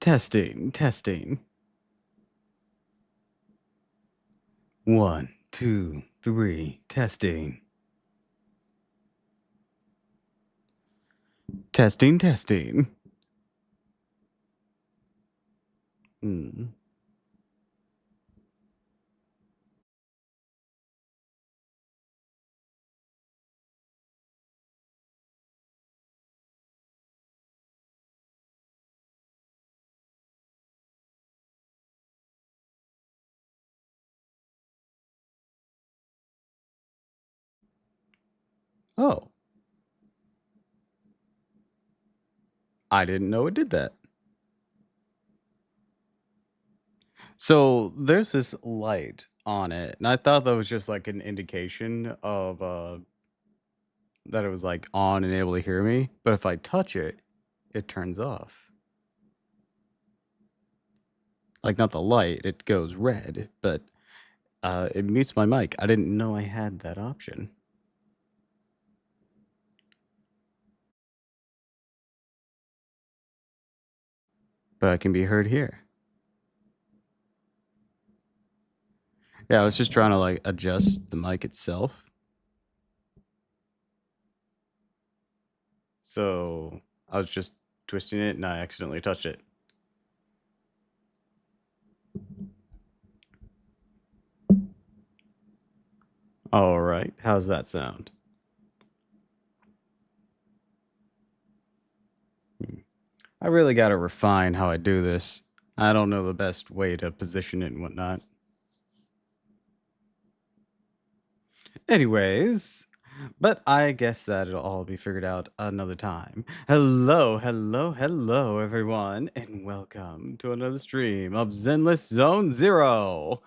Testing. 1, 2, 3, testing. Testing. Hmm. Oh, I didn't know it did that. So there's this light on it, and I thought that was just like an indication of that it was like on and able to hear me. But if I touch it, it turns off. Like not the light, it goes red, but it mutes my mic. I didn't know I had that option. But I can be heard here. Yeah, I was just trying to like adjust the mic itself. So I was just twisting it and I accidentally touched it. All right, how's that sound? I really got to refine how I do this. I don't know the best way to position it and whatnot. Anyways, but I guess that it'll all be figured out another time. Hello, everyone, and welcome to another stream of Zenless Zone Zero.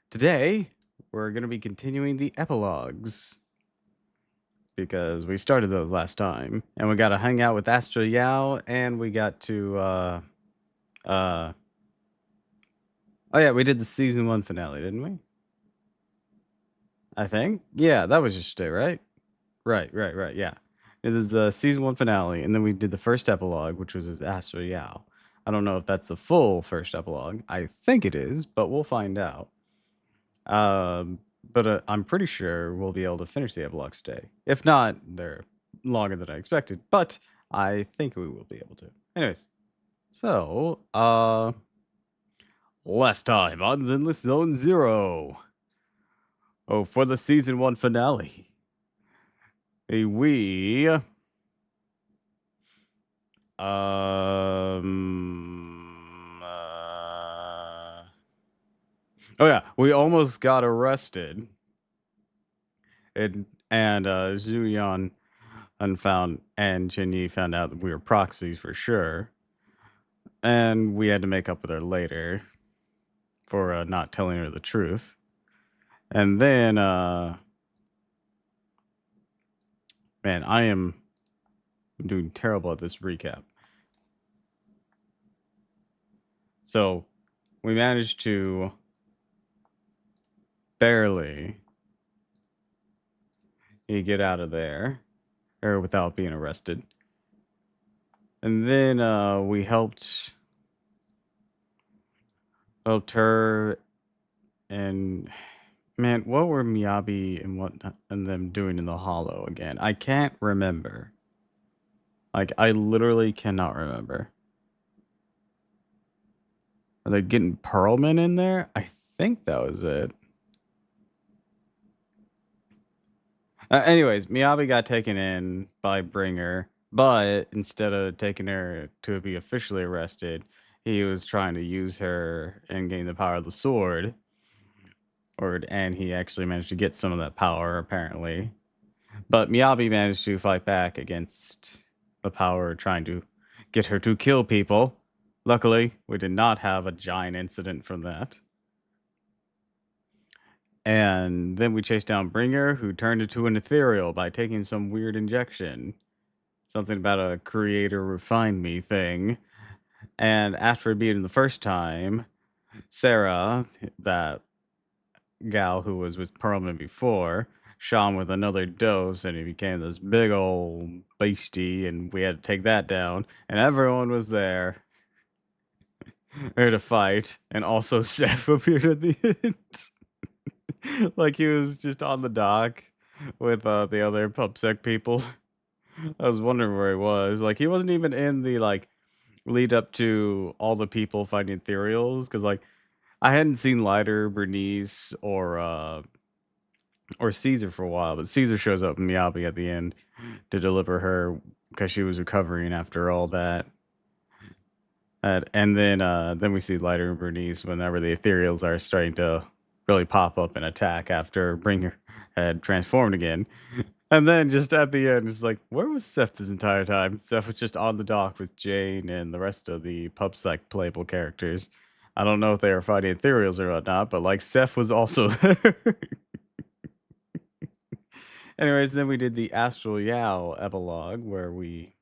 Today, we're going to be continuing the epilogues because we started those last time, and we got to hang out with Astra Yao, and we got to, uh, oh yeah, we did the season 1 finale, didn't we? I think. Yeah, that was just it, right? Right. Yeah. It is the season 1 finale, and then we did the first epilogue, which was with Astra Yao. I don't know if that's the full first epilogue. I think it is, but we'll find out. But I'm pretty sure we'll be able to finish the epilogues today. If not, they're longer than I expected, but I think we will be able to. Anyways, so last time on Zenless Zone Zero. Oh, for the season 1 finale. We oh yeah, we almost got arrested. And Zhu Yan and Jinyi found out that we were proxies for sure. And we had to make up with her later for not telling her the truth. And then man, I am doing terrible at this recap. So, we managed to barely get out of there or without being arrested. And then we helped her, and man, what were Miyabi and them doing in the hollow again? I can't remember. Like, I literally cannot remember. Are they getting Pearlman in there? I think that was it. Anyways, Miyabi got taken in by Bringer, but instead of taking her to be officially arrested, he was trying to use her and gain the power of the sword. And he actually managed to get some of that power, apparently. But Miyabi managed to fight back against the power trying to get her to kill people. Luckily, we did not have a giant incident from that. And then we chased down Bringer, who turned into an ethereal by taking some weird injection. Something about a creator refined me thing. And after beating the first time, Sarah, that gal who was with Perlman before, shot him with another dose, and he became this big old beastie, and we had to take that down. And everyone was there to fight, and also Seth appeared at the end. Like he was just on the dock with the other PubSec people. I was wondering where he was. Like he wasn't even in the like lead up to all the people fighting ethereals, because like I hadn't seen Lighter, Bernice, or Caesar for a while, but Caesar shows up in Miyabi at the end to deliver her because she was recovering after all that. And then we see Lighter and Bernice whenever the ethereals are starting to really pop up and attack after Bringer had transformed again. And then just at the end, it's like, where was Seth this entire time? Seth was just on the dock with Jane and the rest of the PubSec playable characters. I don't know if they were fighting ethereals or whatnot, but like Seth was also there. Anyways, then we did the Astral Yao epilogue where we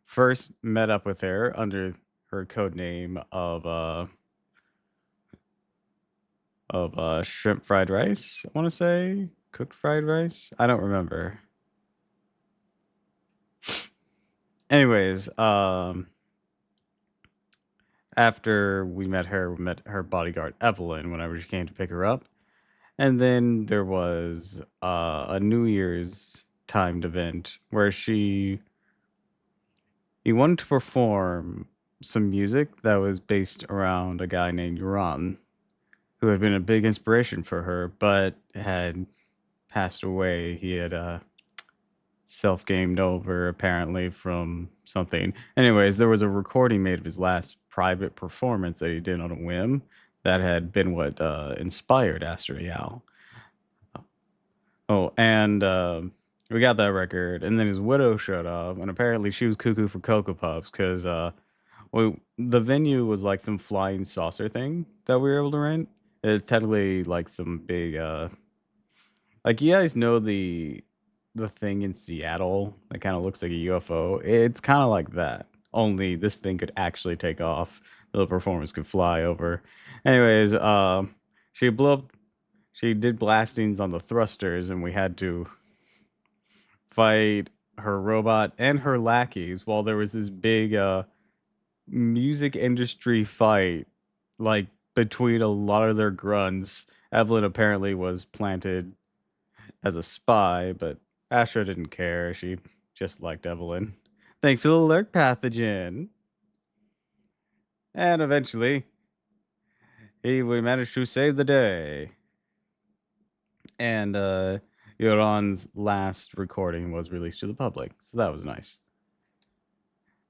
first met up with her under her code name of shrimp fried rice. I want to say cooked fried rice. I don't remember. Anyways, after we met her, we met her bodyguard Evelyn whenever she came to pick her up, and then there was a New Year's timed event where he wanted to perform some music that was based around a guy named Yuran, who had been a big inspiration for her, but had passed away. He had self-gamed over apparently from something. Anyways, there was a recording made of his last private performance that he did on a whim that had been what inspired Astro Yao. Oh, and we got that record, and then his widow showed up, and apparently she was cuckoo for Cocoa Puffs because the venue was like some flying saucer thing that we were able to rent. It's technically like some big like you guys know the thing in Seattle that kind of looks like a UFO. It's kind of like that. Only this thing could actually take off. The performers could fly over. Anyways, she blew up. She did blastings on the thrusters, and we had to fight her robot and her lackeys while there was this big music industry fight, like between a lot of their grunts. Evelyn apparently was planted as a spy, but Astra didn't care. She just liked Evelyn. Thanks for the lurk pathogen. And eventually, we managed to save the day. And Yoran's last recording was released to the public, so that was nice.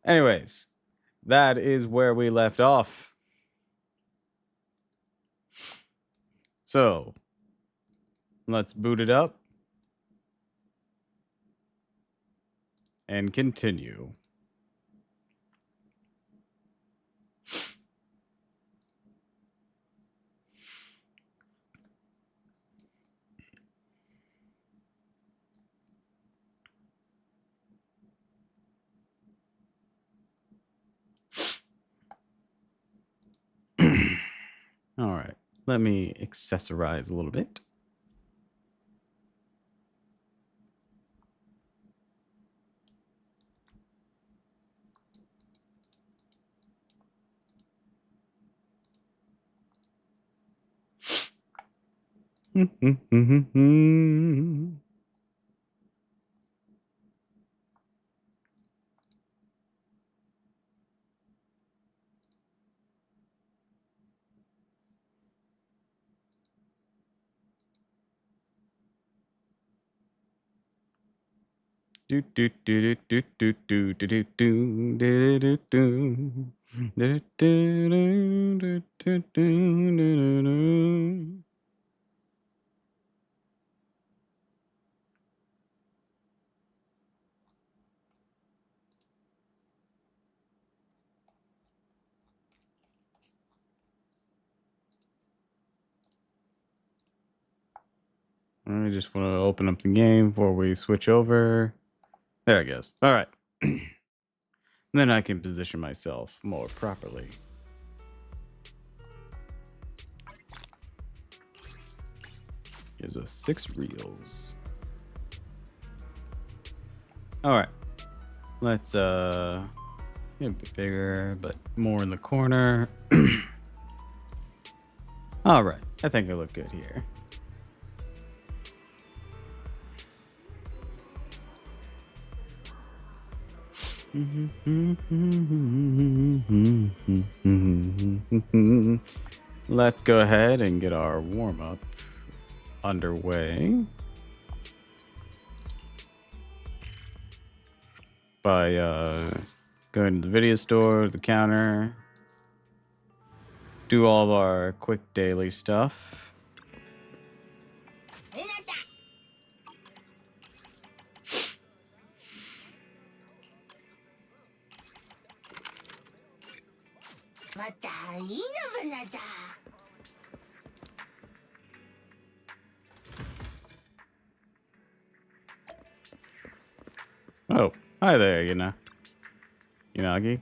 Anyways, that is where we left off. So, let's boot it up and continue. All right, let me accessorize a little bit. Do do do do do do do do do do do do. Do, do, do, do, do, do, do, do. I just want to open up the game before we switch over. There it goes. All right. Then I can position myself more properly. is a 6 reels. Alright. Let's get a bit bigger, but more in the corner. Alright. I think I look good here. Let's go ahead and get our warm-up underway by going to the video store, the counter, do all of our quick daily stuff. Oh, hi there, Yanagi.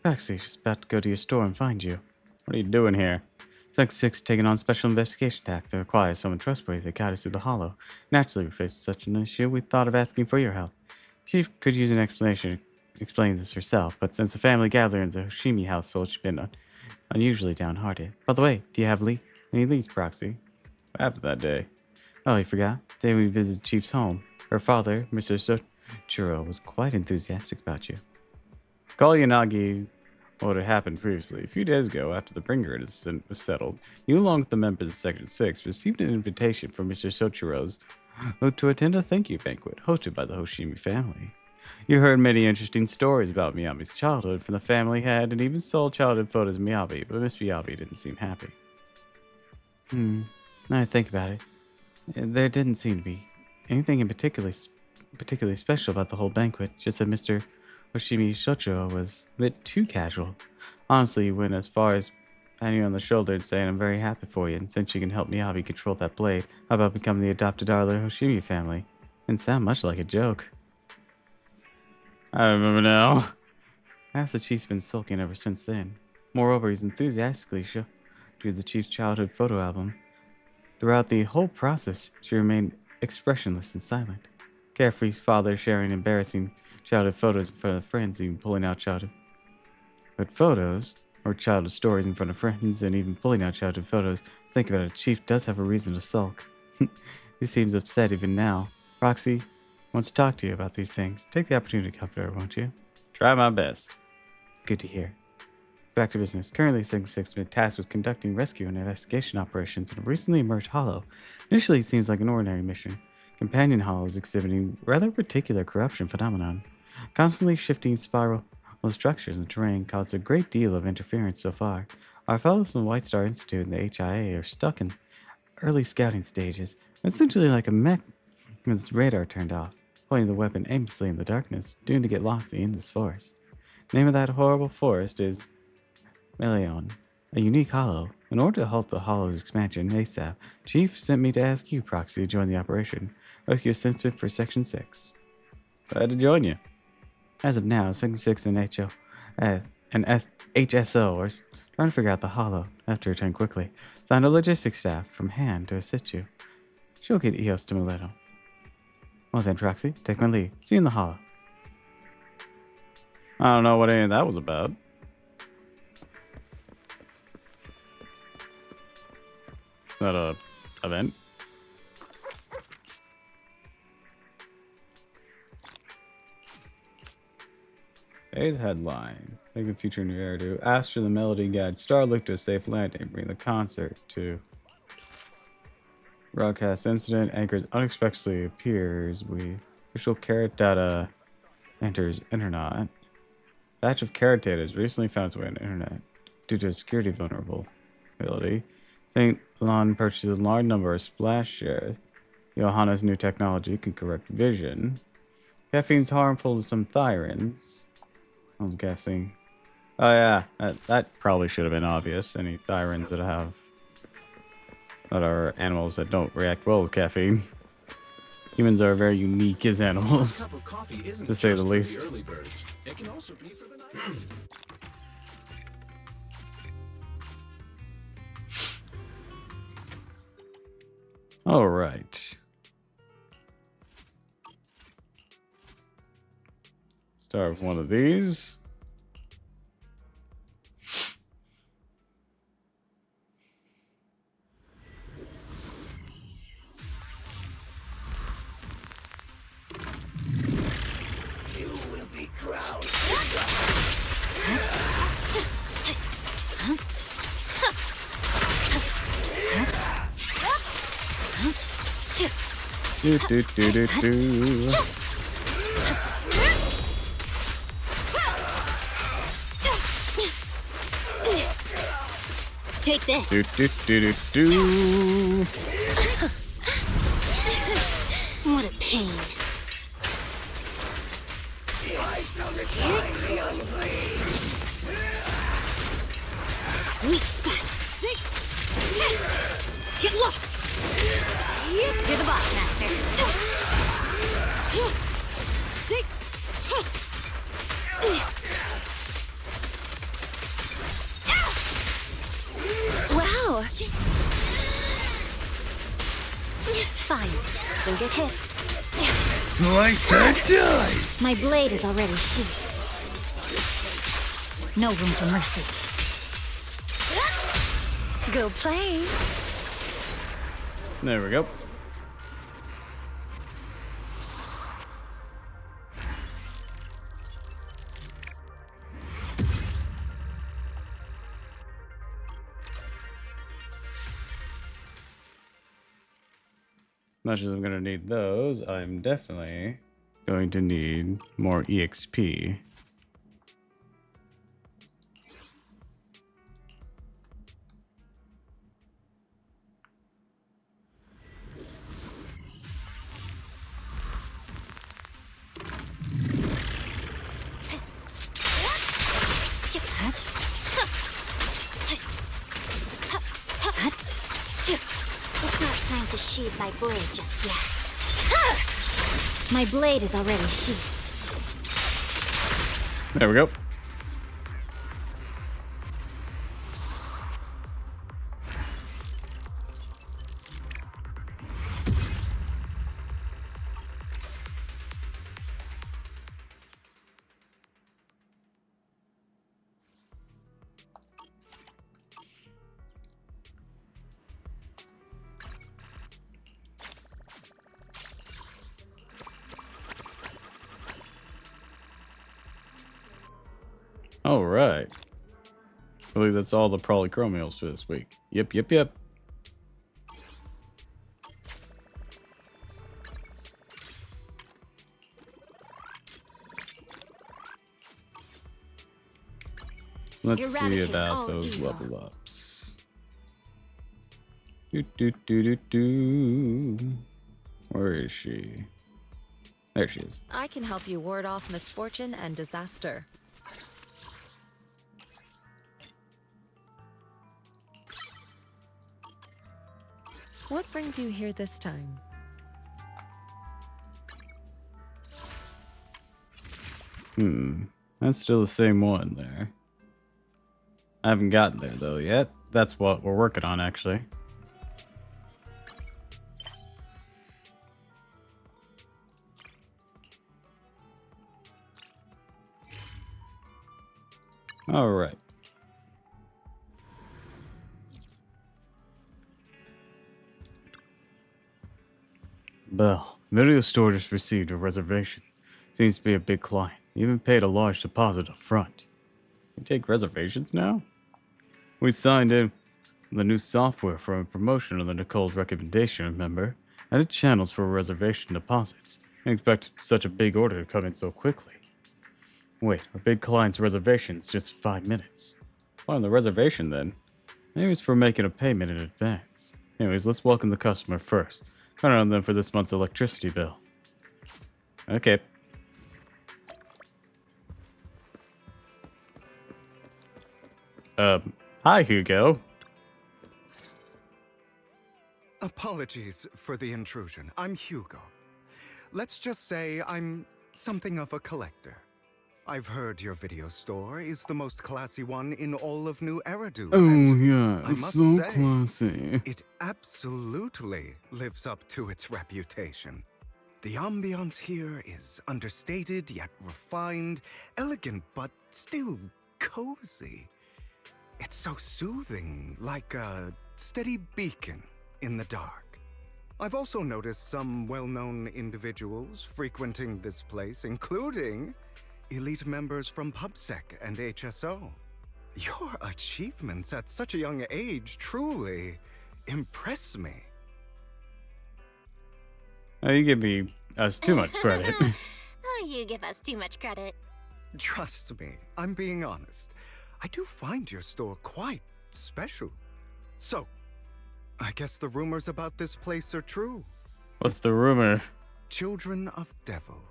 Roxy, she's about to go to your store and find you. What are you doing here? Section 6 taking on special investigation task that requires someone trustworthy to guide us through the hollow. Naturally, we faced such an issue, we thought of asking for your help. She could use an explanation explain this herself, but since the family gathered in the Hoshimi household, she's been unusually downhearted. By the way, do you have any leads, Proxy? What happened that day? Oh, you forgot? The day we visited Chief's home. Her father, Mr. Sochiro, was quite enthusiastic about you. Call Yanagi what had happened previously. A few days ago, after the bringer was settled, you along with the members of Section 6 received an invitation from Mr. Sochiro's to attend a thank you banquet hosted by the Hoshimi family. You heard many interesting stories about Miyabi's childhood from the family head and even saw childhood photos of Miyabi, but Miss Miyabi didn't seem happy. Now I think about it, there didn't seem to be anything in particularly special about the whole banquet, just that Mr. Hoshimi Shochiro was a bit too casual. Honestly, he went as far as patting you on the shoulder and saying, I'm very happy for you, and since you can help Miyabi control that blade, how about becoming the adopted daughter of the Hoshimi family? Didn't sound much like a joke. I remember now. Perhaps the chief's been sulking ever since then. Moreover, he's enthusiastically showed the chief's childhood photo album. Throughout the whole process, she remained expressionless and silent. Carefree's father sharing embarrassing childhood photos in front of friends, even pulling out childhood photos, or childhood stories in front of friends, and even pulling out childhood photos. Think about it, Chief does have a reason to sulk. He seems upset even now. Roxy wants to talk to you about these things. Take the opportunity to comfort her, won't you? Try my best. Good to hear. Back to business. Currently, Section 6 has been tasked with conducting rescue and investigation operations in a recently emerged hollow. Initially, it seems like an ordinary mission. Companion hollows exhibiting rather particular corruption phenomenon. Constantly shifting spiral structures and terrain caused a great deal of interference so far. Our fellows from the White Star Institute and the HIA are stuck in early scouting stages, essentially like a mech with its radar turned off, pointing the weapon aimlessly in the darkness, doomed to get lost in this forest. The name of that horrible forest is Melion, a unique hollow. In order to halt the hollow's expansion ASAP, Chief sent me to ask you, Proxy, to join the operation. Rescue Assistant for Section 6. Glad to join you. As of now, Section 6 and HSO are trying to figure out the hollow. I have to return quickly. Found a logistics staff from Han to assist you. She'll get EOS to Mileto. Well then, Proxy, take my lead. See you in the hollow. I don't know what any of that was about. Is that a event? Today's headline. Make the future new era to Astro the Melody Guide. Star look to a safe landing. Bring the concert to broadcast incident. Anchors unexpectedly appears. Official carrot data enters internet. Batch of carrot data has recently found its way on the internet due to a security vulnerability. St. Lon purchases a large number of splash shares. Johanna's new technology can correct vision. Caffeine's harmful to some thyrins. I'm guessing. Oh yeah, that probably should have been obvious. Any thyrins that are animals that don't react well with caffeine. Humans are very unique as animals, A cup of coffee isn't to say the just for least. early birds. It can also be for the night. All right. Start with one of these. You will be crowned. Do do do do do. Take this. Do do do do do. What a pain. Weak spot. Get lost. You're the boss, master. Sick. Wow. Fine. Don't get hit. Slice and dice! My blade is already sheathed. No room for mercy. Go play. There we go. Much as I'm going to need those, I'm definitely going to need more EXP. It's not time to sheathe my blade just yet. My blade is already sheathed. There we go. All right. I believe that's all the polychromials for this week. Yep. Let's see Eradicate about all those evil. level ups. Do. Where is she? There she is. I can help you ward off misfortune and disaster. What brings you here this time? That's still the same one there. I haven't gotten there though yet. That's what we're working on actually. All right. Bell, video store just received a reservation. Seems to be a big client. Even paid a large deposit up front. You take reservations now? We signed in the new software for a promotion on the Nicole's recommendation, remember? Added channels for reservation deposits. I expected such a big order to come in so quickly. Wait, our big client's reservation's just 5 minutes. Why on the reservation then? Maybe it's for making a payment in advance. Anyways, let's welcome the customer first. Count on them for this month's electricity bill. Okay. Hi Hugo. Apologies for the intrusion. I'm Hugo. Let's just say I'm something of a collector. I've heard your video store is the most classy one in all of New Eridu. Oh, and yeah. I must So say, classy. it absolutely lives up to its reputation. The ambiance here is understated yet refined, elegant but still cozy. It's so soothing, like a steady beacon in the dark. I've also noticed some well-known individuals frequenting this place, including elite members from PubSec and HSO. Your achievements at such a young age truly impress me. Oh, you give us too much credit. Oh, you give us too much credit. Trust me, I'm being honest. I do find your store quite special. So, I guess the rumors about this place are true. What's the rumor? Children of devils.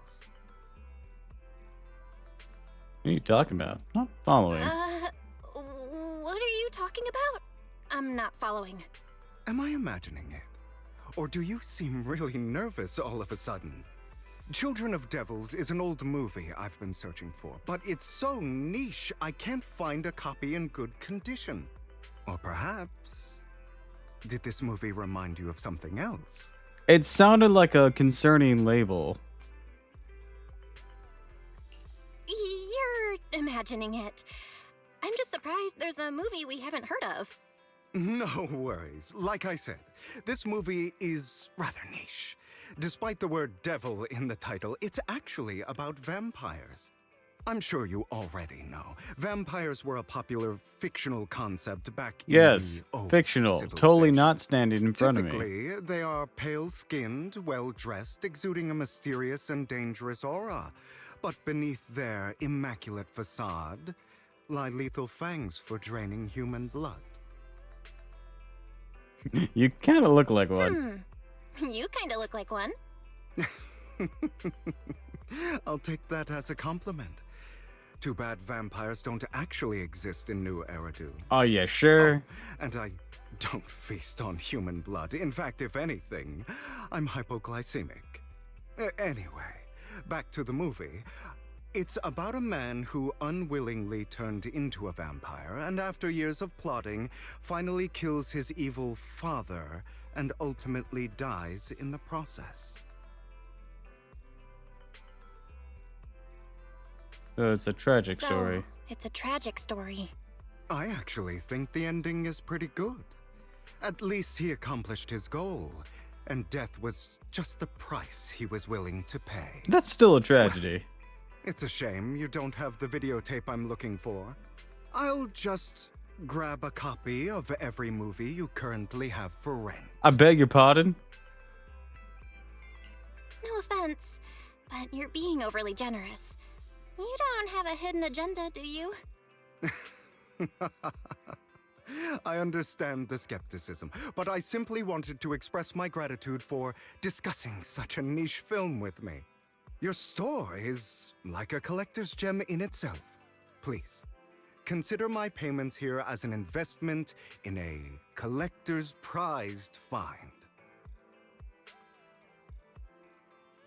What are you talking about? Not following. What are you talking about? I'm not following. Am I imagining it? Or do you seem really nervous all of a sudden? Children of Devils is an old movie I've been searching for, but it's so niche I can't find a copy in good condition. Or perhaps, did this movie remind you of something else? It sounded like a concerning label. You're imagining it. I'm just surprised there's a movie we haven't heard of. No worries. Like I said, this movie is rather niche. Despite the word devil in the title, it's actually about vampires. I'm sure you already know. Vampires were a popular fictional concept back in Yes, the old fictional. Totally civilization. not standing in front of me. Typically, they are pale-skinned, well-dressed, exuding a mysterious and dangerous aura. But beneath their immaculate facade lie lethal fangs for draining human blood. You kind of look like one. You kind of look like one. I'll take that as a compliment. Too bad vampires don't actually exist in New Eridu. Oh, yeah, sure. And I don't feast on human blood. In fact, if anything, I'm hypoglycemic. Anyway, back to the movie. It's about a man who unwillingly turned into a vampire, and after years of plotting, finally kills his evil father and ultimately dies in the process. So it's a tragic So, story. it's a tragic story. I actually think the ending is pretty good. At least he accomplished his goal, and death was just the price he was willing to pay. That's still a tragedy. It's a shame you don't have the videotape I'm looking for. I'll just grab a copy of every movie you currently have for rent. I beg your pardon? No offense, but you're being overly generous. You don't have a hidden agenda, do you? I understand the skepticism, but I simply wanted to express my gratitude for discussing such a niche film with me. Your store is like a collector's gem in itself. Please, consider my payments here as an investment in a collector's prized find.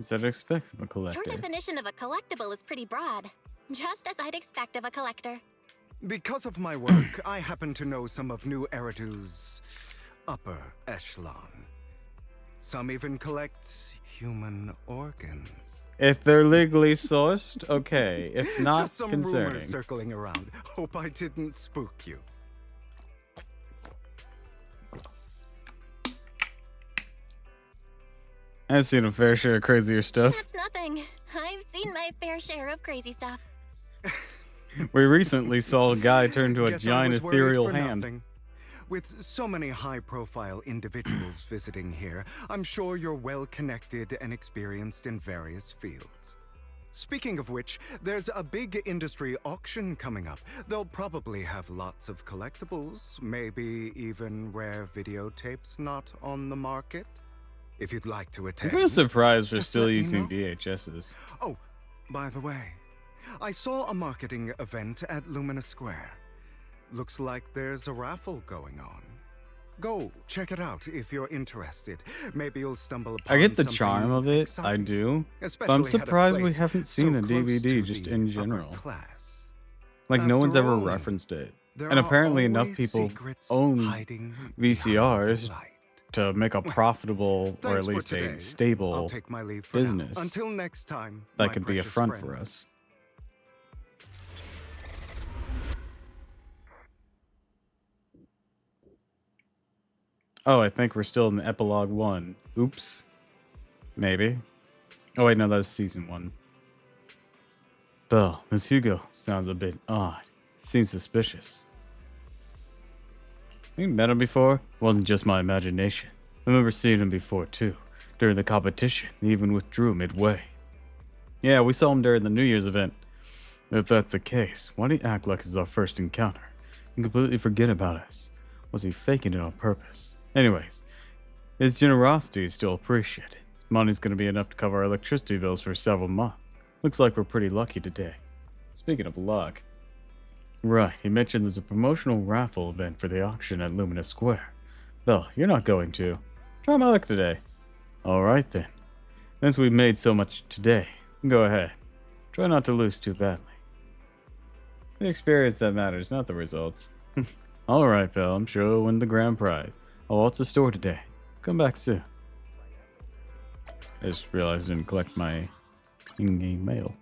Is that expect from a collector? Your definition of a collectible is pretty broad. Just as I'd expect of a collector. Because of my work, I happen to know some of New Eridu's upper echelon. Some even collect human organs. If they're legally sourced, okay. If not, Just some concerning. rumors circling around. Hope I didn't spook you. I've seen a fair share of crazier stuff. That's nothing. I've seen my fair share of crazy stuff. We recently saw a guy turn to a Guess I giant was worried ethereal for hand. nothing. With so many high-profile individuals visiting here, I'm sure you're well-connected and experienced in various fields. Speaking of which, there's a big industry auction coming up. They'll probably have lots of collectibles, maybe even rare videotapes not on the market. If you'd like to I'm attend. kind of surprised we're just still let me using know. DHSs. Oh, by the way, I saw a marketing event at Lumina Square. Looks like there's a raffle going on. Go check it out if you're interested. Maybe you'll stumble upon I get the something charm of it, I exciting, do. But I'm especially at a surprised we place haven't so seen a close DVD to just the in upper general. class. Like, no one's After ever all, referenced it. there And are apparently enough always people secrets own hiding VCRs behind the light. to make a profitable, or Thanks at for least today. a I'll stable take my leave for now. business Until next time, that my could be a precious front friend. for us. Oh, I think we're still in the epilogue 1. Oops. Maybe. Oh wait, no, that's season 1. Belle, this Hugo sounds a bit odd. Seems suspicious. You met him before? Wasn't just my imagination. I remember seeing him before too. During the competition, he even withdrew midway. Yeah, we saw him during the New Year's event. If that's the case, why did he act like it's our first encounter and completely forget about us? Was he faking it on purpose? Anyways, his generosity is still appreciated. His money's gonna be enough to cover our electricity bills for several months. Looks like we're pretty lucky today. Speaking of luck. Right, he mentioned there's a promotional raffle event for the auction at Lumina Square. Belle, you're not going to. Try my luck today. Alright then. Since we've made so much today, go ahead. Try not to lose too badly. The experience that matters, not the results. Alright, Belle, I'm sure we'll win the grand prize. I'll waltz the store today. Come back soon. I just realized I didn't collect my in-game mail.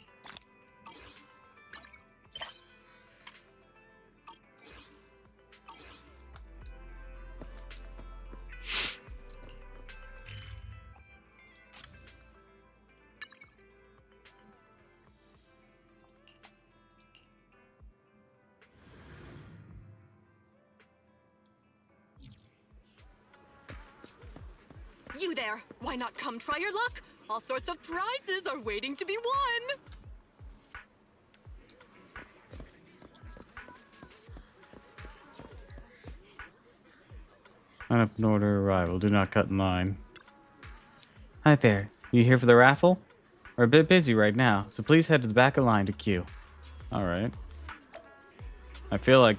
You there! Why not come try your luck? All sorts of prizes are waiting to be won! Unop order arrival. Do not cut in line. Hi there. You here for the raffle? We're a bit busy right now, so please head to the back of the line to queue. Alright. I feel like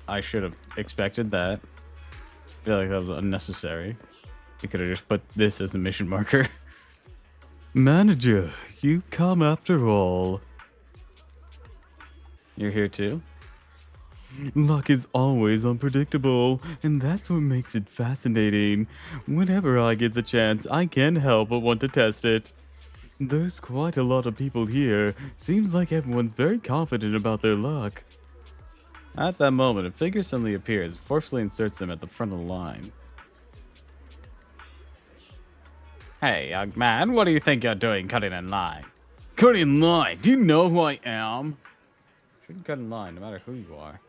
I should have expected that. I feel like that was unnecessary. You could have just put this as a mission marker. Manager, you come after all. You're here too? Luck is always unpredictable, and that's what makes it fascinating. Whenever I get the chance, I can't help but want to test it. There's quite a lot of people here. Seems like everyone's very confident about their luck. At that moment, a figure suddenly appears, forcefully inserts them at the front of the line. Hey, young man, what do you think you're doing cutting in line? Cutting in line? Do you know who I am? Shouldn't cut in line, no matter who you are.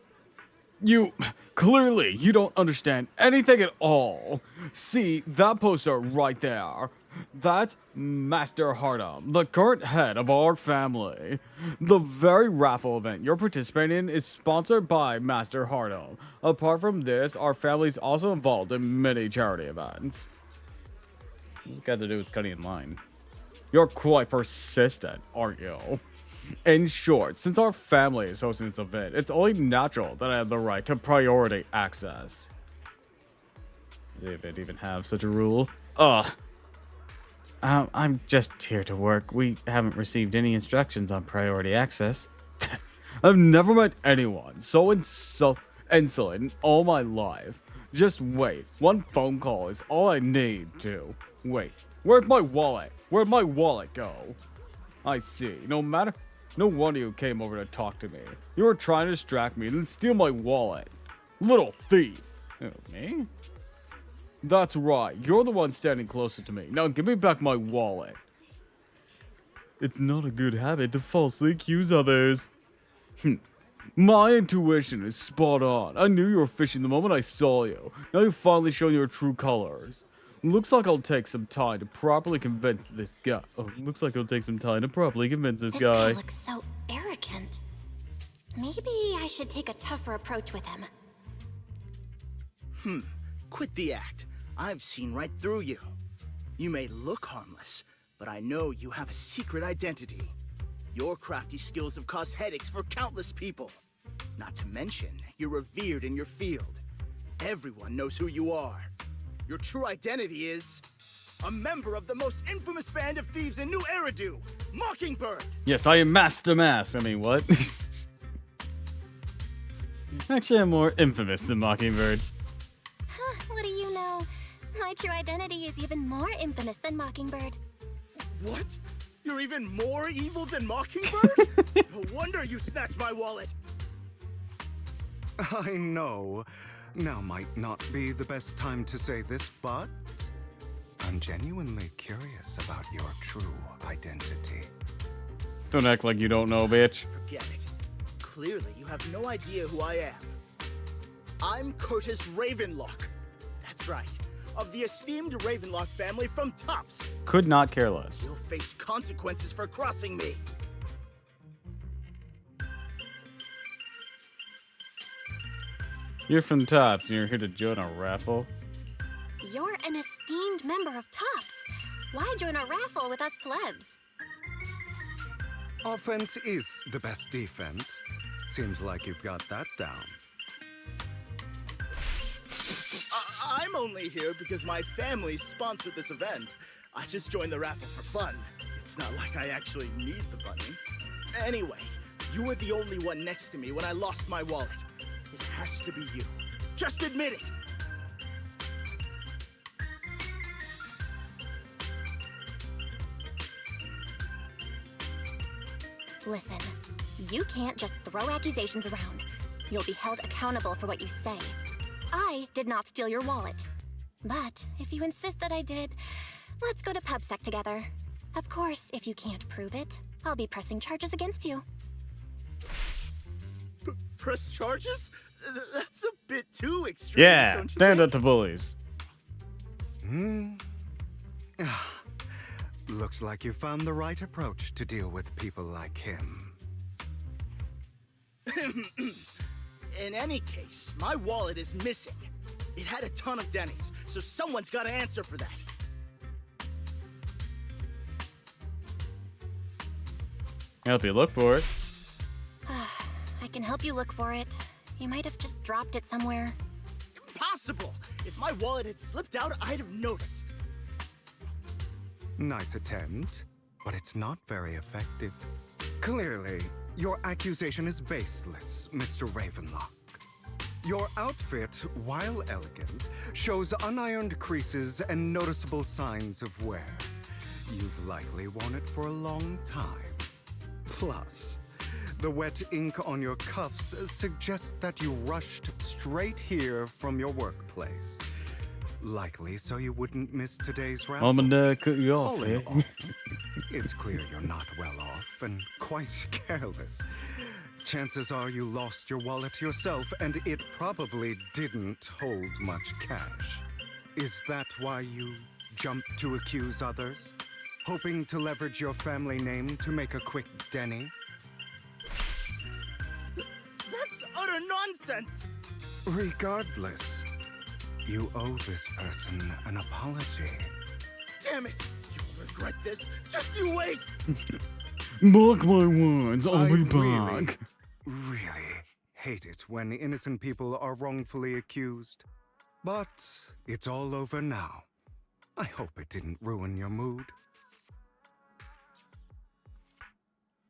Clearly, you don't understand anything at all. See, that poster right there. That's Master Hardum, the current head of our family. The very raffle event you're participating in is sponsored by Master Hardum. Apart from this, our family is also involved in many charity events. What's it got to do with cutting in line? You're quite persistent, aren't you? In short, since our family is hosting this event, it's only natural that I have the right to priority access. Does it even have such a rule? I'm just here to work. We haven't received any instructions on priority access. I've never met anyone so insolent in all my life. Just wait. One phone call is all I need to. Wait. Where'd my wallet? Where'd my wallet go? I see. No wonder you came over to talk to me. You were trying to distract me and then steal my wallet. Little thief. Oh, me? That's right. You're the one standing closer to me. Now give me back my wallet. It's not a good habit to falsely accuse others. My intuition is spot on. I knew you were fishing the moment I saw you. Now you've finally shown your true colors. Looks like I'll take some time to properly convince this guy. This guy looks so arrogant. Maybe I should take a tougher approach with him. Quit the act. I've seen right through you. You may look harmless, but I know you have a secret identity. Your crafty skills have caused headaches for countless people. Not to mention, you're revered in your field. Everyone knows who you are. Your true identity is a member of the most infamous band of thieves in New Eridu, Mockingbird. Yes, I am Master Mask. I mean, what? Actually, I'm more infamous than Mockingbird. Huh, what do you know? My true identity is even more infamous than Mockingbird. What? You're even more evil than Mockingbird? No wonder you snatched my wallet. I know. Now might not be the best time to say this, but I'm genuinely curious about your true identity. Don't act like you don't know, bitch. Forget it. Clearly, you have no idea who I am. I'm Curtis Ravenlock. That's right. Of the esteemed Ravenlock family from Tops. Could not care less. You'll face consequences for crossing me. You're from Tops, and you're here to join a raffle? You're an esteemed member of Tops. Why join a raffle with us plebs? Offense is the best defense. Seems like you've got that down. I'm only here because my family sponsored this event. I just joined the raffle for fun. It's not like I actually need the money. Anyway, you were the only one next to me when I lost my wallet. It has to be you. Just admit it. Listen, you can't just throw accusations around. You'll be held accountable for what you say. I did not steal your wallet. But if you insist that I did, let's go to PubSec together. Of course, if you can't prove it, I'll be pressing charges against you. Press charges? That's a bit too extreme, Yeah, don't you stand think? up to bullies. Looks like you found the right approach to deal with people like him. In any case, my wallet is missing. It had a ton of Denny's, so someone's got to answer for that. Help you look for it. I can help you look for it. You might have just dropped it somewhere. Impossible! If my wallet had slipped out, I'd have noticed. Nice attempt, but it's not very effective. Clearly, your accusation is baseless, Mr. Ravenlock. Your outfit, while elegant, shows unironed creases and noticeable signs of wear. You've likely worn it for a long time. Plus, the wet ink on your cuffs suggests that you rushed straight here from your workplace. Likely so you wouldn't miss today's raffle. I'm gonna cut you off, All in eh? all, it's clear you're not well off and quite careless. Chances are you lost your wallet yourself, and it probably didn't hold much cash. Is that why you jumped to accuse others? Hoping to leverage your family name to make a quick Denny? That's utter nonsense! Regardless, you owe this person an apology. Damn it! You'll regret this. Just you wait! Mark my words, I'll I be really, back. really hate it when innocent people are wrongfully accused. But it's all over now. I hope it didn't ruin your mood.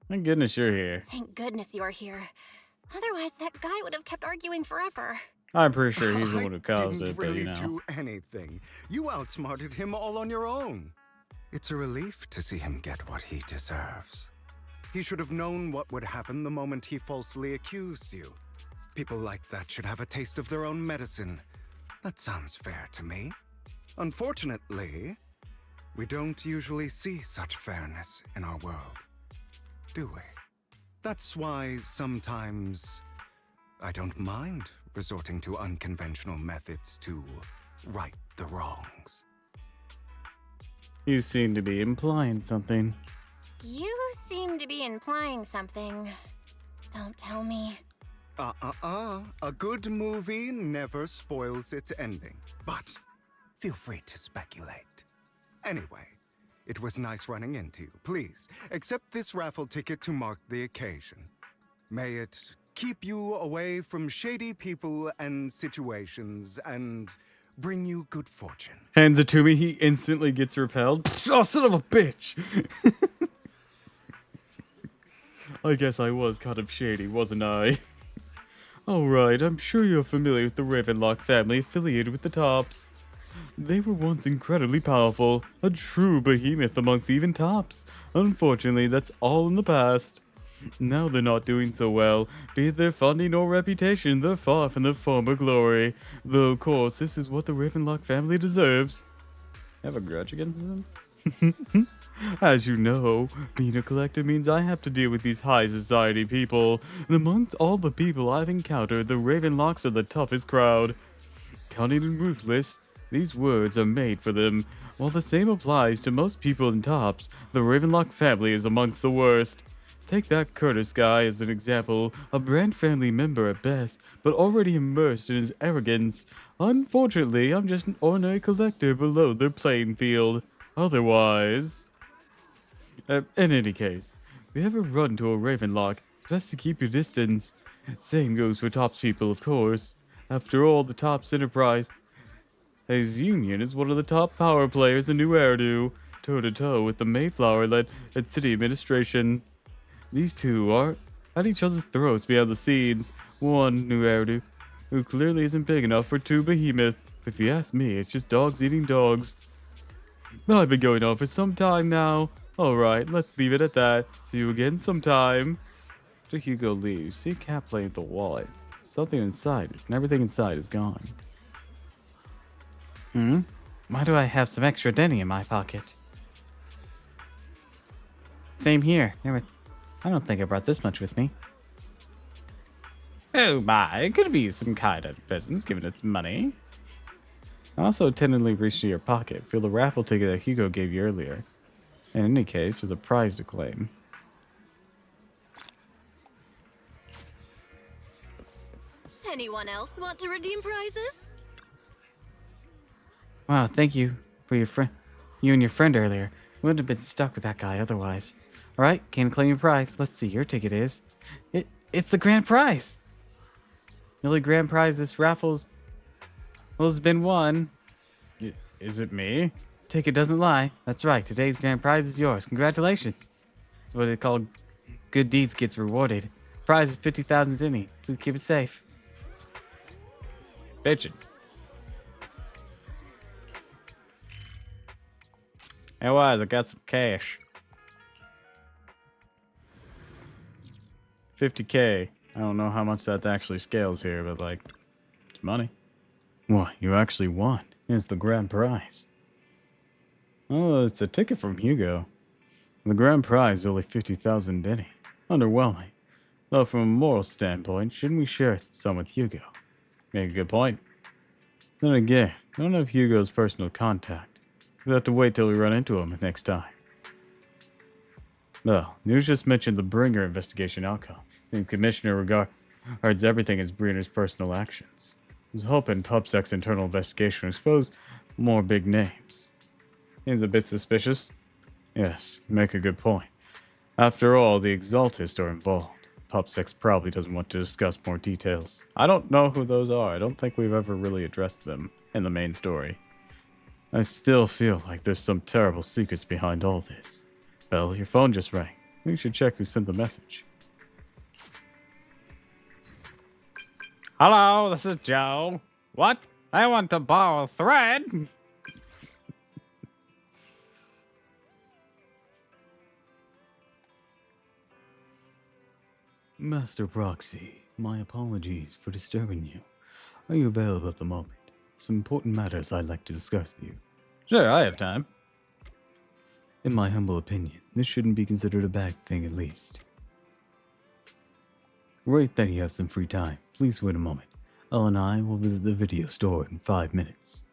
Thank goodness you're here. Thank goodness you're here. Otherwise, that guy would have kept arguing forever. I'm pretty sure he's the I one who caused didn't it, but really you know. do anything. You outsmarted him all on your own. It's a relief to see him get what he deserves. He should have known what would happen the moment he falsely accused you. People like that should have a taste of their own medicine. That sounds fair to me. Unfortunately, we don't usually see such fairness in our world, do we? That's why sometimes I don't mind resorting to unconventional methods to right the wrongs. You seem to be implying something. You seem to be implying something. Don't tell me. A good movie never spoils its ending, but feel free to speculate. Anyway, it was nice running into you. Please, accept this raffle ticket to mark the occasion. May it keep you away from shady people and situations and bring you good fortune. Hands it to me. He instantly gets repelled. Oh, son of a bitch! I guess I was kind of shady, wasn't I? Alright, I'm sure you're familiar with the Ravenlock family affiliated with the Tops. They were once incredibly powerful, a true behemoth amongst even Tops. Unfortunately, that's all in the past. Now they're not doing so well. Be it their funding or reputation, they're far from their former glory. Though, of course, this is what the Ravenlock family deserves. I have a grudge against them? As you know, being a collector means I have to deal with these high society people. And amongst all the people I've encountered, the Ravenlocks are the toughest crowd. Cunning and ruthless, these words are made for them. While the same applies to most people in Tops, the Ravenlock family is amongst the worst. Take that Curtis guy as an example, a Brand family member at best, but already immersed in his arrogance. Unfortunately, I'm just an ordinary collector below their playing field. Otherwise... in any case, if you ever run to a Ravenlock, best to keep your distance. Same goes for Tops people, of course. After all, the Tops Enterprise his union is one of the top power players in New Eridu, toe-to-toe with the Mayflower-led city administration. These two are at each other's throats behind the scenes. One, New Eridu, who clearly isn't big enough for two behemoths. If you ask me, it's just dogs eating dogs. But I've been going on for some time now. Alright, let's leave it at that. See you again sometime. After Hugo leaves, see Cat playing with the wallet. Something inside it, and everything inside is gone. Why do I have some extra Denny in my pocket? Same here. I don't think I brought this much with me. Oh my, it could be some kind of peasants giving us money. Also attentively reach to your pocket. Feel the raffle ticket that Hugo gave you earlier. In any case, there's a prize to claim. Anyone else want to redeem prizes? Wow, thank you for your friend. You and your friend earlier. We wouldn't have been stuck with that guy otherwise. Alright, came to claim your prize. Let's see, your ticket is. It's the grand prize! The only grand prize this raffle's has been won. Is it me? Ticket doesn't lie. That's right, today's grand prize is yours. Congratulations. That's what they call good deeds gets rewarded. Prize is 50,000 Denny. Please keep it safe. Bitchin'. Hey, wise, I got some cash. 50K. I don't know how much that actually scales here, but like, it's money. What, you actually won? Here's the grand prize. Oh, it's a ticket from Hugo. The grand prize is only 50,000 Denny. Underwhelming. Though from a moral standpoint, shouldn't we share some with Hugo? Make a good point. Then again, I don't have Hugo's personal contact. We'll have to wait till we run into him next time. Well, news just mentioned the Bringer investigation outcome. The Commissioner regards everything as Brunner's personal actions. I was hoping PubSec's internal investigation would expose more big names. Seems a bit suspicious. Yes, you make a good point. After all, the Exaltists are involved. PubSec probably doesn't want to discuss more details. I don't know who those are. I don't think we've ever really addressed them in the main story. I still feel like there's some terrible secrets behind all this. Belle, your phone just rang. We should check who sent the message. Hello, this is Joe. What? I want to borrow a thread. Master Proxy, my apologies for disturbing you. Are you available at the moment? Some important matters I'd like to discuss with you. Sure, I have time. In my humble opinion, this shouldn't be considered a bad thing at least. Right then you have some free time. Please wait a moment. Elle and I will visit the video store in 5 minutes.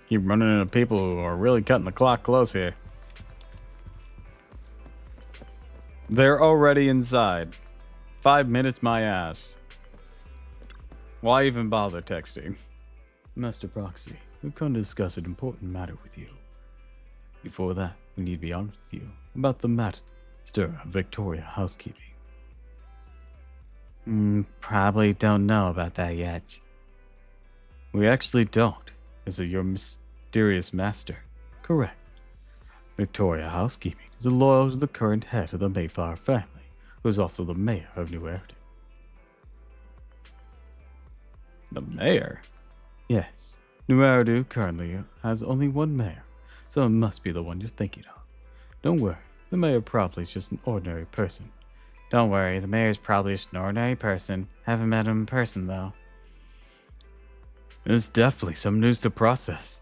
Keep running into people who are really cutting the clock close here. They're already inside. 5 minutes my ass. Why even bother texting? Master Proxy, we've come to discuss an important matter with you. Before that, we need to be honest with you about the matter Stir Victoria housekeeping. Probably don't know about that yet. We actually don't. Is it your mysterious master? Correct. Victoria Housekeeping is loyal to the current head of the Mayflower family, who is also the mayor of New Eridan. The mayor? Yes. New Eridu currently has only one mayor, so it must be the one you're thinking of. Don't worry, the mayor probably is just an ordinary person. Don't worry, the mayor's probably just an ordinary person. Haven't met him in person, though. It's definitely some news to process.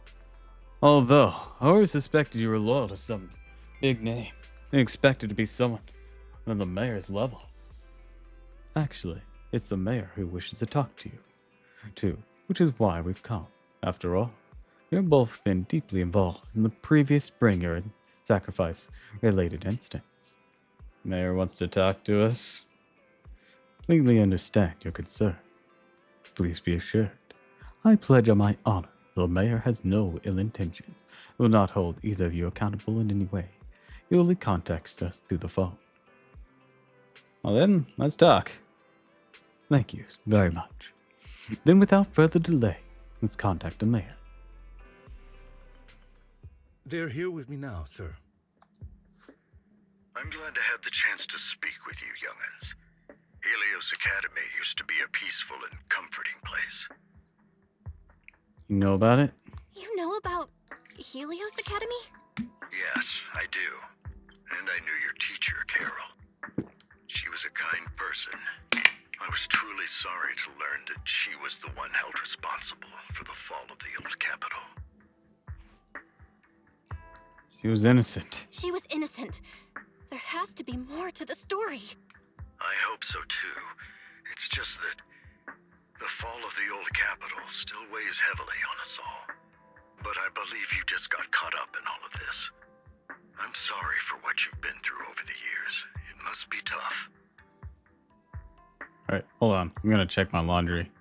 Although, I always suspected you were loyal to some big name and expected to be someone on the mayor's level. Actually, it's the mayor who wishes to talk to you, too, which is why we've come. After all, you've both been deeply involved in the previous bringer and sacrifice-related incidents. Mayor wants to talk to us. Completely understand your concern. Please be assured, I pledge on my honor the mayor has no ill intentions and will not hold either of you accountable in any way. He only contacts us through the phone. Well then, let's talk. Thank you very much. Then without further delay, let's contact the mayor. They're here with me now, sir. I'm glad to have the chance to speak with you, young'uns. Helios Academy used to be a peaceful and comforting place. You know about it? You know about Helios Academy? Yes, I do. And I knew your teacher, Carol. She was a kind person. I was truly sorry to learn that she was the one held responsible for the fall of the old capital. She was innocent. She was innocent. There has to be more to the story. I hope so too. It's just that the fall of the old capital still weighs heavily on us all. But I believe you just got caught up in all of this. I'm sorry for what you've been through over the years. It must be tough. Alright, hold on. I'm gonna check my laundry.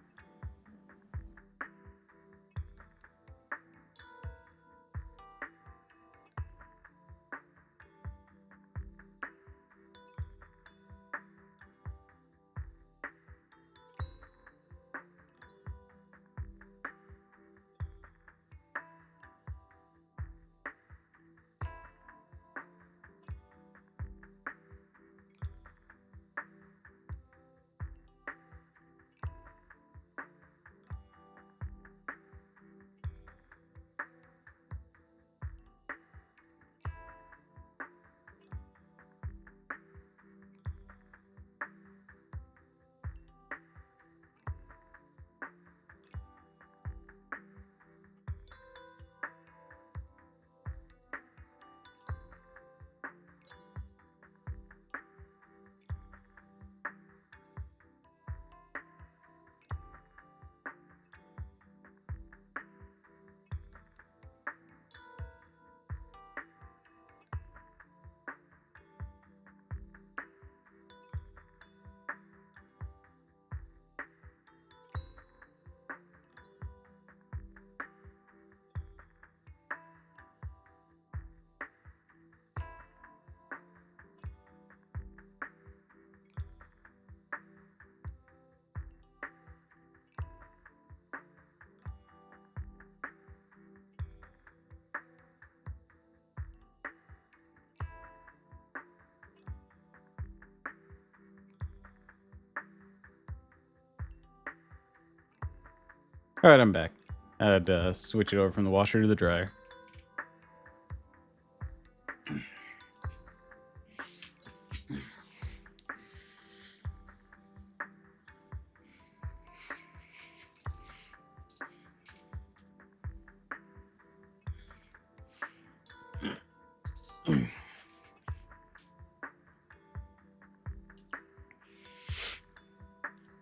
Alright, I'm back. I had to switch it over from the washer to the dryer.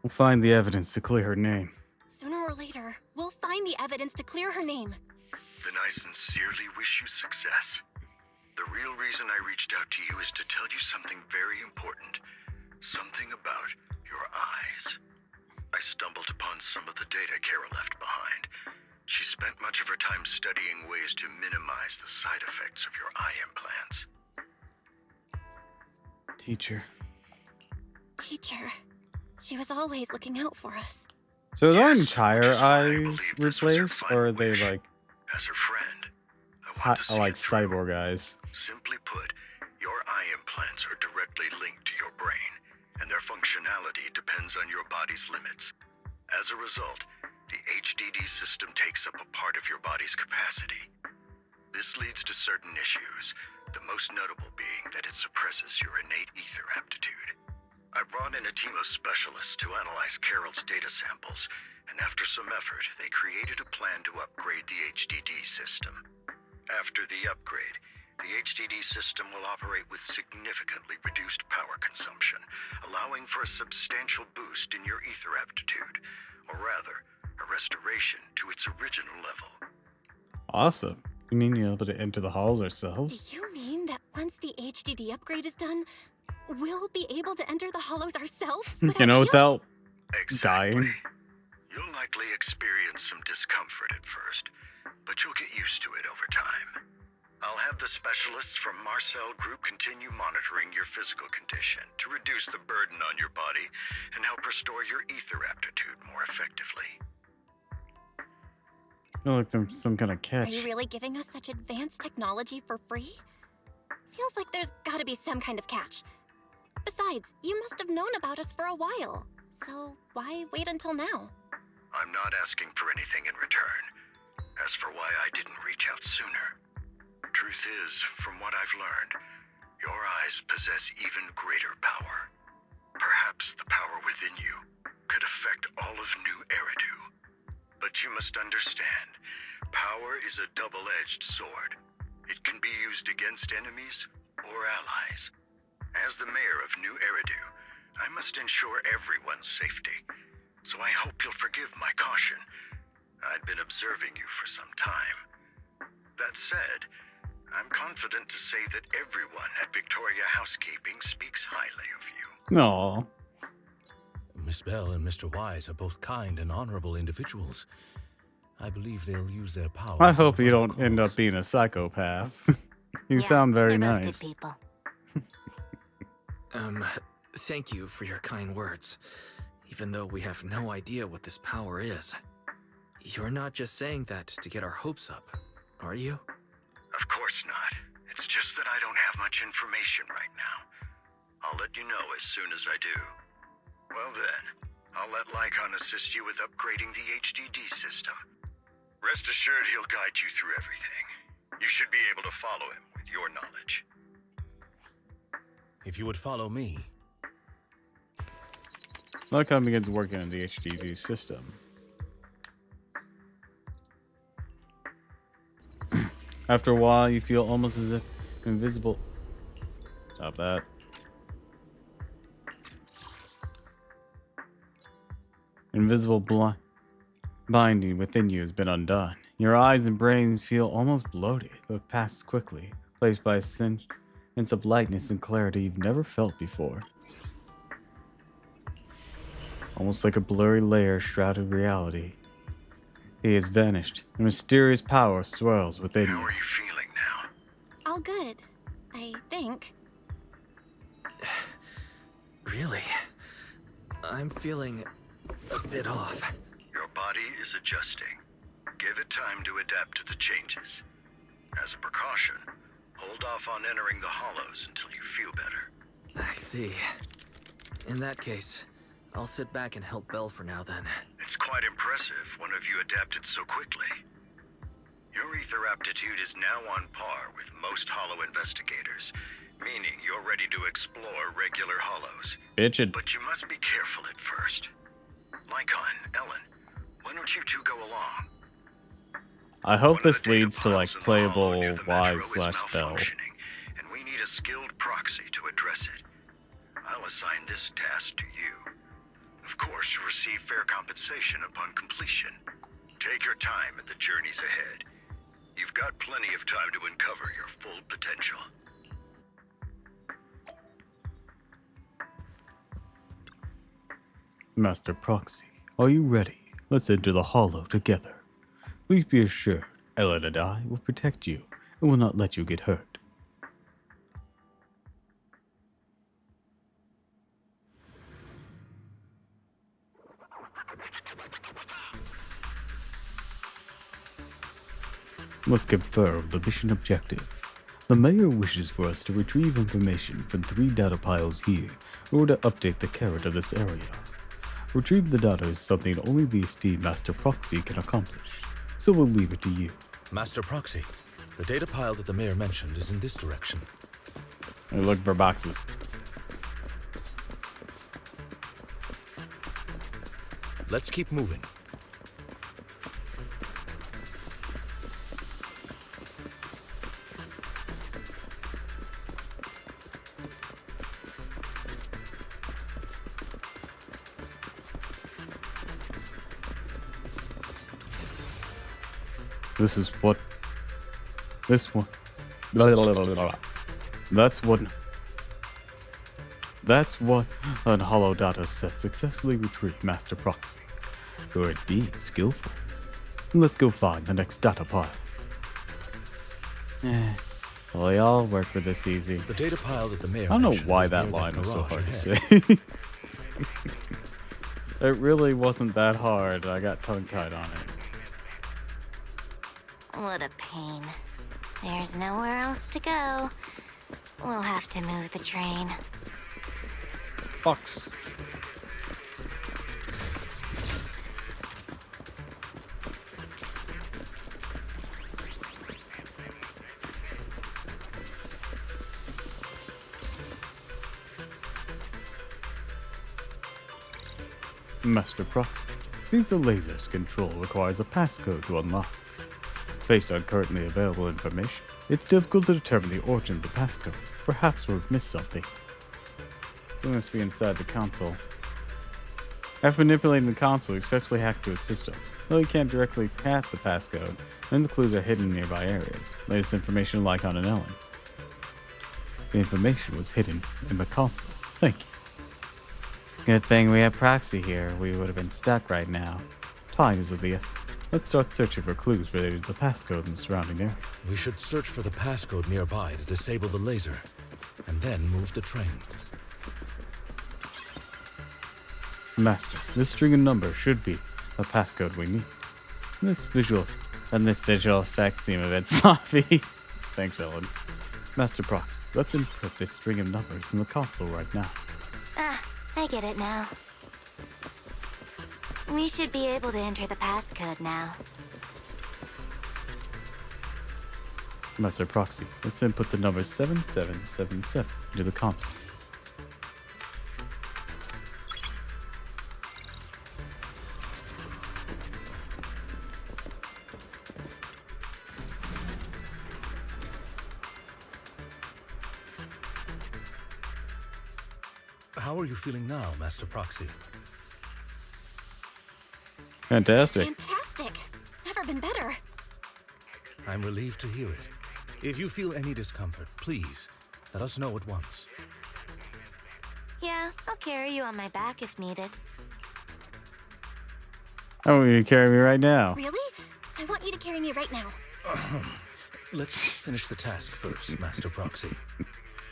We'll find the evidence to clear her name. Sooner or later, we'll find the evidence to clear her name. Then I sincerely wish you success. The real reason I reached out to you is to tell you something very important. Something about your eyes. I stumbled upon some of the data Kara left behind. She spent much of her time studying ways to minimize the side effects of your eye implants. Teacher. Teacher. She was always looking out for us. So are their Yes, entire which is why I eyes believe this was your replaced, or final are they wish. like As her friend, I want to see like it through. cyborg eyes? Simply put, your eye implants are directly linked to your brain, and their functionality depends on your body's limits. As a result, the HDD system takes up a part of your body's capacity. This leads to certain issues, the most notable being that it suppresses your innate ether aptitude. I brought in a team of specialists to analyze Carol's data samples, and after some effort, they created a plan to upgrade the HDD system. After the upgrade, the HDD system will operate with significantly reduced power consumption, allowing for a substantial boost in your ether aptitude, or rather, a restoration to its original level. Awesome. You mean you're able to enter the halls Do ourselves? you mean that once the HDD upgrade is done, we'll be able to enter the hollows ourselves? You know, without heals? without dying. You'll likely experience some discomfort at first, but you'll get used to it over time. I'll have the specialists from Marcel Group continue monitoring your physical condition to reduce the burden on your body and help restore your ether aptitude more effectively. Oh, like there's some kind of Are catch. you really giving us such advanced technology for free? Feels like there's gotta be some kind of catch. Besides, you must have known about us for a while. So why wait until now? I'm not asking for anything in return. As for why I didn't reach out sooner, truth is, from what I've learned, your eyes possess even greater power. Perhaps the power within you could affect all of New Eridu. But you must understand, power is a double-edged sword. It can be used against enemies or allies. As the mayor of New Eridu, I must ensure everyone's safety. So I hope you'll forgive my caution. I'd been observing you for some time. That said, I'm confident to say that everyone at Victoria Housekeeping speaks highly of you. No. Miss Bell and Mr. Wise are both kind and honorable individuals. I believe they'll use their power. I for hope the you right don't end cause. up being a psychopath. You sound very nice. people. Thank you for your kind words. Even though we have no idea what this power is. You're not just saying that to get our hopes up, are you? Of course not. It's just that I don't have much information right now. I'll let you know as soon as I do. Well then, I'll let Lycon assist you with upgrading the HDD system. Rest assured he'll guide you through everything. You should be able to follow him with your knowledge. If you would follow me, Lycon begins working on the HDD system. After a while, you feel almost as if invisible. Stop that. Invisible binding within you has been undone. Your eyes and brains feel almost bloated, but pass quickly, placed by a sense of lightness and clarity you've never felt before. Almost like a blurry layer shrouded reality. He has vanished. A mysterious power swirls within How you. are you feeling now? All good, I think. Really? I'm feeling a bit off. Your body is adjusting. Give it time to adapt to the changes. As a precaution, hold off on entering the hollows until you feel better. I see. In that case, I'll sit back and help Belle for now then. It's quite impressive one of you adapted so quickly. Your ether aptitude is now on par with most hollow investigators, meaning you're ready to explore regular hollows. Bitchin'. But you must be careful at first. Lycon, Ellen, why don't you two go along? I hope One of this the data leads to like piles in the hollow playable near the metro Wise is / Bell. malfunctioning, and we need a skilled proxy to address it. I'll assign this task to you. Of course, you'll receive fair compensation upon completion. Take your time in the journeys ahead. You've got plenty of time to uncover your full potential. Master Proxy, are you ready? Let's enter the hollow together. Please be assured, Ellen and I will protect you and will not let you get hurt. Let's confirm the mission objective. The mayor wishes for us to retrieve information from 3 data piles here in order to update the carrot of this area. Retrieve the data is something only the esteemed Master Proxy can accomplish, so we'll leave it to you. Master Proxy, the data pile that the mayor mentioned is in this direction. I look for boxes. Let's keep moving. This is what... This one... That's what... That's what an hollow data set successfully retrieved, Master Proxy. You're indeed skillful. Let's go find the next data pile. Well, y'all work with this easy. The data pile that the mayor I don't know mentioned why is that near line was so garage hard to ahead. say. It really wasn't that hard. I got tongue-tied on it. What a pain. There's nowhere else to go. We'll have to move the train. Box. Master Proxy. Since the laser's control requires a passcode to unlock. Based on currently available information, it's difficult to determine the origin of the passcode. Perhaps we've missed something. We must be inside the console. After manipulating the console, we successfully hacked to a system. Though we can't directly path the passcode, and the clues are hidden in nearby areas. Latest information like on an Ellen. The information was hidden in the console. Thank you. Good thing we have Proxy here. We would have been stuck right now. Time is of the essence. Let's start searching for clues related to the passcode in the surrounding area. We should search for the passcode nearby to disable the laser, and then move the train. Master, this string of numbers should be a passcode we need. This visual effects seem a bit sloppy. Thanks, Ellen. Master Prox, let's input this string of numbers in the console right now. Ah, I get it now. We should be able to enter the passcode now. Master Proxy, let's input the number 7777 into the console. How are you feeling now, Master Proxy? Fantastic. Fantastic! Never been better. I'm relieved to hear it. If you feel any discomfort, please let us know at once. Yeah, I'll carry you on my back if needed. I want you to carry me right now. Really? I want you to carry me right now. Let's finish the task first, Master Proxy.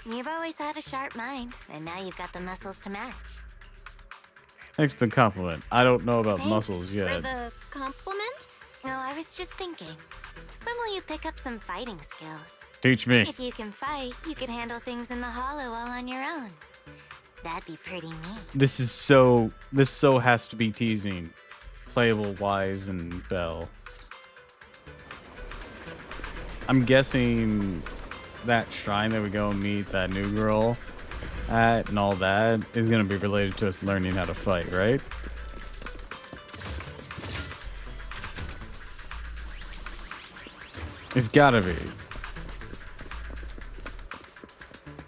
You've always had a sharp mind, and now you've got the muscles to match. Thanks for the compliment. I don't know about Thanks muscles for yet. the compliment? No, I was just thinking. When will you pick up some fighting skills? Teach me. If you can fight, you can handle things in the hollow all on your own. That'd be pretty neat. This so has to be teasing playable Wise and Bell. I'm guessing that shrine that we go and meet that new girl at and all that is going to be related to us learning how to fight, right? It's gotta be.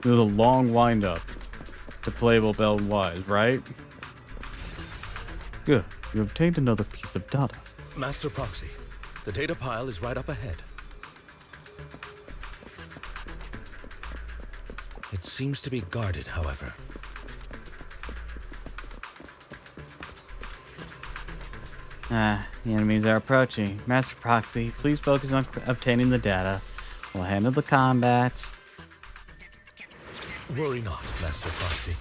There's a long wind up to playable Bell and Wise, right? Good. You obtained another piece of data. Master Proxy, the data pile is right up ahead. It seems to be guarded, however. The enemies are approaching. Master Proxy, please focus on obtaining the data. We'll handle the combat. Worry not, Master Proxy.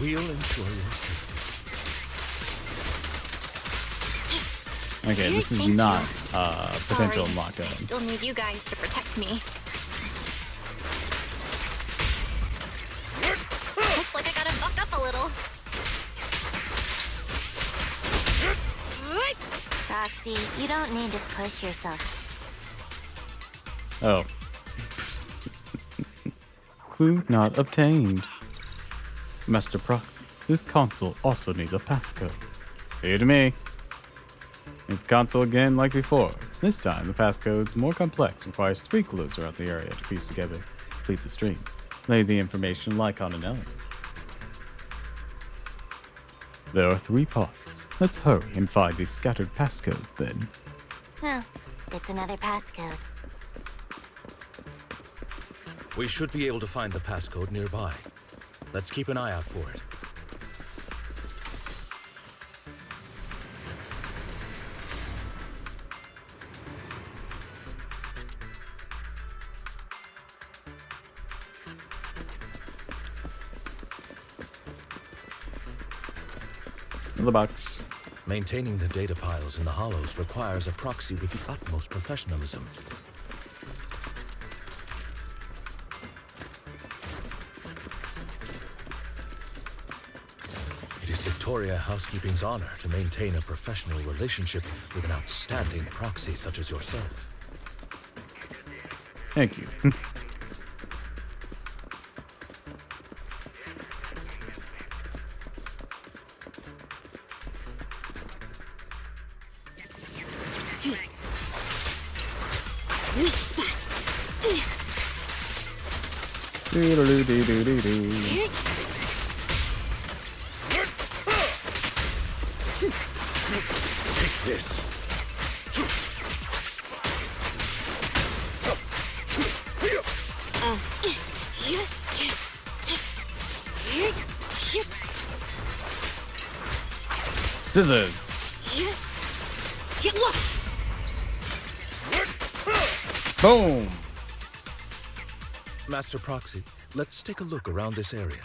We'll ensure your safety. Okay, this is Thank not you. potential Sorry, I lockdown. still need you guys to protect me. Looks like I gotta buck up a little. Roxy, you don't need to push yourself. Oh. Clue not obtained. Master Proxy, this console also needs a passcode. Here to me. It's console again like before. This time, the passcode's more complex, requires 3 clues around the area to piece together. Complete the stream. Lay the information like on an element. There are 3 parts. Let's hurry and find these scattered passcodes then. Huh. It's another passcode. We should be able to find the passcode nearby. Let's keep an eye out for it. In the box. Maintaining the data piles in the hollows requires a proxy with the utmost professionalism. It is Victoria Housekeeping's honor to maintain a professional relationship with an outstanding proxy such as yourself. Thank you. Weak spot. Doo-doo-doo-doo-doo-doo. Take this. Scissors. Boom. Master Proxy, let's take a look around this area.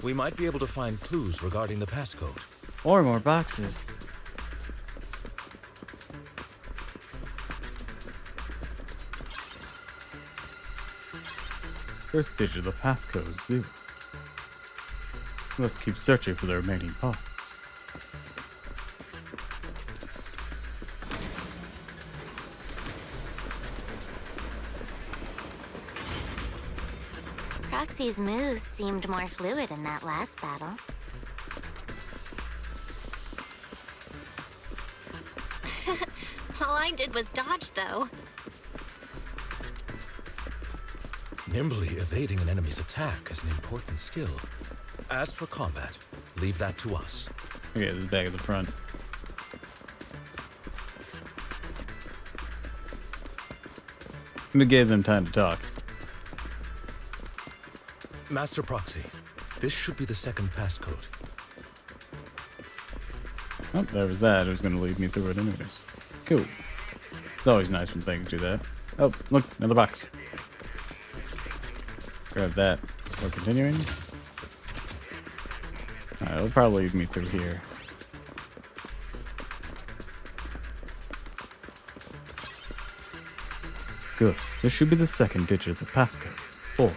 We might be able to find clues regarding the passcode. Or more boxes. First digit of the passcode is 0. Let's keep searching for the remaining parts. Proxy's moves seemed more fluid in that last battle. All I did was dodge, though. Nimbly evading an enemy's attack is an important skill. As for combat, leave that to us. Okay, this is back at the front. We gave them time to talk. Master Proxy, this should be the second passcode. Oh, there was that. It was going to lead me through it anyways. Cool. It's always nice when things do that. Oh, look, another box. Grab that. We're continuing. Alright, it'll probably lead me through here. Good. This should be the second digit of the passcode. 4.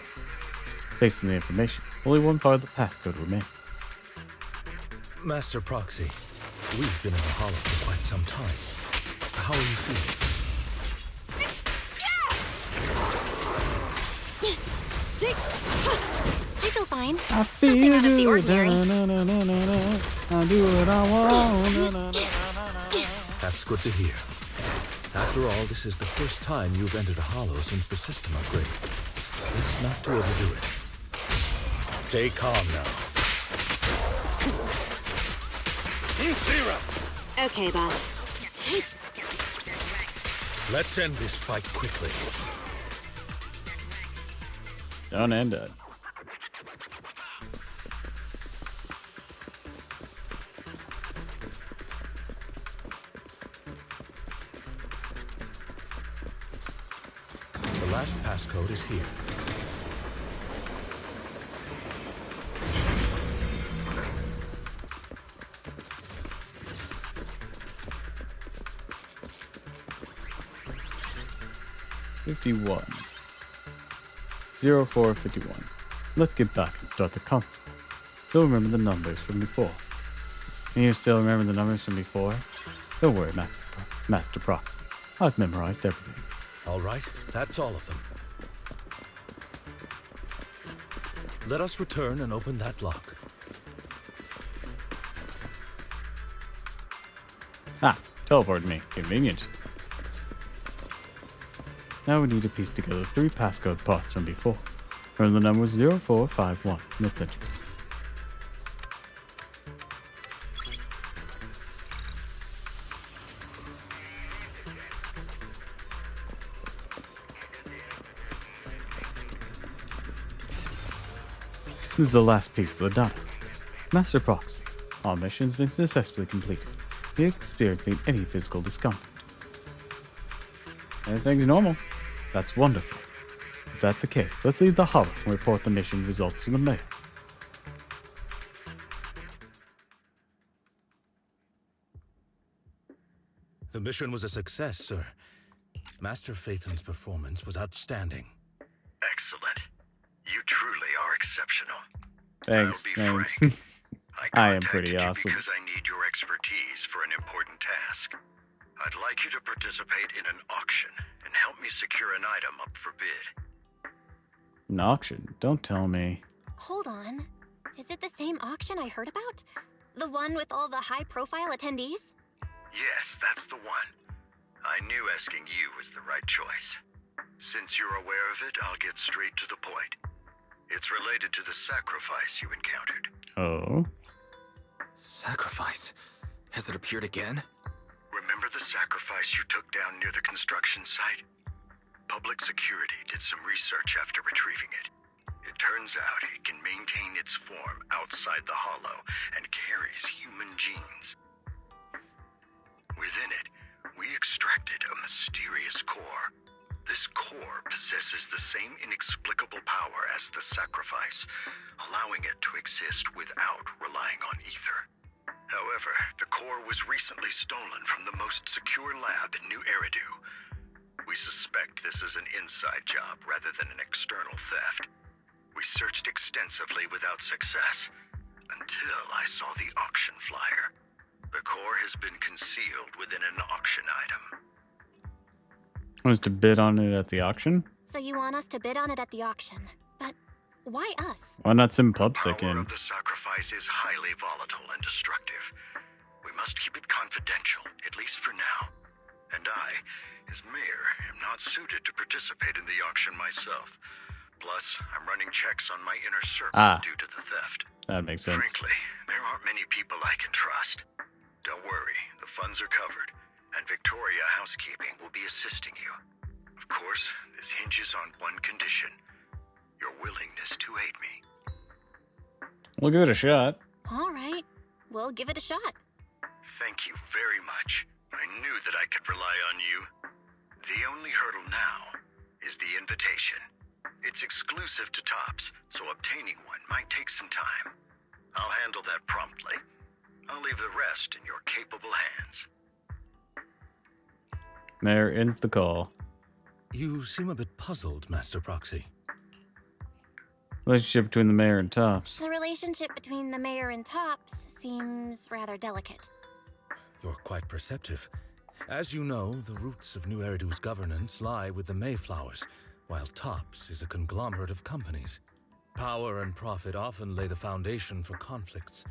Based on the information, only one part of the passcode remains. Master Proxy, we've been in the hollow for quite some time. How are you feeling? I feel fine. I feel Nothing out of the good. ordinary. I do what I want. That's good to hear. After all, this is the first time you've entered a hollow since the system upgrade. Let's not to overdo it. Stay calm now. Zero! Okay, boss. Let's end this fight quickly. Don't end it. The last passcode is here. 51. 0451. Let's get back and start the console. You'll remember the numbers from before. And you still remember the numbers from before? Don't worry, Master Prox. I've memorized everything. All right, that's all of them. Let us return and open that lock. Ah, teleport me. Convenient. Now we need to piece together 3 passcode parts from before. Remember the number was 0451. That's it. This is the last piece of the dot. Master Prox, all missions been successfully completed. Are you experiencing any physical discomfort? Everything's normal. That's wonderful. If that's the case, let's leave the hollow and report the mission results to the mayor. The mission was a success, sir. Master Phaethon's performance was outstanding. Excellent. You truly are exceptional. Thanks, I'll be thanks. frank. I am pretty contacted you awesome. because I need your expertise for an important task. I'd like you to participate in an auction and help me secure an item up for bid. An auction? Don't tell me. Hold on. Is it the same auction I heard about? The one with all the high-profile attendees? Yes, that's the one. I knew asking you was the right choice. Since you're aware of it, I'll get straight to the point. It's related to the sacrifice you encountered. Oh? Sacrifice? Has it appeared again? Remember the sacrifice you took down near the construction site? Public security did some research after retrieving it. It turns out it can maintain its form outside the hollow and carries human genes. Within it, we extracted a mysterious core. This core possesses the same inexplicable power as the sacrifice, allowing it to exist without relying on ether. However, the core was recently stolen from the most secure lab in New Eridu. We suspect this is an inside job rather than an external theft. We searched extensively without success, until I saw the auction flyer. The core has been concealed within an auction item. Was to bid on it at the auction? So you want us to bid on it at the auction. But why us? Why not some The pubsic power in? of the sacrifice is highly volatile and destructive. We must keep it confidential, at least for now. And I, as mayor, am not suited to participate in the auction myself. Plus, I'm running checks on my inner circle due to the theft. That makes sense. Frankly, there aren't many people I can trust. Don't worry, the funds are covered, and Victoria Housekeeping will be assisting you. Of course, this hinges on one condition: your willingness to aid me. We'll give it a shot. All right. We'll give it a shot. Thank you very much. I knew that I could rely on you. The only hurdle now is the invitation. It's exclusive to Tops, so obtaining one might take some time. I'll handle that promptly. I'll leave the rest in your capable hands. There ends the call. You seem a bit puzzled, Master Proxy. Relationship between the mayor and Tops. The relationship between the mayor and Tops seems rather delicate. You're quite perceptive. As you know, the roots of New Eridu's governance lie with the Mayflowers, while Tops is a conglomerate of companies. Power and profit often lay the foundation for conflicts,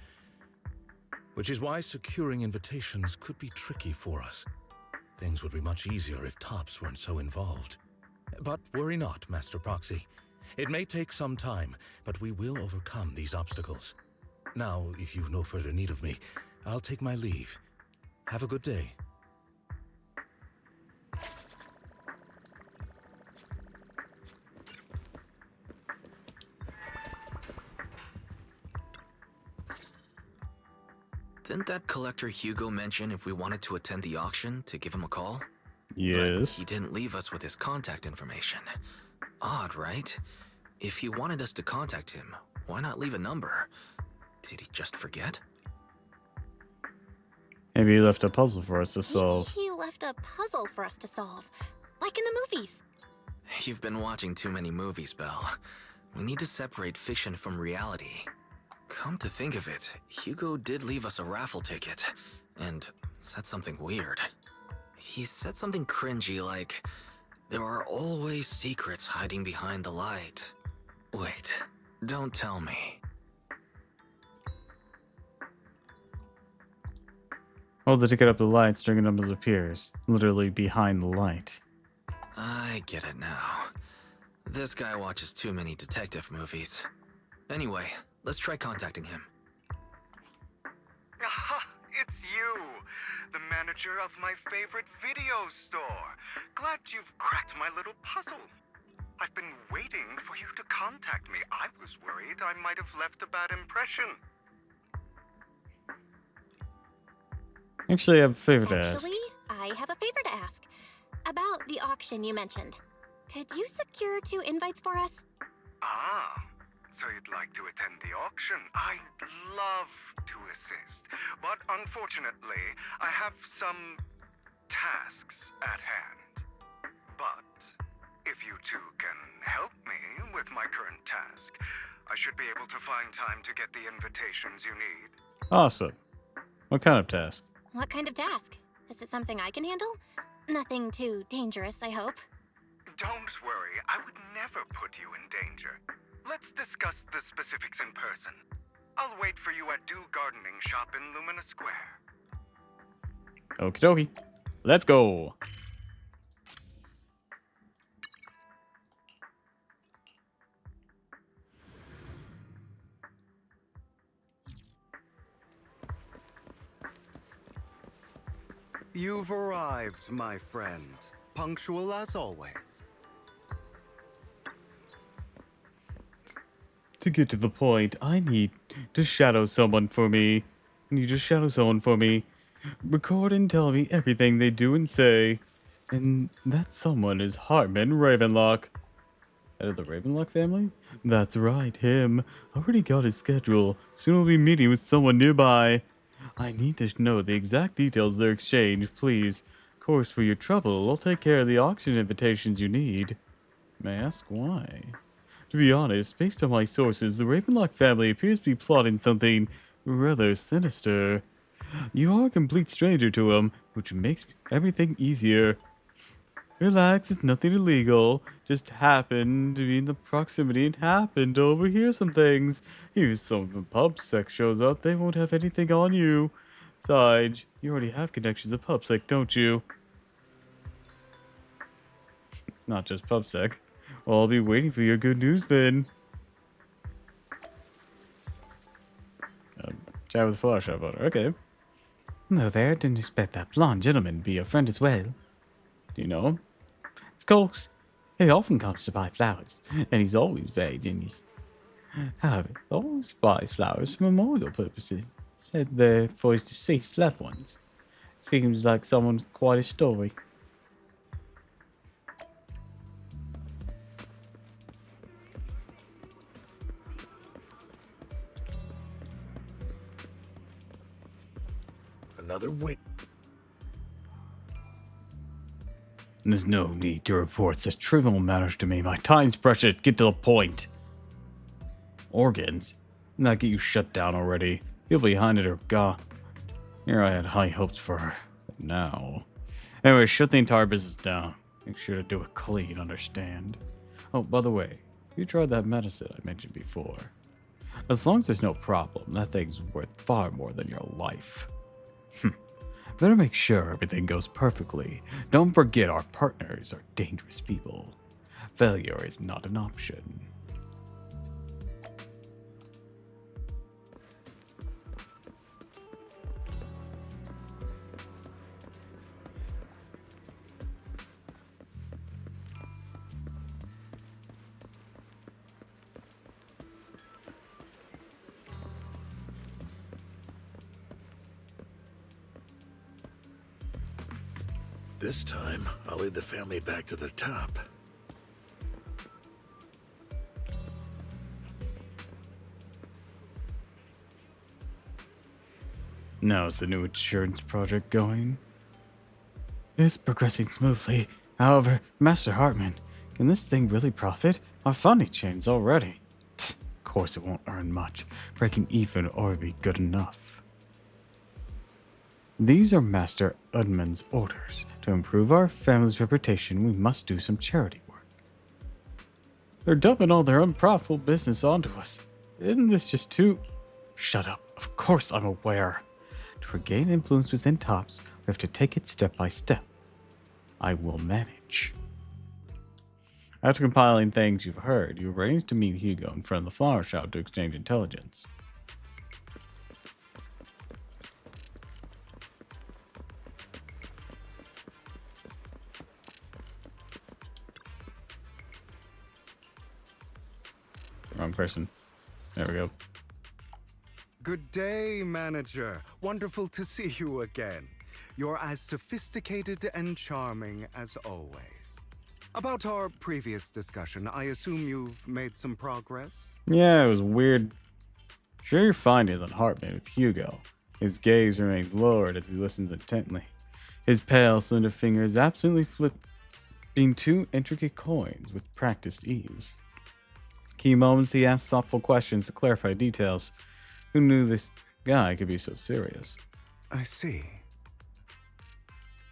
which is why securing invitations could be tricky for us. Things would be much easier if Tops weren't so involved. But worry not, Master Proxy. It may take some time, but we will overcome these obstacles. Now, if you've no further need of me, I'll take my leave. Have a good day. Didn't that collector Hugo mention if we wanted to attend the auction to give him a call? Yes. He didn't leave us with his contact information. Odd, right? If he wanted us to contact him, why not leave a number? Did he just forget? Maybe he left a puzzle for us to solve. Maybe he left a puzzle for us to solve. Like in the movies. You've been watching too many movies, Belle. We need to separate fiction from reality. Come to think of it, Hugo did leave us a raffle ticket, and said something weird. He said something cringy like, "There are always secrets hiding behind the light." Wait, don't tell me. Hold the ticket up to the light, string it up as it appears. Literally behind the light. I get it now. This guy watches too many detective movies. Anyway, let's try contacting him. Aha, it's you, the manager of my favorite video store. Glad you've cracked my little puzzle. I've been waiting for you to contact me. I was worried I might have left a bad impression. Actually, I have a favor to ask. Actually, I have a favor to ask. About the auction you mentioned. Could you secure 2 invites for us? Ah, so you'd like to attend the auction? I'd love to assist, but unfortunately, I have some tasks at hand. But if you two can help me with my current task, I should be able to find time to get the invitations you need. Awesome. What kind of task? What kind of task? Is it something I can handle? Nothing too dangerous, I hope. Don't worry, I would never put you in danger. Let's discuss the specifics in person. I'll wait for you at Dew Gardening Shop in Lumina Square. Okie dokie. Let's go. You've arrived, my friend. Punctual as always. To get to the point, I need to shadow someone for me. Record and tell me everything they do and say. And that someone is Hartman Ravenlock. Head of the Ravenlock family? That's right, him. Already got his schedule. Soon we'll be meeting with someone nearby. I need to know the exact details of their exchange, please. Of course, for your trouble, I'll take care of the auction invitations you need. May I ask why? To be honest, based on my sources, the Ravenlock family appears to be plotting something rather sinister. You are a complete stranger to them, which makes everything easier. Relax, it's nothing illegal. Just happened to be in the proximity and happened to overhear some things. If some of the pub sec shows up, they won't have anything on you. Besides, you already have connections to PubSec, don't you? Not just PubSec. Well, I'll be waiting for your good news then. Chat with the flower shop owner. Okay. Hello there. Didn't expect that blonde gentleman to be your friend as well. Do you know him? Of course. He often comes to buy flowers, and he's always very generous. However, he always buys flowers for memorial purposes. Said they're for his deceased loved ones. Seems like someone's quite a story. Another wait. There's no need to report such trivial matters to me. My time's precious. Get to the point. Organs? Not get you shut down already. People behind it are gone. Here I had high hopes for her. But now. Anyway, shut the entire business down. Make sure to do it clean, understand? Oh, by the way, you tried that medicine I mentioned before. As long as there's no problem, that thing's worth far more than your life. Better make sure everything goes perfectly. Don't forget our partners are dangerous people. Failure is not an option. This time, I'll lead the family back to the top. Now is the new insurance project going? It's progressing smoothly. However, Master Hartman, Can this thing really profit? Our funny chains already. Tch, of course it won't earn much. Breaking even or be good enough. These are Master Udman's orders. To improve our family's reputation, we must do some charity work. They're dumping all their unprofitable business onto us. Isn't this just too... Shut up. Of course I'm aware. To regain influence within Tops, we have to take it step by step. I will manage. After compiling things you've heard, you arrange to meet Hugo in front of the flower shop to exchange intelligence. Wrong person. There we go. Good day, manager. Wonderful to see you again. You're as sophisticated and charming as always. About our previous discussion, I assume you've made some progress? Yeah, it was weird. Sure you're finding than Hartman with Hugo. His gaze remains lowered as he listens intently. His pale, slender fingers absolutely flipping two intricate coins with practiced ease. Key moments he asks thoughtful questions to clarify details. Who knew this guy could be so serious? I see.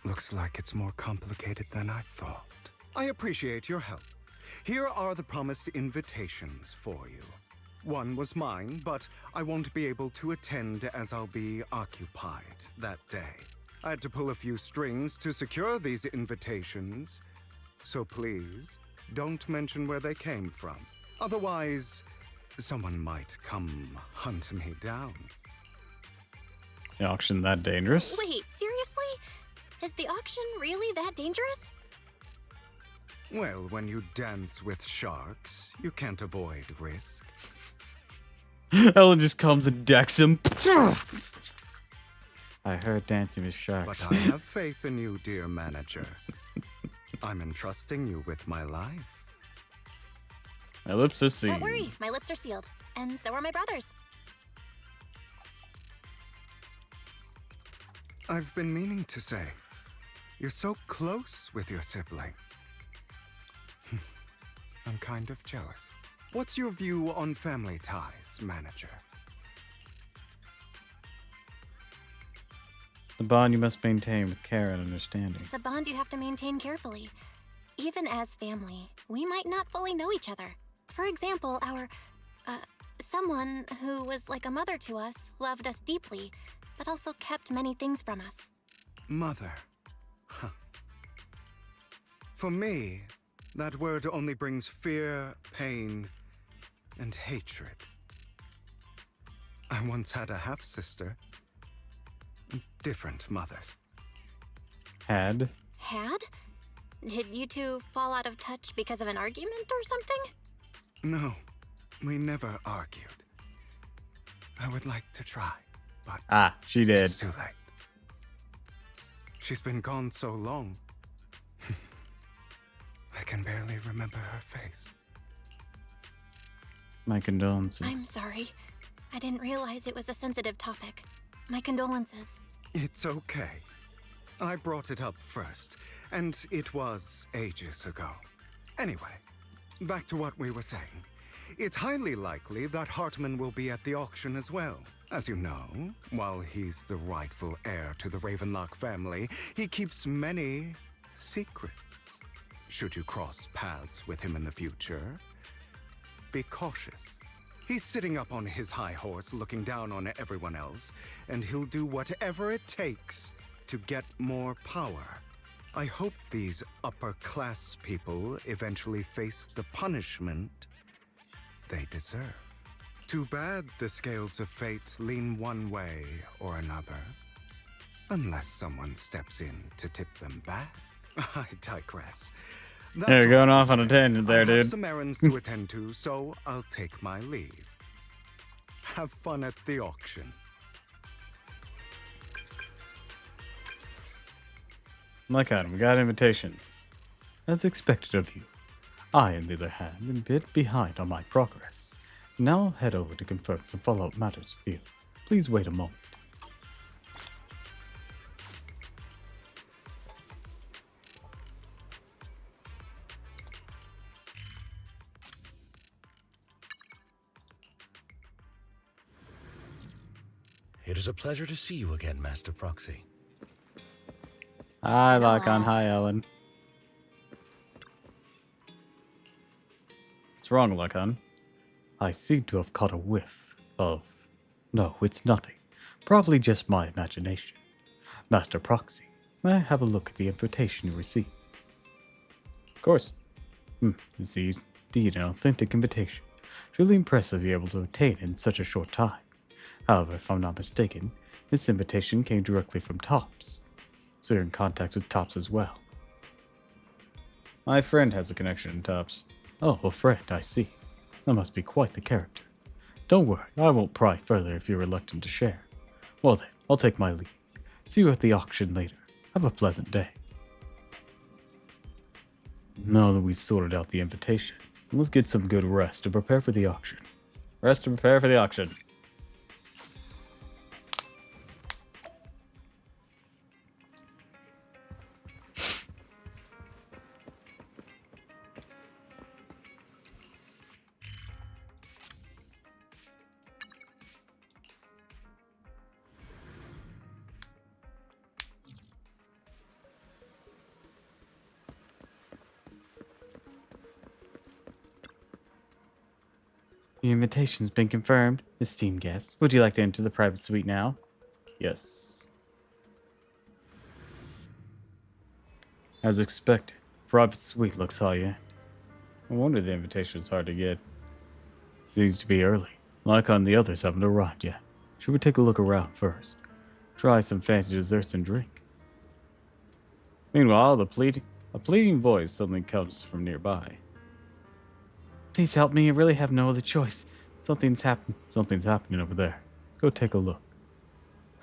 Looks like it's more complicated than I thought. I appreciate your help. Here are the promised invitations for you. One was mine, but I won't be able to attend as I'll be occupied that day. I had to pull a few strings to secure these invitations, so please don't mention where they came from. Otherwise, someone might come hunt me down. The auction that dangerous? Wait, seriously? Is the auction really that dangerous? Well, when you dance with sharks, you can't avoid risk. Ellen just comes and decks him. I heard dancing with sharks. But I have faith in you, dear manager. I'm entrusting you with my life. My lips are sealed. Don't worry, my lips are sealed. And so are my brother's. I've been meaning to say, you're so close with your sibling. I'm kind of jealous. What's your view on family ties, manager? The bond you must maintain with care and understanding. It's a bond you have to maintain carefully. Even as family, we might not fully know each other. For example, someone who was like a mother to us loved us deeply, but also kept many things from us. Mother. Huh. For me, that word only brings fear, pain, and hatred. I once had a half-sister. Different mothers. Had? Had? Did you two fall out of touch because of an argument or something? No, we never argued. I would like to try, but She did. it's too late. She's been gone so long. I can barely remember her face. My condolences. I'm sorry. I didn't realize it was a sensitive topic. My condolences. It's okay. I brought it up first, and it was ages ago. Anyway, back to what we were saying. It's highly likely that Hartman will be at the auction as well. As you know, while he's the rightful heir to the Ravenlock family, he keeps many secrets. Should you cross paths with him in the future, be cautious. He's sitting up on his high horse looking down on everyone else, and he'll do whatever it takes to get more power. I hope these upper-class people eventually face the punishment they deserve. Too bad the scales of fate lean one way or another. Unless someone steps in to tip them back. I digress. That's Yeah, you're going all off for on a today. tangent there, I have dude. some errands to attend to, so I'll take my leave. Have fun at the auction. Like Adam, we got invitations. As expected of you. I, on the other hand, am a bit behind on my progress. Now I'll head over to confirm some follow-up matters with you. Please wait a moment. It is a pleasure to see you again, Master Proxy. Hi, been a Locon. while. Hi, Ellen. What's wrong, Locon? I seem to have caught a whiff of... No, it's nothing. Probably just my imagination. Master Proxy, may I have a look at the invitation you received? Of course. It's indeed an authentic invitation. Truly impressive to be able to obtain in such a short time. However, if I'm not mistaken, this invitation came directly from Tops. So you're in contact with Tops as well. My friend has a connection to Tops. Oh, a friend, I see. That must be quite the character. Don't worry, I won't pry further if you're reluctant to share. Well then, I'll take my leave. See you at the auction later. Have a pleasant day. Now that we've sorted out the invitation, let's get some good rest to prepare for the auction. Rest to prepare for the auction. The invitation's been confirmed, esteemed guests. Would you like to enter the private suite now? Yes. As expected, private suite looks high end. No wonder the invitation was hard to get. Seems to be early. Like on the others haven't arrived yet. Should we take a look around first? Try some fancy desserts and drink. Meanwhile, a pleading voice suddenly comes from nearby. Please help me, I really have no other choice. Something's happening over there. Go take a look.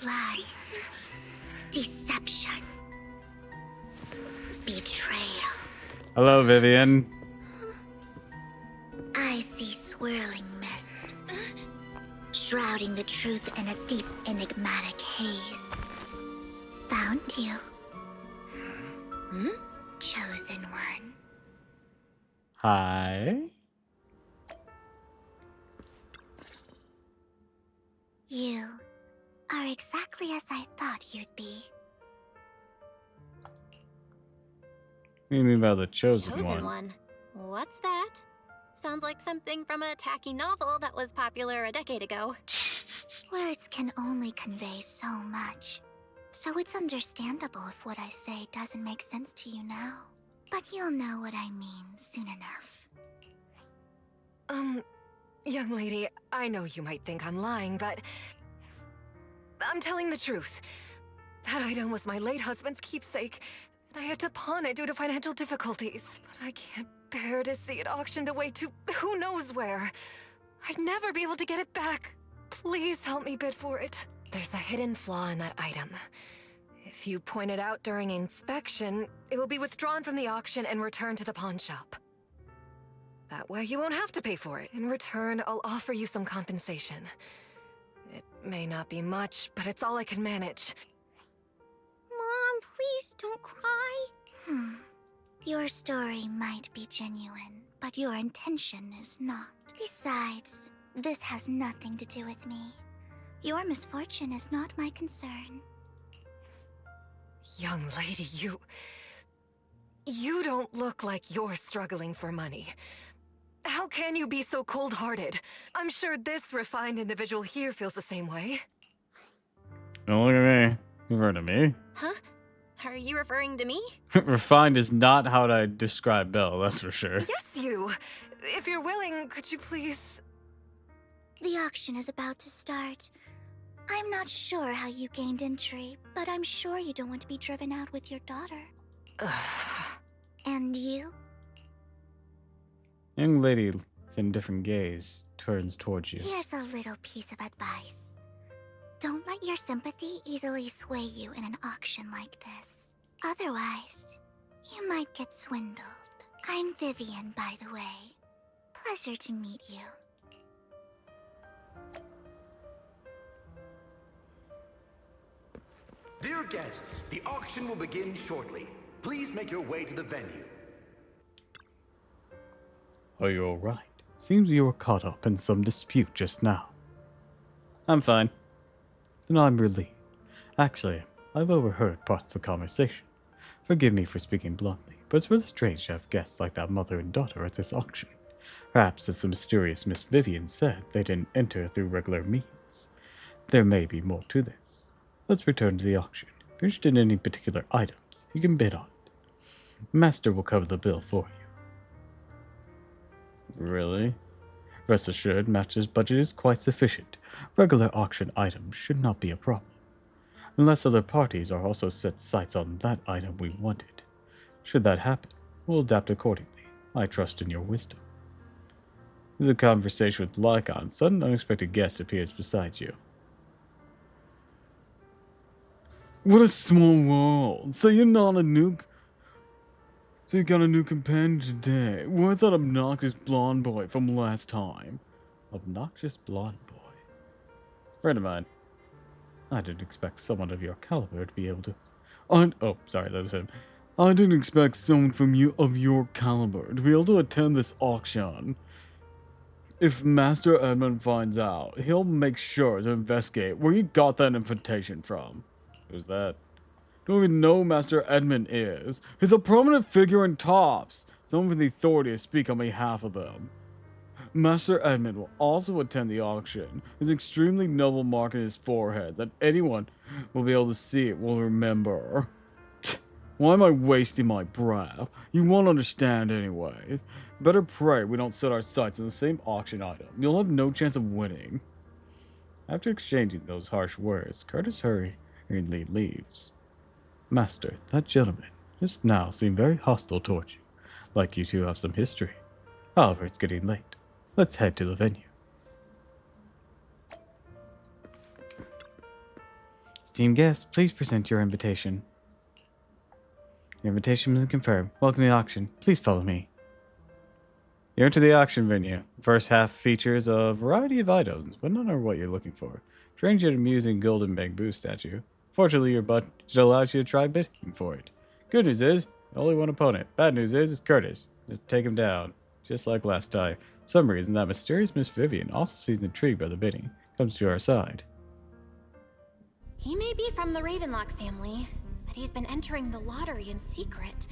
Lies. Deception. Betrayal. Hello, Vivian. I see swirling mist, shrouding the truth in a deep, enigmatic haze. Found you. Chosen one. Hi. You are exactly as I thought you'd be. What do you mean by the chosen Chosen one? one? What's that? Sounds like something from a tacky novel that was popular a decade ago. Words can only convey so much, so it's understandable if what I say doesn't make sense to you now. But you'll know what I mean soon enough. Young lady, I know you might think I'm lying, but I'm telling the truth. That item was my late husband's keepsake, and I had to pawn it due to financial difficulties. But I can't bear to see it auctioned away to who knows where. I'd never be able to get it back. Please help me bid for it. There's a hidden flaw in that item. If you point it out during inspection, it will be withdrawn from the auction and returned to the pawn shop. That way you won't have to pay for it. In return, I'll offer you some compensation. It may not be much, but it's all I can manage. Mom, please don't cry. Your story might be genuine, but your intention is not. Besides, this has nothing to do with me. Your misfortune is not my concern. Young lady, you don't look like you're struggling for money. How can you be so cold-hearted? I'm sure this refined individual here feels the same way. Don't look at me. You've heard of me. Huh? Are you referring to me? Refined is not how I describe Belle, that's for sure. Yes, you! If you're willing, could you please... The auction is about to start. I'm not sure how you gained entry, but I'm sure you don't want to be driven out with your daughter. And you? Young lady, in different gaze, turns towards you. Here's a little piece of advice. Don't let your sympathy easily sway you in an auction like this. Otherwise, you might get swindled. I'm Vivian, by the way. Pleasure to meet you. Dear guests, the auction will begin shortly. Please make your way to the venue. Are you alright? Seems you were caught up in some dispute just now. I'm fine. then I'm relieved. Actually, I've overheard parts of the conversation. Forgive me for speaking bluntly, but it's rather strange to have guests like that mother and daughter at this auction. Perhaps, as the mysterious Miss Vivian said, they didn't enter through regular means. There may be more to this. Let's return to the auction. If you're interested in any particular items, you can bid on it. Master will cover the bill for you. Really? Rest assured, Master's budget is quite sufficient. Regular auction items should not be a problem. Unless other parties are also set sights on that item we wanted. Should that happen, we'll adapt accordingly. I trust in your wisdom. The conversation with Lycon, sudden unexpected guest appears beside you. What a small world. So you're not a nuke. So you got a new companion today. Where's that obnoxious blonde boy from last time? Obnoxious blonde boy. Friend of mine. I didn't expect someone of your caliber to be able to... Oh, sorry, that was him. I didn't expect someone from you of your caliber to be able to attend this auction. If Master Edmund finds out, he'll make sure to investigate where you got that invitation from. Who's that? Don't even know who Master Edmund is. He's a prominent figure in Tops. Someone with the authority to speak on behalf of them. Master Edmund will also attend the auction. His extremely noble mark in his forehead that anyone will be able to see it will remember. Why am I wasting my breath? You won't understand anyways. Better pray we don't set our sights on the same auction item. You'll have no chance of winning. After exchanging those harsh words, Curtis hurriedly leaves. Master, that gentleman just now seemed very hostile towards you, like you two have some history. However, it's getting late. Let's head to the venue. Esteemed guests, please present your invitation. Your invitation has been confirmed. Welcome to the auction. Please follow me. You're into the auction venue. The first half features a variety of items, but none are what you're looking for. Strange yet amusing golden bamboo statue. Fortunately, your budget allows you to try bidding for it. Good news is, only one opponent. Bad news is, it's Curtis. Just take him down. Just like last time. For some reason, that mysterious Miss Vivian also seems intrigued by the bidding. Comes to our side. He may be from the Ravenlock family, but he's been entering the lottery in secret.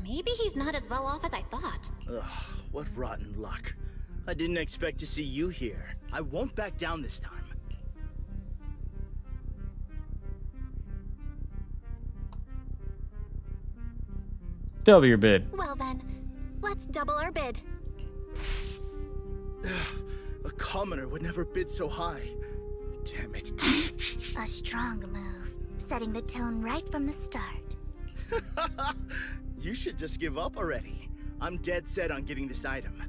Maybe he's not as well off as I thought. Ugh, what rotten luck. I didn't expect to see you here. I won't back down this time. Double your bid. Well then, let's double our bid. A commoner would never bid so high. Damn it. A strong move, setting the tone right from the start. You should just give up already. I'm dead set on getting this item.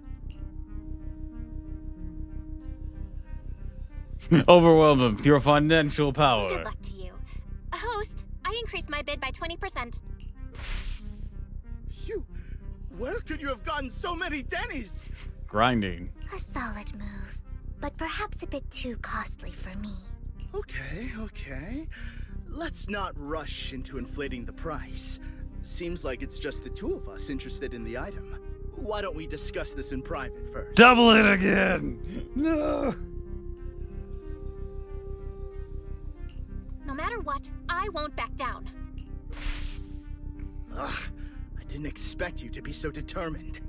Overwhelm him with your financial power. Good luck to you. Host, I increased my bid by 20%. Where could you have gotten so many Denny's? Grinding. A solid move, but perhaps a bit too costly for me. Okay. Let's not rush into inflating the price. Seems like it's just the two of us interested in the item. Why don't we discuss this in private first? Double it again! No! No matter what, I won't back down. Ugh, I didn't expect you to be so determined.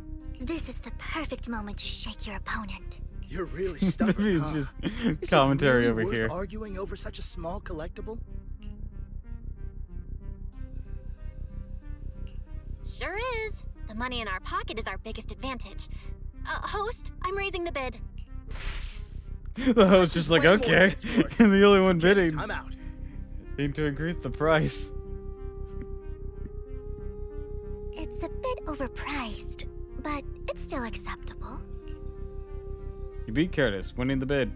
This is the perfect moment to shake your opponent. You're really stubborn, huh? Just Is commentary it really over worth here. arguing over such a small collectible? Sure is. The money in our pocket is our biggest advantage. Host, I'm raising the bid. The host just like, Way more than okay. it's worth. And the only one Forget it, bidding. I'm out. Need to increase the price. It's a bit overpriced, but it's still acceptable. You beat Curtis, winning the bid.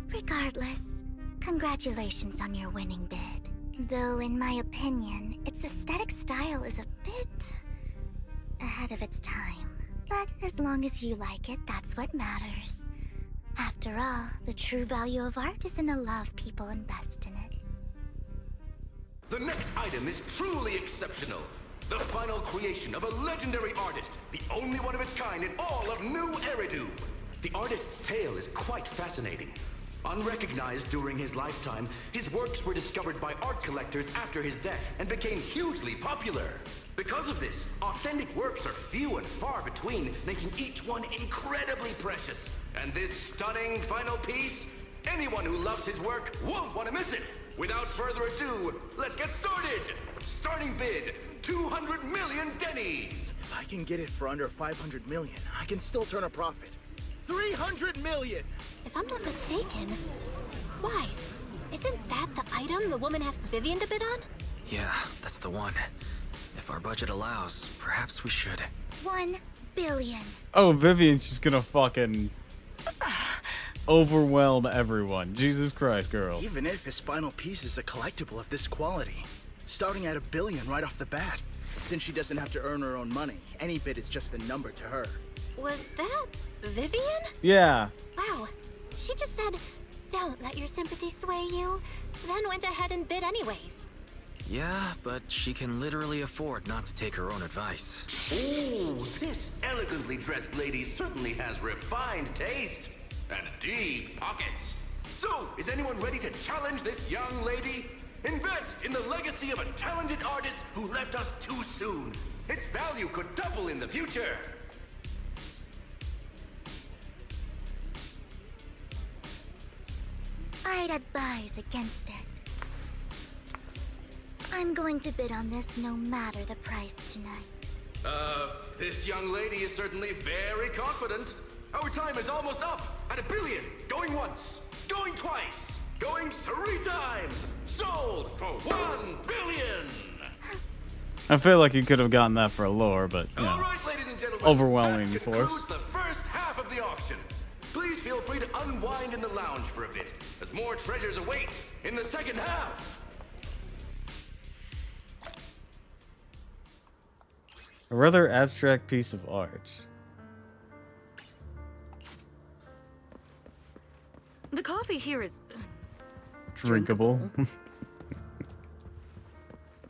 Regardless, congratulations on your winning bid. Though, in my opinion, its aesthetic style is a bit ahead of its time. But as long as you like it, that's what matters. After all, the true value of art is in the love people invest in it. The next item is truly exceptional. The final creation of a legendary artist, the only one of its kind in all of New Eridu. The artist's tale is quite fascinating. Unrecognized during his lifetime, his works were discovered by art collectors after his death and became hugely popular. Because of this, authentic works are few and far between, making each one incredibly precious. And this stunning final piece, anyone who loves his work won't want to miss it. Without further ado, let's get started! Starting bid, 200 million dennies! If I can get it for under 500 million, I can still turn a profit. 300 million! If I'm not mistaken, Wise, isn't that the item the woman asked Vivian to bid on? Yeah, that's the one. If our budget allows, perhaps we should. 1 billion. Oh, Vivian's just gonna fucking overwhelm everyone. Jesus Christ, girl. Even if his final piece is a collectible of this quality, starting at $1 billion right off the bat. Since she doesn't have to earn her own money, any bid is just a number to her. Was that Vivian? Yeah. Wow. She just said, "Don't let your sympathy sway you," then went ahead and bid anyways. Yeah, but she can literally afford not to take her own advice. Ooh, this elegantly dressed lady certainly has refined taste and deep pockets. So, is anyone ready to challenge this young lady? Invest in the legacy of a talented artist who left us too soon. Its value could double in the future. I'd advise against it. I'm going to bid on this no matter the price tonight. This young lady is certainly very confident. Our time is almost up at $1 billion. Going once, going twice, going 3 times. Sold for $1 billion. I feel like you could have gotten that for a lore, but you know, All right, ladies and gentlemen, overwhelming that force. concludes the first half of the auction. Please feel free to unwind in the lounge for a bit, as more treasures await in the second half. A rather abstract piece of art. The coffee here is Drinkable.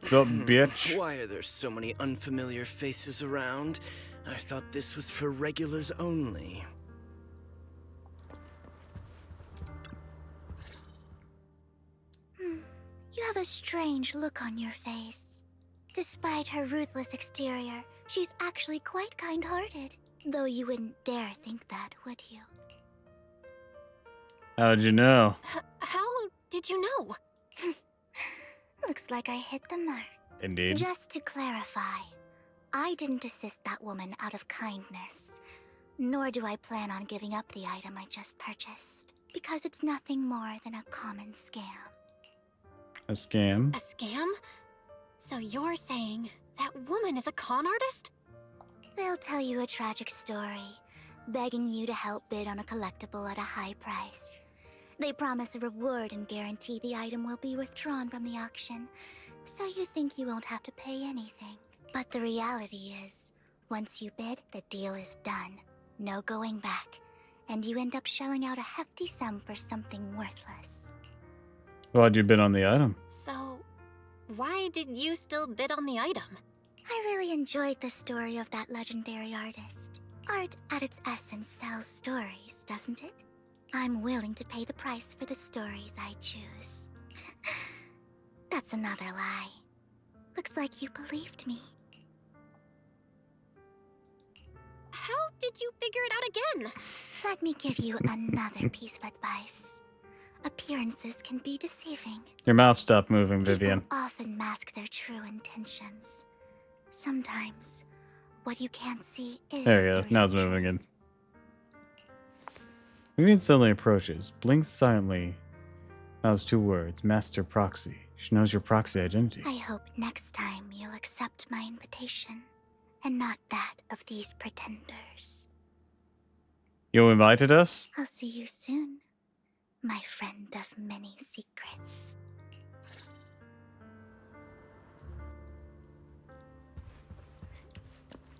What's up, bitch? Why are there so many unfamiliar faces around? I thought this was for regulars only. You have a strange look on your face. Despite her ruthless exterior, she's actually quite kind-hearted. Though you wouldn't dare think that, would you? How'd you know? How did you know? Looks like I hit the mark. Indeed. Just to clarify, I didn't assist that woman out of kindness. Nor do I plan on giving up the item I just purchased. Because it's nothing more than a common scam. A scam? A scam? So you're saying that woman is a con artist? They'll tell you a tragic story, begging you to help bid on a collectible at a high price. They promise a reward and guarantee the item will be withdrawn from the auction, so you think you won't have to pay anything. But the reality is, once you bid, the deal is done. No going back. And you end up shelling out a hefty sum for something worthless. Why'd you bid on the item? So, why did you still bid on the item? I really enjoyed the story of that legendary artist. Art at its essence sells stories, doesn't it? I'm willing to pay the price for the stories I choose. That's another lie. Looks like you believed me. How did you figure it out again? Let me give you another piece of advice. Appearances can be deceiving. Your mouth stopped moving, Vivian. People often mask their true intentions. Sometimes, what you can't see is There you go. the Now real it's moving truth. again. Vivian suddenly approaches, blinks silently. Mouths 2 words. Master Proxy. She knows your proxy identity. I hope next time you'll accept my invitation, and not that of these pretenders. You invited us? I'll see you soon, my friend of many secrets.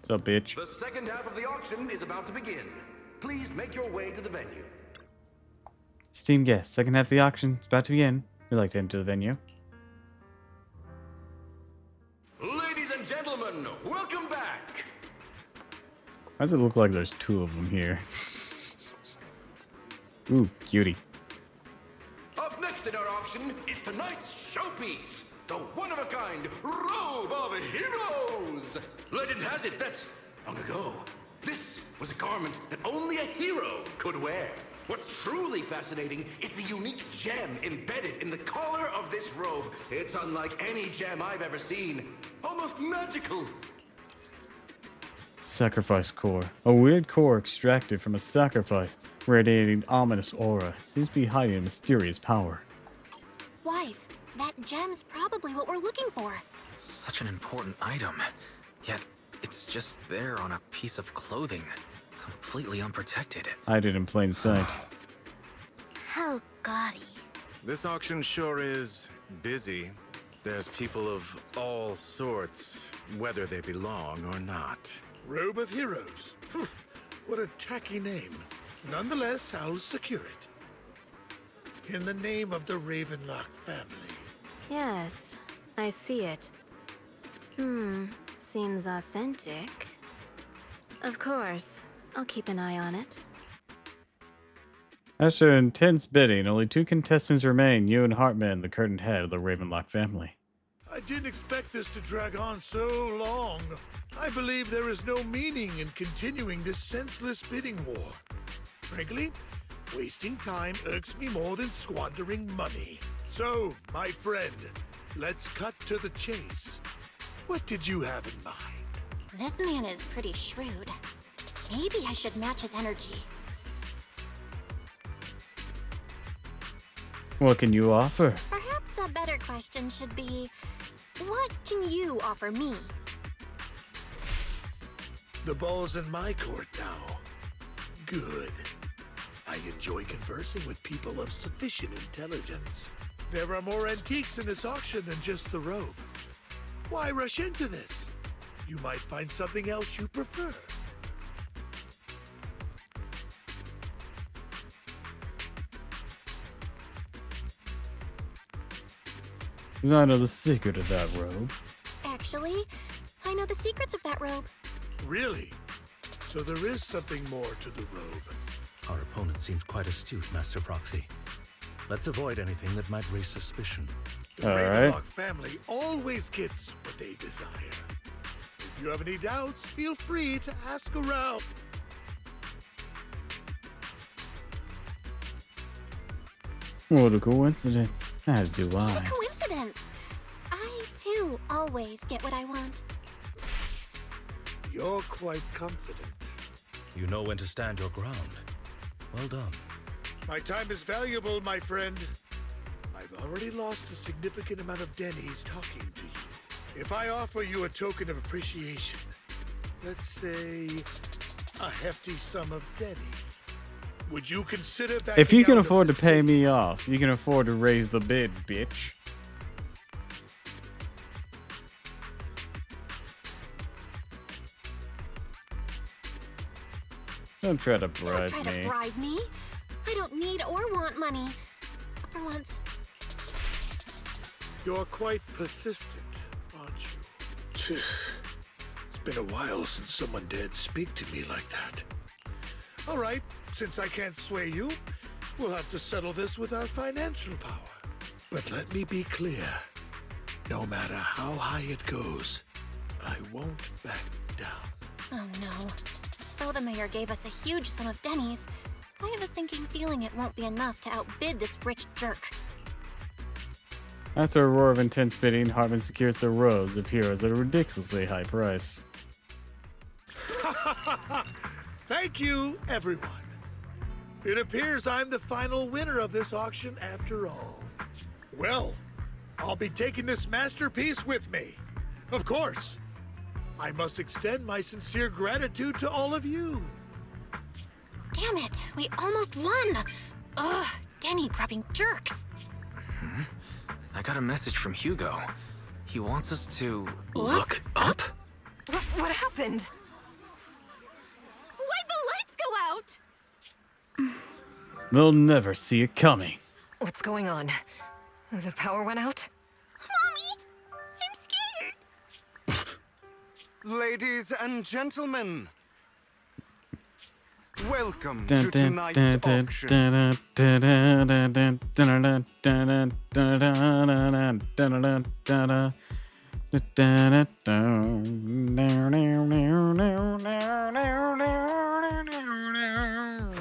What's up, bitch? The second half of the auction is about to begin. Please make your way to the venue. Esteemed guests, second half of the auction is about to begin. We'd like to enter the venue. Ladies and gentlemen, welcome back. Why does it look like there's 2 of them here? Ooh, cutie. auction is tonight's showpiece, the one-of-a-kind Robe of Heroes! Legend has it that, long ago, this was a garment that only a hero could wear. What's truly fascinating is the unique gem embedded in the collar of this robe. It's unlike any gem I've ever seen. Almost magical. Sacrifice core. A weird core extracted from a sacrifice, radiating ominous aura. Seems to be hiding a mysterious power. Wise, that gem's probably what we're looking for. Such an important item, yet it's just there on a piece of clothing, completely unprotected. Hiding in plain sight. How gaudy. This auction sure is busy. There's people of all sorts, whether they belong or not. Robe of Heroes. What a tacky name. Nonetheless, I'll secure it. In the name of the Ravenlock family. Yes, I see it. Seems authentic. Of course, I'll keep an eye on it. After intense bidding, only 2 contestants remain, you and Hartman, the curtain head of the Ravenlock family. I didn't expect this to drag on so long. I believe there is no meaning in continuing this senseless bidding war. Frankly, wasting time irks me more than squandering money. So, my friend, let's cut to the chase. What did you have in mind? This man is pretty shrewd. Maybe I should match his energy. What can you offer? Perhaps a better question should be, what can you offer me? The ball's in my court now. Good. I enjoy conversing with people of sufficient intelligence. There are more antiques in this auction than just the robe. Why rush into this? You might find something else you prefer. I know the secret of that robe. Actually, I know the secrets of that robe. Really? So there is something more to the robe. Our opponent seems quite astute, Master Proxy. Let's avoid anything that might raise suspicion. The Ravenlock family always gets what they desire. If you have any doubts, feel free to ask around. What a coincidence. As do I. Coincidence! I, too, always get what I want. You're quite confident. You know when to stand your ground. Well done. My time is valuable, my friend. I've already lost a significant amount of Denny's talking to you. If I offer you a token of appreciation, let's say a hefty sum of Denny's, would you consider backing If you can out of afford to this pay bid? me off, you can afford to raise the bid, bitch. Don't try to bribe Don't try me. to bribe me. I don't need or want money. For once. You're quite persistent, aren't you? It's been a while since someone dared speak to me like that. All right, since I can't sway you, we'll have to settle this with our financial power. But let me be clear. No matter how high it goes, I won't back down. Oh no. Though the mayor gave us a huge sum of Denny's, I have a sinking feeling it won't be enough to outbid this rich jerk. After a roar of intense bidding, Hartman secures the robes of heroes at a ridiculously high price. Thank you, everyone. It appears I'm the final winner of this auction after all. Well, I'll be taking this masterpiece with me. Of course. I must extend my sincere gratitude to all of you. Damn it, we almost won! Ugh, Denny grabbing jerks. I got a message from Hugo. He wants us to look up? What happened? Why'd the lights go out? They'll never see it coming. What's going on? The power went out? Mommy, I'm scared. Ladies and gentlemen, Welcome to tonight's auction.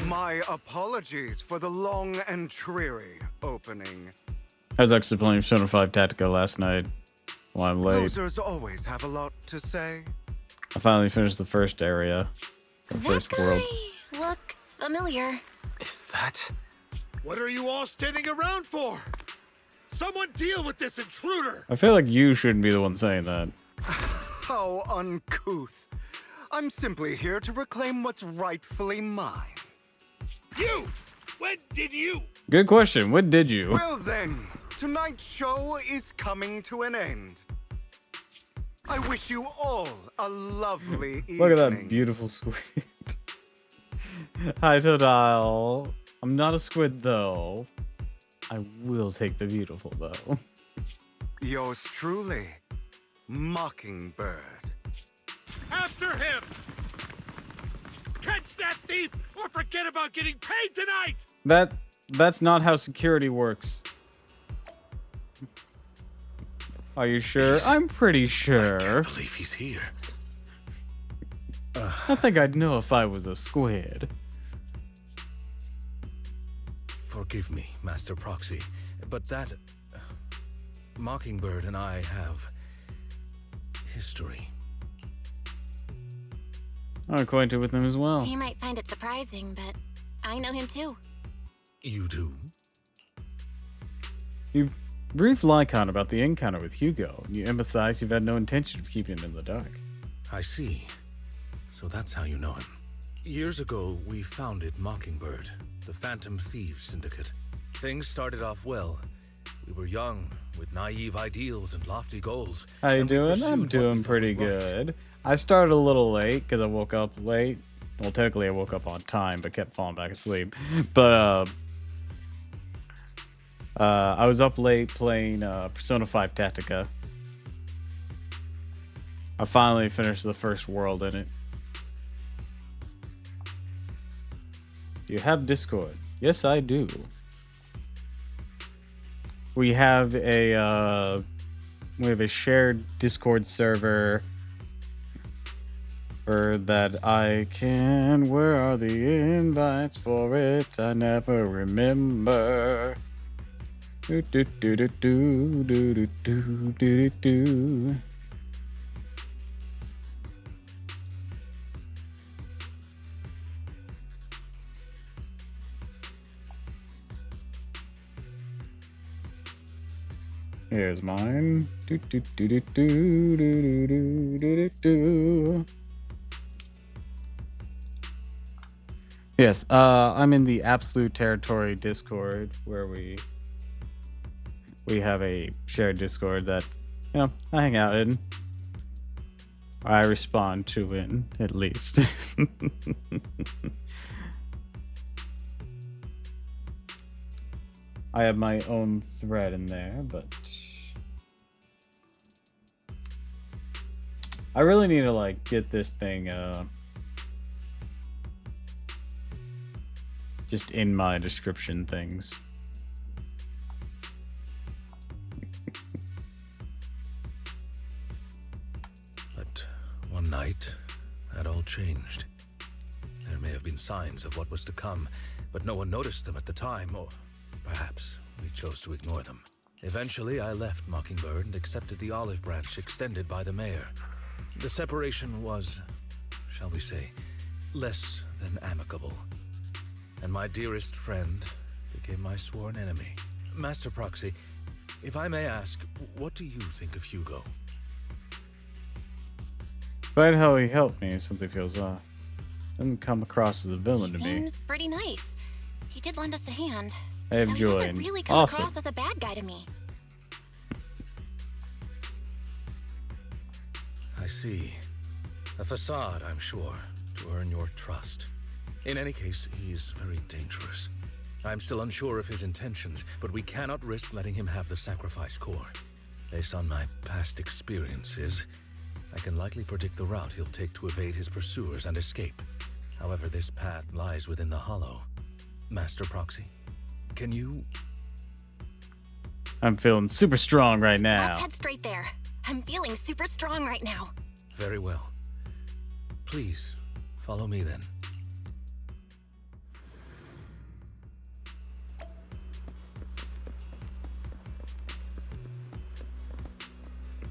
My apologies for the long and dreary opening. I was actually playing Persona 5 Tactica last night while I'm late. Losers always have a lot to say. I finally finished the first area, the first world. Looks familiar. Is that... What are you all standing around for? Someone deal with this intruder! I feel like you shouldn't be the one saying that. How uncouth. I'm simply here to reclaim what's rightfully mine. You! When did you? Good question. When did you? Well then, tonight's show is coming to an end. I wish you all a lovely evening. Look at that beautiful squid. Hi, Todile. I'm not a squid, though. I will take the beautiful, though. Yours truly, Mockingbird. After him! Catch that thief or forget about getting paid tonight! That's not how security works. Are you sure? I'm pretty sure. I can't believe he's here. I think I'd know if I was a squid. Forgive me, Master Proxy, but that... Mockingbird and I have... history. I'm acquainted with him as well. He might find it surprising, but I know him too. You do? You briefed Lycon about the encounter with Hugo, and you empathize you've had no intention of keeping him in the dark. I see. So that's how you know him. Years ago, we founded Mockingbird, the Phantom Thieves Syndicate. Things started off well. We were young, with naive ideals and lofty goals. How you doing? I'm doing pretty good. I started a little late because I woke up late. Well, technically I woke up on time, but kept falling back asleep. But I was up late playing Persona 5 Tactica. I finally finished the first world in it. Do you have Discord? Yes, I do. We have a shared Discord server that I can. Where are the invites for it? I never remember. Do do do do do do do do do. Here's mine. Do do do do do do do do do. Yes, I'm in the Absolute Territory Discord where we have a shared Discord that, you know, I hang out in. I respond to it, at least. I have my own thread in there, but I really need to like get this thing just in my description things. But one night, that all changed. There may have been signs of what was to come, but no one noticed them at the time, or perhaps we chose to ignore them. Eventually, I left Mockingbird and accepted the olive branch extended by the mayor. The separation was, shall we say, less than amicable. And my dearest friend became my sworn enemy. Master Proxy, if I may ask, what do you think of Hugo? Despite how he helped me, something feels off. Doesn't come across as a villain to me. Seems pretty nice. He did lend us a hand. I have so he joined. doesn't really come Awesome. across as a bad guy to me. I see. A facade, I'm sure, to earn your trust. In any case, he's very dangerous. I'm still unsure of his intentions, but we cannot risk letting him have the sacrifice core. Based on my past experiences, I can likely predict the route he'll take to evade his pursuers and escape. However, this path lies within the hollow. Master Proxy, can you... I'm feeling super strong right now. Let's head straight there. I'm feeling super strong right now. Very well. Please, follow me then.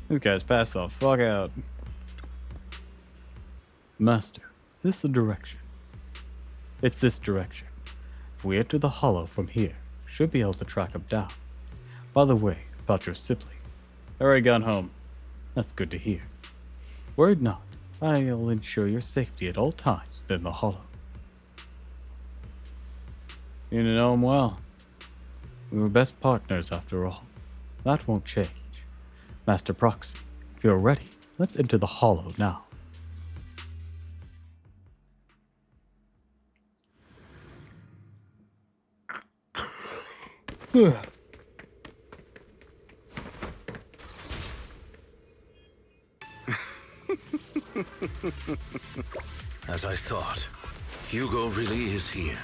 This guy's passed the fuck out. Master, is this the direction? It's this direction. If we enter the hollow from here, should be able to track him down. By the way, about your sibling. Already gone home. That's good to hear. Worried not, I'll ensure your safety at all times within the hollow. You know him well. We were best partners after all. That won't change. Master Proxy, if you're ready, let's enter the hollow now. As I thought, Hugo really is here.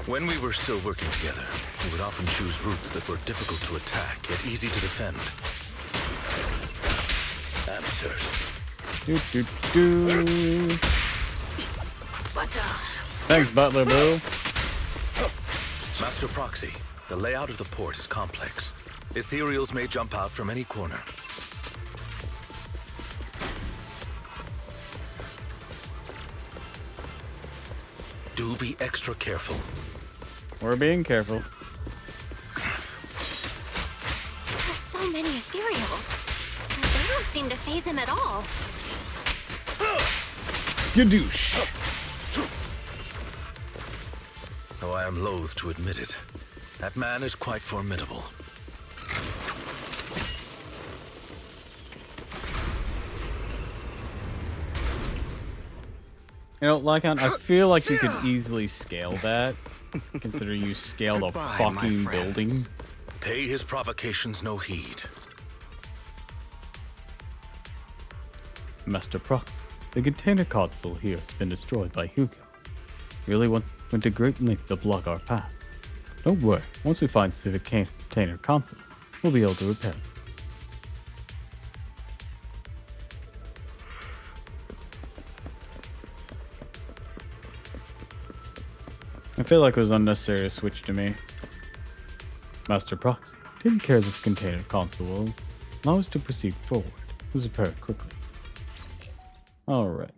When we were still working together, we would often choose routes that were difficult to attack, yet easy to defend. Absurd. Thanks, Butler Boo. Master Proxy, the layout of the port is complex. Ethereals may jump out from any corner. Do be extra careful. We're being careful. There's so many ethereals. But they don't seem to faze him at all. Gadoosh. Though I am loath to admit it, that man is quite formidable. You know, Lycon, I feel like you could easily scale that, considering you scaled a fucking building. Pay his provocations no heed. Master Proxy, the container console here has been destroyed by Hugo. Really went to great length to block our path. Don't worry, once we find Civic Container console, we'll be able to repair it. I feel like it was unnecessary to switch to me. Master Proxy, taking care of this container console will allow us to proceed forward. Let's repair it quickly. Alright.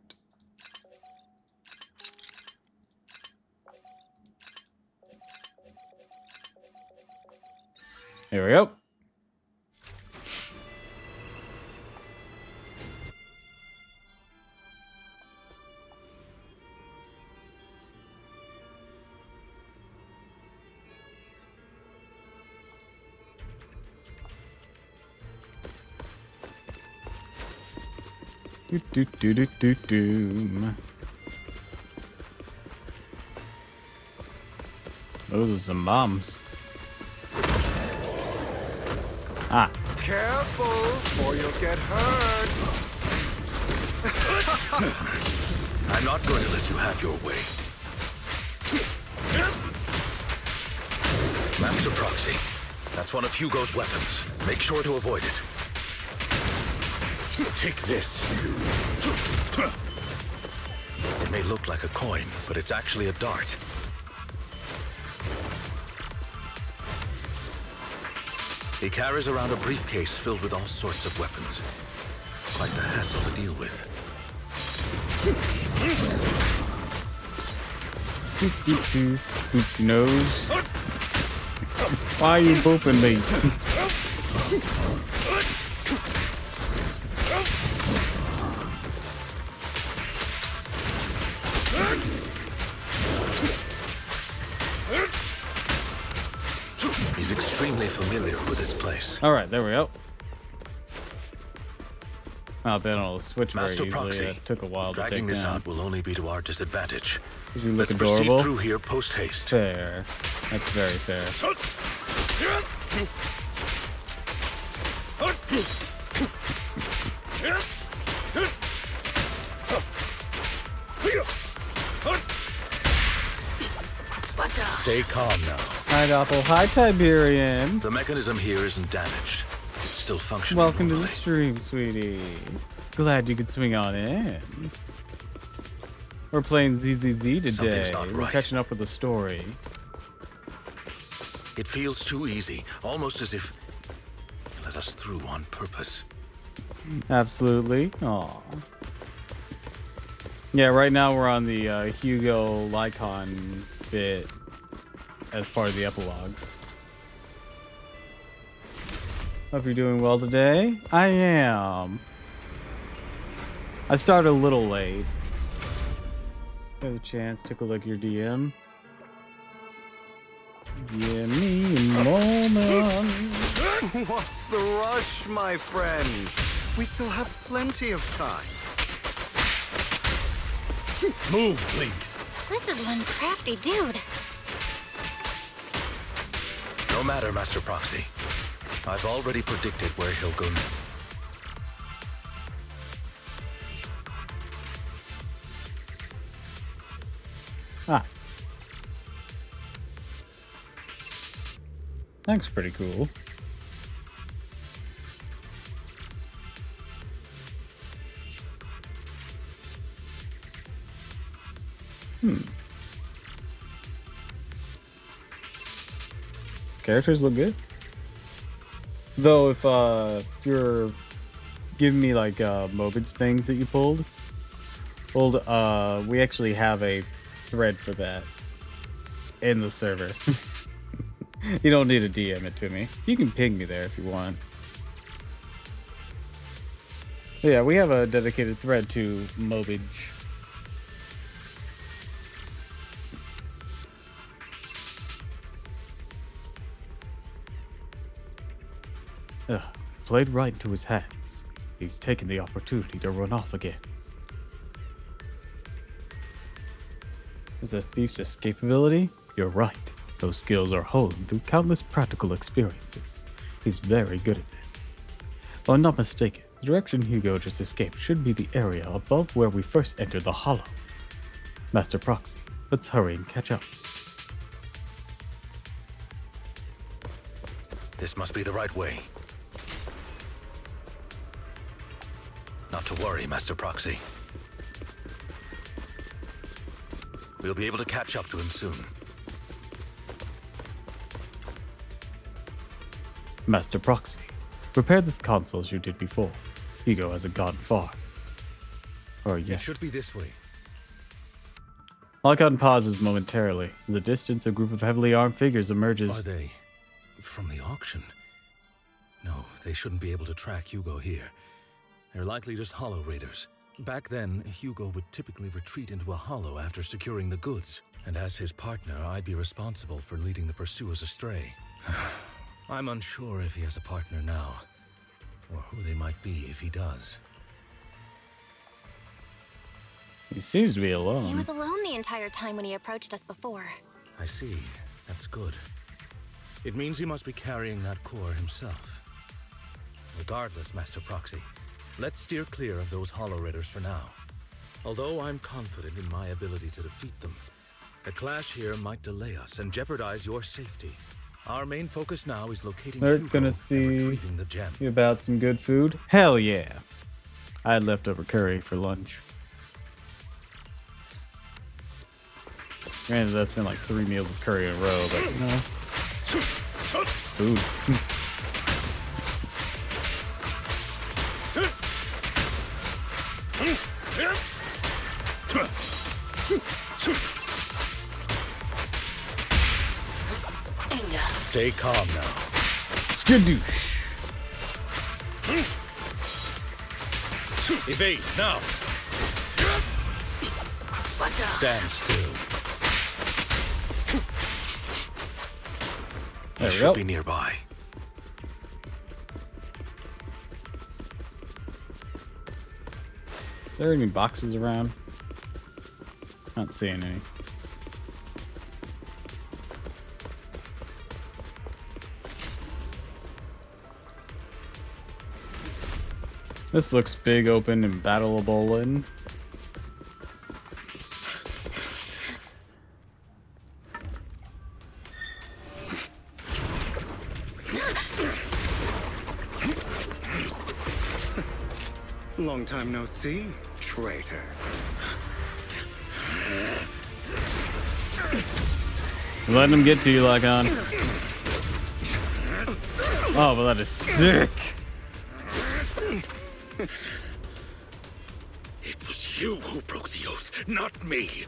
Here we go. Those are some bombs. Ah. Careful, or you'll get hurt. I'm not going to let you have your way. Master Proxy, that's one of Hugo's weapons. Make sure to avoid it. Take this. It may look like a coin, but it's actually a dart. He carries around a briefcase filled with all sorts of weapons. Quite the hassle to deal with. Boop nose. Why are you booping me? He's extremely familiar with this place. Alright, there we go. I've been able to switch very Master easily. Proxy, It took a while to dragging take this down. out will only be to our disadvantage. You look Let's adorable. proceed through here post haste. Fair. That's very fair. Stay calm now. Hi, Doppel. Hi, Tiberian. The mechanism here isn't damaged. It's still functioning. Welcome normally. to the stream, sweetie. Glad you could swing on in. We're playing ZZZ today. Something's not We're right. catching up with the story. It feels too easy, almost as if you let us through on purpose. Absolutely. Aw. Yeah, right now we're on the Hugo Lycon bit as part of the epilogues. Hope you're doing well today. I am. I started a little late. Got a chance, took a look at your DM. Give me a moment. What's the rush, my friend? We still have plenty of time. Move, please. This is one crafty dude. No matter, Master Proxy. I've already predicted where he'll go. Ah. That's pretty cool. Characters look good. Though if you're giving me like Mobage things that you pulled, we actually have a thread for that in the server. You don't need to DM it to me. You can ping me there if you want. But yeah, we have a dedicated thread to Mobage. Played right into his hands. He's taken the opportunity to run off again. Is a thief's escapability? You're right. Those skills are honed through countless practical experiences. He's very good at this. If I'm not mistaken, the direction Hugo just escaped should be the area above where we first entered the hollow. Master Proxy, let's hurry and catch up. This must be the right way. Not to worry, Master Proxy. We'll be able to catch up to him soon. Master Proxy, repair this console as you did before. Hugo hasn't gone far. Or yet. It should be this way. Lycon pauses momentarily. In the distance, a group of heavily armed figures emerges. Are they from the auction? No, they shouldn't be able to track Hugo here. They're likely just hollow raiders. Back then, Hugo would typically retreat into a hollow after securing the goods, and as his partner, I'd be responsible for leading the pursuers astray. I'm unsure if he has a partner now, or who they might be if he does. He seems to be alone. He was alone the entire time when he approached us before. I see. That's good. It means he must be carrying that core himself. Regardless, Master Proxy, let's steer clear of those hollow raiders for now. Although I'm confident in my ability to defeat them, a clash here might delay us and jeopardize your safety. Our main focus now is locating They're Hugo gonna and see retrieving the gem. you about some good food? Hell yeah. I had leftover curry for lunch. Granted, that's been like 3 meals of curry in a row, but you know. Food. Stay calm now. Skadoosh. Evade, now! Stand still. There He we should go. be nearby. Are there any boxes around? Not seeing any. This looks big, open, and battleable in. Long time no see, traitor. Letting him get to you, Lycon. Oh, but that is sick. It was you who broke the oath, not me.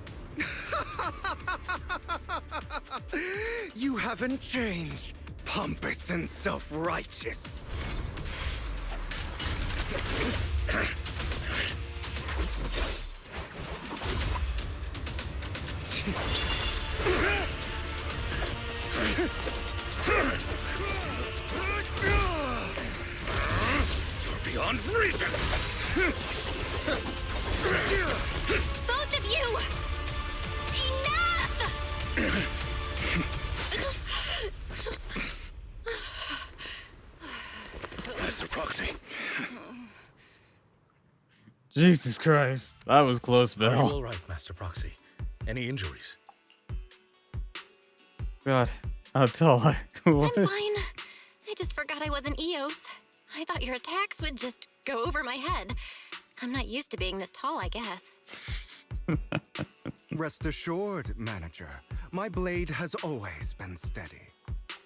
You haven't changed, pompous and self-righteous. You're beyond reason. Both of you! Enough! Master Proxy. Jesus Christ. That was close, Are you Bill. all right, Master Proxy? Any injuries? God, how tall I was. I'm fine. I just forgot I wasn't Eos. I thought your attacks would just go over my head. I'm not used to being this tall, I guess. Rest assured, Manager, my blade has always been steady.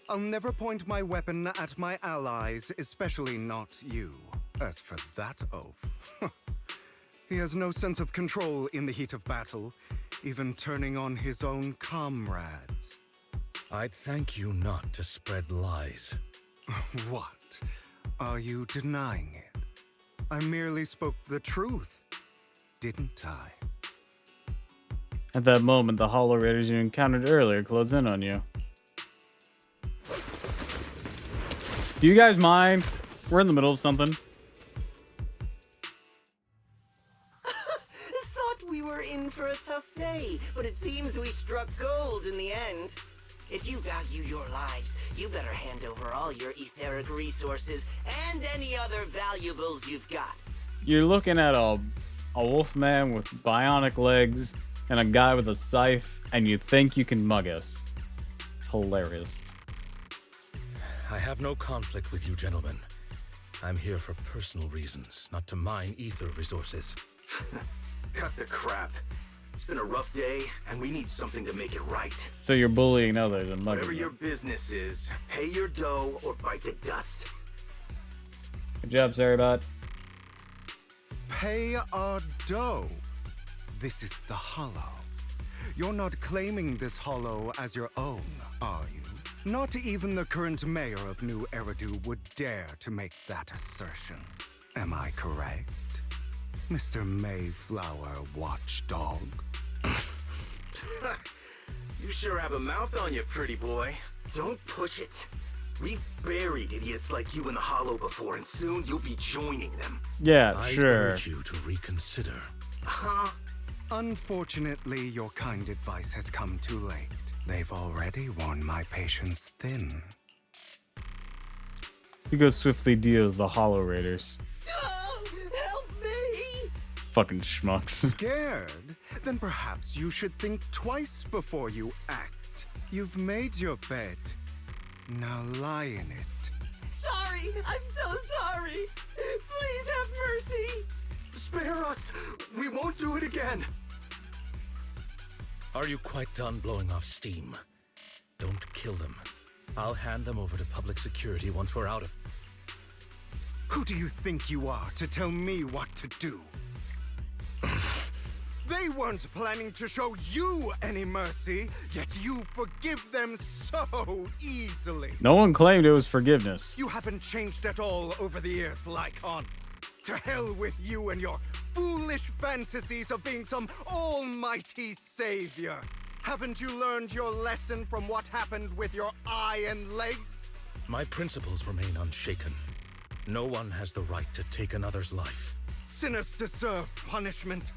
I'll never point my weapon at my allies, especially not you. As for that oaf, he has no sense of control in the heat of battle, even turning on his own comrades. I'd thank you not to spread lies. What? Are you denying it? I merely spoke the truth, didn't I? At that moment, the Hollow Raiders you encountered earlier close in on you. Do you guys mind? We're in the middle of something. Thought we were in for a tough day, but it seems we struck gold in the end. If you value your lives, you better hand over all your etheric resources and any other valuables you've got. You're looking at a wolf man with bionic legs and a guy with a scythe, and you think you can mug us. It's hilarious. I have no conflict with you, gentlemen. I'm here for personal reasons, not to mine ether resources. Cut the crap. It's been a rough day, and we need something to make it right. So you're bullying others and mugging Whatever your them. business is, pay your dough or bite the dust. Good job, Sarabot. Pay our dough. This is the Hollow. You're not claiming this Hollow as your own, are you? Not even the current mayor of New Eridu would dare to make that assertion. Am I correct, Mr. Mayflower Watchdog? You sure have a mouth on you, pretty boy. Don't push it. We've buried idiots like you in the Hollow before, and soon you'll be joining them. Yeah, I sure. urge you to reconsider. Huh? Unfortunately, your kind advice has come too late. They've already worn my patience thin. Hugo swiftly deals the Hollow Raiders. Oh, help me! Fucking schmucks. Scared? Then perhaps you should think twice before you act. You've made your bed. Now lie in it. Sorry, I'm so sorry. Please have mercy. Spare us! We won't do it again! Are you quite done blowing off steam? Don't kill them. I'll hand them over to public security once we're out of... Who do you think you are to tell me what to do? They weren't planning to show you any mercy, yet you forgive them so easily. No one claimed it was forgiveness. You haven't changed at all over the years, Lycon. To hell with you and your foolish fantasies of being some almighty savior. Haven't you learned your lesson from what happened with your eye and legs? My principles remain unshaken. No one has the right to take another's life. Sinners deserve punishment.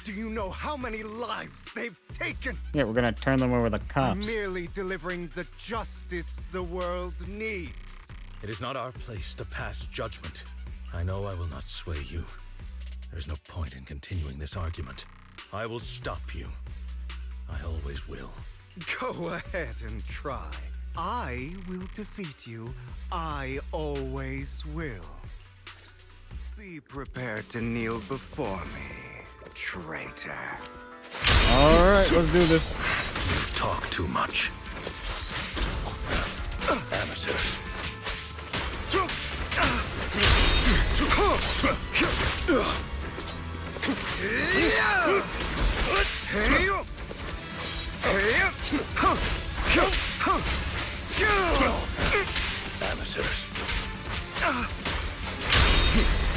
Do you know how many lives they've taken? Yeah, we're gonna turn them over the I'm cops. merely delivering the justice the world needs. It is not our place to pass judgment. I know I will not sway you. There's no point in continuing this argument. I will stop you. I always will. Go ahead and try. I will defeat you. I always will. Be prepared to kneel before me, traitor. Alright, let's do this. Talk too much. Amateurs. Amateurs.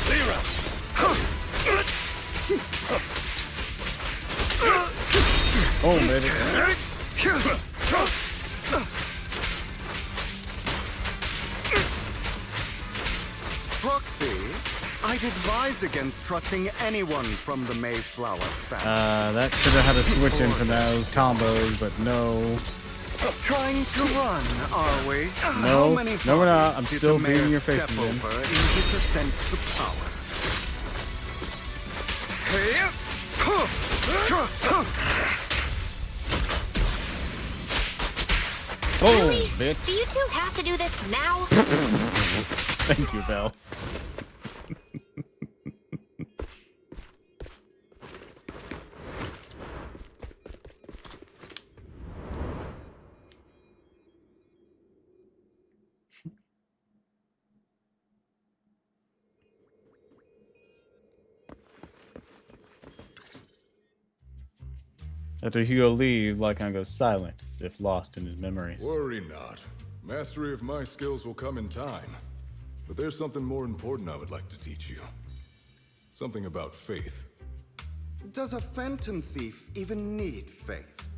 Zero. Oh, baby. Proxy, I'd advise against trusting anyone from the Mayflower family. That should have had a switch in for those combos, but no. Trying to run, are we? No, How many no, we're not. I'm parties did still the beating mayor your step faces in. over in his ascent to power? Boom, bitch. Do you two have to do this now? Thank you, Belle. After Hugo leaves, Lycon goes silent, as if lost in his memories. Worry not. Mastery of my skills will come in time. But there's something more important I would like to teach you. Something about faith. Does a phantom thief even need faith?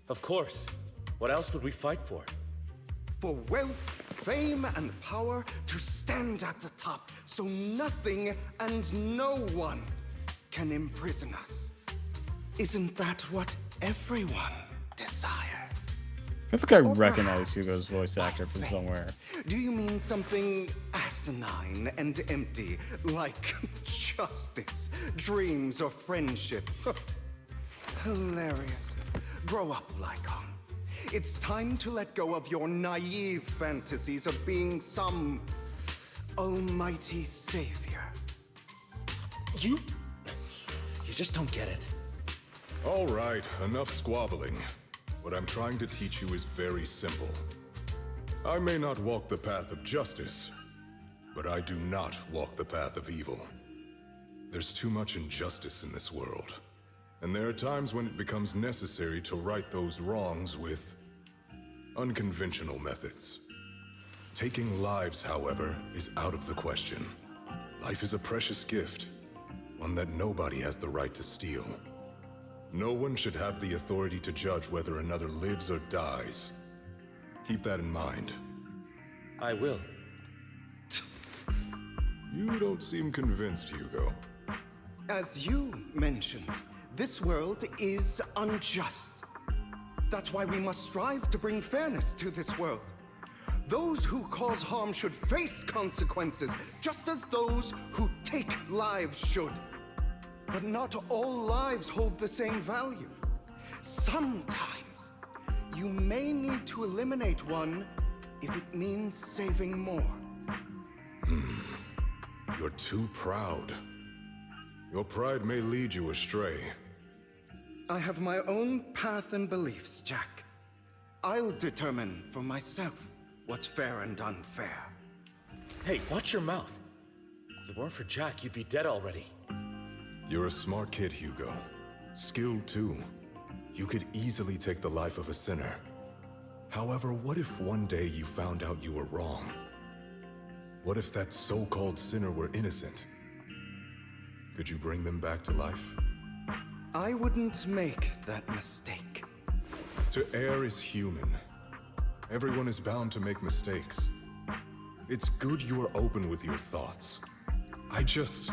Of course. What else would we fight for? For wealth, fame, and power to stand at the top so nothing and no one can imprison us. Isn't that what everyone desires? I think I recognize Hugo's voice actor from somewhere. Do you mean something asinine and empty, like justice, dreams, or friendship? Hilarious. Grow up, Lycon. It's time to let go of your naive fantasies of being some almighty savior. You just don't get it. All right, enough squabbling. What I'm trying to teach you is very simple. I may not walk the path of justice, but I do not walk the path of evil. There's too much injustice in this world, and there are times when it becomes necessary to right those wrongs with unconventional methods. Taking lives, however, is out of the question. Life is a precious gift, one that nobody has the right to steal. No one should have the authority to judge whether another lives or dies. Keep that in mind. I will. You don't seem convinced, Hugo. As you mentioned, this world is unjust. That's why we must strive to bring fairness to this world. Those who cause harm should face consequences, just as those who take lives should. But not all lives hold the same value. Sometimes, you may need to eliminate one if it means saving more. You're too proud. Your pride may lead you astray. I have my own path and beliefs, Jack. I'll determine for myself what's fair and unfair. Hey, watch your mouth. If it weren't for Jack, you'd be dead already. You're a smart kid, Hugo. Skilled too. You could easily take the life of a sinner. However, what if one day you found out you were wrong? What if that so-called sinner were innocent? Could you bring them back to life? I wouldn't make that mistake. To err is human. Everyone is bound to make mistakes. It's good you are open with your thoughts. I just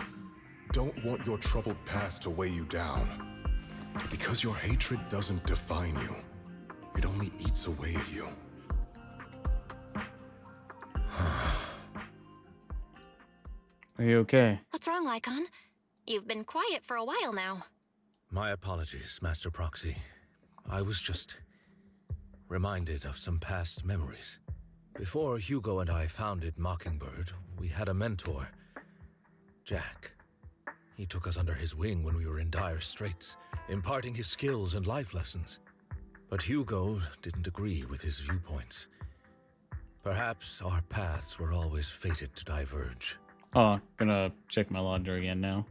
don't want your troubled past to weigh you down. Because your hatred doesn't define you. It only eats away at you. Are you okay? What's wrong, Lycon? You've been quiet for a while now. My apologies, Master Proxy. I was just reminded of some past memories. Before Hugo and I founded Mockingbird, we had a mentor. Jack. He took us under his wing when we were in dire straits, imparting his skills and life lessons. But Hugo didn't agree with his viewpoints. Perhaps our paths were always fated to diverge. Oh, gonna check my laundry again now.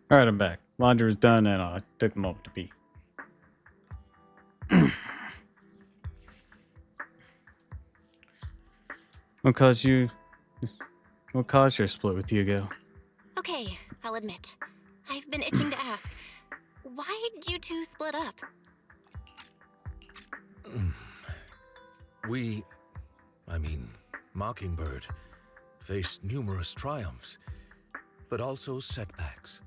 All right, I'm back. Laundry was done, and I took a moment to pee. What caused your split with Hugo? Okay, I'll admit. I've been itching to ask. Why did you two split up? Mockingbird, faced numerous triumphs, but also setbacks.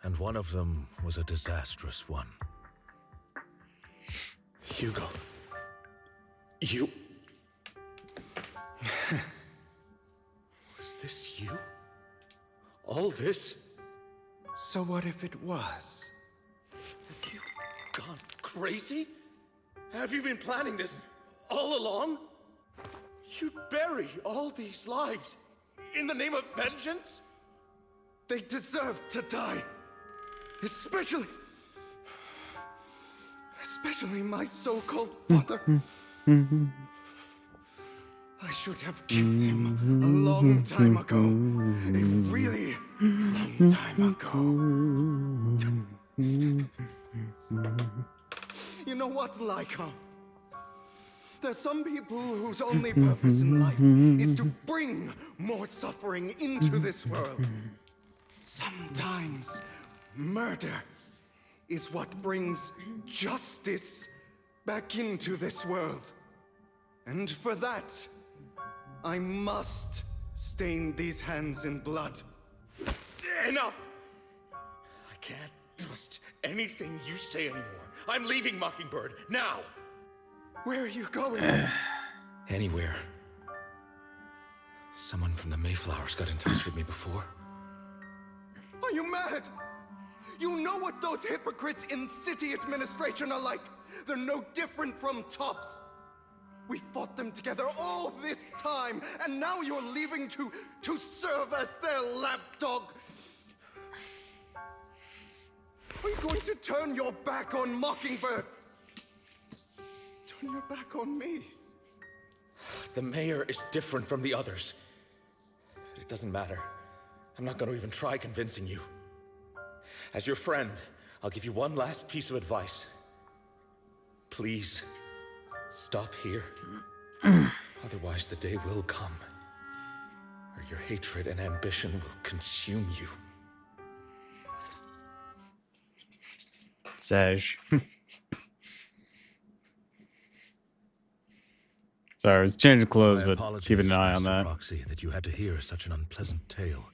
And one of them was a disastrous one. Hugo. You... Was this you? All this? So what if it was? Have you gone crazy? Have you been planning this all along? You'd bury all these lives in the name of vengeance? They deserve to die. Especially my so-called father. I should have killed him a long time ago. A really long time ago. You know what, Lycon? There's some people whose only purpose in life is to bring more suffering into this world. Sometimes murder is what brings justice back into this world. And for that, I must stain these hands in blood. Enough! I can't trust anything you say anymore. I'm leaving Mockingbird, now! Where are you going? Anywhere. Someone from the Mayflowers got in touch with me before. Are you mad? You know what those hypocrites in city administration are like. They're no different from tops. We fought them together all this time, and now you're leaving to serve as their lapdog. Are you going to turn your back on Mockingbird? Turn your back on me. The mayor is different from the others. But it doesn't matter. I'm not going to even try convincing you. As your friend, I'll give you one last piece of advice. Please, stop here. Otherwise, the day will come where your hatred and ambition will consume you. Sage. Sorry, I was changing clothes, but keep an eye on that. Proxy, that you had to hear such an unpleasant tale.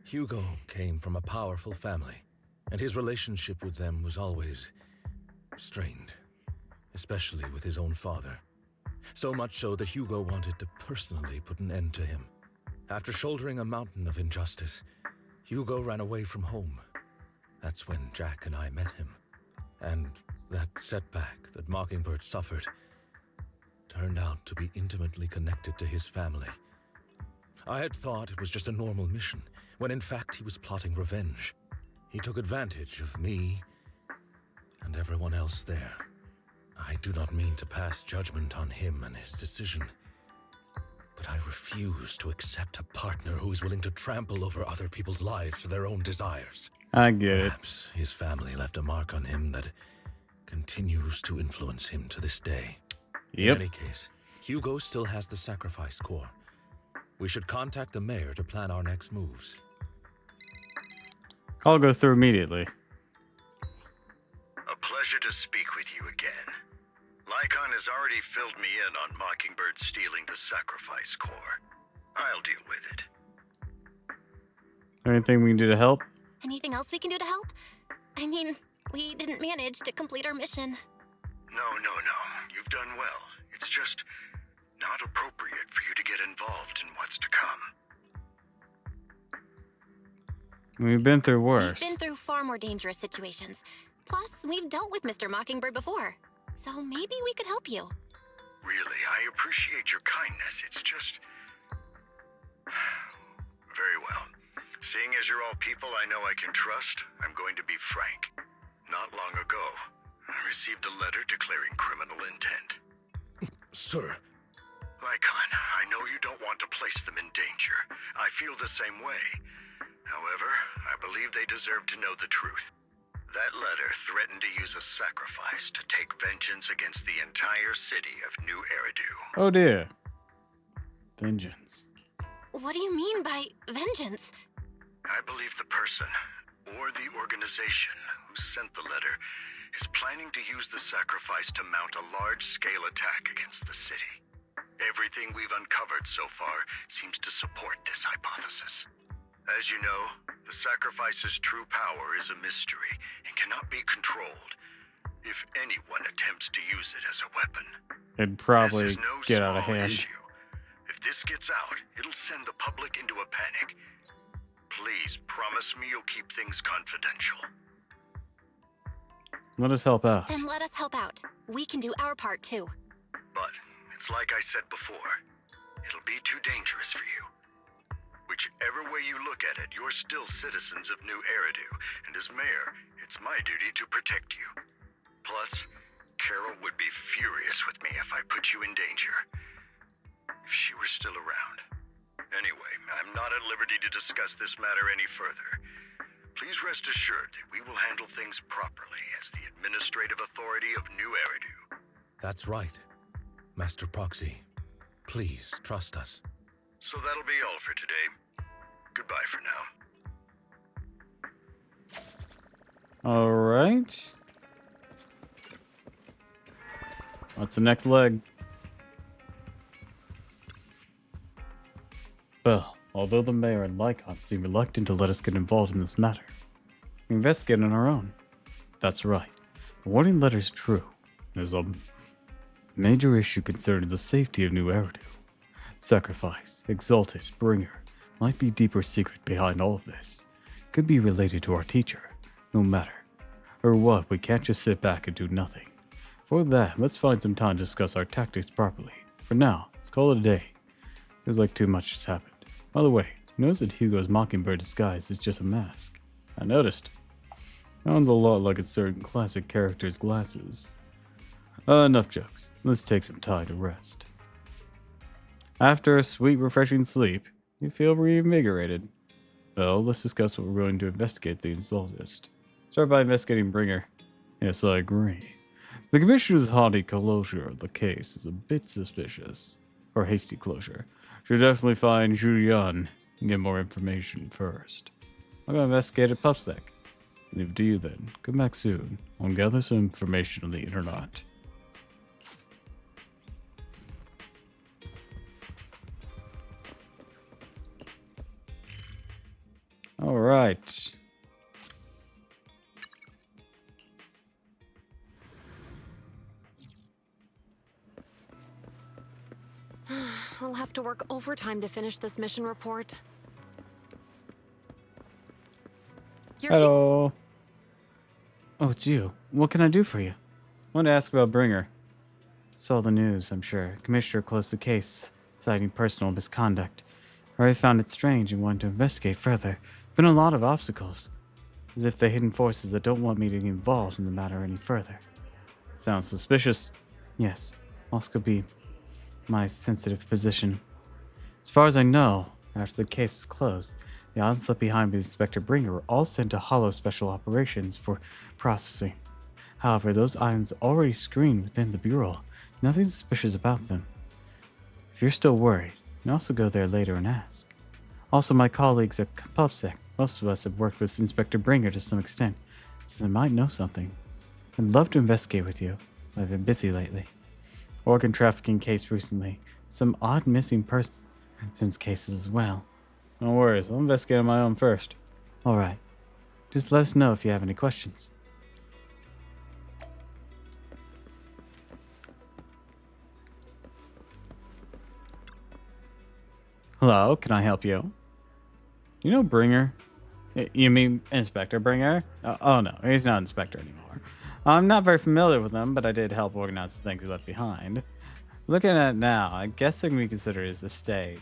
Hugo came from a powerful family, and his relationship with them was always strained, especially with his own father. So much so that Hugo wanted to personally put an end to him. After shouldering a mountain of injustice, Hugo ran away from home. That's when Jack and I met him. And that setback that Mockingbird suffered turned out to be intimately connected to his family. I had thought it was just a normal mission, when in fact he was plotting revenge. He took advantage of me and everyone else there. I do not mean to pass judgment on him and his decision, but I refuse to accept a partner who is willing to trample over other people's lives for their own desires. I get it. Perhaps his family left a mark on him that continues to influence him to this day. Yep. In any case, Hugo still has the sacrifice core. We should contact the mayor to plan our next moves. Call goes through immediately. A pleasure to speak with you again. Lycon has already filled me in on Mockingbird stealing the sacrifice core. I'll deal with it. Anything we can do to help? Anything else we can do to help? I mean, we didn't manage to complete our mission. No. You've done well. It's just not appropriate for you to get involved in what's to come. We've been through worse. We've been through far more dangerous situations. Plus, we've dealt with Mr. Mockingbird before. So maybe we could help you. Really, I appreciate your kindness. It's just... Very well. Seeing as you're all people I know I can trust, I'm going to be frank. Not long ago, I received a letter declaring criminal intent. Sir. Lycon, I know you don't want to place them in danger. I feel the same way. However, I believe they deserve to know the truth. That letter threatened to use a sacrifice to take vengeance against the entire city of New Eridu. Oh dear. Vengeance. What do you mean by vengeance? I believe the person, or the organization, who sent the letter is planning to use the sacrifice to mount a large-scale attack against the city. Everything we've uncovered so far seems to support this hypothesis. As you know, the sacrifice's true power is a mystery and cannot be controlled. If anyone attempts to use it as a weapon, It'd probably this is no get out of small hand. issue. If this gets out, it'll send the public into a panic. Please promise me you'll keep things confidential. Let us help out. Then let us help out. We can do our part too. But it's like I said before, it'll be too dangerous for you. Whichever way you look at it, you're still citizens of New Eridu, and as mayor, it's my duty to protect you. Plus, Carol would be furious with me if I put you in danger. If she were still around. Anyway, I'm not at liberty to discuss this matter any further. Please rest assured that we will handle things properly as the administrative authority of New Eridu. That's right. Master Proxy, please trust us. So that'll be all for today. Goodbye for now. All right. What's the next leg? Well, although the mayor and Lycon seem reluctant to let us get involved in this matter, we investigate on our own. That's right. The warning letter's true. There's a major issue concerning the safety of New Eridu. Sacrifice, Exalted, Bringer, might be deeper secret behind all of this. Could be related to our teacher. No matter. Or what, we can't just sit back and do nothing. For that, let's find some time to discuss our tactics properly. For now, let's call it a day. Feels like too much has happened. By the way, notice that Hugo's Mockingbird disguise is just a mask. I noticed. Sounds a lot like a certain classic character's glasses. Enough jokes. Let's take some time to rest. After a sweet, refreshing sleep, you feel reinvigorated. Well, let's discuss what we're going to investigate the Exaltist. Start by investigating Bringer. Yes, I agree. The Commissioner's haughty closure of the case is a bit suspicious. Or hasty closure. Should definitely find Julian and get more information first. I'm going to investigate at PubSec. Leave it to you then. Come back soon. I'll gather some information on the internet. All right. I'll have to work overtime to finish this mission report. Hello. Oh, it's you. What can I do for you? I want to ask about Bringer. Saw the news, I'm sure. Commissioner closed the case, citing personal misconduct. I already found it strange and wanted to investigate further. Been a lot of obstacles. As if the hidden forces that don't want me to get involved in the matter any further. Sounds suspicious. Yes. Also could be my sensitive position. As far as I know, after the case was closed, the items left behind by Inspector Bringer were all sent to Hollow Special Operations for processing. However, those items are already screened within the Bureau. Nothing suspicious about them. If you're still worried, you can also go there later and ask. Also, my colleagues at PubSec, most of us have worked with Inspector Bringer to some extent, so they might know something. I'd love to investigate with you, but I've been busy lately. Organ trafficking case recently. Some odd missing persons cases as well. No worries, I'll investigate on my own first. Alright. Just let us know if you have any questions. Hello, can I help you? You know Bringer? You mean Inspector Bringer? Oh no, he's not Inspector anymore. I'm not very familiar with him, but I did help organize the things he left behind. Looking at it now, I guess they can be considered his estate.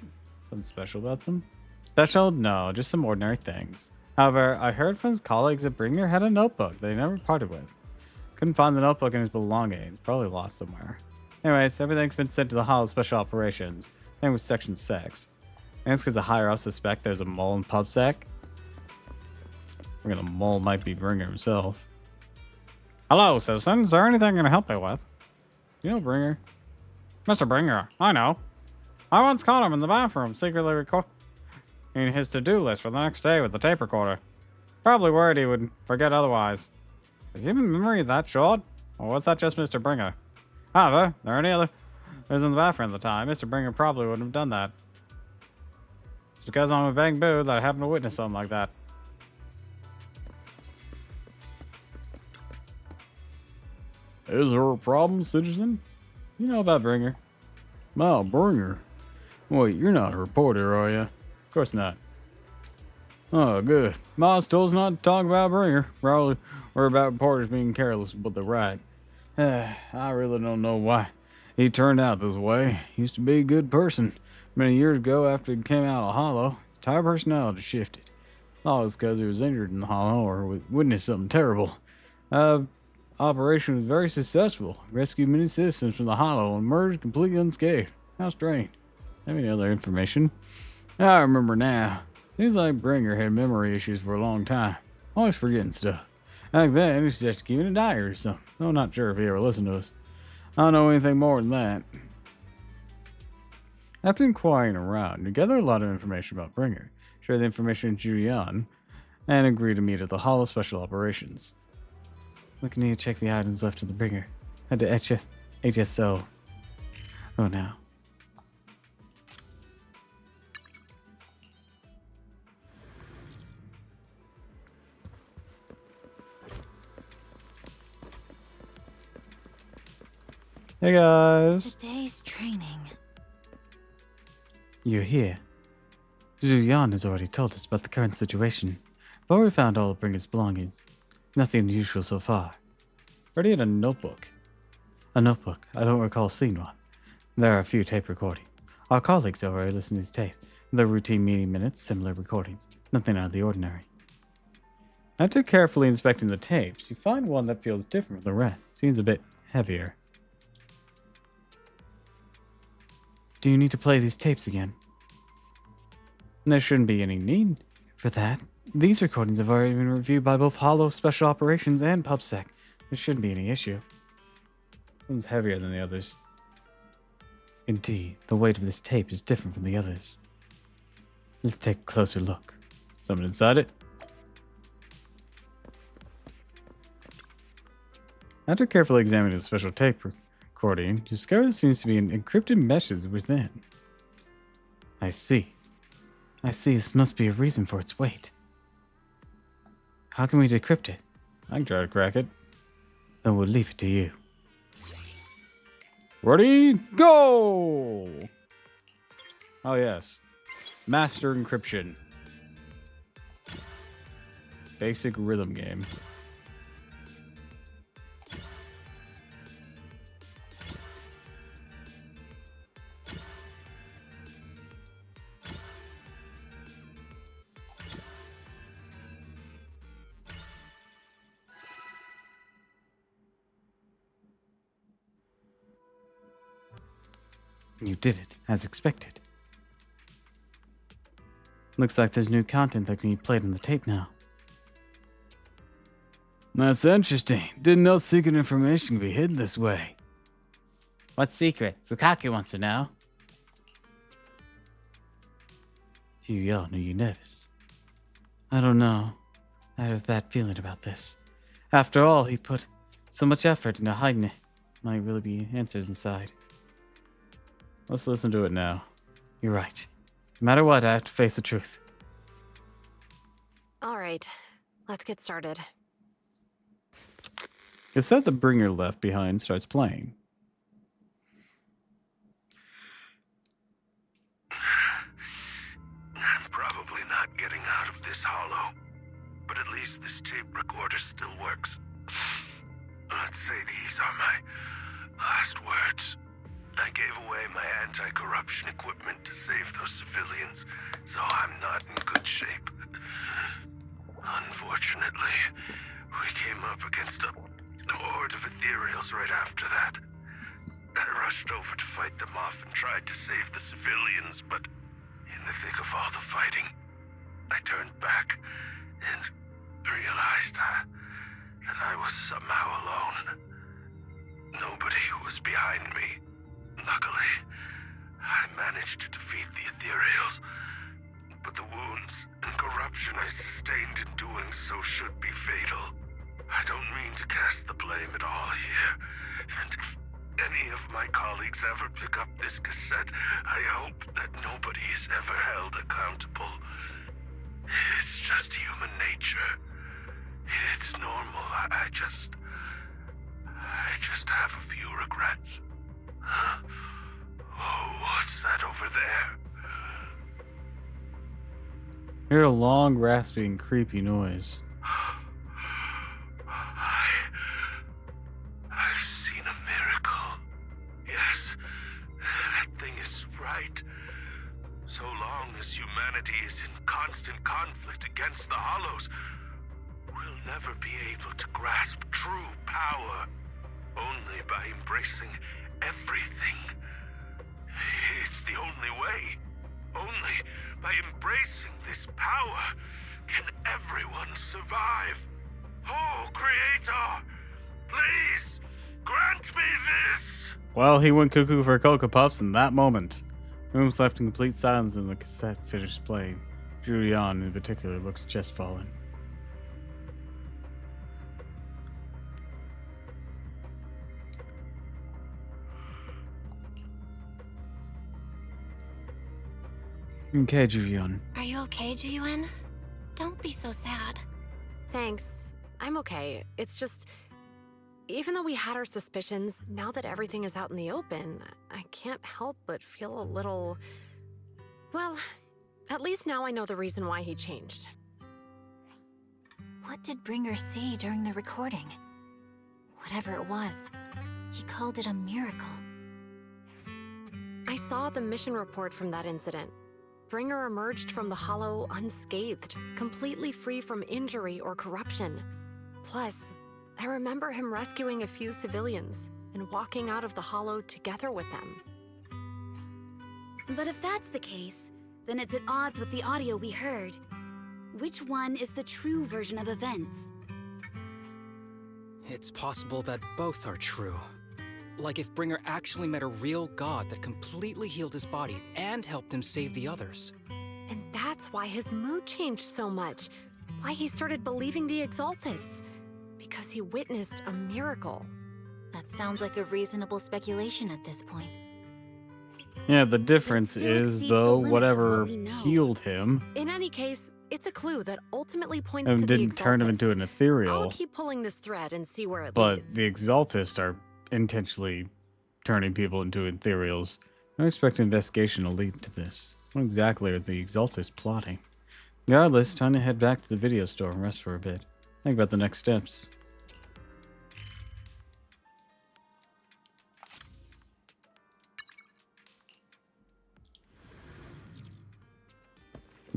Something special about them? Special? No, just some ordinary things. However, I heard from his colleagues that Bringer had a notebook that he never parted with. Couldn't find the notebook in his belongings. Probably lost somewhere. Anyways, everything's been sent to the Hollow Special Operations. Same with Section 6. I guess because the higher ups suspect there's a mole in PubSec. The mole might be Bringer himself. Hello, citizen. Is there anything I can help you with? You know Bringer? Mr. Bringer, I know. I once caught him in the bathroom, secretly recording his to-do list for the next day with the tape recorder. Probably worried he would forget otherwise. Is human memory that short? Or was that just Mr. Bringer? However, there are any other was in the bathroom at the time. Mr. Bringer probably wouldn't have done that. It's because I'm a bang boo that I happen to witness something like that. Is there a problem, citizen? You know about Bringer? Oh, Bringer? Wait, you're not a reporter, are you? Of course not. Oh, good. Boss told us not to talk about Bringer. Probably or about reporters being careless with the right. I really don't know why he turned out this way. He used to be a good person. Many years ago, after he came out of Hollow, his entire personality shifted. Thought it was because he was injured in the Hollow or witnessed something terrible. Operation was very successful. Rescued many citizens from the Hollow and emerged completely unscathed. How strange. Any other information? I remember now. Seems like Bringer had memory issues for a long time. Always forgetting stuff. Back then, he suggested keeping a diary or something. I'm not sure if he ever listened to us. I don't know anything more than that. After inquiring around, you gather a lot of information about Bringer, share the information with Julian, and agree to meet at the Hollow Special Operations. Looking to check the items left in the Bringer. Head to HSO. Oh, now. Hey guys. Today's training. You're here. Zhu Yan has already told us about the current situation. I've already found all of Bringer's belongings. Nothing unusual so far. Already in a notebook. A notebook. I don't recall seeing one. There are a few tape recordings. Our colleagues have already listened to these tapes. Their routine meeting minutes, similar recordings. Nothing out of the ordinary. After carefully inspecting the tapes, you find one that feels different from the rest. Seems a bit heavier. Do you need to play these tapes again? There shouldn't be any need for that. These recordings have already been reviewed by both Hollow Special Operations and PubSec. There shouldn't be any issue. One's heavier than the others. Indeed, the weight of this tape is different from the others. Let's take a closer look. Someone inside it? After carefully examining the special tape recording, you discover there seems to be an encrypted message within. I see. This must be a reason for its weight. How can we decrypt it? I can try to crack it. Then we'll leave it to you. Ready? Go! Oh yes. Master encryption. Basic rhythm game. You did it, as expected. Looks like there's new content that can be played on the tape now. That's interesting. Didn't know secret information could be hidden this way. What secret? Sukaki wants to know. You all knew you nervous. I don't know. I have a bad feeling about this. After all, he put so much effort into hiding it. Might really be answers inside. Let's listen to it now. You're right. No matter what, I have to face the truth. All right, let's get started. The set the bringer left behind starts playing. I'm probably not getting out of this hollow, but at least this tape recorder still works. Let's say these are my last words. I gave away my anti-corruption equipment to save those civilians, so I'm not in good shape. Unfortunately, we came up against a horde of ethereals right after that. I rushed over to fight them off and tried to save the civilians, but in the thick of all the fighting, I turned back and realized that I was somehow alone. Nobody was behind me. Luckily, I managed to defeat the ethereals, but the wounds and corruption I sustained in doing so should be fatal. I don't mean to cast the blame at all here, and if any of my colleagues ever pick up this cassette, I hope that nobody is ever held accountable. It's just human nature. It's normal. I just have a few regrets. Oh, what's that over there? Hear a long, rasping, creepy noise. I've seen a miracle. Yes, that thing is right. So long as humanity is in constant conflict against the Hollows, we'll never be able to grasp true power. Only by embracing everything. It's the only way. Only by embracing this power can everyone survive. Oh, Creator, please grant me this. Well, he went cuckoo for Cocoa Puffs in that moment. The room's left in complete silence and the cassette finished playing. Julian, in particular, looks chestfallen. Okay, Julian. Are you okay, Jiyuan? Don't be so sad. Thanks. I'm okay. It's just... even though we had our suspicions, now that everything is out in the open, I can't help but feel a little... Well, at least now I know the reason why he changed. What did Bringer see during the recording? Whatever it was, he called it a miracle. I saw the mission report from that incident. Bringer emerged from the Hollow unscathed, completely free from injury or corruption. Plus, I remember him rescuing a few civilians and walking out of the Hollow together with them. But if that's the case, then it's at odds with the audio we heard. Which one is the true version of events? It's possible that both are true. Like if Bringer actually met a real god that completely healed his body and helped him save the others. And that's why his mood changed so much. Why he started believing the Exaltists. Because he witnessed a miracle. That sounds like a reasonable speculation at this point. Yeah, the difference is, though, whatever healed him In any case, it's a clue that ultimately points and to the didn't turn him into an I'll ethereal, keep pulling this thread and see where it but leads. the Exaltists are intentionally turning people into ethereals. I expect investigation to lead to this. What exactly are the Exaltists plotting? Regardless, time to head back to the video store and rest for a bit. Think about the next steps.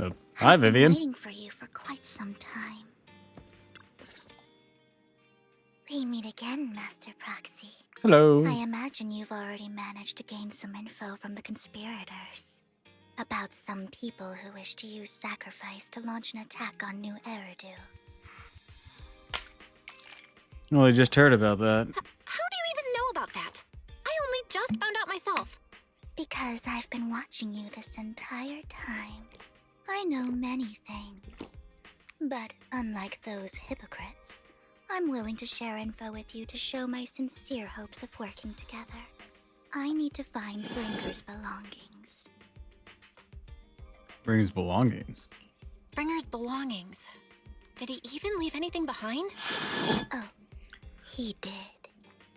Oh, hi, I've been Vivian. waiting for you for quite some time. We meet again, Master Proxy. Hello. I imagine you've already managed to gain some info from the conspirators. About some people who wish to use sacrifice to launch an attack on New Eridu. Well, I just heard about that. How do you even know about that? I only just found out myself. Because I've been watching you this entire time. I know many things. But unlike those hypocrites, I'm willing to share info with you to show my sincere hopes of working together. I need to find Bringer's belongings. Brings belongings. Bringer's belongings. Did he even leave anything behind? Oh, he did.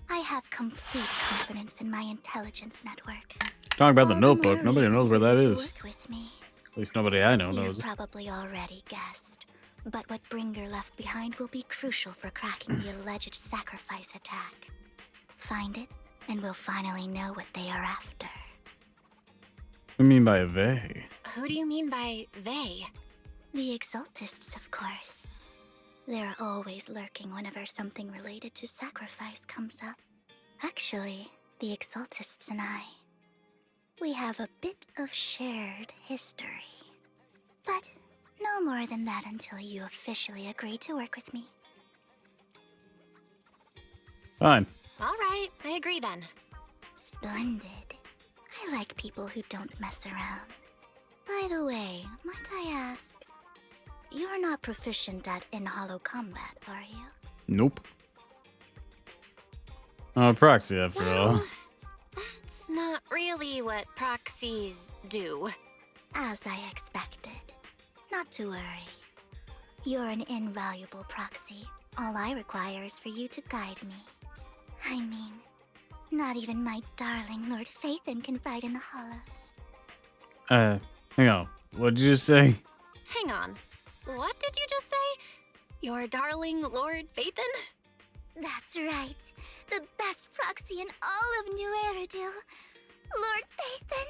I have complete confidence in my intelligence network. Talking about the All notebook, more nobody reason knows for where that you to is. work with me. At least nobody I know You've knows. probably already guessed, but what Bringer left behind will be crucial for cracking the alleged sacrifice attack. Find it, and we'll finally know what they are after. What do you mean by they? Who do you mean by they? The Exaltists, of course. They're always lurking whenever something related to sacrifice comes up. Actually, the Exaltists and I, we have a bit of shared history. But no more than that until you officially agree to work with me. Fine. All right, I agree then. Splendid. I like people who don't mess around. By the way, might I ask, you're not proficient at in-hollow combat, are you? Nope. Proxy, after all. It's not really what proxies do. As I expected. Not to worry. You're an invaluable proxy. All I require is for you to guide me. I mean, not even my darling Lord Phaethon can fight in the hollows. Hang on. What'd you just say? Hang on. What did you just say? Your darling Lord Phaethon? That's right. The best proxy in all of New Eridu. Lord Phaethon.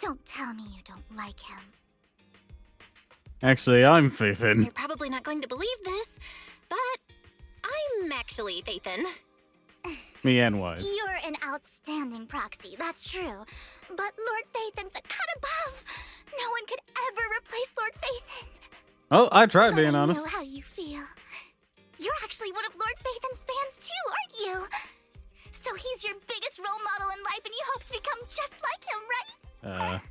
Don't tell me you don't like him. Actually, I'm Phaethon. You're probably not going to believe this, but I'm actually Phaethon. Me and Wise. You're an outstanding proxy, that's true. But Lord Phaethon's a cut above. No one could ever replace Lord Phaethon. Oh, I tried But being I honest. know how you feel. You're actually one of Lord Phaethon's fans too, aren't you? So he's your biggest role model in life and you hope to become just like him, right?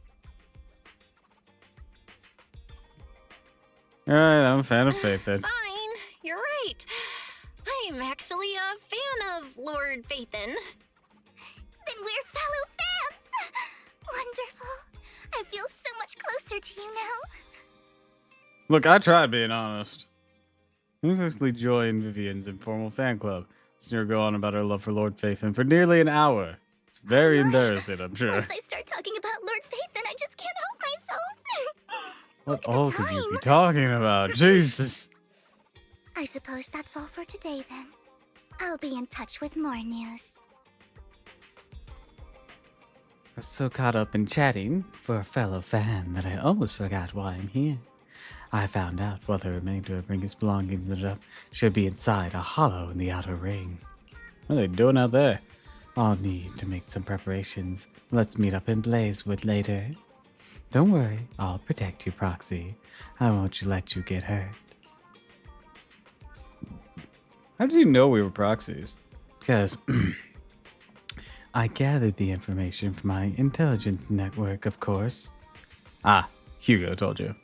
Alright, I'm a fan of Phaethon. Fine, you're right. I'm actually a fan of Lord Phaethon. Then we're fellow fans! Wonderful. I feel so much closer to you now. Look, I tried being honest. I actually joined Vivian's informal fan club. Listening her go on about her love for Lord Faithful for nearly an hour. It's very embarrassing, I'm sure. Once I start talking about Lord Faith, then I just can't help myself. What all could you be talking about? Jesus. I suppose that's all for today then. I'll be in touch with more news. I was so caught up in chatting for a fellow fan that I almost forgot why I'm here. I found out while the remainder of Ringus belongings should be inside a hollow in the outer ring. What are they doing out there? I'll need to make some preparations. Let's meet up in Blazewood later. Don't worry, I'll protect you, Proxy. I won't let you get hurt. How did you know we were proxies? Because I gathered the information from my intelligence network, of course. Ah, Hugo told you.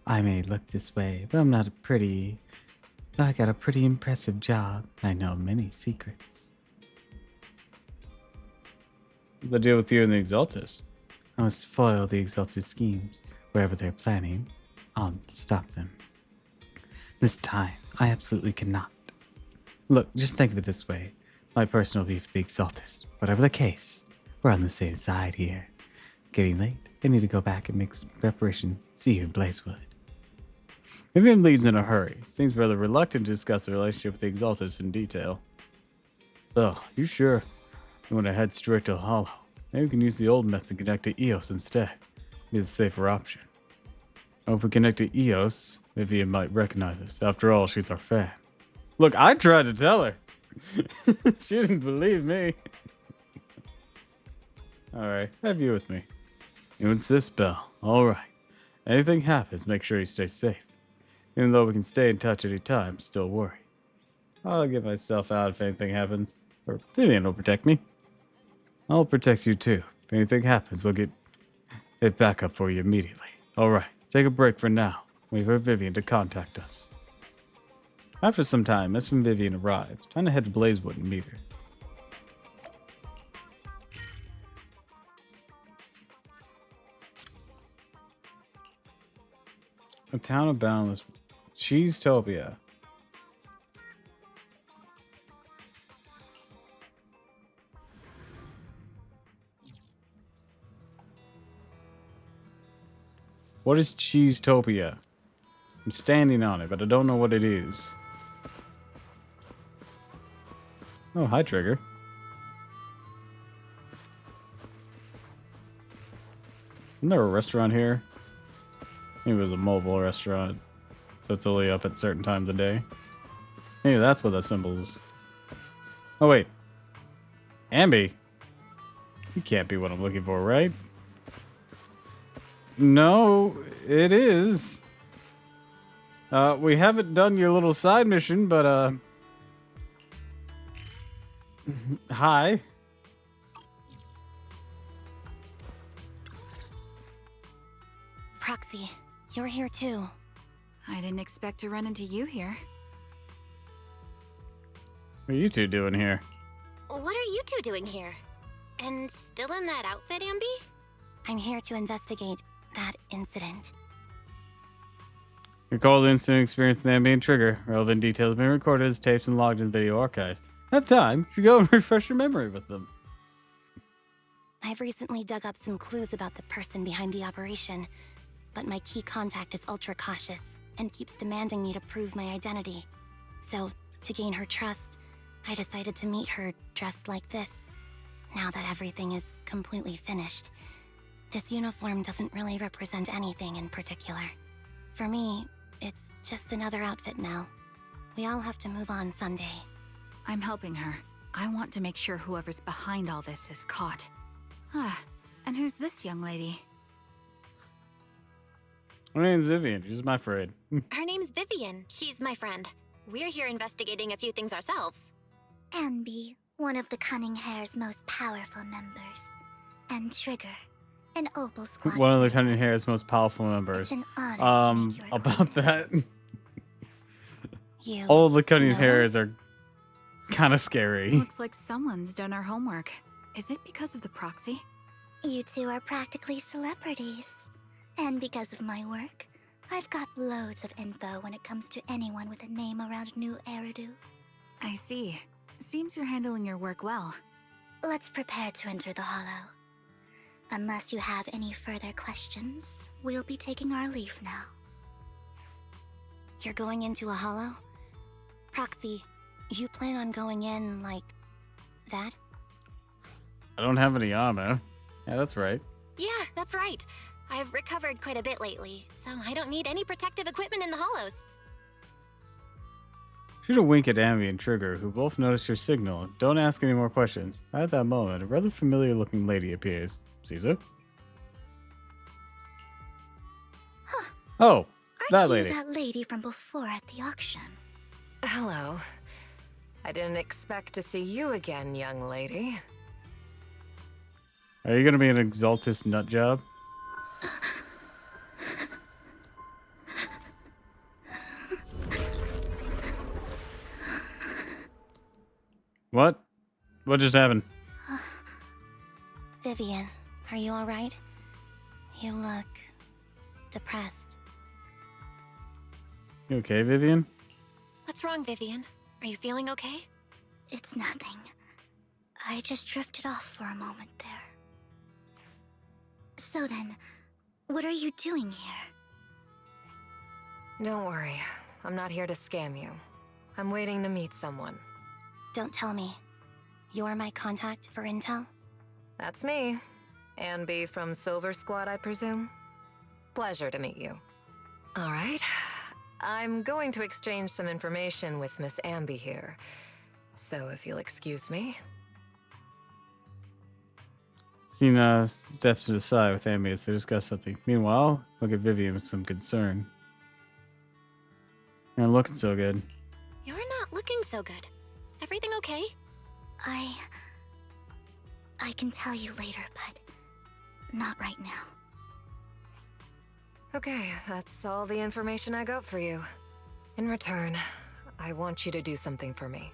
I may look this way, but I got a pretty impressive job. I know many secrets. What's the deal with you and the Exaltus? I must foil the Exaltus schemes. Wherever they're planning, I'll stop them. This time, I absolutely cannot. Look, just think of it this way. My personal beef with the Exaltus. Whatever the case, we're on the same side here. Getting late. I need to go back and make some preparations. See you in Blazewood. Vivian leaves in a hurry. Seems rather reluctant to discuss the relationship with the Exaltus in detail. Oh, you sure? You want to head straight to Hollow? Maybe we can use the old method and connect to Eos instead. Be the safer option. Oh, if we connect to Eos, Vivian might recognize us. After all, she's our fan. Look, I tried to tell her. She didn't believe me. Alright, have you with me. You insist, Belle. Alright. Anything happens, make sure you stay safe. Even though we can stay in touch any time, still worry. I'll get myself out if anything happens. Or Vivian will protect me. I'll protect you too. If anything happens, I'll get it back up for you immediately. Alright, take a break for now. Wait for Vivian to contact us. After some time, Miss and Vivian arrived. Time to head to Blazewood and meet her. A town of boundless Cheesetopia. What is Cheesetopia? I'm standing on it, but I don't know what it is. Oh, hi, Trigger. Isn't there a restaurant here? Maybe it was a mobile restaurant, so it's only up at certain times of day. Maybe that's what that symbol is. Oh, wait. Ambi? You can't be what I'm looking for, right? No, it is. We haven't done your little side mission, but, hi. Proxy, you're here too. I didn't expect to run into you here. What are you two doing here? What are you two doing here? And still in that outfit, Ambi? I'm here to investigate that incident. Recall the incident experience in the ambient trigger. Relevant details have been recorded as tapes and logged in video archives. Have time, you should go and refresh your memory with them. I've recently dug up some clues about the person behind the operation, but my key contact is ultra cautious and keeps demanding me to prove my identity. So, to gain her trust, I decided to meet her dressed like this. Now that everything is completely finished, this uniform doesn't really represent anything in particular. For me, it's just another outfit now. We all have to move on someday. I'm helping her. I want to make sure whoever's behind all this is caught. Ah, and who's this young lady? My name's Vivian. She's my friend. Her name's Vivian. She's my friend. We're here investigating a few things ourselves. Ambi, one of the Cunning Hair's most powerful members. And Trigger, an Opal Squad. One of the Cunning Hair's most powerful members. It's an honor to make your about that. You All the Cunning know Hairs us? are kind of scary. Looks like someone's done our homework. Is it because of the proxy? You two are practically celebrities. And because of my work, I've got loads of info when it comes to anyone with a name around New Eridu. I see. Seems you're handling your work well. Let's prepare to enter the Hollow. Unless you have any further questions, we'll be taking our leave now. You're going into a Hollow? Proxy, you plan on going in like that? I don't have any armor. Yeah, that's right. Yeah, that's right. I've recovered quite a bit lately, so I don't need any protective equipment in the Hollows. Shoot a wink at Ambi and Trigger, who both notice your signal. Don't ask any more questions. At that moment, a rather familiar-looking lady appears. Caesar? Huh. Oh, Aren't that you lady. that lady from before at the auction? Hello. I didn't expect to see you again, young lady. Are you gonna be an Exaltus nut job? What? What just happened? Vivian, are you alright? You look depressed. You okay, Vivian? What's wrong, Vivian? Are you feeling okay? It's nothing. I just drifted off for a moment there. So then, what are you doing here? Don't worry. I'm not here to scam you. I'm waiting to meet someone. Don't tell me. You're my contact for intel? That's me. Ambi from Silver Squad, I presume? Pleasure to meet you. All right. I'm going to exchange some information with Miss Ambi here. So if you'll excuse me. Cena steps to the side with Ambi as they discuss something. Meanwhile, look at Vivian with some concern. You're not looking so good. You're not looking so good. Everything okay? I can tell you later, but not right now. Okay, that's all the information I got for you. In return, I want you to do something for me.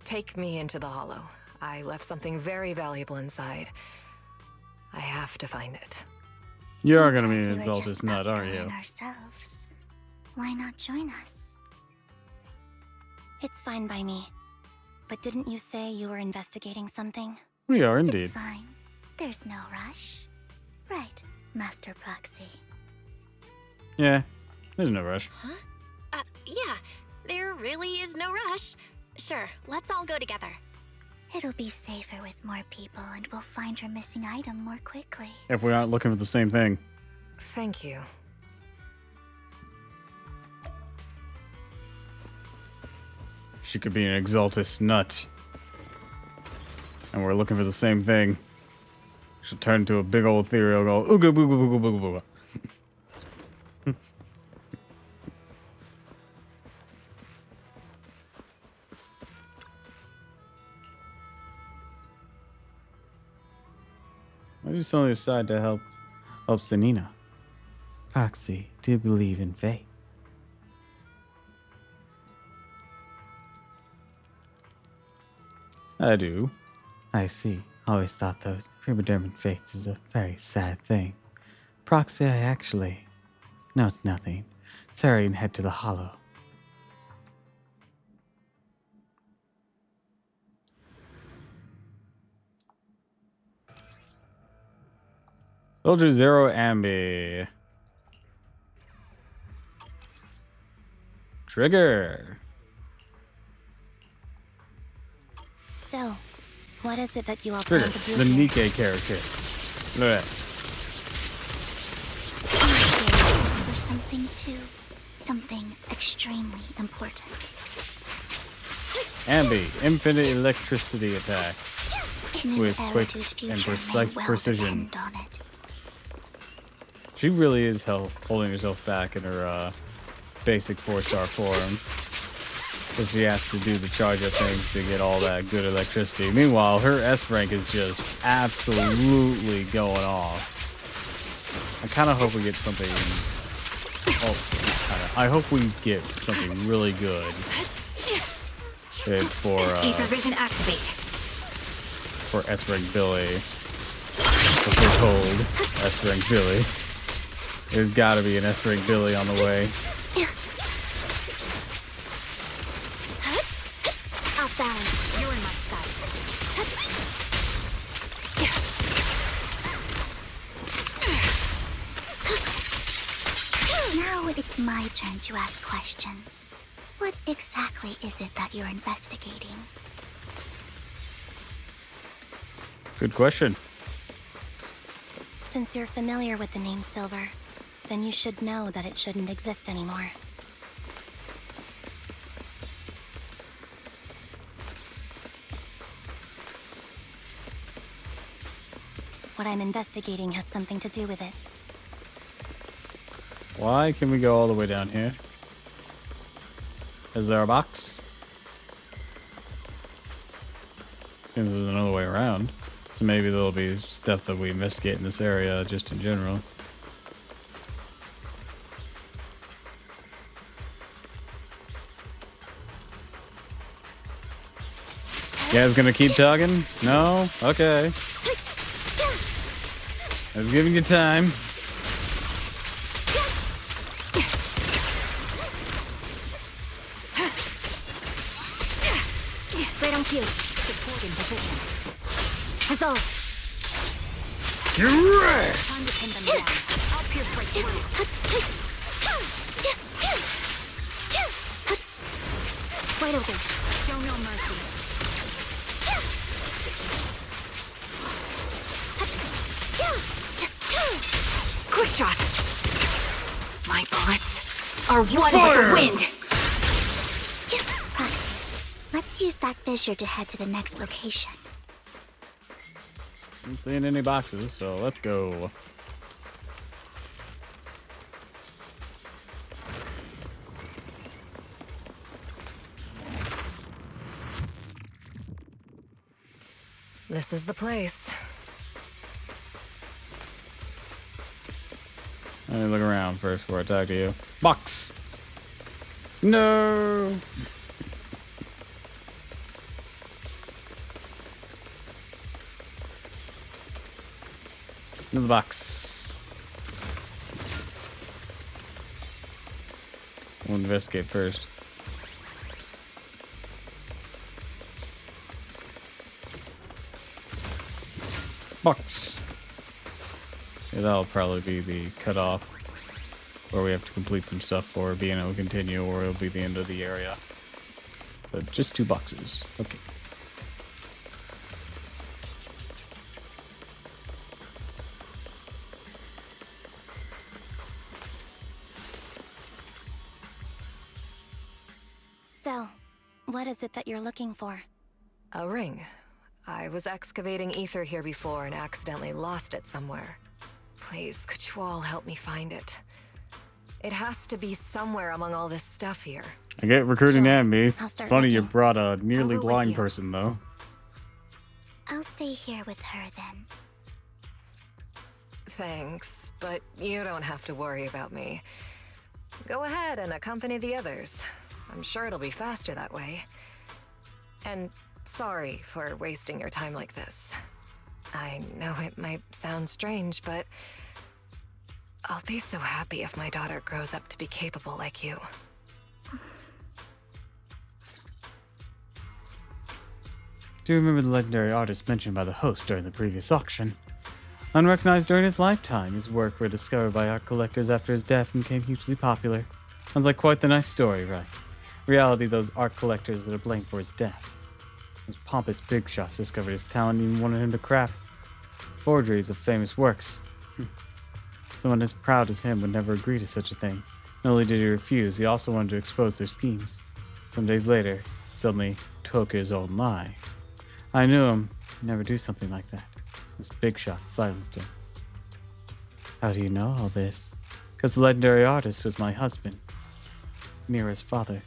Take me into the Hollow. I left something very valuable inside. I have to find it. You are gonna be As an we were just Exaltus about nut, to aren't go in you? ourselves. Why not join us? It's fine by me. But didn't you say you were investigating something? We are indeed. It's fine. There's no rush. Right, Master Proxy. Yeah, there's no rush. Huh? Yeah. There really is no rush. Sure, let's all go together. It'll be safer with more people, and we'll find your missing item more quickly. If we aren't looking for the same thing. Thank you. She could be an Exaltus nut. And we're looking for the same thing. She'll turn into a big old ethereal go, ooga booga booga booga booga. Why did you suddenly decide to help Senina? Proxy, do you believe in fate? I do. I see. Always thought those predetermined fates is a very sad thing. Proxy, I actually... No, it's nothing. Sorry, and head to the Hollow. Soldier Zero Ambi. Trigger. So, what is it that you all plan Trigger, to do the here? Nikkei character. Look at that. For something too. Something extremely important. Ambi, infinite electricity attacks New with quick Eridu's and future precise may well precision. depend on it. She really is holding herself back in her basic 4-star form. So she has to do the charge-up things to get all that good electricity. Meanwhile, her S rank is just absolutely going off. I kind of hope we get something... I hope we get something really good for Ether vision activate. for S rank Billy. For cold S rank Billy. There's got to be an S rank Billy on the way. Off balance. You're in Now it's my turn to ask questions. What exactly is it that you're investigating? Good question. Since you're familiar with the name Silver, then you should know that it shouldn't exist anymore. What I'm investigating has something to do with it. Why can we go all the way down here? Is there a box? Seems there's another way around. So maybe there'll be stuff that we investigate in this area just in general. You guys gonna keep talking? No? Okay. I was giving you time. Right on cue. Supporting position. Huzzah! You're right! Time to pin them down. I'll pierce right through. Wide open. Show no mercy. Quick shot! My bullets are one with the wind! Proxy, let's use that fissure to head to the next location. I'm not seeing any boxes, so let's go. This is the place. Let me look around first before I talk to you. Box! No! Another box. We'll investigate first. Box. Yeah, that'll probably be the cutoff where we have to complete some stuff for being able to continue, or it'll be the end of the area. But just 2 boxes. Okay. So, what is it that you're looking for? A ring. I was excavating ether here before and accidentally lost it somewhere. Please, could you all help me find it? It has to be somewhere among all this stuff here. I get recruiting at me. I'll start Funny you looking. brought a nearly I'll go with blind you. person, though. I'll stay here with her then. Thanks, but you don't have to worry about me. Go ahead and accompany the others. I'm sure it'll be faster that way. And sorry for wasting your time like this. I know it might sound strange, but I'll be so happy if my daughter grows up to be capable like you. Do you remember the legendary artist mentioned by the host during the previous auction? Unrecognized during his lifetime, his work were discovered by art collectors after his death and became hugely popular. Sounds like quite the nice story, right? Reality, those art collectors that are blamed for his death. Those pompous big shots discovered his talent and even wanted him to craft forgeries of famous works. Someone as proud as him would never agree to such a thing. Not only did he refuse, he also wanted to expose their schemes. Some days later, he suddenly took his own lie. I knew him. He'd never do something like that. This big shot silenced him. How do you know all this? Because the legendary artist was my husband. Mira's father.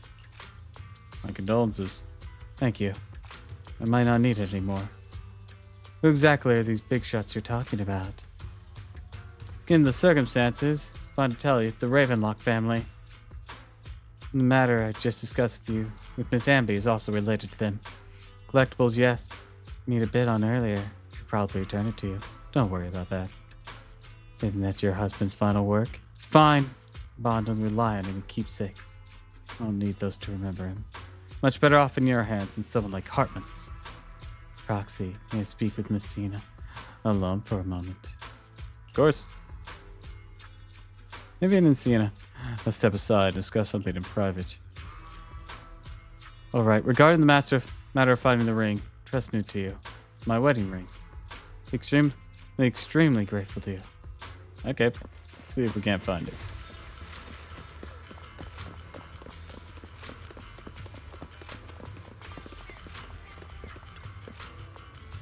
My condolences. Thank you. I might not need it anymore. Who exactly are these big shots you're talking about? Given the circumstances, it's fine to tell you it's the Ravenlock family. The matter I just discussed with you with Miss Amby is also related to them. Collectibles, yes. Made a bid on earlier. She'll probably return it to you. Don't worry about that. Isn't that your husband's final work? It's fine. Bond doesn't rely on any keepsakes. I don't need those to remember him. Much better off in your hands than someone like Hartman's. Proxy, may I speak with Messina? Alone for a moment. Of course. Vivan and Sienna, let's step aside and discuss something in private. Alright, regarding the matter of finding the ring, trust new to you. It's my wedding ring. Extremely grateful to you. Okay, let's see if we can't find it.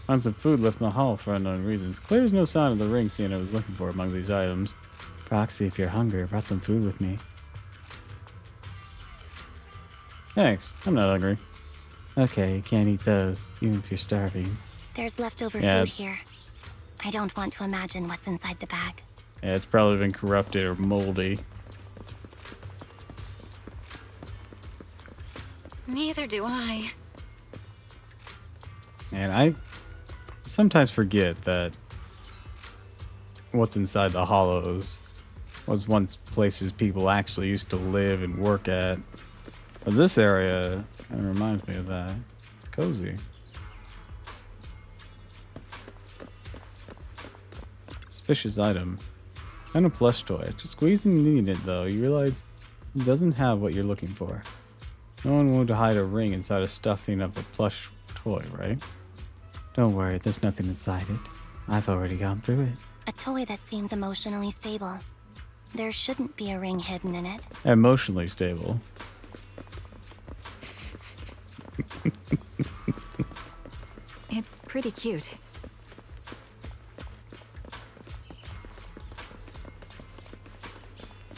Found some food left in the hall for unknown reasons. Clear as no sign of the ring Sienna was looking for among these items. Proxy, if you're hungry, I brought some food with me. Thanks, I'm not hungry. Okay, you can't eat those, even if you're starving. There's leftover food here. I don't want to imagine what's inside the bag. Yeah, it's probably been corrupted or moldy. Neither do I. And I sometimes forget that what's inside the hollows was once places people actually used to live and work at. But this area kind of reminds me of that. It's cozy. Suspicious item. And a plush toy. Just squeezing needing it though, you realize it doesn't have what you're looking for. No one would hide a ring inside a stuffing of a plush toy, right? Don't worry, there's nothing inside it. I've already gone through it. A toy that seems emotionally stable. There shouldn't be a ring hidden in it. Emotionally stable. It's pretty cute.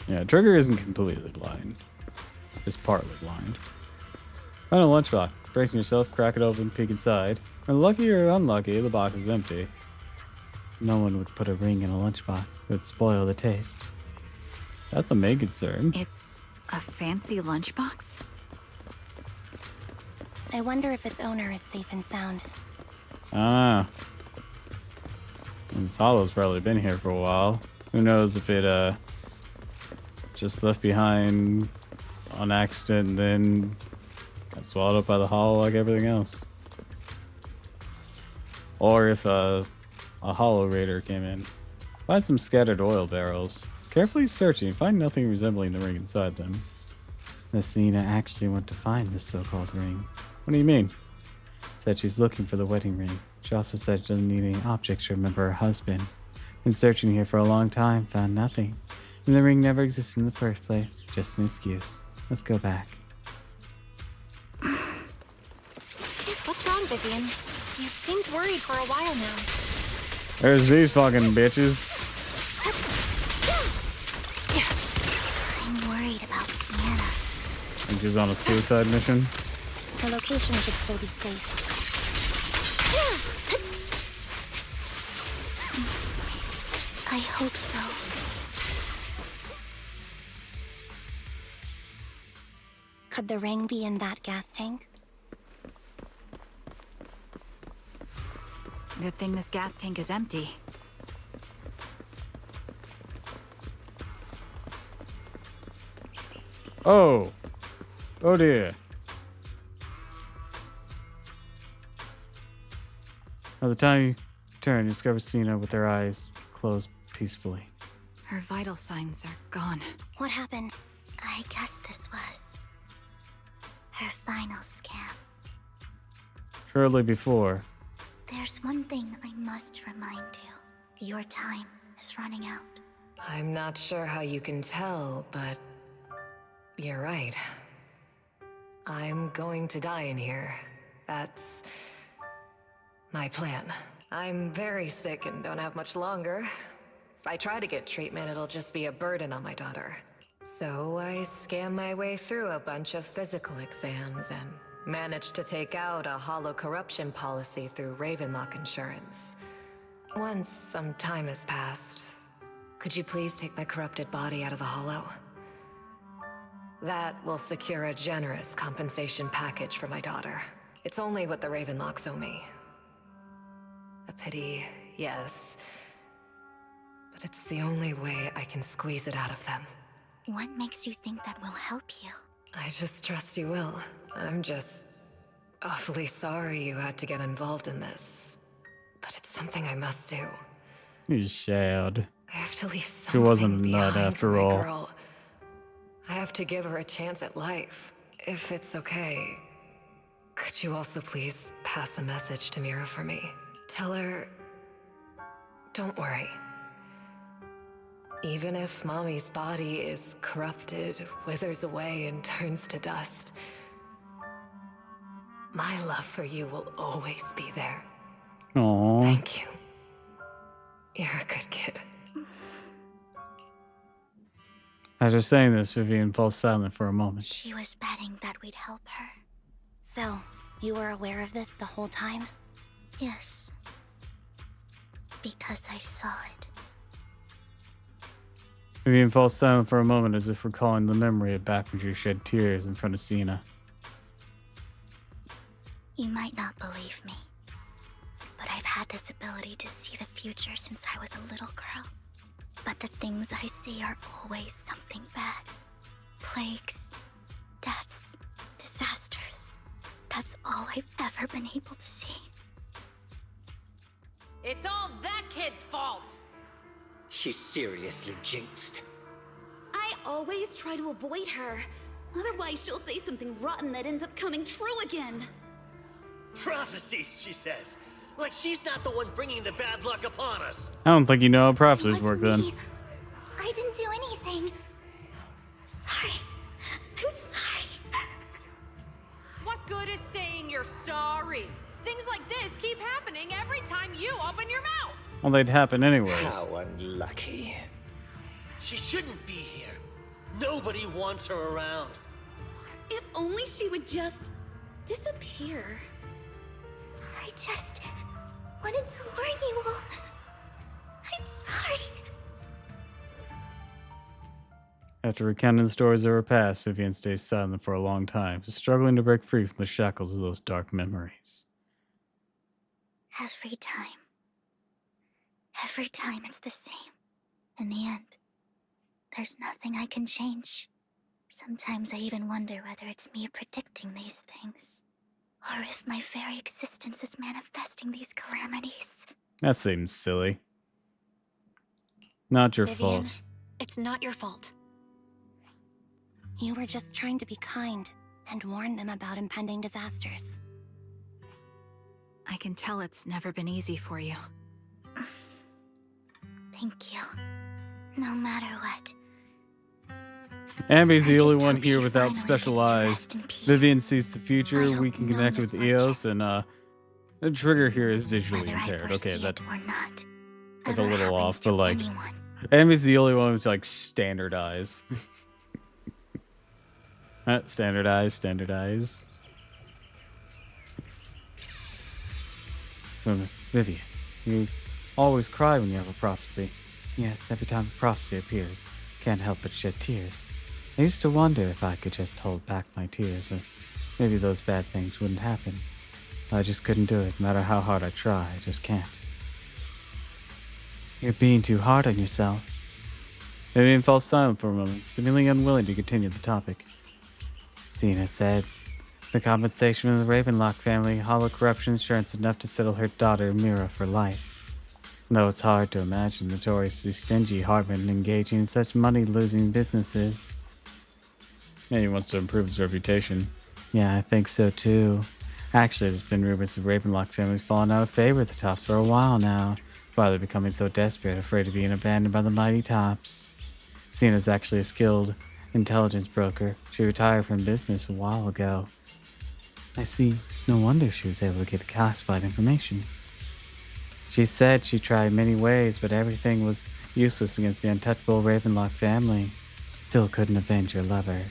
Yeah, Trigger isn't completely blind. Just partly blind. Find a lunchbox. Bracing yourself, crack it open, peek inside. And lucky or unlucky, the box is empty. No one would put a ring in a lunchbox. It would spoil the taste. That's the main concern. It's a fancy lunchbox? I wonder if its owner is safe and sound. Ah. And this hollow's probably been here for a while. Who knows if it just left behind on accident and then got swallowed up by the hollow like everything else. Or if a hollow raider came in. Find some scattered oil barrels. Carefully searching, find nothing resembling the ring inside them. Messina actually went to find this so-called ring. What do you mean? Said she's looking for the wedding ring. She also said she doesn't need any objects to remember her husband. Been searching here for a long time, found nothing. And the ring never existed in the first place. Just an excuse. Let's go back. What's wrong, Vivian? You seemed worried for a while now. There's these fucking bitches. I'm worried about Sienna. And she's on a suicide mission. The location should still be safe. I hope so. Could the ring be in that gas tank? Good thing this gas tank is empty. Oh. Oh dear. By the time you turn, you discover Sienna with her eyes closed peacefully. Her vital signs are gone. What happened? I guess this was her final scam. Shortly before. There's one thing I must remind you. Your time is running out. I'm not sure how you can tell, but you're right. I'm going to die in here. That's my plan. I'm very sick and don't have much longer. If I try to get treatment, it'll just be a burden on my daughter. So I scam my way through a bunch of physical exams and managed to take out a hollow corruption policy through Ravenlock Insurance. Once some time has passed, could you please take my corrupted body out of the hollow? That will secure a generous compensation package for my daughter. It's only what the Ravenlocks owe me. A pity, yes. But it's the only way I can squeeze it out of them. What makes you think that will help you? I just trust you will. I'm just awfully sorry you had to get involved in this, but it's something I must do. He's sad. I have to leave She something wasn't a nut behind for after my all. girl. I have to give her a chance at life. If it's okay, could you also please pass a message to Mira for me? Tell her, don't worry. Even if Mommy's body is corrupted, withers away, and turns to dust, my love for you will always be there. Aww. Thank you. You're a good kid. As you're saying this, Vivian falls silent for a moment. She was betting that we'd help her. So, you were aware of this the whole time? Yes. Because I saw it. Vivian falls silent for a moment as if recalling the memory of back when she shed tears in front of Sienna. You might not believe me, but I've had this ability to see the future since I was a little girl. But the things I see are always something bad. Plagues, deaths, disasters. That's all I've ever been able to see. It's all that kid's fault! She's seriously jinxed. I always try to avoid her. Otherwise, she'll say something rotten that ends up coming true again. Prophecies, she says. Like she's not the one bringing the bad luck upon us. I don't think you know how prophecies work then. I didn't do anything. Sorry. I'm sorry. What good is saying you're sorry? Things like this keep happening every time you open your mouth. Well, they'd happen anyways. How unlucky. She shouldn't be here. Nobody wants her around. If only she would just disappear. I just wanted to warn you all. I'm sorry. After recounting the stories of her past, Vivian stays silent for a long time, struggling to break free from the shackles of those dark memories. Every time it's the same. In the end, there's nothing I can change. Sometimes I even wonder whether it's me predicting these things, or if my very existence is manifesting these calamities. That seems silly. Not your Vivian, fault. it's not your fault. You were just trying to be kind and warn them about impending disasters. I can tell it's never been easy for you. Thank you. No matter what. Ambi's the only one here without special eyes. Vivian sees the future. We can connect with Eos, and the trigger here is visually impaired. Okay, that's a little off, but like, Ambi's the only one who's like standardized. Standardize. So, Vivian, you always cry when you have a prophecy. Yes, every time a prophecy appears, can't help but shed tears. I used to wonder if I could just hold back my tears, or maybe those bad things wouldn't happen. I just couldn't do it, no matter how hard I try, I just can't. You're being too hard on yourself. Vivian falls silent for a moment, seemingly unwilling to continue the topic. Xena said, the compensation of the Ravenlock family, hollow corruption insurance enough to settle her daughter Mira for life. Though it's hard to imagine notoriously stingy Hartman engaging in such money-losing businesses. Yeah, he wants to improve his reputation. Yeah, I think so too. Actually, there's been rumors the Ravenlock family's fallen out of favor with the Tops for a while now, while they're becoming so desperate, afraid of being abandoned by the mighty Tops. Xena's actually a skilled intelligence broker. She retired from business a while ago. I see. No wonder she was able to get classified information. She said she tried many ways, but everything was useless against the untouchable Ravenlock family. Still couldn't avenge her lover.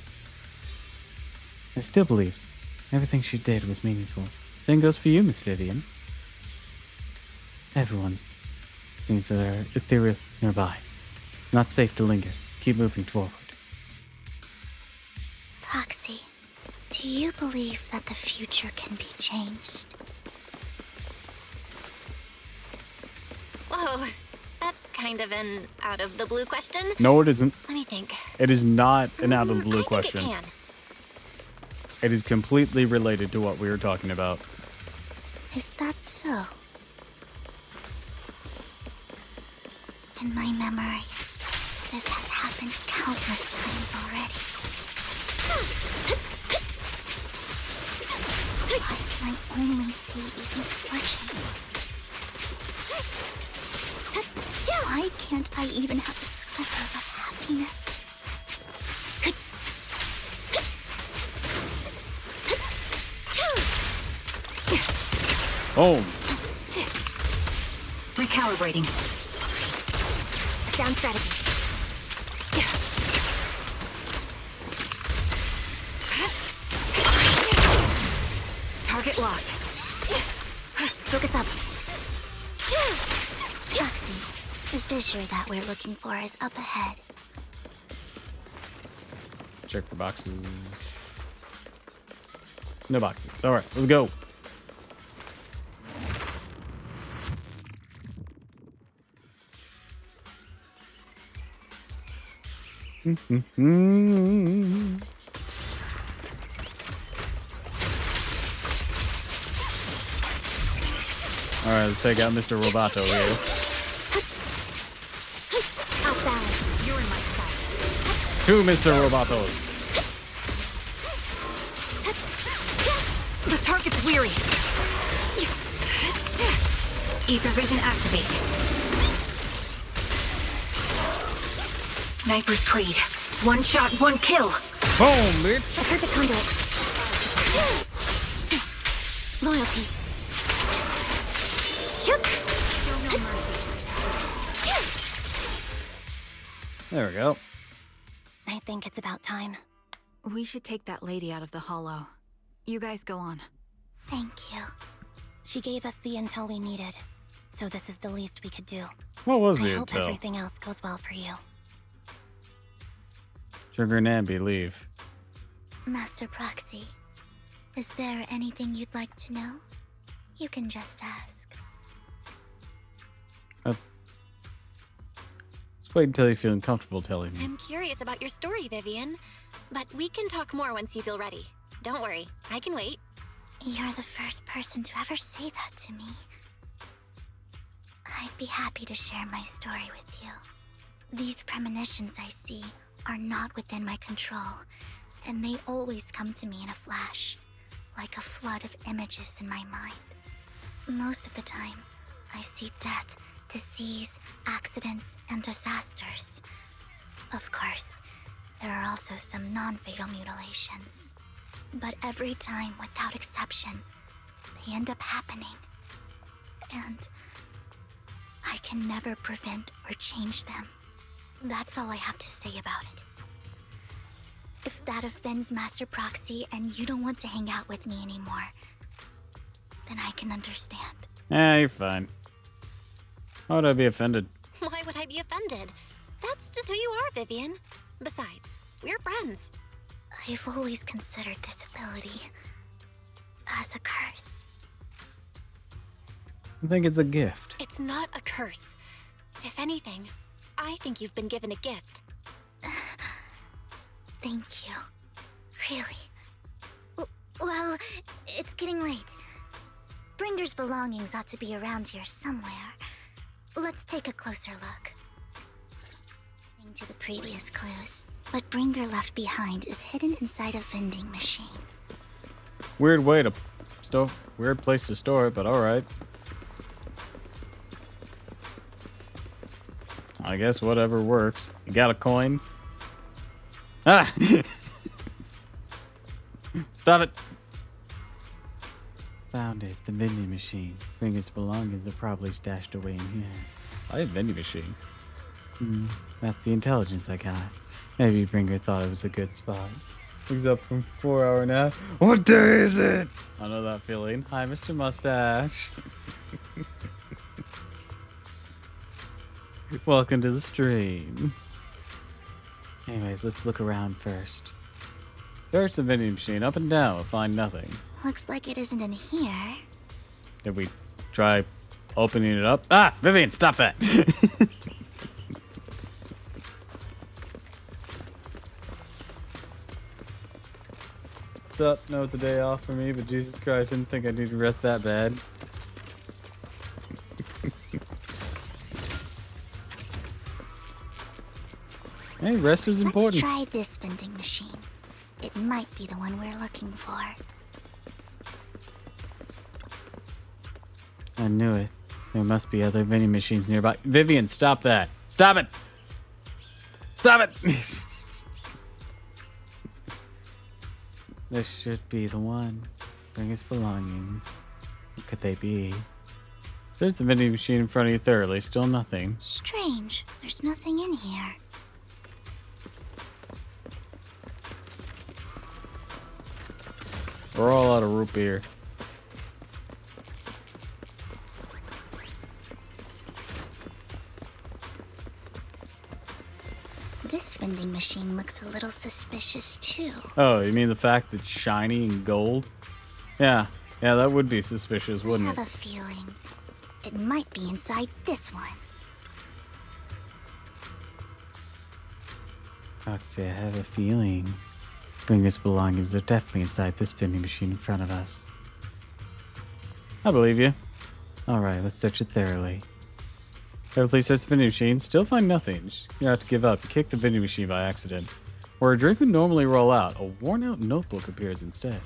I still believes everything she did was meaningful. Same goes for you, Miss Vivian. Everyone's seems that are ethereal nearby. It's not safe to linger. Keep moving forward. Proxy, do you believe that the future can be changed? Whoa, that's kind of an out-of-the-blue question. No, it isn't. Let me think. It is not an out-of-the-blue question. I think it can. It is completely related to what we were talking about. Is that so? In my memory, this has happened countless times already. Why can I only see these misfortunes? Why can't I even have a sliver of happiness? Oh. Recalibrating. Down strategy. Target locked. Focus up. Taxi. The fissure that we're looking for is up ahead. Check the boxes. No boxes. All right, let's go. All right, let's take out Mr. Roboto here. Off balance. You're in my sight. Two Mr. Robotos. The target's weary. Ether vision activate. Sniper's Creed. One shot, one kill. Boom, bitch. The perfect conduit. Loyalty. There we go. I think it's about time. We should take that lady out of the hollow. You guys go on. Thank you. She gave us the intel we needed, so this is the least we could do. What was the I hope intel? everything else goes well for you. Sugar and Ambi, leave. Master Proxy, is there anything you'd like to know? You can just ask. Let's wait until you feel comfortable telling me. I'm curious about your story, Vivian, but we can talk more once you feel ready. Don't worry, I can wait. You're the first person to ever say that to me. I'd be happy to share my story with you. These premonitions I see are not within my control, and they always come to me in a flash, like a flood of images in my mind. Most of the time, I see death, disease, accidents, and disasters. Of course, there are also some non-fatal mutilations. But every time, without exception, they end up happening. And I can never prevent or change them. That's all I have to say about it. If that offends Master Proxy and you don't want to hang out with me anymore, then I can understand. You're fine. Why would I be offended? Why would I be offended? That's just who you are, Vivian. Besides, we're friends. I've always considered this ability as a curse. I think it's a gift. It's not a curse. If anything, I think you've been given a gift. Thank you. Really. Well, it's getting late. Bringer's belongings ought to be around here somewhere. Let's take a closer look. To the previous clues, what Bringer left behind is hidden inside a vending machine. Weird way to store. Weird place to store it, but all right. I guess whatever works. You got a coin? Ah! Stop it! Found it. The vending machine. Bringer's belongings are probably stashed away in here. I have vending machine. That's the intelligence I got. Maybe Bringer thought it was a good spot. He's up from 4-hour nap. What day is it? I know that feeling. Hi, Mr. Mustache. Welcome to the stream. Anyways, let's look around first. Search the vending machine up and down. We'll find nothing. Looks like it isn't in here. Did we try opening it up? Ah, Vivian, stop that. What's up? No, it's a day off for me, but Jesus Christ, didn't think I needed to rest that bad. Hey, rest is important. Let's try this vending machine. It might be the one we're looking for. I knew it. There must be other vending machines nearby. Vivian, stop that. Stop it! Stop it! This should be the one. Bring us belongings. What could they be? Search the vending machine in front of you thoroughly. Still nothing. Strange. There's nothing in here. We're all out of root beer. This vending machine looks a little suspicious too. Oh, you mean the fact that it's shiny and gold? Yeah, that would be suspicious, wouldn't I it? have a feeling it might be inside this one. Foxy, I have a feeling. Bring us belongings are definitely inside this vending machine in front of us. I believe you. Alright, let's search it thoroughly. Carefully search the vending machine. Still find nothing. You have to give up. You kick the vending machine by accident. Where a drink would normally roll out, a worn-out notebook appears instead.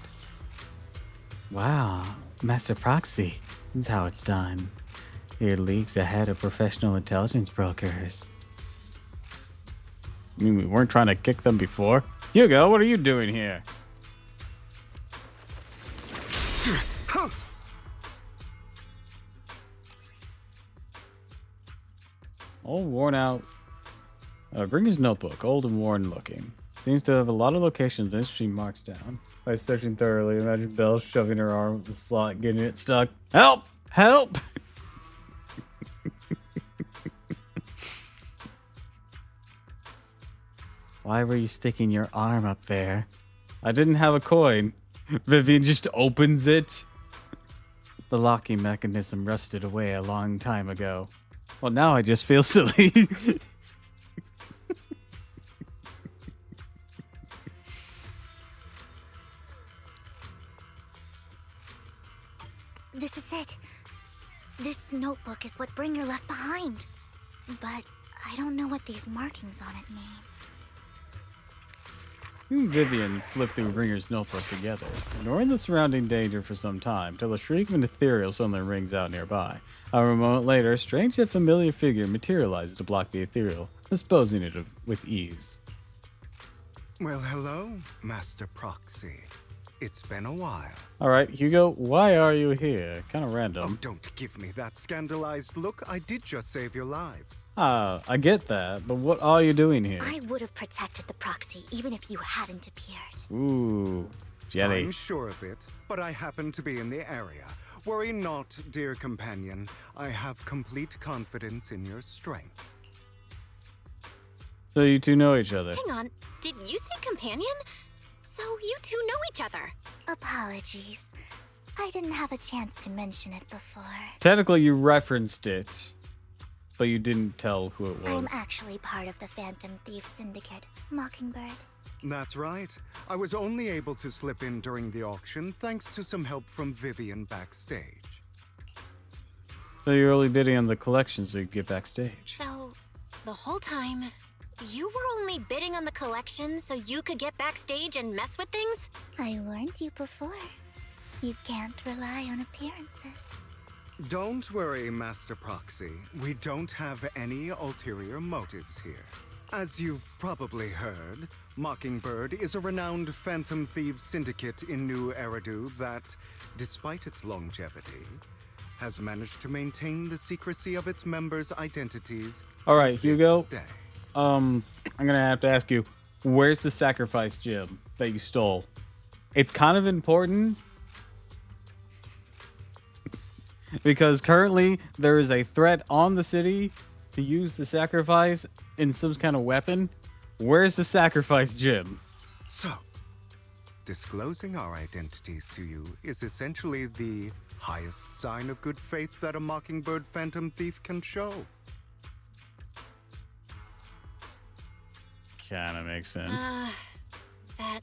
Wow, Master Proxy. This is how it's done. You're leagues ahead of professional intelligence brokers. You mean we weren't trying to kick them before? Hugo, what are you doing here? All worn out. Bring his notebook, old and worn looking. Seems to have a lot of locations and she marks down. By searching thoroughly, imagine Belle shoving her arm with the slot, getting it stuck. Help! Help! Why were you sticking your arm up there? I didn't have a coin. Vivian just opens it. The locking mechanism rusted away a long time ago. Well, now I just feel silly. This is it. This notebook is what Bringer left behind. But I don't know what these markings on it mean. You and Vivian flip through Ringer's notebook together, ignoring the surrounding danger for some time, till a shriek of an ethereal suddenly rings out nearby. However, a moment later, a strange yet familiar figure materializes to block the ethereal, disposing it with ease. Well, hello, Master Proxy. It's been a while. Alright, Hugo, why are you here? Kind of random. Oh, don't give me that scandalized look. I did just save your lives. I get that, but what are you doing here? I would have protected the proxy even if you hadn't appeared. Ooh, Jelly. I'm sure of it, but I happen to be in the area. Worry not, dear companion. I have complete confidence in your strength. So you two know each other? Hang on, did you say companion? So you two know each other. Apologies. I didn't have a chance to mention it before. Technically, you referenced it, but you didn't tell who it was. I'm actually part of the Phantom Thief Syndicate, Mockingbird. That's right. I was only able to slip in during the auction thanks to some help from Vivian backstage. So you're only bidding on the collection so you can get backstage. So, the whole time, you were only bidding on the collection so you could get backstage and mess with things? I warned you before. You can't rely on appearances. Don't worry, Master Proxy. We don't have any ulterior motives here. As you've probably heard, Mockingbird is a renowned Phantom Thieves syndicate in New Eridu that, despite its longevity, has managed to maintain the secrecy of its members' identities. All right, to this Hugo. day. I'm gonna have to ask you, where's the sacrifice gem that you stole? It's kind of important because currently there is a threat on the city to use the sacrifice in some kind of weapon. Where's the sacrifice gem? So, disclosing our identities to you is essentially the highest sign of good faith that a Mockingbird Phantom Thief can show. Kind of makes sense. That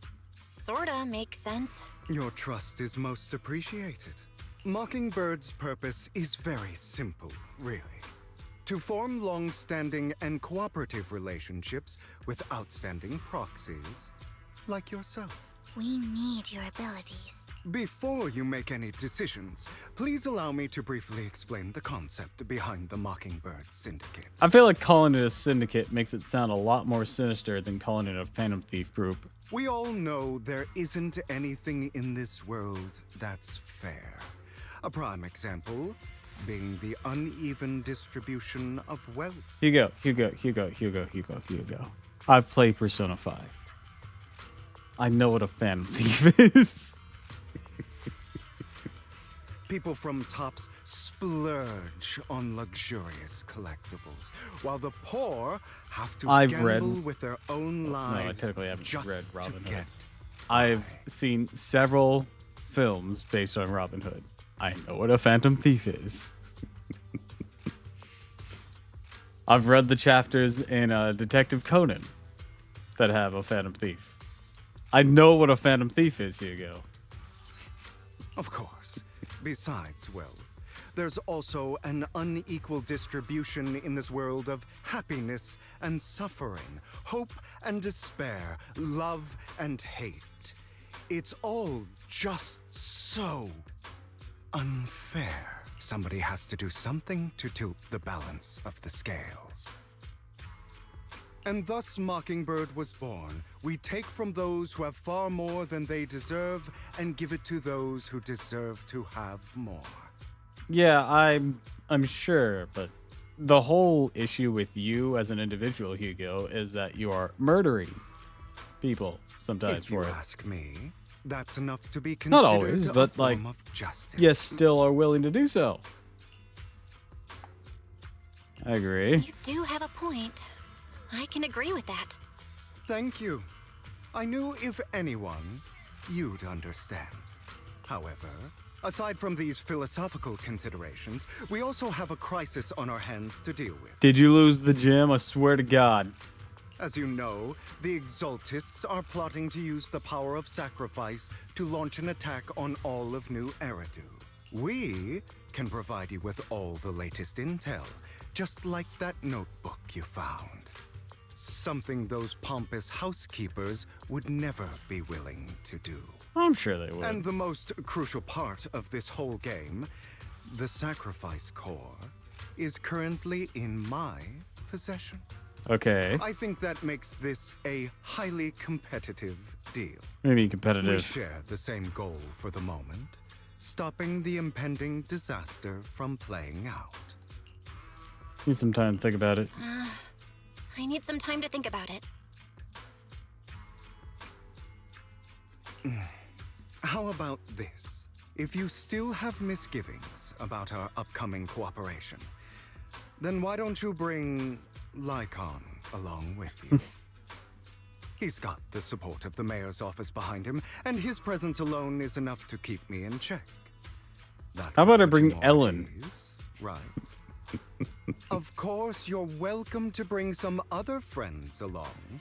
sorta makes sense. Your trust is most appreciated. Mockingbird's purpose is very simple, really. To form long-standing and cooperative relationships with outstanding proxies, like yourself. We need your abilities. Before you make any decisions, please allow me to briefly explain the concept behind the Mockingbird Syndicate. I feel like calling it a syndicate makes it sound a lot more sinister than calling it a Phantom Thief group. We all know there isn't anything in this world that's fair. A prime example being the uneven distribution of wealth. Hugo. I've played Persona 5. I know what a Phantom Thief is. People from tops splurge on luxurious collectibles, while the poor have to gamble with their own lives. No, I technically haven't just read Robin to Hood. get I've seen several films based on Robin Hood. I know what a Phantom Thief is. I've read the chapters in Detective Conan that have a Phantom Thief. I know what a Phantom Thief is, Hugo. Of course. Besides wealth, there's also an unequal distribution in this world of happiness and suffering, hope and despair, love and hate. It's all just so unfair. Somebody has to do something to tilt the balance of the scales. And thus Mockingbird was born. We take from those who have far more than they deserve and give it to those who deserve to have more. Yeah, I'm sure, but the whole issue with you as an individual, Hugo, is that you are murdering people sometimes If you for it. ask me, that's enough to be considered Not always, a but like, form of justice. you still are willing to do so. I agree. You do have a point. I can agree with that. Thank you. I knew if anyone, you'd understand. However, aside from these philosophical considerations, we also have a crisis on our hands to deal with. Did you lose the gym? I swear to God. As you know, the Exaltists are plotting to use the power of sacrifice to launch an attack on all of New Eridu. We can provide you with all the latest intel, just like that notebook you found. Something those pompous housekeepers would never be willing to do. I'm sure they would. And the most crucial part of this whole game, the sacrifice core, is currently in my possession. Okay. I think that makes this a highly competitive deal. Maybe competitive. We share the same goal for the moment, stopping the impending disaster from playing out. Need some time to think about it. I need some time to think about it. How about this? If you still have misgivings about our upcoming cooperation, then why don't you bring Lycon along with you? He's got the support of the mayor's office behind him, and his presence alone is enough to keep me in check. How about I bring Ellen? Right. Of course, you're welcome to bring some other friends along,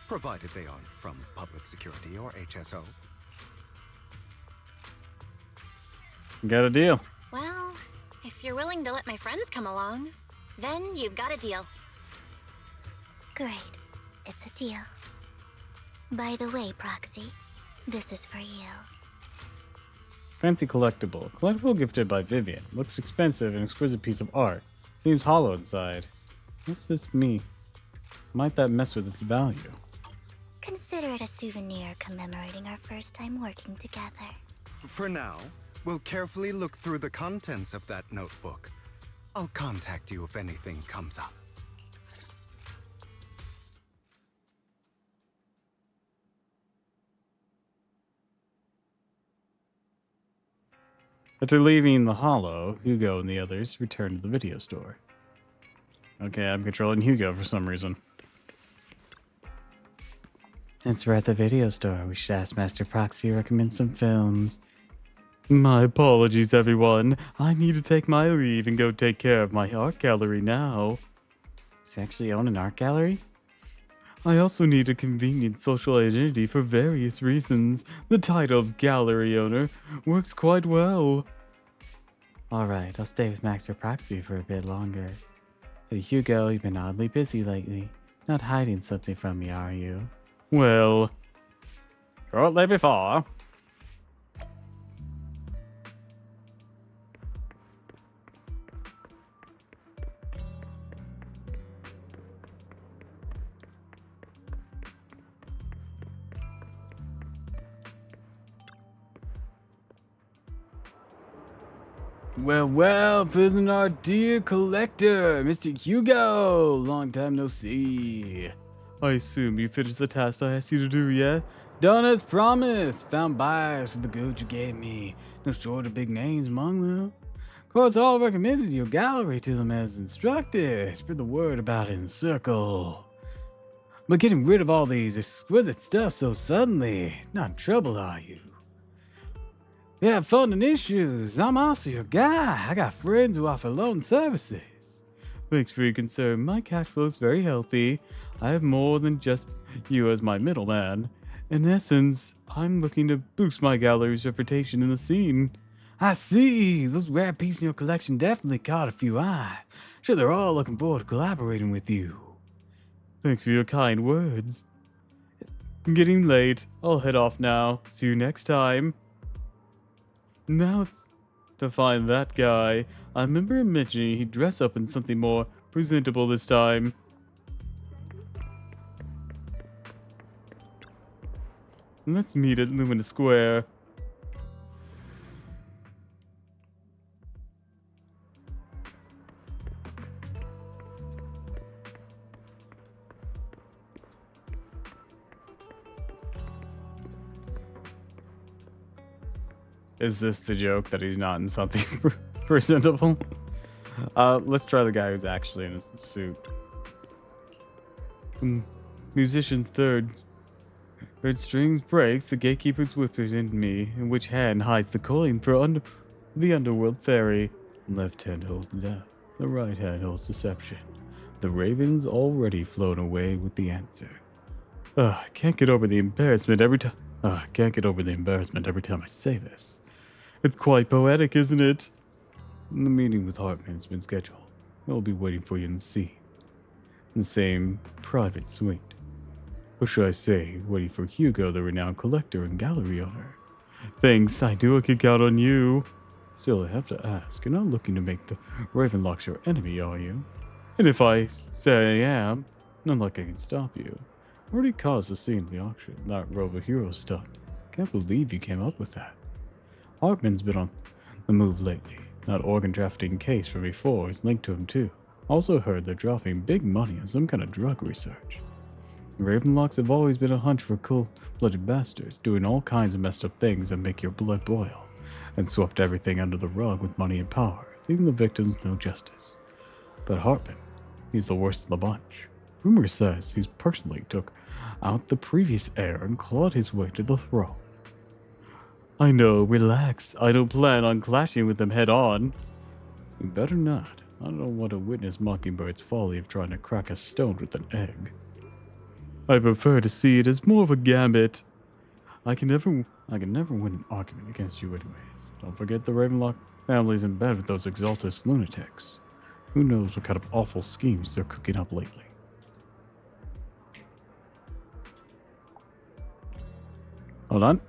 provided they aren't from public security or HSO. Got a deal. Well, if you're willing to let my friends come along, then you've got a deal. Great. It's a deal. By the way, Proxy, this is for you. Fancy collectible. Collectible gifted by Vivian. Looks expensive, an exquisite piece of art. Seems hollow inside. What's this mean? Might that mess with its value? Consider it a souvenir commemorating our first time working together. For now, we'll carefully look through the contents of that notebook. I'll contact you if anything comes up. After leaving the Hollow, Hugo and the others return to the video store. Okay, I'm controlling Hugo for some reason. Since we're at the video store, we should ask Master Proxy to recommend some films. My apologies, everyone. I need to take my leave and go take care of my art gallery now. Does he actually own an art gallery? I also need a convenient social identity for various reasons. The title of gallery owner works quite well. Alright, I'll stay with Master Proxy for a bit longer. But Hugo, you've been oddly busy lately. Not hiding something from me, are you? Well, shortly before. Well, visiting our dear collector, Mr. Hugo! Long time no see. I assume you finished the task I asked you to do, yeah? Done as promised! Found buyers for the goods you gave me. No short of big names among them. Of course, all recommended your gallery to them as instructed. Spread the word about it in the circle. But getting rid of all these exquisite stuff so suddenly, not in trouble, are you? You have funding issues. I'm also your guy. I got friends who offer loan services. Thanks for your concern. My cash flow is very healthy. I have more than just you as my middleman. In essence, I'm looking to boost my gallery's reputation in the scene. I see. Those rare pieces in your collection definitely caught a few eyes. Sure, they're all looking forward to collaborating with you. Thanks for your kind words. I'm getting late. I'll head off now. See you next time. Now it's to find that guy. I remember him mentioning he'd dress up in something more presentable this time. Let's meet at Lumina Square. Is this the joke that he's not in something presentable? Let's try the guy who's actually in a suit. Musician's third strings breaks, the gatekeeper's whispered in me, in which hand hides the coin for the underworld fairy. Left hand holds death, the right hand holds deception. The raven's already flown away with the answer. I can't get over the embarrassment every time. I can't get over the embarrassment every time I say this. It's quite poetic, isn't it? The meeting with Hartman has been scheduled. I'll be waiting for you in the scene. In the same private suite. Or should I say, waiting for Hugo, the renowned collector and gallery owner. Thanks, I knew I could count on you. Still, I have to ask, you're not looking to make the Ravenlocks your enemy, are you? And if I say I am, none like I can stop you. Already caused a scene at the auction, that Robo Hero stunt. Can't believe you came up with that. Hartman's been on the move lately. That organ drafting case from before is linked to him too. Also heard they're dropping big money on some kind of drug research. The Ravenlocks have always been a hunch for cold-blooded bastards, doing all kinds of messed up things that make your blood boil, and swept everything under the rug with money and power, leaving the victims no justice. But Hartman, he's the worst of the bunch. Rumor says he's personally took out the previous heir and clawed his way to the throne. I know, relax. I don't plan on clashing with them head on. You better not. I don't want to witness Mockingbird's folly of trying to crack a stone with an egg. I prefer to see it as more of a gambit. I can never win an argument against you anyways. Don't forget the Ravenlock family's in bed with those Exaltus lunatics. Who knows what kind of awful schemes they're cooking up lately. Hold on.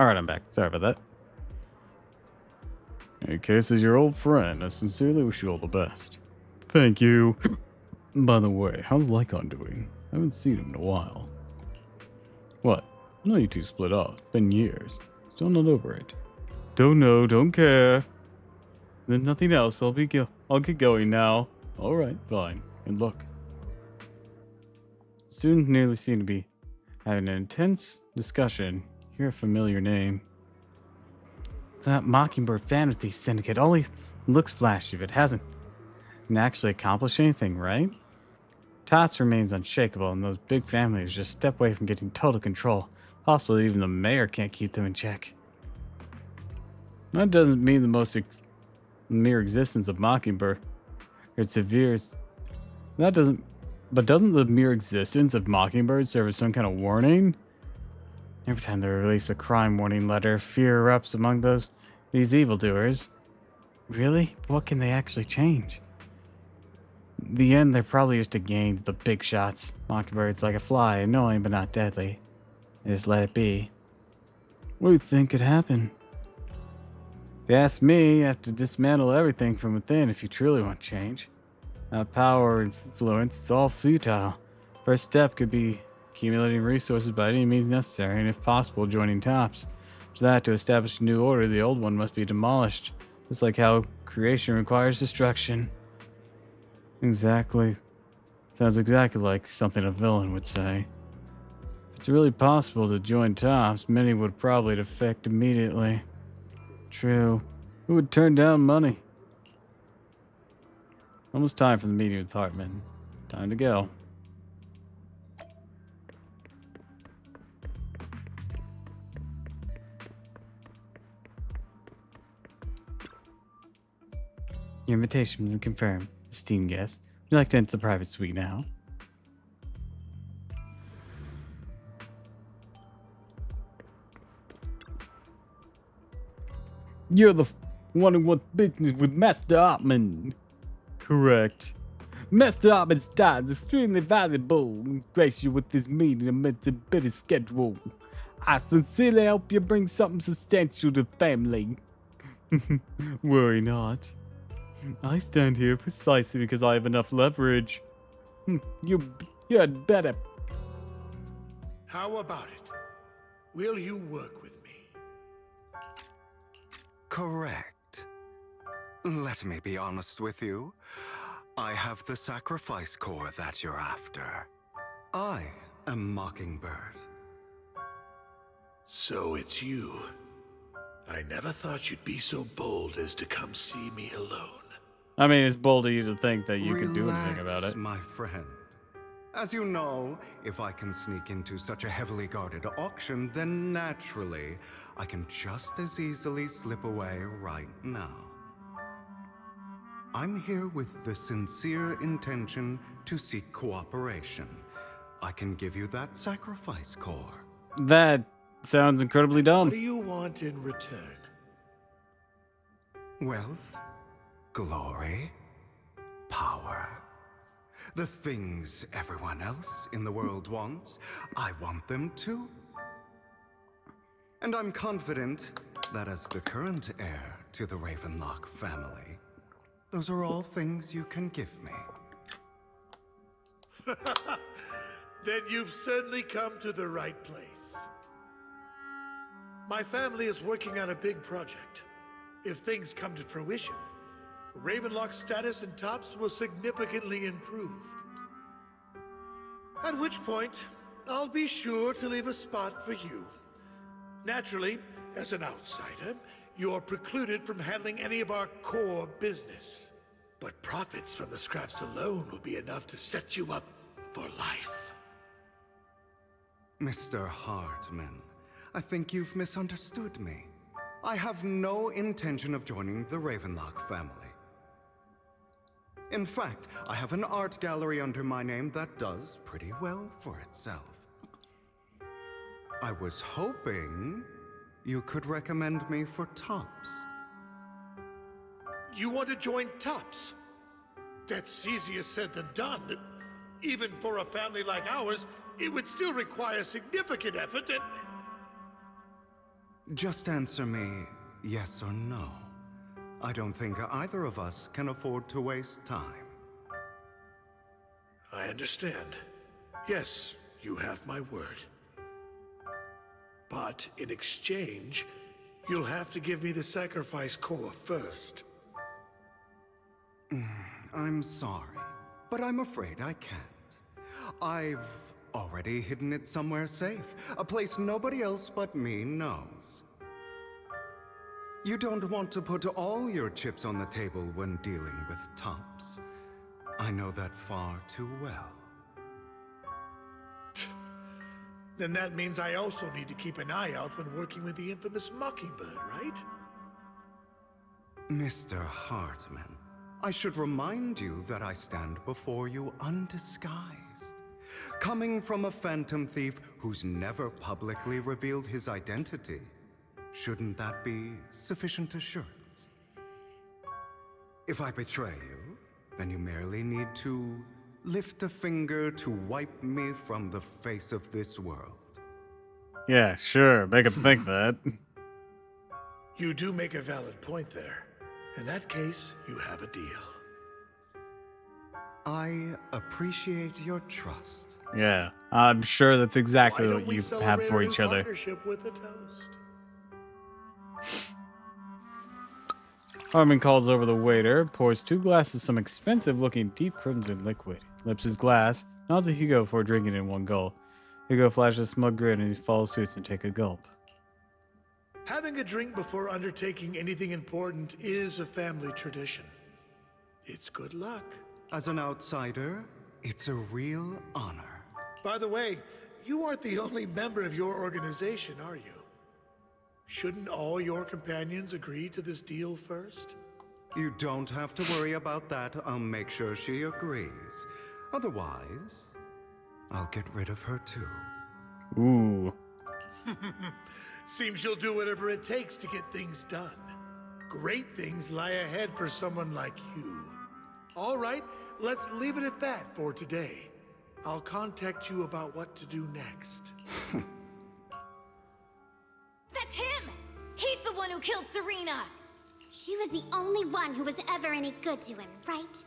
Alright, I'm back. Sorry about that. In case as your old friend, I sincerely wish you all the best. Thank you. By the way, how's Lycon doing? I haven't seen him in a while. What? I know you two split off. It's been years. Still not over it. Don't know, don't care. Then nothing else. I'll get going now. Alright, fine. Good luck. Students nearly seem to be having an intense discussion. Hear a familiar name. That Mockingbird Fantasy Syndicate only looks flashy, but hasn't actually accomplished anything, right? Tots remains unshakable, and those big families just step away from getting total control. Possibly even the mayor can't keep them in check. That doesn't mean the mere existence of Mockingbird. Doesn't the mere existence of Mockingbird serve as some kind of warning? Every time they release a crime warning letter, fear erupts among these evildoers. Really? What can they actually change? In the end, they're probably just a game to the big shots. Mockingbird's like a fly, annoying but not deadly. They just let it be. What do you think could happen? If you ask me, you have to dismantle everything from within if you truly want change. Without power or influence, it's all futile. First step could be accumulating resources by any means necessary, and if possible, joining Tops. For that, to establish a new order, the old one must be demolished. Just like how creation requires destruction. Exactly. Sounds exactly like something a villain would say. If it's really possible to join Tops, many would probably defect immediately. True. Who would turn down money? Almost time for the meeting with Hartman. Time to go. Your invitation has been confirmed, esteemed guest. Would you like to enter the private suite now? You're the one who wants business with Master Hartman. Correct. Master Hartman's time is extremely valuable and grace you with this meeting amidst a busy schedule. I sincerely hope you bring something substantial to the family. Worry not. I stand here precisely because I have enough leverage. You had better. How about it? Will you work with me? Correct. Let me be honest with you. I have the sacrifice core that you're after. I am Mockingbird. So it's you. I never thought you'd be so bold as to come see me alone. I mean, it's bold of you to think that you could do anything about it. My friend. As you know, if I can sneak into such a heavily guarded auction, then naturally, I can just as easily slip away right now. I'm here with the sincere intention to seek cooperation. I can give you that sacrifice core. That sounds incredibly dumb. What do you want in return? Wealth, glory, power. The things everyone else in the world wants, I want them too. And I'm confident that as the current heir to the Ravenlock family, those are all things you can give me. Then you've certainly come to the right place. My family is working on a big project. If things come to fruition, Ravenlock's status in Tops will significantly improve. At which point, I'll be sure to leave a spot for you. Naturally, as an outsider, you're precluded from handling any of our core business. But profits from the scraps alone will be enough to set you up for life. Mr. Hartman, I think you've misunderstood me. I have no intention of joining the Ravenlock family. In fact, I have an art gallery under my name that does pretty well for itself. I was hoping you could recommend me for Tops. You want to join Tops? That's easier said than done. Even for a family like ours, it would still require significant effort and... Just answer me yes or no. I don't think either of us can afford to waste time. I understand. Yes, you have my word. But in exchange, you'll have to give me the sacrifice core first. I'm sorry, but I'm afraid I can't. I've already hidden it somewhere safe, a place nobody else but me knows. You don't want to put all your chips on the table when dealing with tops. I know that far too well. Then that means I also need to keep an eye out when working with the infamous Mockingbird, right? Mr. Hartman, I should remind you that I stand before you undisguised. Coming from a phantom thief who's never publicly revealed his identity, shouldn't that be sufficient assurance? If I betray you, then you merely need to lift a finger to wipe me from the face of this world. Yeah, sure. Make him think that. You do make a valid point there. In that case, you have a deal. I appreciate your trust. Yeah, I'm sure that's exactly Why what don't we you have celebrate for our each new other. partnership with a toast? Hartman calls over the waiter, pours 2 glasses of some expensive-looking deep crimson liquid, lips his glass, nods at Hugo before drinking in one gulp. Hugo flashes a smug grin and he follows suit and takes a gulp. Having a drink before undertaking anything important is a family tradition. It's good luck. As an outsider, it's a real honor. By the way, you aren't the only member of your organization, are you? Shouldn't all your companions agree to this deal first? You don't have to worry about that. I'll make sure she agrees. Otherwise, I'll get rid of her too. Ooh. Seems you'll do whatever it takes to get things done. Great things lie ahead for someone like you. All right, let's leave it at that for today. I'll contact you about what to do next. That's him! He's the one who killed Serena! She was the only one who was ever any good to him, right?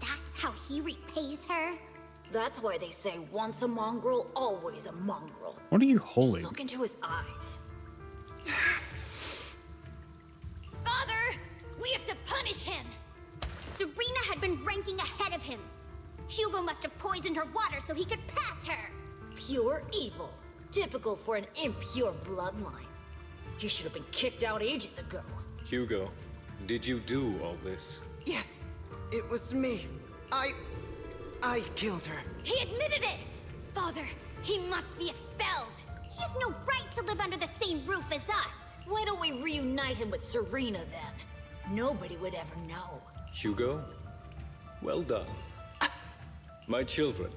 That's how he repays her? That's why they say once a mongrel, always a mongrel. What are you holding? Look into his eyes. Father! We have to punish him! Serena had been ranking ahead of him. Hugo must have poisoned her water so he could pass her. Pure evil. Typical for an impure bloodline. You should have been kicked out ages ago. Hugo, did you do all this? Yes, it was me. I killed her. He admitted it! Father, he must be expelled! He has no right to live under the same roof as us. Why don't we reunite him with Serena then? Nobody would ever know. Hugo, well done. My children,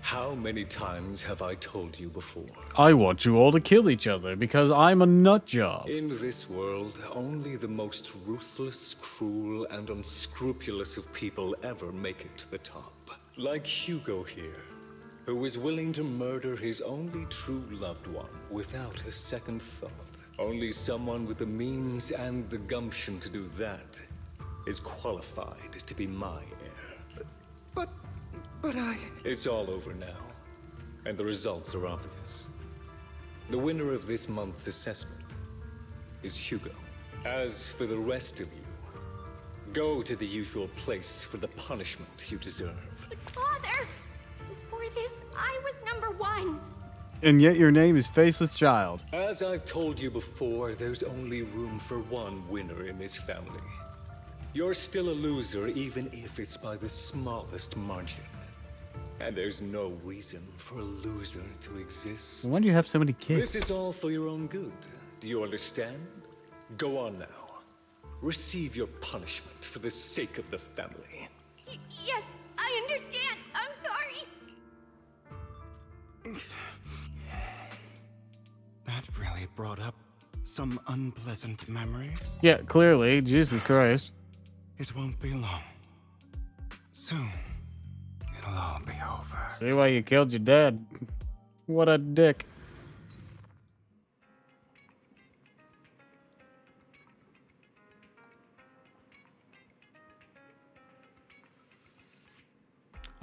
how many times have I told you before? I want you all to kill each other because I'm a nut job. In this world, only the most ruthless, cruel, and unscrupulous of people ever make it to the top. Like Hugo here, who was willing to murder his only true loved one without a second thought. Only someone with the means and the gumption to do that is qualified to be my heir. But I... It's all over now, and the results are obvious. The winner of this month's assessment is Hugo. As for the rest of you, go to the usual place for the punishment you deserve. But Father, before this, I was #1. And yet your name is Faceless Child. As I've told you before, there's only room for one winner in this family. You're still a loser, even if it's by the smallest margin. And there's no reason for a loser to exist. Why do you have so many kids? This is all for your own good. Do you understand? Go on now. Receive your punishment for the sake of the family. Yes, I understand. I'm sorry. That really brought up some unpleasant memories. Yeah, clearly. Jesus Christ. It won't be long. Soon, it'll all be over. See why you killed your dad. What a dick.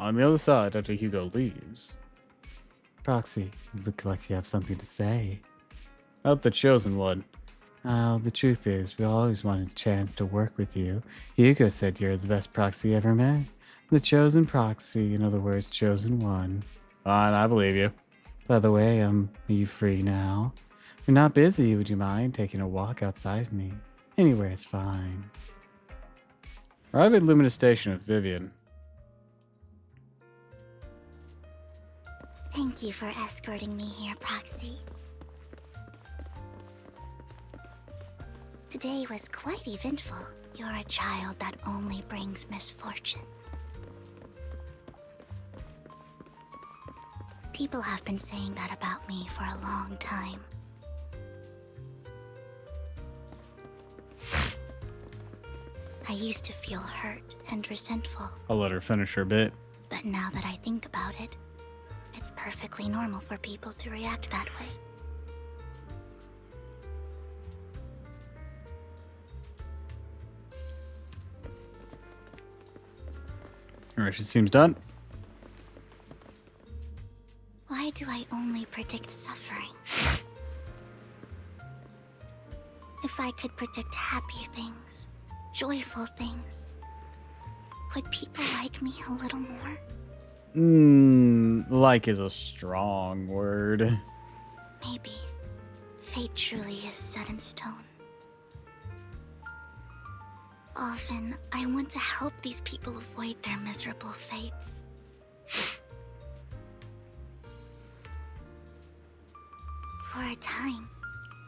On the other side, after Hugo leaves. Proxy, you look like you have something to say. About the chosen one. Well, the truth is, we always wanted a chance to work with you. Hugo said you're the best proxy ever met. The chosen proxy, in other words, chosen one. Fine, I believe you. By the way, are you free now? If you're not busy, would you mind taking a walk outside with me? Anywhere is fine. Arrive at Luminous Station with Vivian. Thank you for escorting me here, Proxy. Today was quite eventful. You're a child that only brings misfortune. People have been saying that about me for a long time. I used to feel hurt and resentful, I'll let her finish her bit. but now that I think about it, it's perfectly normal for people to react that way. Alright, she seems done. Why do I only predict suffering? If I could predict happy things, joyful things, would people like me a little more? Like is a strong word. Maybe fate truly is set in stone. Often, I want to help these people avoid their miserable fates. For a time,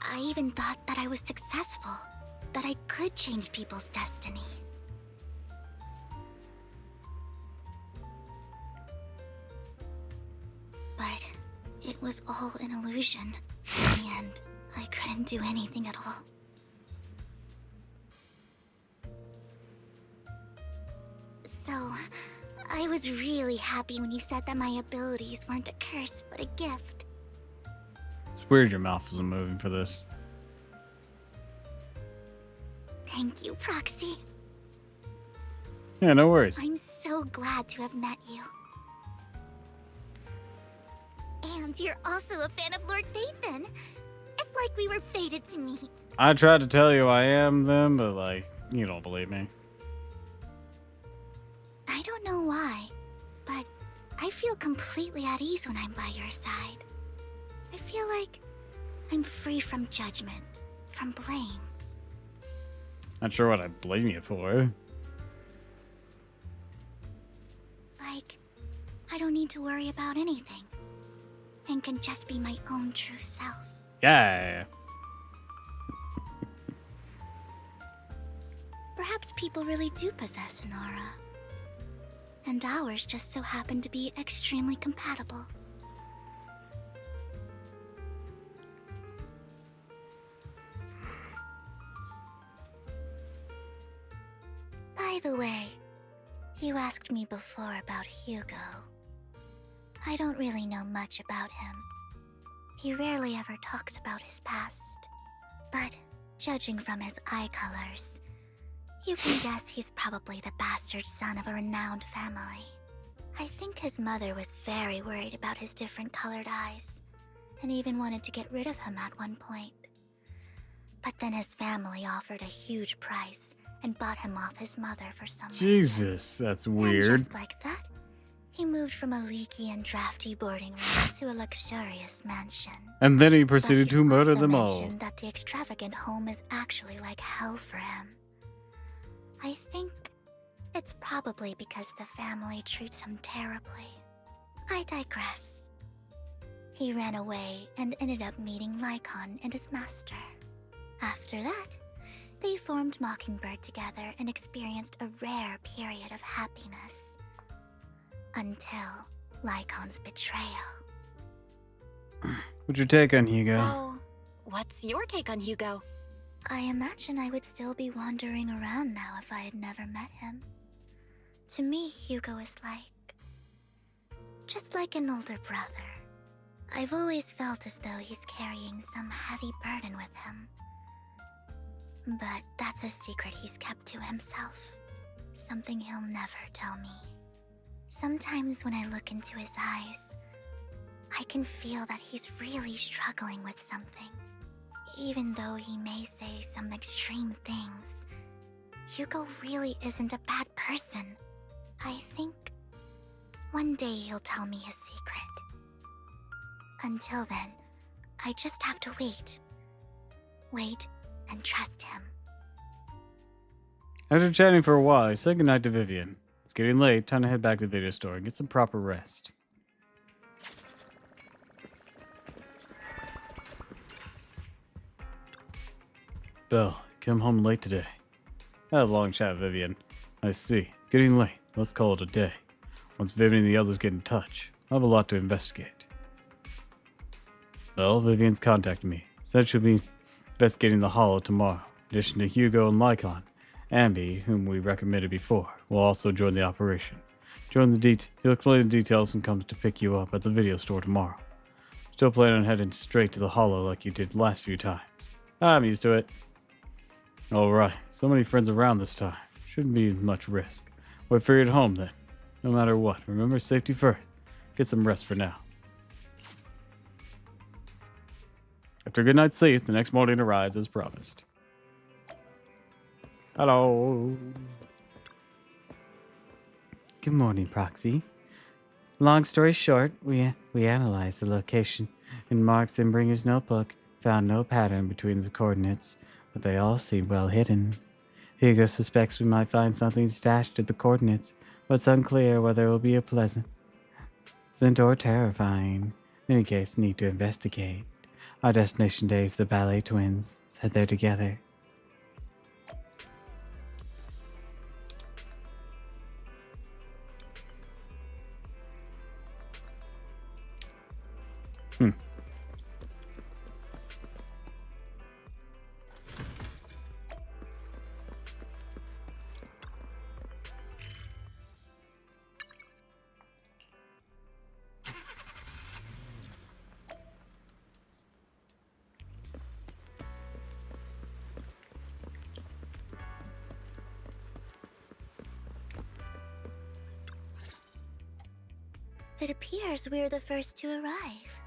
I even thought that I was successful, that I could change people's destiny. But it was all an illusion. In the end, I couldn't do anything at all. So, I was really happy when you said that my abilities weren't a curse, but a gift. It's weird your mouth isn't moving for this. Thank you, Proxy. Yeah, no worries. I'm so glad to have met you. And you're also a fan of Lord Phaethon. It's like we were fated to meet. I tried to tell you I am them, but like, you don't believe me. I don't know why, but I feel completely at ease when I'm by your side. I feel like I'm free from judgment, from blame. Not sure what I blame you for. Like, I don't need to worry about anything, and can just be my own true self. Yeah. Perhaps people really do possess an aura. And ours just so happen to be extremely compatible. By the way, you asked me before about Hugo. I don't really know much about him. He rarely ever talks about his past. But judging from his eye colors, you can guess he's probably the bastard son of a renowned family. I think his mother was very worried about his different colored eyes, and even wanted to get rid of him at one point. But then his family offered a huge price and bought him off his mother for some reason. Jesus, that's weird. And just like that, he moved from a leaky and drafty boarding room to a luxurious mansion. And then he proceeded to murder Also them all. mentioned that the extravagant home is actually like hell for him. I think it's probably because the family treats him terribly. I digress. He ran away and ended up meeting Lycon and his master. After that, they formed Mockingbird together and experienced a rare period of happiness. Until Lycon's betrayal. What's your take on Hugo? So, what's your take on Hugo? I imagine I would still be wandering around now if I had never met him. To me, Hugo is just like an older brother. I've always felt as though he's carrying some heavy burden with him. But that's a secret he's kept to himself. Something he'll never tell me. Sometimes when I look into his eyes, I can feel that he's really struggling with something. Even though he may say some extreme things, Hugo really isn't a bad person. I think one day he'll tell me his secret. Until then, I just have to wait. Wait and trust him. After chatting for a while, I said goodnight to Vivian. It's getting late, time to head back to the video store and get some proper rest. Belle, come home late today. I had a long chat with Vivian. I see. It's getting late. Let's call it a day. Once Vivian and the others get in touch, I'll have a lot to investigate. Well, Vivian's contacted me. Said she'll be investigating the Hollow tomorrow. In addition to Hugo and Lycon, Ambi, whom we recommended before, will also join the operation. He'll explain the details and comes to pick you up at the video store tomorrow. Still plan on heading straight to the Hollow like you did the last few times. I'm used to it. Alright, so many friends around this time. Shouldn't be much risk. Wait for you at home then. No matter what, remember safety first. Get some rest for now. After a good night's sleep, the next morning arrives as promised. Hello. Good morning, Proxy. Long story short, we analyzed the location in Mark's and Bringer's notebook, found no pattern between the coordinates, but they all seem well hidden. Hugo suspects we might find something stashed at the coordinates, but it's unclear whether it will be a pleasant or terrifying. In any case, need to investigate. Our destination day is the ballet twins. Let's head there together. It appears we're the first to arrive.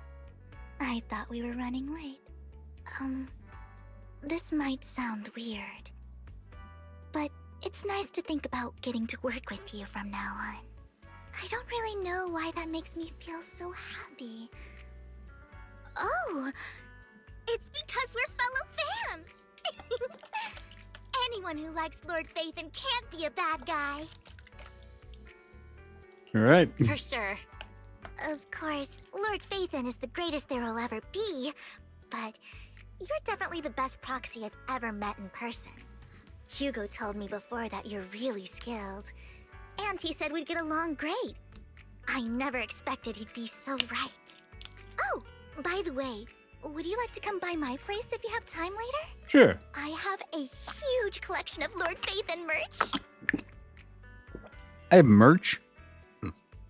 I thought we were running late. This might sound weird, but it's nice to think about getting to work with you from now on. I don't really know why that makes me feel so happy. Oh, it's because we're fellow fans! Anyone who likes Lord Phaethon can't be a bad guy. All right. For sure. Of course, Lord Phaethon is the greatest there will ever be, but you're definitely the best Proxy I've ever met in person. Hugo told me before that you're really skilled, and he said we'd get along great. I never expected he'd be so right. Oh, by the way, would you like to come by my place if you have time later? Sure. I have a huge collection of Lord Phaethon merch. I have merch?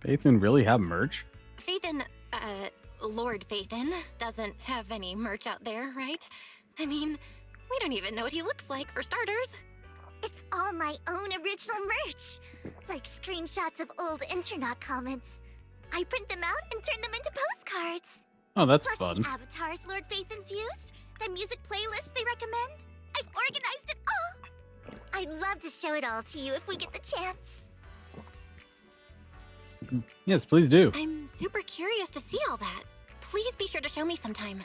Phaethon really have merch? Phaethon, Lord Phaethon doesn't have any merch out there, right? I mean, we don't even know what he looks like, for starters. It's all my own original merch, like screenshots of old internet comments. I print them out and turn them into postcards. Oh, that's Plus fun. the avatars Lord Phaethon's used, the music playlists they recommend. I've organized it all. I'd love to show it all to you if we get the chance. Yes, please do. I'm super curious to see all that. Please be sure to show me sometime.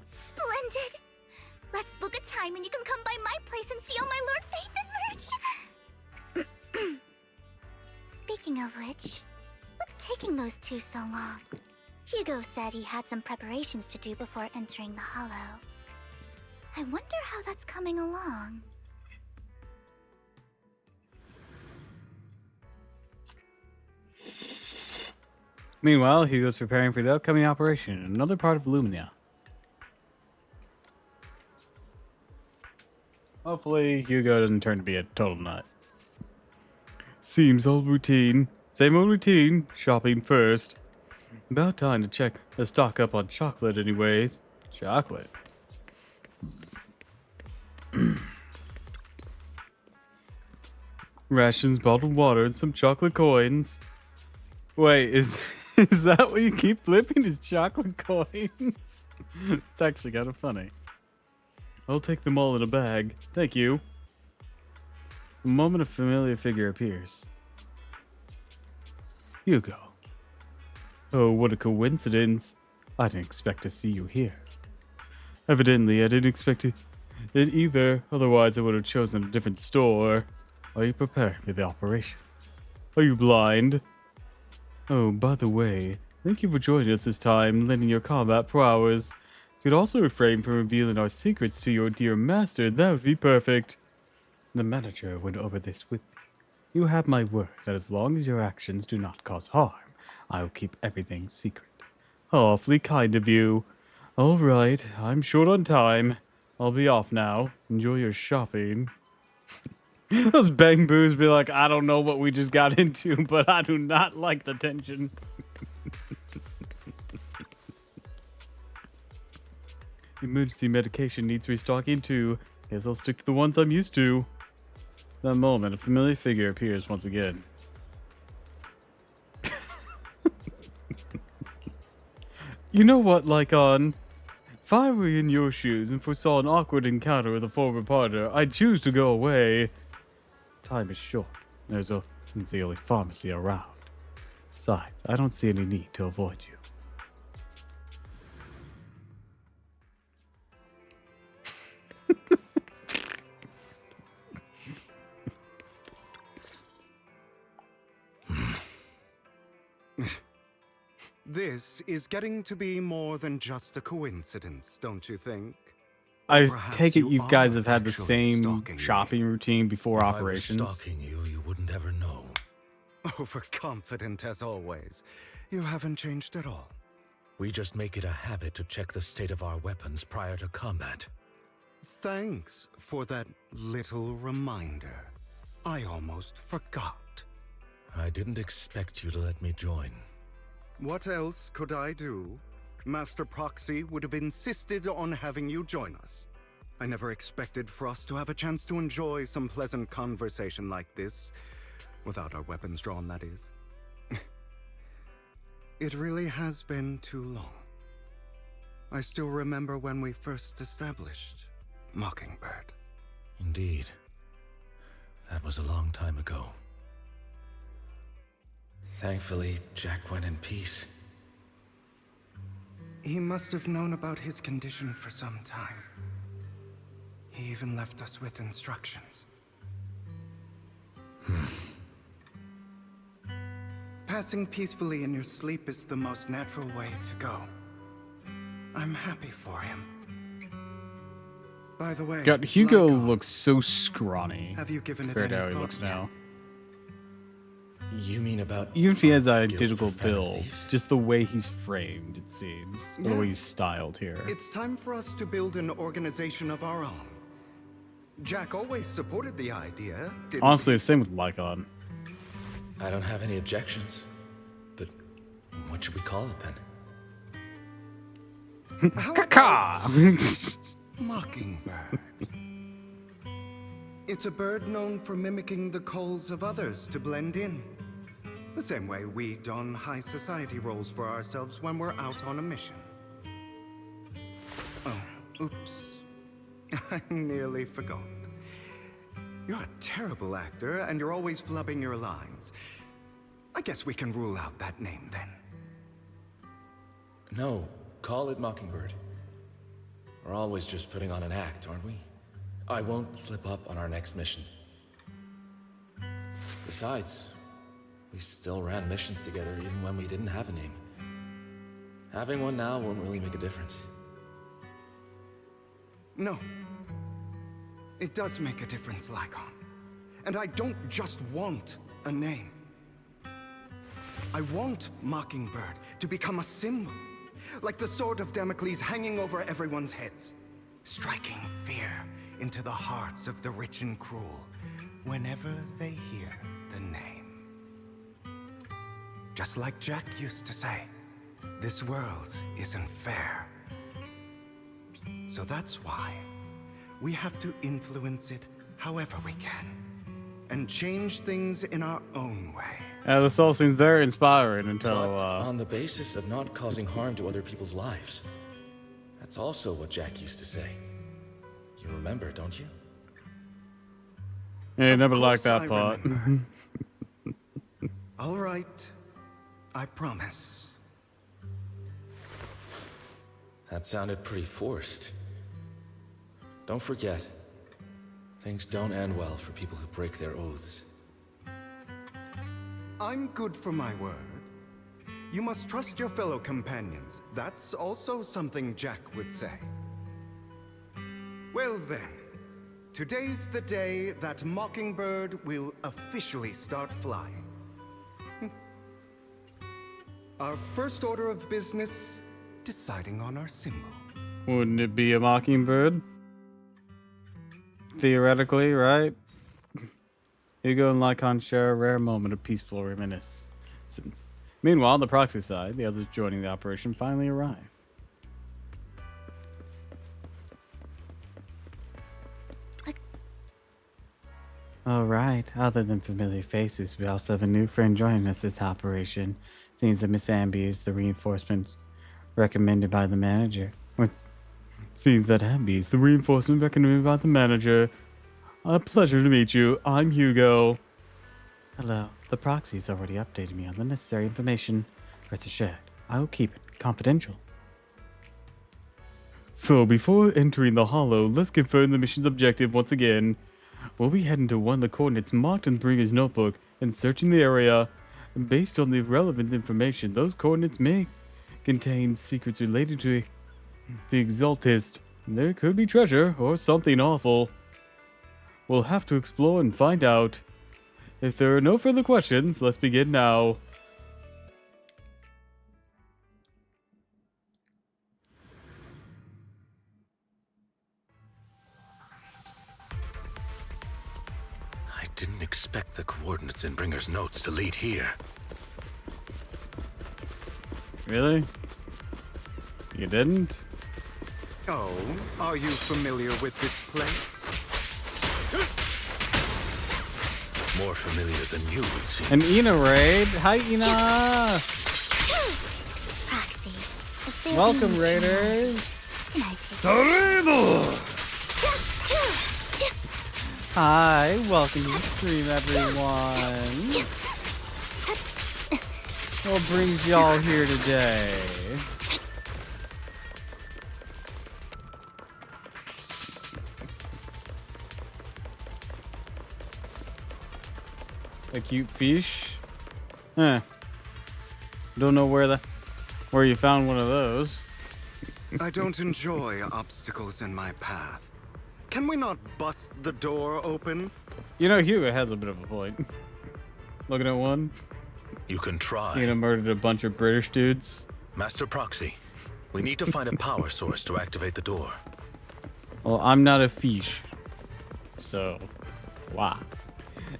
Splendid! Let's book a time and you can come by my place and see all my Lord Phaethon merch! Speaking of which, what's taking those two so long? Hugo said he had some preparations to do before entering the Hollow. I wonder how that's coming along. Meanwhile, Hugo's preparing for the upcoming operation in another part of Lumina. Hopefully, Hugo doesn't turn to be a total nut. Seems old routine. Same old routine. Shopping first. About time to check the stock up on chocolate anyways. Chocolate. Rations, bottled water, and some chocolate coins. Wait, is that what you keep flipping? Is chocolate coins? It's actually kind of funny. I'll take them all in a bag. Thank you. The moment a familiar figure appears. Hugo. Oh, what a coincidence. I didn't expect to see you here. Evidently, I didn't expect it either. Otherwise, I would have chosen a different store. Are you prepared for the operation? Are you blind? Oh, by the way, thank you for joining us this time, lending your combat prowess. You could also refrain from revealing our secrets to your dear master. That would be perfect. The manager went over this with me. You have my word that as long as your actions do not cause harm, I will keep everything secret. Awfully kind of you. All right, I'm short on time. I'll be off now. Enjoy your shopping. Those bang boos be like, I don't know what we just got into, but I do not like the tension. Emergency medication needs restocking too. Guess I'll stick to the ones I'm used to. That moment, a familiar figure appears once again. You know what, Lycon? If I were in your shoes and foresaw an awkward encounter with a former partner, I'd choose to go away. Time is short. There's the only pharmacy around. Besides, I don't see any need to avoid you. This is getting to be more than just a coincidence, don't you think? I Perhaps take it you are guys have had the actually same stalking me. shopping routine before If operations. I was stalking you, you wouldn't ever know. Overconfident as always. You haven't changed at all. We just make it a habit to check the state of our weapons prior to combat. Thanks for that little reminder. I almost forgot. I didn't expect you to let me join. What else could I do? Master Proxy would have insisted on having you join us. I never expected for us to have a chance to enjoy some pleasant conversation like this. Without our weapons drawn, that is. It really has been too long. I still remember when we first established Mockingbird. Indeed. That was a long time ago. Thankfully, Jack went in peace. He must have known about his condition for some time. He even left us with instructions. Passing peacefully in your sleep is the most natural way to go. I'm happy for him. By the way, God, Hugo looks so scrawny have you given it compared to any how he thought looks yet? now. You mean about... Even if he has a guilt identical for Phantom build, Thieves? just the way he's framed, it seems. The way he's styled here. It's time for us to build an organization of our own. Jack always supported the idea, didn't Honestly, the same with Lycon. I don't have any objections. But what should we call it then? Mockingbird. It's a bird known for mimicking the calls of others to blend in. The same way we don high society roles for ourselves when we're out on a mission. Oh, oops. I nearly forgot. You're a terrible actor, and you're always flubbing your lines. I guess we can rule out that name then. No, call it Mockingbird. We're always just putting on an act, aren't we? I won't slip up on our next mission. Besides, we still ran missions together even when we didn't have a name. Having one now won't really make a difference. No. It does make a difference, Lycon. And I don't just want a name. I want Mockingbird to become a symbol. Like the sword of Damocles hanging over everyone's heads. Striking fear into the hearts of the rich and cruel whenever they hear the name. Just like Jack used to say, this world isn't fair. So that's why we have to influence it however we can, and change things in our own way. This all seems very inspiring until, But on the basis of not causing harm to other people's lives. That's also what Jack used to say. You remember, don't you? Yeah, never liked course that I part. All right. I promise. That sounded pretty forced. Don't forget, things don't end well for people who break their oaths. I'm good for my word. You must trust your fellow companions. That's also something Jack would say. Well then, today's the day that Mockingbird will officially start flying. Our first order of business, deciding on our symbol. Wouldn't it be a mockingbird? Theoretically, right? Hugo and Lycon share a rare moment of peaceful reminiscence. Meanwhile, on the proxy side, the others joining the operation finally arrive. Alright, other than familiar faces, we also have a new friend joining us this operation. Seems that Miss Amby is the reinforcements recommended by the manager. Seems that Amby is the reinforcement recommended by the manager. A pleasure to meet you. I'm Hugo. Hello. The proxy's already updated me on the necessary information. Rest assured, I will keep it confidential. So, before entering the Hollow, let's confirm the mission's objective once again. We'll be heading to one of the coordinates marked in Bringer's notebook and searching the area. Based on the relevant information, those coordinates may contain secrets related to the Exaltist. There could be treasure or something awful. We'll have to explore and find out. If there are no further questions, let's begin now. I didn't expect the coordinates in Bringer's notes to lead here. Really? You didn't? Oh, are you familiar with this place? More familiar than you would seem. An Ina raid? Hi, Ina! Proxy. if there Welcome, be raiders! can I take Hi, welcome to the stream, everyone. What brings y'all here today? A cute fish? Huh. Don't know where you found one of those. I don't enjoy obstacles in my path. Can we not bust the door open? You know, Hugo has a bit of a point. Looking at one. You can try. You know, murdered a bunch of British dudes. Master Proxy, we need to find a power source to activate the door. Well, I'm not a fish. So, wow.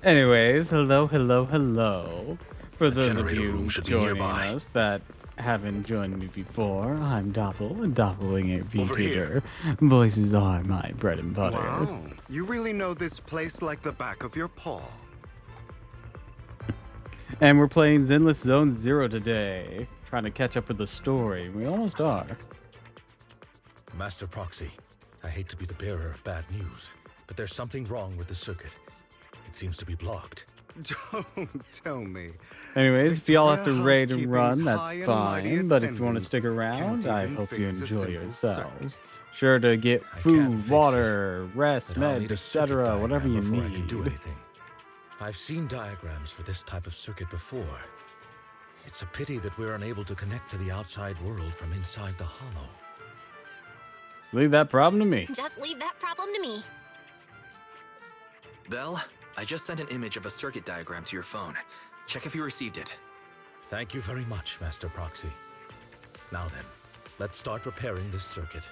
Anyways, hello. For those of generator you room should be joining nearby. us that haven't joined me before, I'm Doppel, a doppelganger Over here. VTuber. Voices are my bread and butter. Wow, you really know this place like the back of your paw. And we're playing Zenless Zone Zero today, trying to catch up with the story. We almost are. Master Proxy, I hate to be the bearer of bad news, but there's something wrong with the circuit. It seems to be blocked. Don't tell me. Anyways, if y'all have to Victoria raid and Housekeeping's run, high that's and mighty fine. But if you want to attendance stick around, can't I even hope you fix a enjoy simple yourselves. Sure to get I can't food, fix water, rest, But I'll meds, need a circuit etc., whatever you diagram before I can do need. anything. I've seen diagrams for this type of circuit before. It's a pity that we're unable to connect to the outside world from inside the hollow. Just leave that problem to me. Just leave that problem to me. Belle, I just sent an image of a circuit diagram to your phone. Check if you received it. Thank you very much, Master Proxy. Now then, let's start repairing this circuit.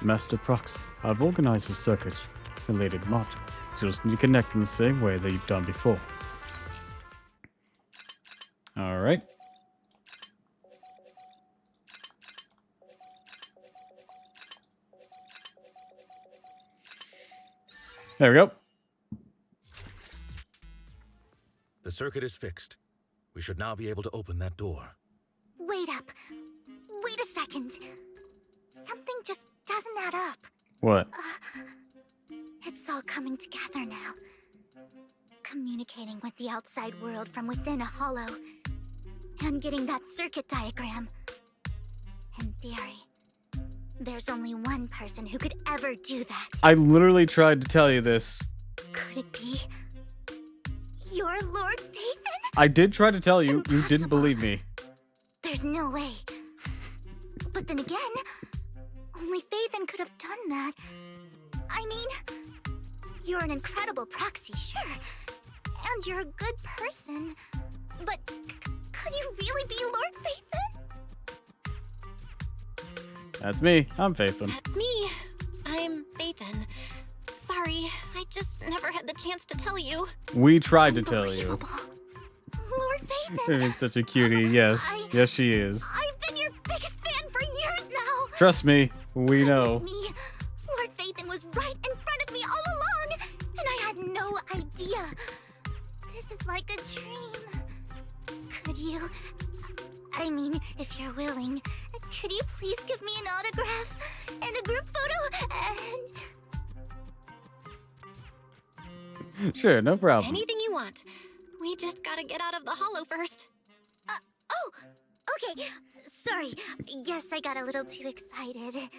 Master Proxy, I've organized the circuit-related module. You just need to connect in the same way that you've done before. Alright. There we go. circuit is fixed. We should now be able to open that door. Wait up. Wait a second. Something just doesn't add up. What? It's all coming together now. Communicating with the outside world from within a hollow. And getting that circuit diagram. In theory, there's only one person who could ever do that. I literally tried to tell you this. Could it be your Lord Phaethon? I did try to tell you. You didn't believe me. There's no way. But then again, only Phaethon could have done that. I mean, you're an incredible proxy, sure. And you're a good person. But could you really be Lord Phaethon? That's me. I'm Phaethon. That's me. I'm Phaethon. Sorry, I just never had the chance to tell you. We tried to tell you. Lord Phaethon! Phaethon's such a cutie. Yes. Yes, she is. I've been your biggest fan for years now! Trust me. We know. Me, Lord Phaethon was right in front of me all along, and I had no idea. This is like a dream. Could you... I mean, if you're willing, could you please give me an autograph and a group photo and... Sure, no problem. Anything you want. We just gotta get out of the hollow first. Oh, okay. Sorry. Guess I got a little too excited.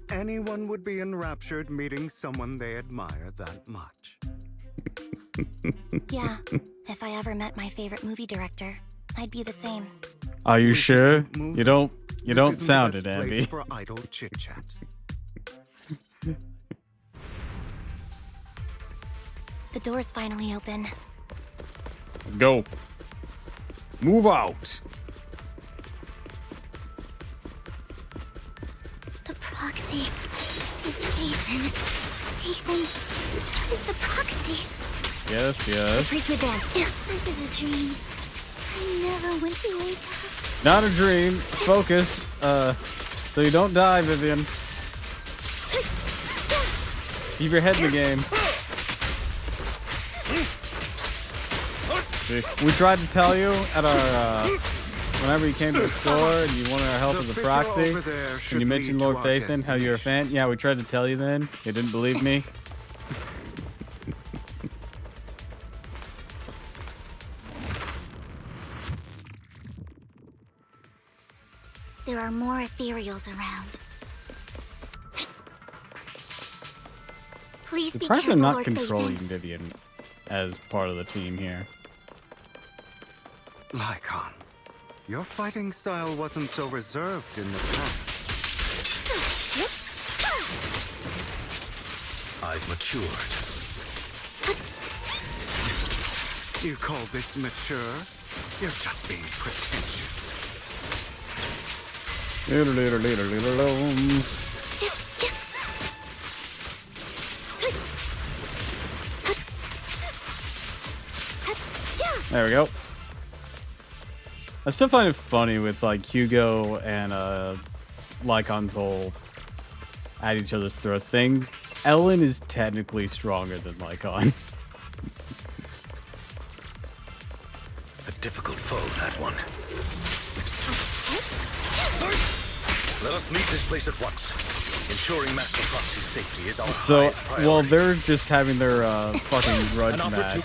Anyone would be enraptured meeting someone they admire that much. Yeah, if I ever met my favorite movie director, I'd be the same. Are you sure? You don't This isn't sound the it, best place Abby. for idle chit-chat. The door's finally open. Let's go. Move out. The proxy is Phaethon. Phaethon is the proxy. Yes, yes. Briefly dance. This is a dream. I never went to wake up. Not a dream. Focus. So you don't die, Vivian. Keep your head in the game. See, we tried to tell you at our, whenever you came to the store and you wanted our help as a proxy, and you mentioned Lord Phaethon, how you're a fan. Yeah, we tried to tell you then. You didn't believe me. There are more ethereals around. Please be Surprised careful, I'm not Lord controlling Phaethon. Vivian as part of the team here. Lycon, your fighting style wasn't so reserved in the past. I've matured. You call this mature? You're just being pretentious. There we go. I still find it funny with like Hugo and Lycon's whole at each other's throats things. Ellen is technically stronger than Lycon. A difficult foe, that one. Let us leave this place at once. Ensuring Master Proxy's safety is our So highest priority. while they're just having their fucking grudge match,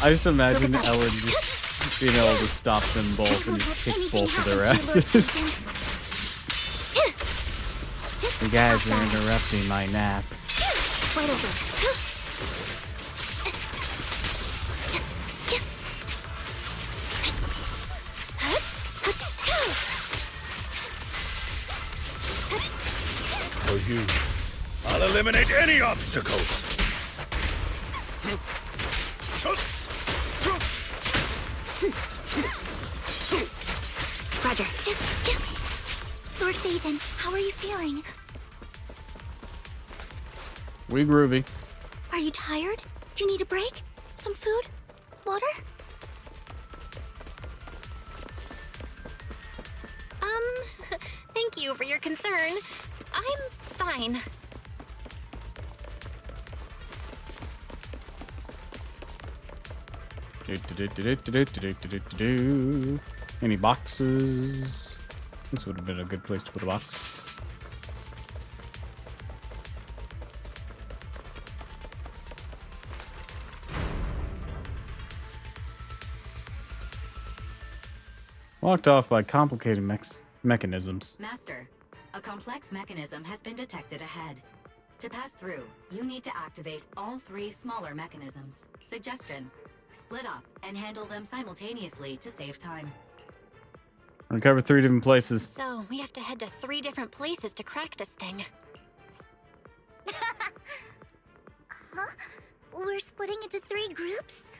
I just imagine Ellen just being able to stop them both and just kick both of their asses. You guys are interrupting my nap. Right over. For you, I'll eliminate any obstacles. Roger. Lord Phaethon, how are you feeling? We groovy. Are you tired? Do you need a break? Some food? Water? Thank you for your concern. I'm fine. Any boxes? This would have been a good place to put a box. Walked off by complicated mechanisms. Master, a complex mechanism has been detected ahead. To pass through, you need to activate all 3 smaller mechanisms. Suggestion: split up and handle them simultaneously to save time. Uncover 3 different places. So, we have to head to 3 different places to crack this thing. Huh? We're splitting into 3 groups?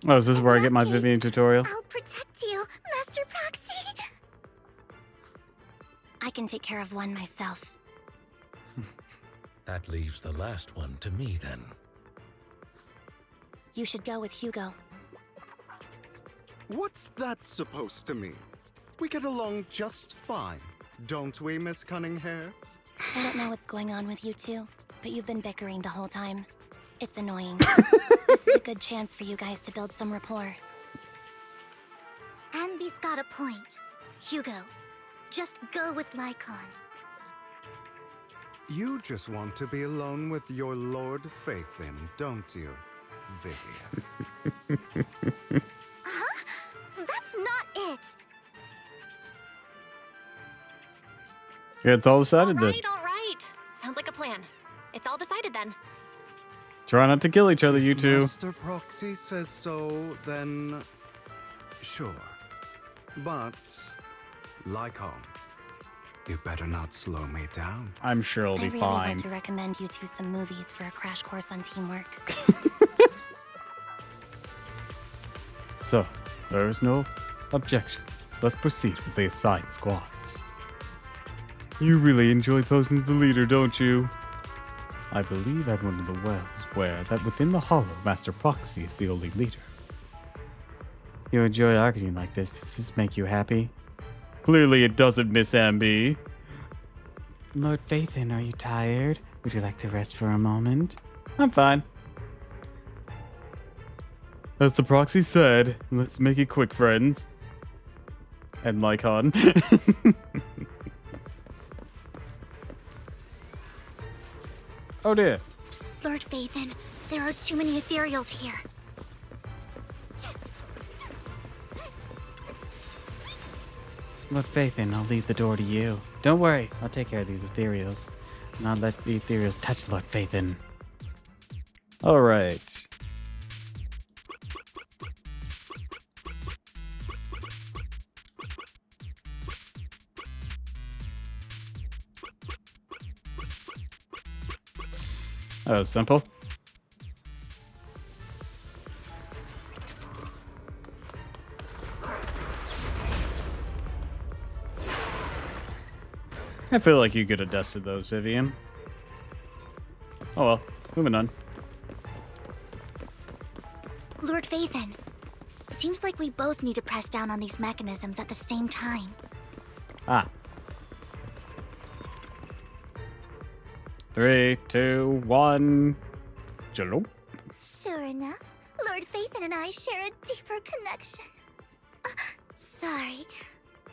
Oh, is this where I get my Vivian tutorial? I'll protect you, Master Proxy. I can take care of one myself. That leaves the last one to me, then. You should go with Hugo. What's that supposed to mean? We get along just fine, don't we, Miss Cunninghair? I don't know what's going on with you two, but you've been bickering the whole time. It's annoying. This is a good chance for you guys to build some rapport. Anby's got a point. Hugo, just go with Lycon. You just want to be alone with your Lord Faithin, don't you, Vivian? Huh? That's not it! Yeah, it's all decided then. All right. Sounds like a plan. It's all decided then. Try not to kill each other, you two. Master Proxy says so, then sure. But, Lycon, you better not slow me down. I'm sure it'll I be really fine. want to recommend you two some movies for a crash course on teamwork. So, there is no objection. Let's proceed with the assigned squads. You really enjoy posing as the leader, don't you? I believe everyone in the world is aware that within the Hollow, Master Proxy is the only leader. You enjoy arguing like this. Does this make you happy? Clearly it doesn't, Miss Amby. Lord Faithin, are you tired? Would you like to rest for a moment? I'm fine. As the proxy said, let's make it quick, friends. And Lycon. Oh dear. Lord Faithin, there are too many ethereals here. Lord Faithin, I'll leave the door to you. Don't worry, I'll take care of these ethereals. Not let the ethereals touch Lord Faithin. Alright. That was simple. I feel like you could have dusted those, Vivian. Oh well, moving on. Lord Faithin, seems like we both need to press down on these mechanisms at the same time. Ah. 3, 2, 1. Jalop. Sure enough, Lord Faithin and I share a deeper connection. Sorry.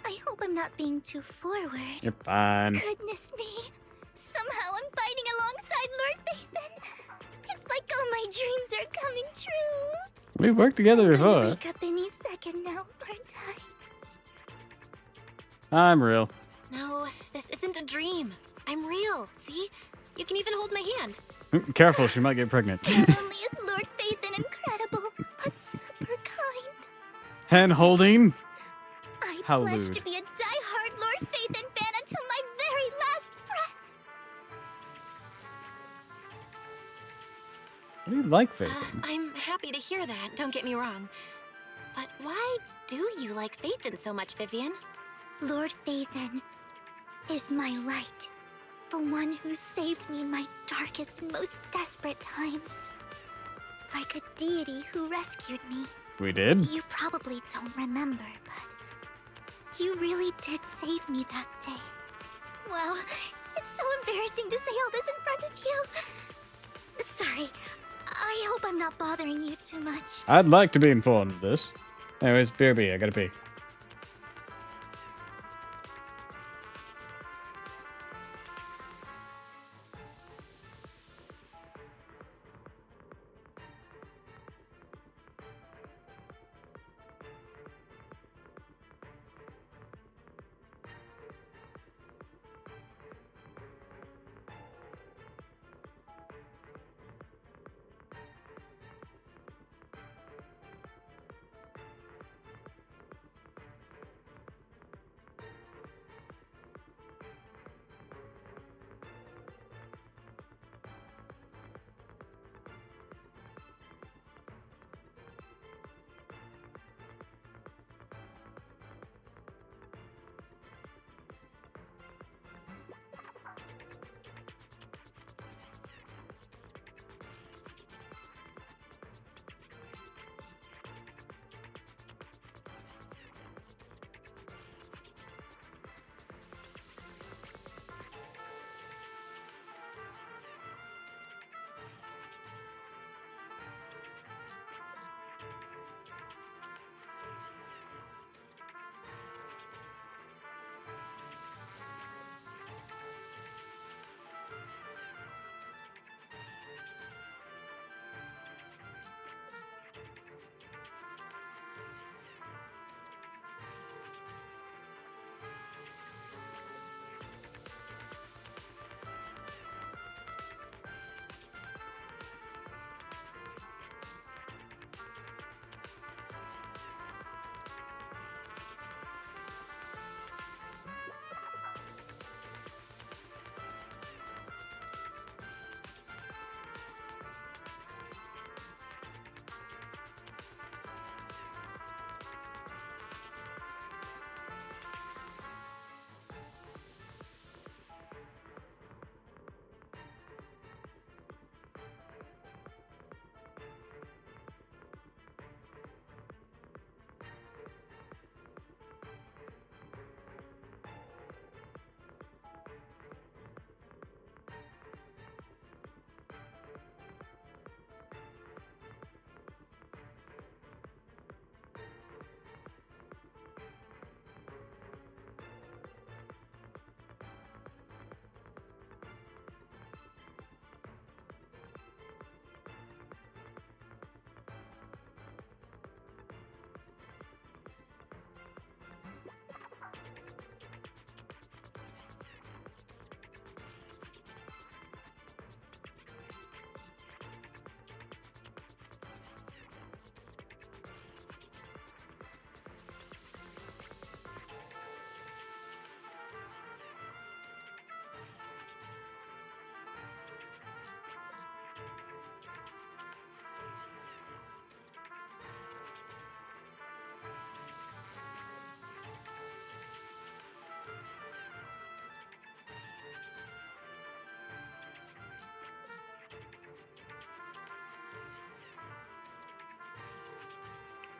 I hope I'm not being too forward. You're fine. Goodness me. Somehow I'm fighting alongside Lord Faithin. It's like all my dreams are coming true. We've worked together I'm gonna before. wake up any second now, aren't I'm real. No, this isn't a dream. I'm real, see? You can even hold my hand. Careful, she might get pregnant. I? Not only is Lord Faithin incredible, but super kind. Hand holding? I How pledge lewd. to be a die-hard Lord Faithin fan until my very last breath. What do you like, Faithin? I'm happy to hear that, don't get me wrong. But why do you like Faithin so much, Vivian? Lord Faithin is my light. The one who saved me in my darkest, most desperate times. Like a deity who rescued me. We did? You probably don't remember, but you really did save me that day. Wow, it's so embarrassing to say all this in front of you. Sorry, I hope I'm not bothering you too much. I'd like to be informed of this. Anyways, BRB, I gotta pee.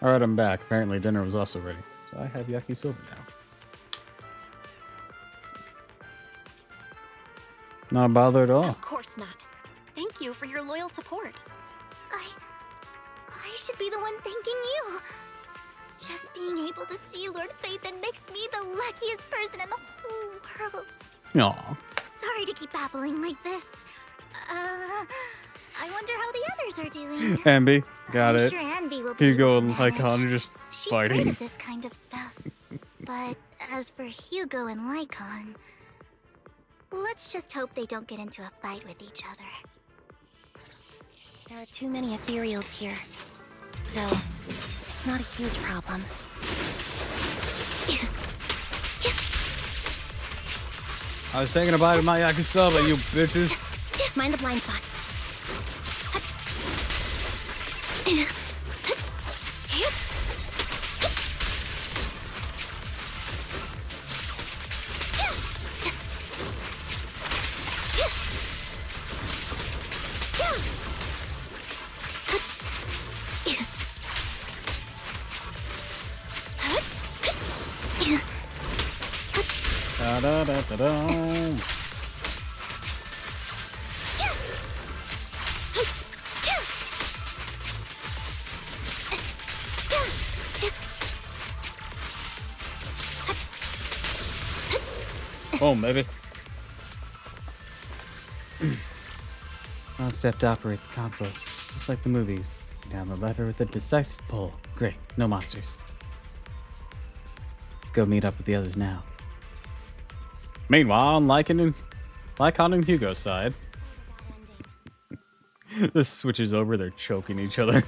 Alright, I'm back. Apparently dinner was also ready. So I have yakisoba now. Not bothered at all. Of course not. Thank you for your loyal support. I should be the one thanking you. Just being able to see Lord Phaethon makes me the luckiest person in the whole world. Aw. Sorry to keep babbling like this. I wonder how the others are doing. Ambi, got I'm it. sure Ambi will be Hugo able and to manage. Lycon are just She's great fighting. at this kind of stuff. But as for Hugo and Lycon, let's just hope they don't get into a fight with each other. There are too many ethereals here. Though, it's not a huge problem. I was taking a bite of my yakisoba, you bitches. Mind the blind spots. Da da da da da. Oh, maybe. One step to operate the console, just like the movies. Down the lever with a decisive pull. Great, no monsters. Let's go meet up with the others now. Meanwhile, on Lycon and Hugo's side, this switches over, they're choking each other.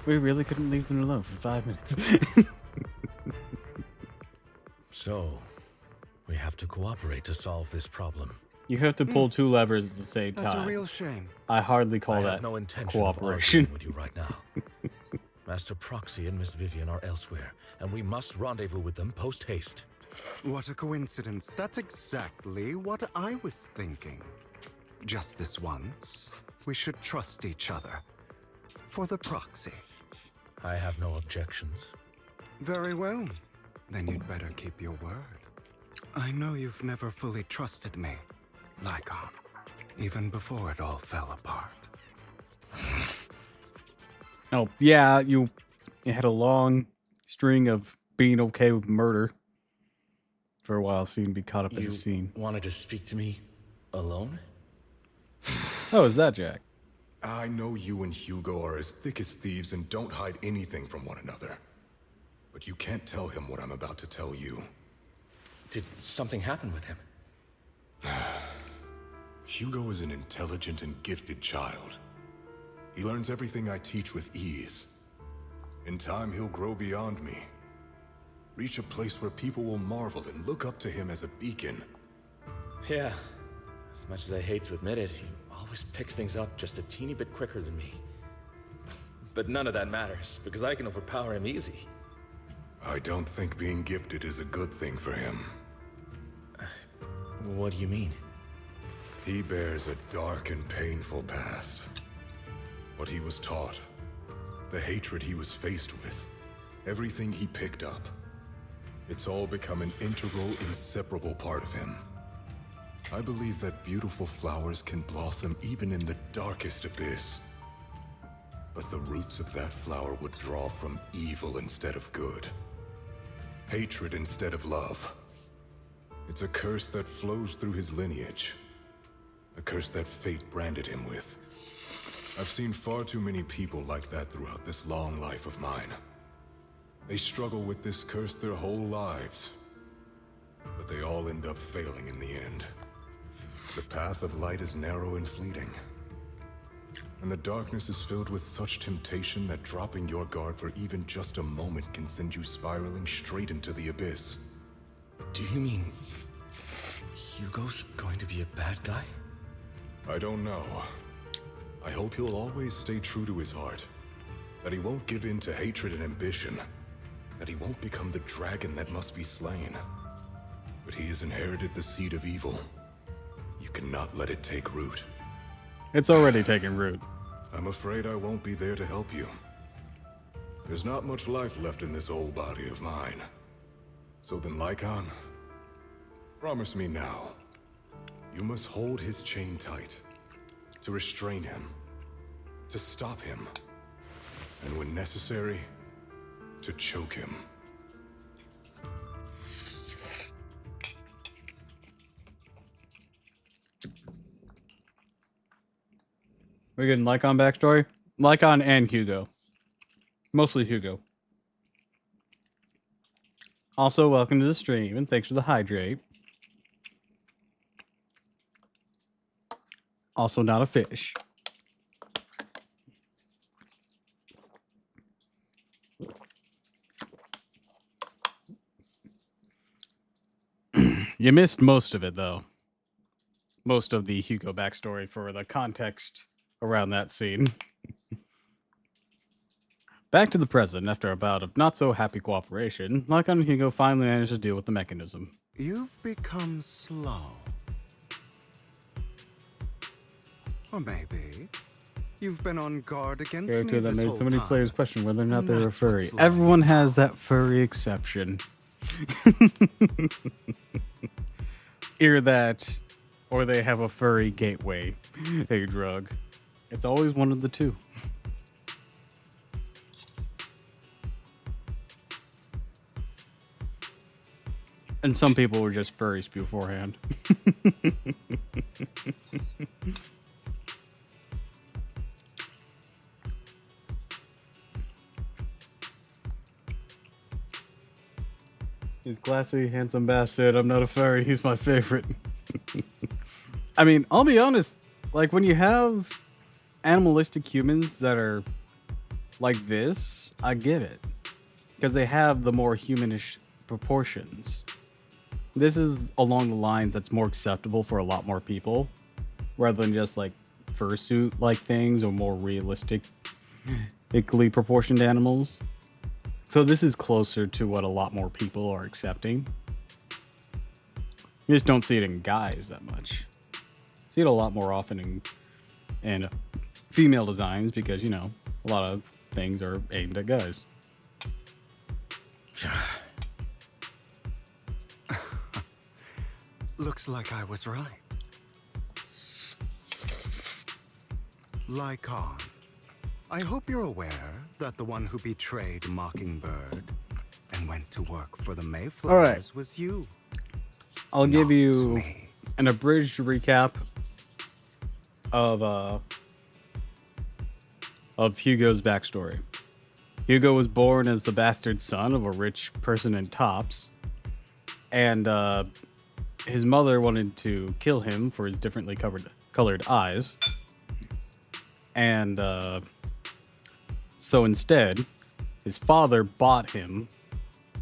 We really couldn't leave them alone for 5 minutes. So, we have to cooperate to solve this problem. You have to pull two levers at the same time. That's a real shame. I hardly call I that have no intention cooperation. of arguing with you right now. Master Proxy and Miss Vivian are elsewhere, and we must rendezvous with them post-haste. What a coincidence. That's exactly what I was thinking. Just this once, we should trust each other. For the proxy. I have no objections. Very well. Then you'd better keep your word. I know you've never fully trusted me, Lycon, even before it all fell apart. Oh, yeah, you had a long string of being okay with murder for a while, so you can be caught up in the scene. Wanted to speak to me alone? Oh, is that Jack? I know you and Hugo are as thick as thieves and don't hide anything from one another. But you can't tell him what I'm about to tell you. Did something happen with him? Hugo is an intelligent and gifted child. He learns everything I teach with ease. In time, he'll grow beyond me. Reach a place where people will marvel and look up to him as a beacon. Yeah. As much as I hate to admit it, he always picks things up just a teeny bit quicker than me. But none of that matters, because I can overpower him easy. I don't think being gifted is a good thing for him. What do you mean? He bears a dark and painful past. What he was taught, the hatred he was faced with, everything he picked up. It's all become an integral, inseparable part of him. I believe that beautiful flowers can blossom even in the darkest abyss. But the roots of that flower would draw from evil instead of good. Hatred instead of love. It's a curse that flows through his lineage. A curse that fate branded him with. I've seen far too many people like that throughout this long life of mine. They struggle with this curse their whole lives. But they all end up failing in the end. The path of light is narrow and fleeting. And the darkness is filled with such temptation that dropping your guard for even just a moment can send you spiraling straight into the abyss. Do you mean Hugo's going to be a bad guy? I don't know. I hope he'll always stay true to his heart. That he won't give in to hatred and ambition. That he won't become the dragon that must be slain. But he has inherited the seed of evil. You cannot let it take root. It's already taken root. I'm afraid I won't be there to help you. There's not much life left in this old body of mine. So then, Lycon, promise me now. You must hold his chain tight. To restrain him. To stop him. And when necessary, to choke him. We're getting Lycon backstory? Lycon and Hugo. Mostly Hugo. Also, welcome to the stream, and thanks for the hydrate. Also, not a fish. You missed most of it, though. Most of the Hugo backstory for the context around that scene. Back to the present, after a bout of not-so-happy cooperation, Lycon and Hugo finally managed to deal with the mechanism. You've become slow. Or maybe you've been on guard against me Character that this made whole so many time. players question whether or not And they were that's what furry. slow Everyone has that furry exception. Either that, or they have a furry gateway, a drug. It's always one of the two. And some people were just furries beforehand. He's classy, handsome bastard. I'm not a furry. He's my favorite. I mean, I'll be honest. Like, when you have animalistic humans that are like this, I get it. Because they have the more humanish proportions. This is along the lines that's more acceptable for a lot more people. Rather than just, like, fursuit-like things or more realistically proportioned animals. So this is closer to what a lot more people are accepting. You just don't see it in guys that much. See it a lot more often in female designs because, you know, a lot of things are aimed at guys. Looks like I was right. Lycon, I hope you're aware that the one who betrayed Mockingbird and went to work for the Mayflowers was you. I'll give you an abridged recap of Hugo's backstory. Hugo was born as the bastard son of a rich person in Tops, and his mother wanted to kill him for his differently colored eyes. And so instead, his father bought him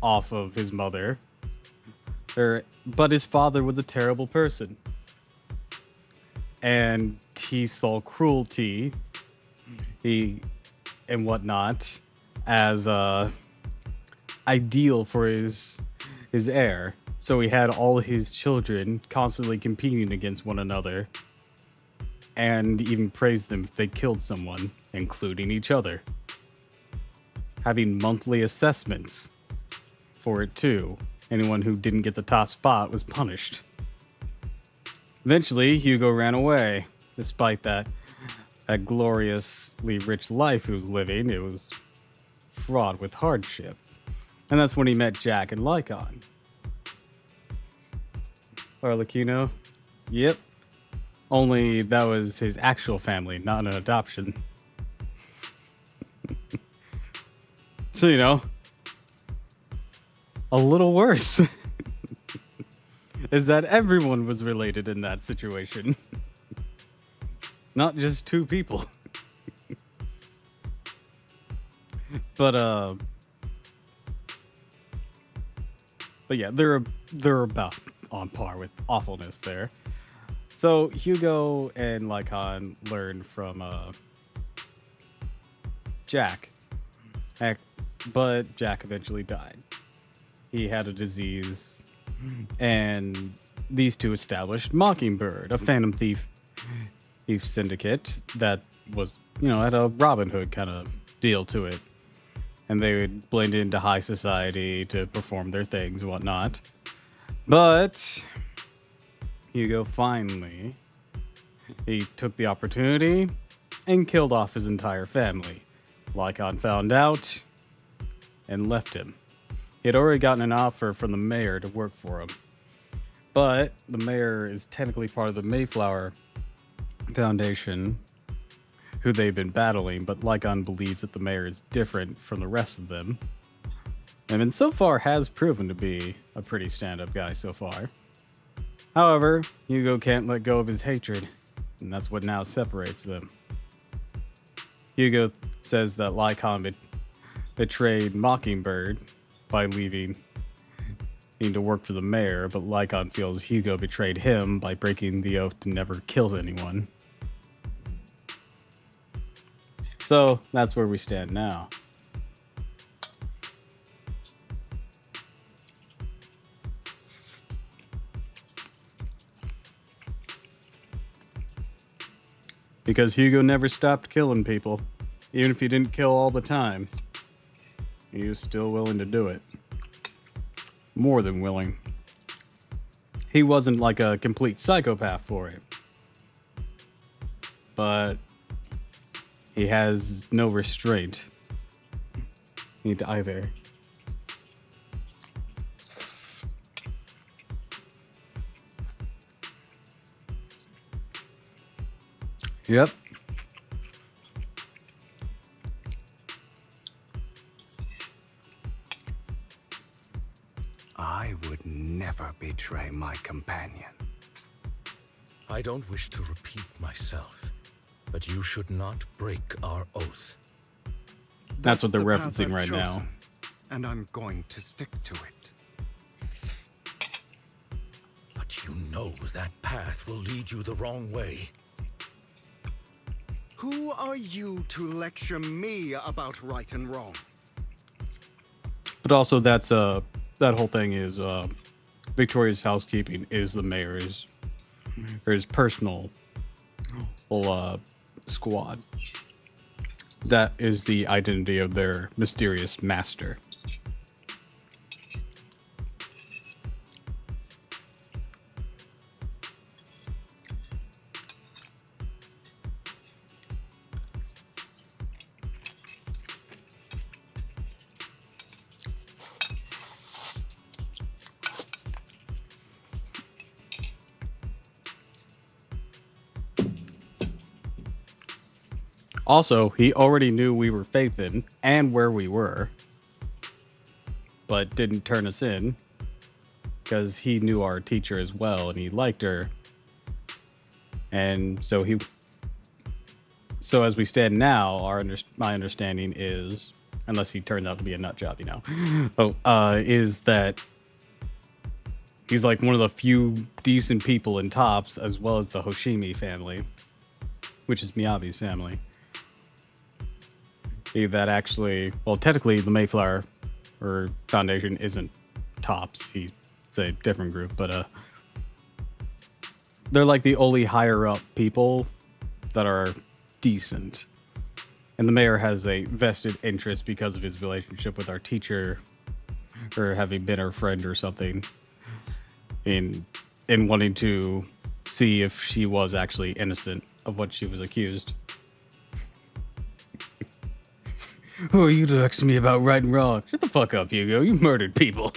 off of his mother. But his father was a terrible person. And he saw cruelty and whatnot as ideal for his heir. So he had all his children constantly competing against one another. And even praised them if they killed someone, including each other. Having monthly assessments for it too. Anyone who didn't get the top spot was punished. Eventually, Hugo ran away. Despite that gloriously rich life he was living, it was fraught with hardship. And that's when he met Jack and Lycon. Arlecchino? Yep. Only that was his actual family, not an adoption. So, you know, a little worse is that everyone was related in that situation. Not just two people. But yeah, they're about on par with awfulness there. So Hugo and Lycon learned from Jack, but Jack eventually died. He had a disease, and these two established Mockingbird, a phantom thief syndicate that was, you know, had a Robin Hood kind of deal to it. And they would blend into high society to perform their things and whatnot. But Hugo finally, he took the opportunity and killed off his entire family. Lycon found out and left him. He had already gotten an offer from the mayor to work for him. But the mayor is technically part of the Mayflower Foundation, who they've been battling, but Lycon believes that the mayor is different from the rest of them. And so far has proven to be a pretty stand-up guy so far. However, Hugo can't let go of his hatred, and that's what now separates them. Hugo says that Lycon betrayed Mockingbird by leaving to work for the mayor, but Lycon feels Hugo betrayed him by breaking the oath to never kill anyone. So, that's where we stand now. Because Hugo never stopped killing people. Even if he didn't kill all the time, he was still willing to do it. More than willing. He wasn't like a complete psychopath for it. But he has no restraint either. Yep. I would never betray my companion. I don't wish to repeat myself, but you should not break our oath. That's what they're the path referencing I've right now. chosen, and I'm going to stick to it. But you know that path will lead you the wrong way. Who are you to lecture me about right and wrong? But also, that's that whole thing is Victoria's housekeeping is the mayor's or his personal whole squad. That is the identity of their mysterious master. Also, he already knew we were Faithin and where we were, but didn't turn us in because he knew our teacher as well and he liked her. And so as we stand now, my understanding is, unless he turned out to be a nut job, is that he's like one of the few decent people in Tops, as well as the Hoshimi family, which is Miyabi's family. That actually, well, technically the Mayflower or Foundation isn't Tops. It's a different group, but they're like the only higher up people that are decent. And the mayor has a vested interest because of his relationship with our teacher, or having been her friend or something, in wanting to see if she was actually innocent of what she was accused. Who are you to lecture me about right and wrong? Shut the fuck up, Hugo. You murdered people.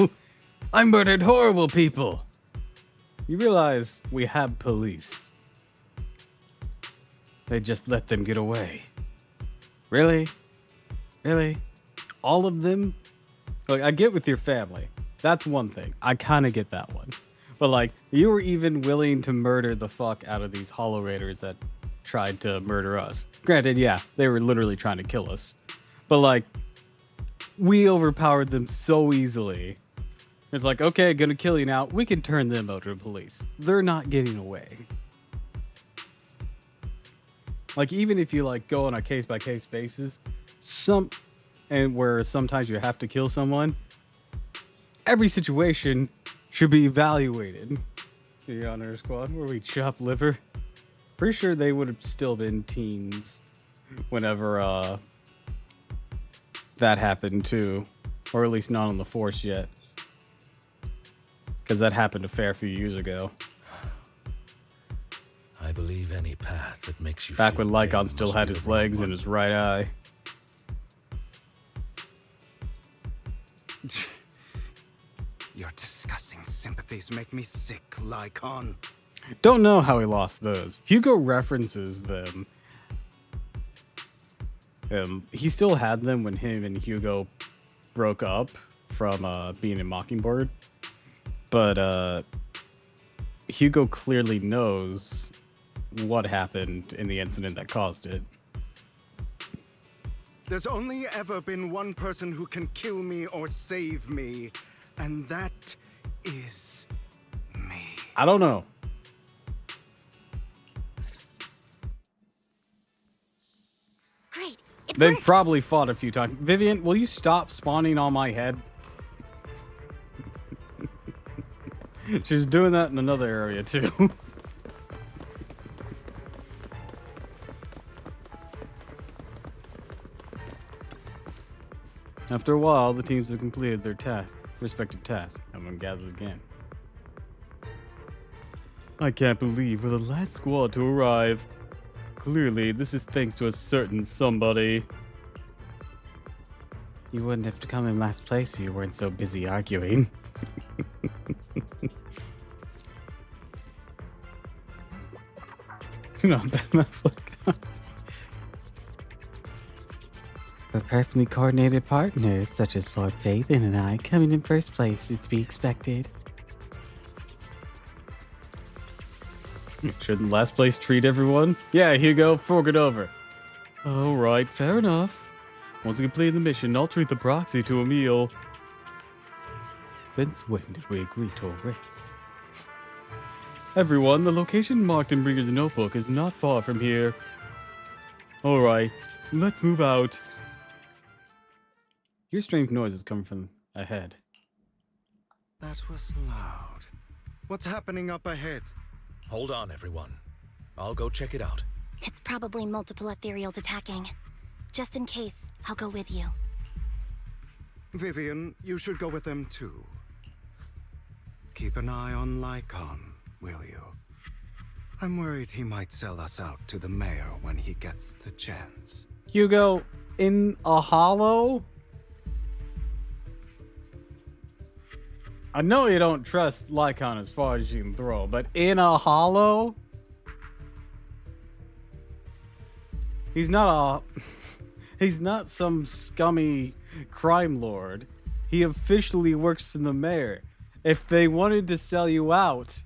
I murdered horrible people. You realize we have police. They just let them get away. Really? Really? All of them? Like, I get with your family. That's one thing. I kind of get that one. But, like, you were even willing to murder the fuck out of these Hollow Raiders that tried to murder us. Granted, yeah, they were literally trying to kill us. But, like, we overpowered them so easily. It's like, okay, gonna kill you now. We can turn them over to police. They're not getting away. Like, even if you, like, go on a case-by-case basis, where sometimes you have to kill someone, every situation should be evaluated. The Honor Squad, where we chop liver. Pretty sure they would have still been teens whenever, that happened too, or at least not on the force yet, because that happened a fair few years ago. I believe any path that makes you back when feel pain Lycon still must had be his the wrong legs one. in his right eye. Your disgusting sympathies make me sick, Lycon. Don't know how he lost those. Hugo references them. He still had them when him and Hugo broke up from being in Mockingbird. But Hugo clearly knows what happened in the incident that caused it. There's only ever been one person who can kill me or save me, and that is me. I don't know. Great. They've probably fought a few times. Vivian, will you stop spawning on my head? She's doing that in another area too. After a while, the teams have completed their respective tasks. Everyone gathers again. I can't believe we're the last squad to arrive. Clearly, this is thanks to a certain somebody. You wouldn't have to come in last place if you weren't so busy arguing. Not Ben Affleck. But perfectly coordinated partners such as Lord Phaethon and I coming in first place is to be expected. Shouldn't last place treat everyone? Yeah, Hugo, fork it over. Alright, fair enough. Once we complete the mission, I'll treat the proxy to a meal. Since when did we agree to a race? Everyone, the location marked in Bringer's notebook is not far from here. Alright, let's move out. Your strange noises come from ahead. That was loud. What's happening up ahead? Hold on, everyone. I'll go check it out. It's probably multiple ethereals attacking. Just in case, I'll go with you. Vivian, you should go with them too. Keep an eye on Lycon, will you? I'm worried he might sell us out to the mayor when he gets the chance. Hugo, in a hollow? I know you don't trust Lycon as far as you can throw, but in a hollow? He's not some scummy crime lord. He officially works for the mayor. If they wanted to sell you out,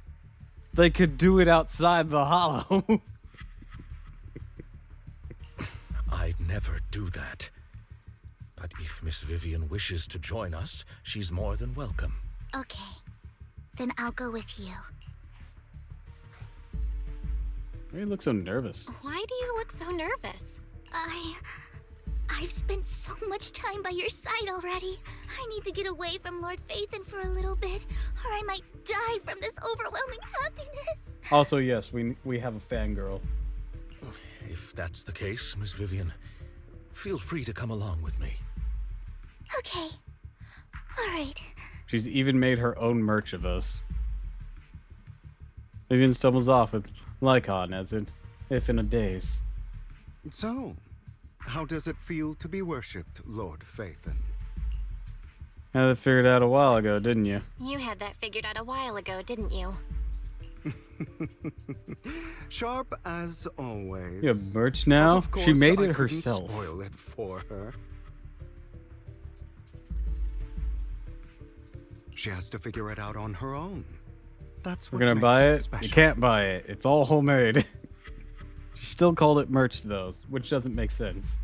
they could do it outside the hollow. I'd never do that. But if Miss Vivian wishes to join us, she's more than welcome. Okay. Then I'll go with you. Why do you look so nervous? Why do you look so nervous? I've spent so much time by your side already. I need to get away from Lord Phaethon for a little bit, or I might die from this overwhelming happiness. Also, yes, we have a fangirl. If that's the case, Miss Vivian, feel free to come along with me. Okay. Alright. She's even made her own merch of us. Vivian stumbles off with Lycon as if in a daze. So, how does it feel to be worshipped, Lord Phaethon? Had that figured out a while ago, didn't you? You had that figured out a while ago, didn't you? Sharp as always. You have merch now? But of course, She made I it couldn't herself. Spoil it for her. She has to figure it out on her own. That's We're what gonna makes buy it? special. You can't buy it. It's all homemade. She still called it merch though, which doesn't make sense.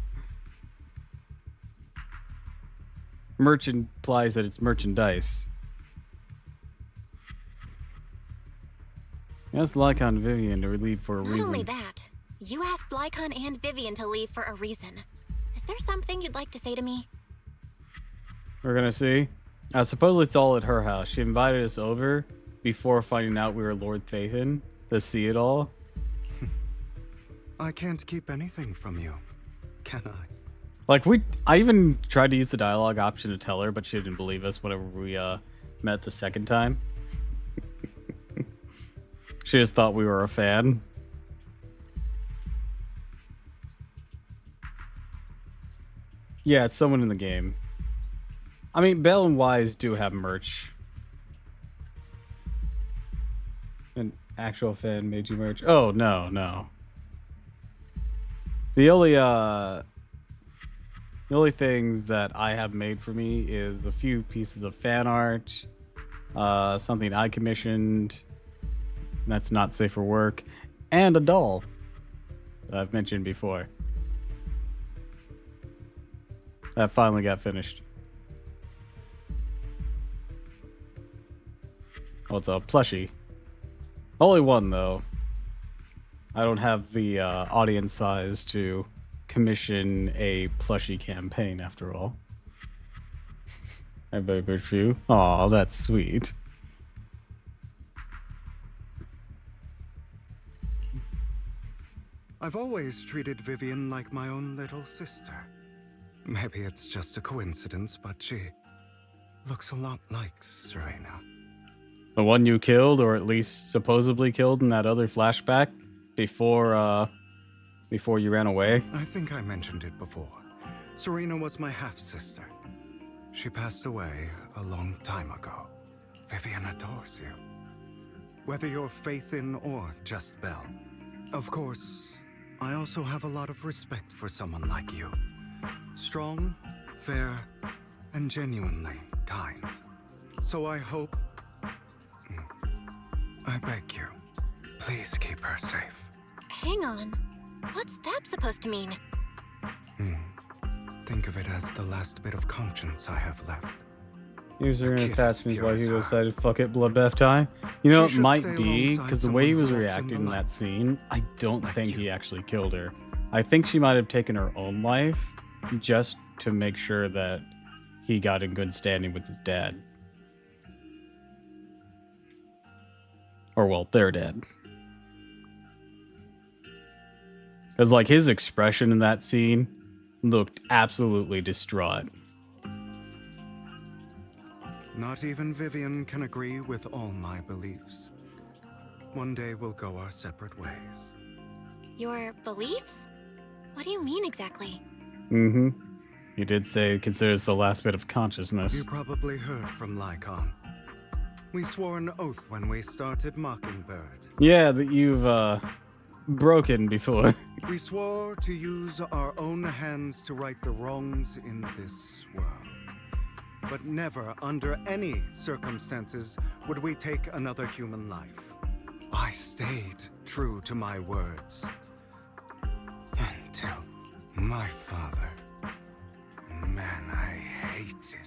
Merch implies that it's merchandise. Ask Lycon and Vivian to leave for a Not reason. only that, you asked Lycon and Vivian to leave for a reason. Is there something you'd like to say to me? We're gonna see. Supposedly it's all at her house. She invited us over before finding out we were Lord Phaethon to see it all. I can't keep anything from you, can I? Like I even tried to use the dialogue option to tell her, but she didn't believe us whenever we met the second time. She just thought we were a fan. Yeah, it's someone in the game. I mean, Bell and Wise do have merch. An actual fan made you merch. Oh, no. The only things that I have made for me is a few pieces of fan art, something I commissioned that's not safe for work, and a doll that I've mentioned before. That finally got finished. Oh, it's a plushie. Only one, though. I don't have the audience size to commission a plushie campaign, after all. I very good for you. Aw, that's sweet. I've always treated Vivian like my own little sister. Maybe it's just a coincidence, but she looks a lot like Serena. The one you killed, or at least supposedly killed in that other flashback before you ran away? I think I mentioned it before. Serena was my half-sister. She passed away a long time ago. Vivian adores you. Whether you're Phaethon or just Belle. Of course, I also have a lot of respect for someone like you. Strong, fair, and genuinely kind. So I hope... I beg you, please keep her safe. Hang on. What's that supposed to mean? Think of it as the last bit of conscience I have left. User A kid as attachments pure while as Hugo her. decided, fuck it, bloodbath time. You know, She it should might stay be alongside because the way he someone was who walks in reacting in the that scene, I don't think he actually killed her. I think she might have taken her own life just to make sure that he got in good standing with his dad. Or, well, their dad. Because, like, his expression in that scene looked absolutely distraught. Not even Vivian can agree with all my beliefs. One day we'll go our separate ways. Your beliefs? What do you mean exactly? Mm-hmm. He did say considers the last bit of consciousness. You probably heard from Lycon. We swore an oath when we started Mockingbird. Yeah, that you've, broken before. We swore to use our own hands to right the wrongs in this world. But never, under any circumstances, would we take another human life. I stayed true to my words. Until my father, a man I hated,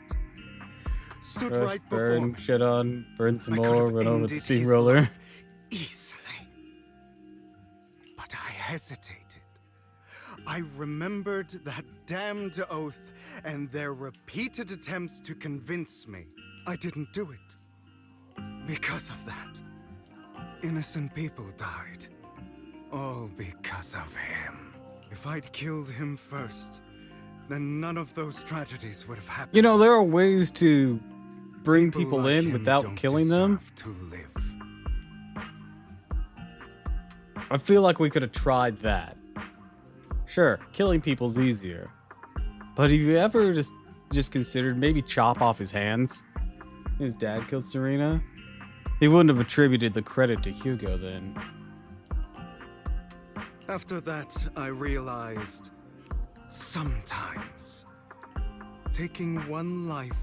stood Rush, right before burn, me. shit on, burn some I could more, have run over the ended his steamroller. life easily. But I hesitated. I remembered that damned oath and their repeated attempts to convince me I didn't do it. Because of that, innocent people died. All because of him. If I'd killed him first, then none of those tragedies would have happened. You know, there are ways to bring people like in him without don't killing them. deserve to live. I feel like we could have tried that. Sure, killing people's easier. But have you ever just considered maybe chop off his hands? His dad killed Serena. He wouldn't have attributed the credit to Hugo then. After that, I realized sometimes taking one life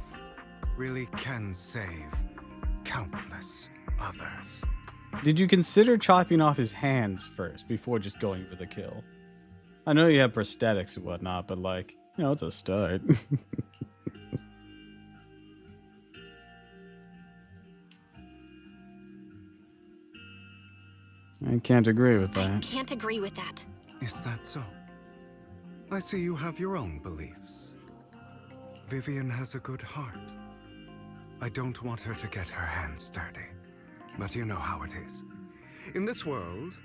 really can save countless others. Did you consider chopping off his hands first before just going for the kill? I know you have prosthetics and whatnot, but like, you know, it's a start. I can't agree with that. Can't agree with that. Is that so? I see you have your own beliefs. Vivian has a good heart. I don't want her to get her hands dirty. But you know how it is. In this world,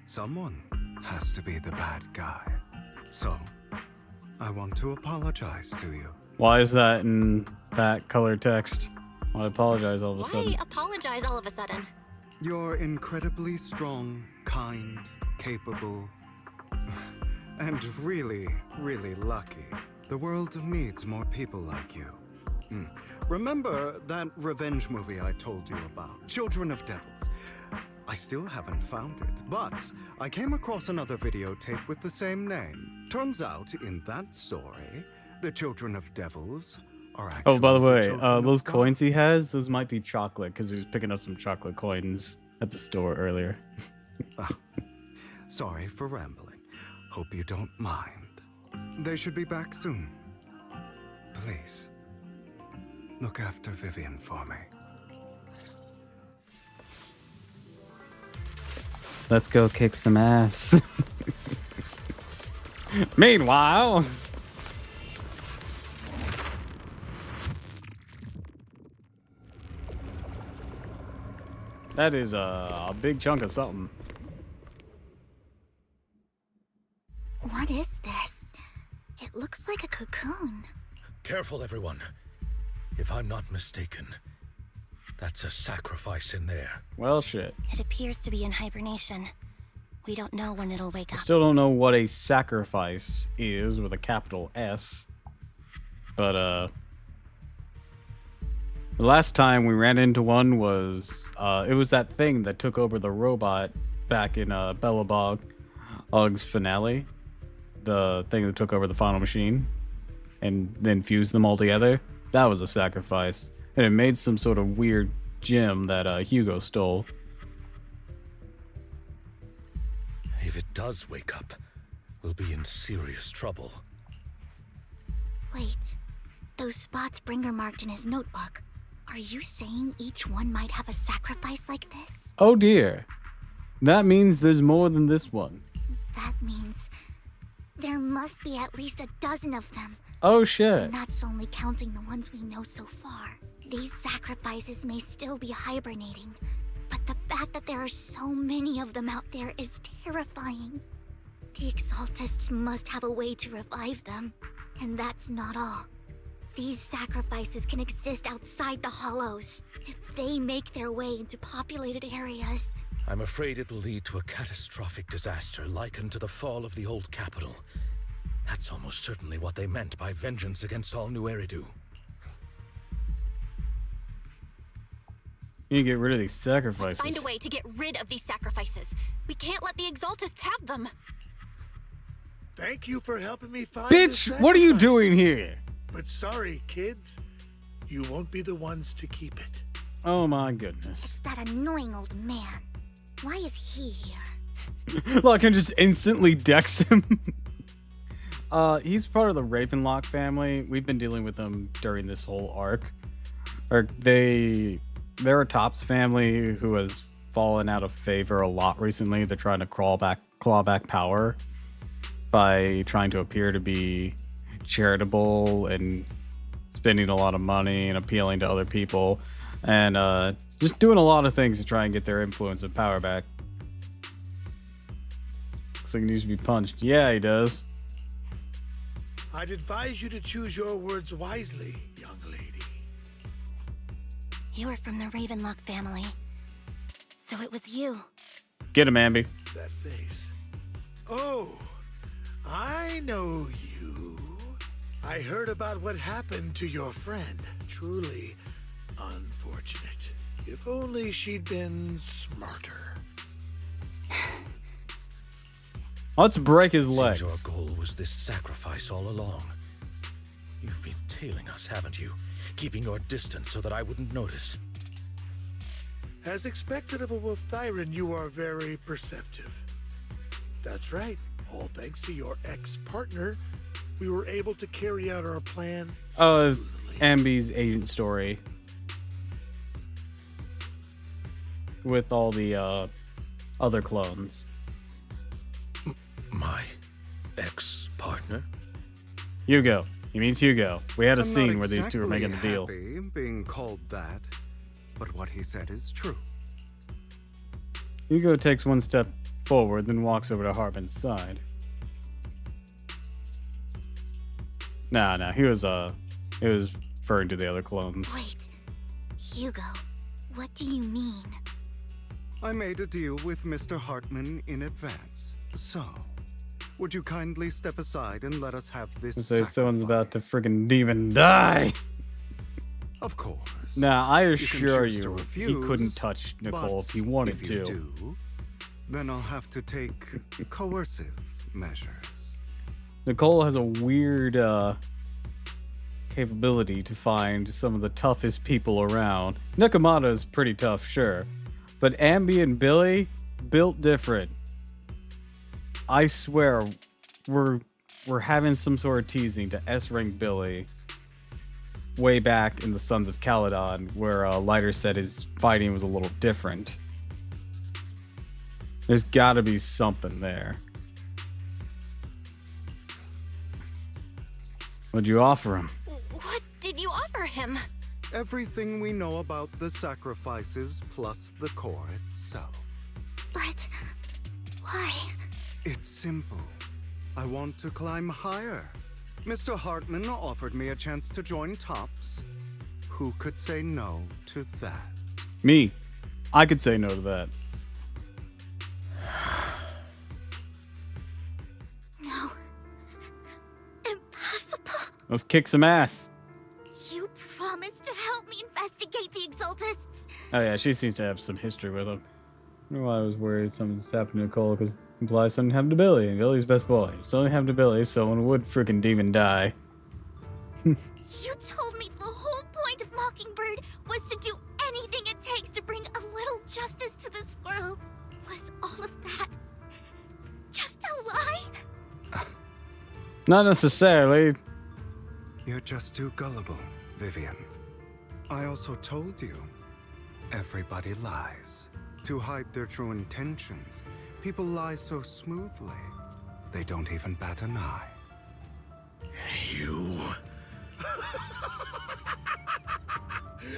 someone has to be the bad guy. So, I want to apologize to you. Why is that in that color text? I apologize all of a sudden. Why apologize all of a sudden? You're incredibly strong, kind, capable, and really, really lucky. The world needs more people like you. Remember that revenge movie I told you about, Children of Devils? I still haven't found it, but I came across another videotape with the same name. Turns out, in that story, the Children of Devils are actually Oh, by the way, children of those God. coins he has, those might be chocolate because he was picking up some chocolate coins at the store earlier. Sorry for rambling. Hope you don't mind. They should be back soon. Please, look after Vivian for me. Let's go kick some ass. Meanwhile... That is a big chunk of something. What is this? It looks like a cocoon. Careful, everyone. If I'm not mistaken, that's a sacrifice in there. Well, shit. It appears to be in hibernation. We don't know when it'll wake I up. still don't know what a sacrifice is with a capital S. But, the last time we ran into one was, it was that thing that took over the robot back in, Bellabog. Ug's finale, the thing that took over the final machine and then fused them all together, that was a sacrifice. And it made some sort of weird gem that Hugo stole. If it does wake up, we'll be in serious trouble. Wait, those spots Bringer marked in his notebook. Are you saying each one might have a sacrifice like this? Oh dear. That means there's more than this one. That means there must be at least a dozen of them. Oh shit. And that's only counting the ones we know so far. These sacrifices may still be hibernating, but the fact that there are so many of them out there is terrifying. The Exaltists must have a way to revive them, and that's not all. These sacrifices can exist outside the Hollows. If they make their way into populated areas, I'm afraid it will lead to a catastrophic disaster likened to the fall of the old capital. That's almost certainly what they meant by vengeance against all New Eridu. You need to get rid of these sacrifices. Let's find a way to get rid of these sacrifices. We can't let the Exaltists have them. Thank you for helping me find Bitch, what are you doing here? But sorry, kids. You won't be the ones to keep it. Oh my goodness. it's that annoying old man. Why is he here? Look, I can just instantly dex him. He's part of the Ravenlock family. We've been dealing with them during this whole arc. They're a Topps family who has fallen out of favor a lot recently. They're trying to claw back power by trying to appear to be charitable and spending a lot of money and appealing to other people, and just doing a lot of things to try and get their influence and power back. Looks like he needs to be punched. Yeah, he does. I'd advise you to choose your words wisely, young lady. You're from the Ravenlock family. So it was you. Get him, Ambi. That face. Oh, I know you. I heard about what happened to your friend. Truly unfortunate. If only she'd been smarter. Let's break his Seems legs. our goal was this sacrifice all along. You've been tailing us, haven't you? Keeping your distance so that I wouldn't notice. As expected of a Wolf-Thyran, you are very perceptive. That's right. All thanks to your ex-partner, we were able to carry out our plan. Oh, it's Ambi's agent story. With all the other clones. My ex-partner? Hugo. He means Hugo. We had a I'm scene not where these two were making the deal. exactly happy being called that, but what he said is true. Hugo takes one step forward, then walks over to Hartman's side. Nah, he was referring to the other clones. Wait, Hugo, what do you mean? I made a deal with Mr. Hartman in advance. So, would you kindly step aside and let us have this So someone's about to friggin' demon die. Of course. Now, I You can assure choose to you, he refuse, couldn't touch Nicole but if he wanted if you to. do, then I'll have to take coercive measures. Nicole has a weird capability to find some of the toughest people around. Nekomata is pretty tough, sure. But Ambi and Billy, built different. I swear, we're having some sort of teasing to S-rank Billy way back in the Sons of Caledon, where Lighter said his fighting was a little different. There's gotta be something there. What'd you offer him? What did you offer him? Everything we know about the sacrifices plus the core itself. But why? It's simple. I want to climb higher. Mr. Hartman offered me a chance to join Topps. Who could say no to that? Me. I could say no to that. No. Impossible. Let's kick some ass. You promised to help me investigate the Exaltists. Oh yeah, she seems to have some history with him. know why I was worried something just happened to Nicole, because it implies something happened to Billy, and Billy's best boy. If something happened to Billy, someone would freaking demon die. You told me the whole point of Mockingbird was to do anything it takes to bring a little justice to this world. Was all of that just a lie? Not necessarily. You're just too gullible, Vivian. I also told you, everybody lies. To hide their true intentions, people lie so smoothly, they don't even bat an eye. You...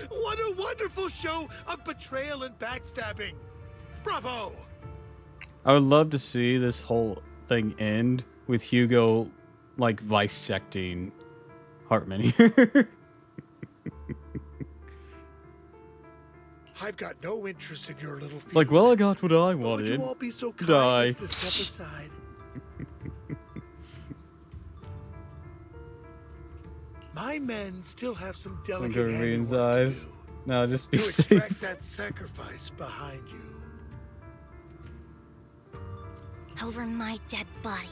What a wonderful show of betrayal and backstabbing! Bravo! I would love to see this whole thing end with Hugo, like, bisecting Hartman here. I've got no interest in your little feud. Like, well, I got what I But would wanted. you all be so kind Die. as to step aside? My men still have some Look at delicate Rian's handiwork to eyes. do No, just be to safe. extract that sacrifice behind you. Over my dead body.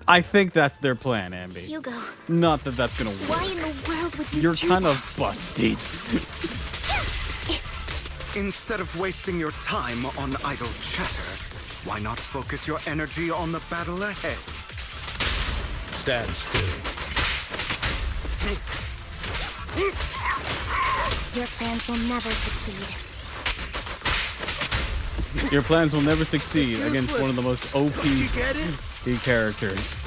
I think that's their plan, Ambi. Hugo. Not that that's gonna work. Why in the world would you You're do kind that? of busted. Instead of wasting your time on idle chatter, why not focus your energy on the battle ahead? Stand still. Your plans will never succeed. Your plans will never succeed against one of the most OP get it? characters.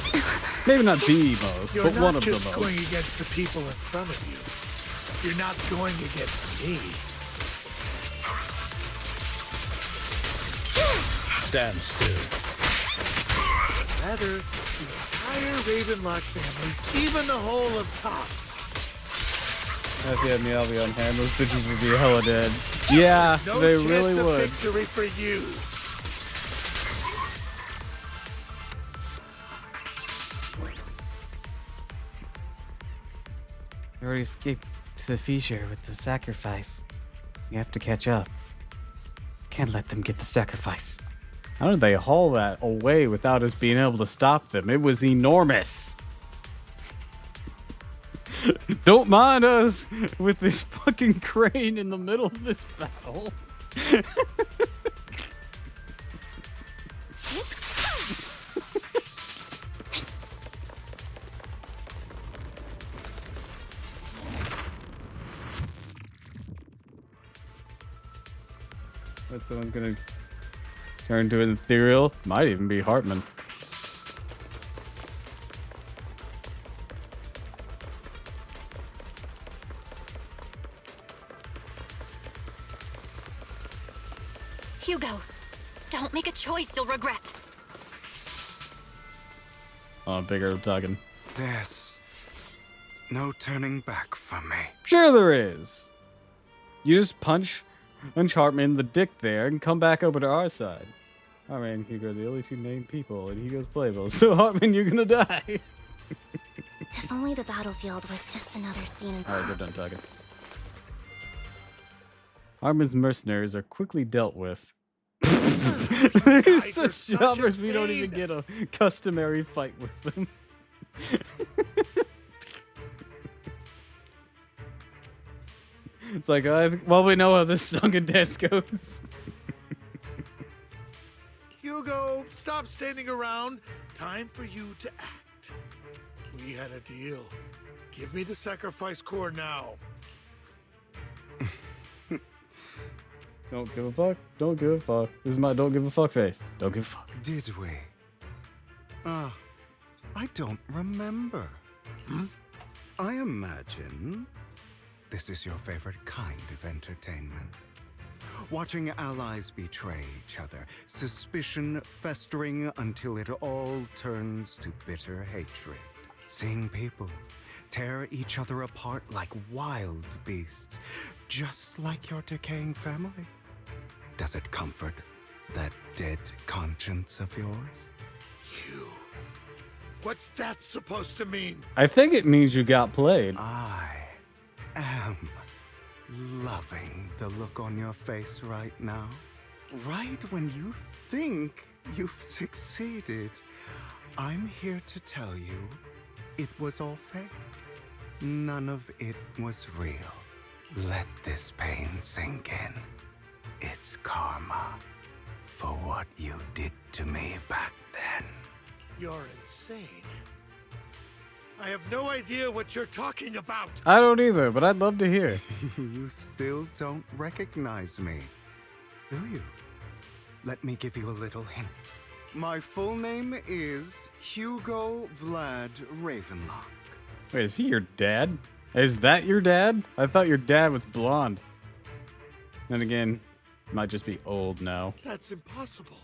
Maybe not the most, You're but not one of the just going most. against the people in front of you. You're not going against me. Stand still. Rather, the entire Ravenlock family, even the whole of Tops. If you had me, I'll be on hand. Those bitches would be hella dead. Yeah, No they chance really of would. victory for you. You already escaped to the fissure with the sacrifice. You have to catch up. Can't let them get the sacrifice. How did they haul that away without us being able to stop them? It was enormous. Don't mind us with this fucking crane in the middle of this battle. But someone's gonna turn to an ethereal. Might even be Hartman. Hugo, don't make a choice you'll regret. Oh, bigger talking. There's no turning back for me. Sure there is. You just punch Hartman in the dick there and come back over to our side. Hartman and Hugo are the only two named people, and Hugo's playable. So Hartman, you're gonna die. If only the battlefield was just another scene. Alright, we're done talking. Hartman's mercenaries are quickly dealt with. They're such jobbers, we don't even get a customary fight with them. It's like, well, we know how this song and dance goes. Hugo, stop standing around. Time for you to act. We had a deal. Give me the sacrifice core now. Don't give a fuck. Don't give a fuck. This is my don't give a fuck face. Don't give a fuck. Did we? I don't remember. I imagine this is your favorite kind of entertainment. Watching allies betray each other, suspicion festering until it all turns to bitter hatred. Seeing people tear each other apart like wild beasts, just like your decaying family. Does it comfort that dead conscience of yours? You. What's that supposed to mean? I think it means you got played. I am loving the look on your face right now. right when you think you've succeeded, I'm here to tell you it was all fake. None of it was real. Let this pain sink in. It's karma for what you did to me back then. You're insane. I have no idea what you're talking about. I don't either, but I'd love to hear. You still don't recognize me, do you? Let me give you a little hint. My full name is Hugo Vlad Ravenlock. Wait, is he your dad? Is that your dad? I thought your dad was blonde. Then again, might just be old now. That's impossible.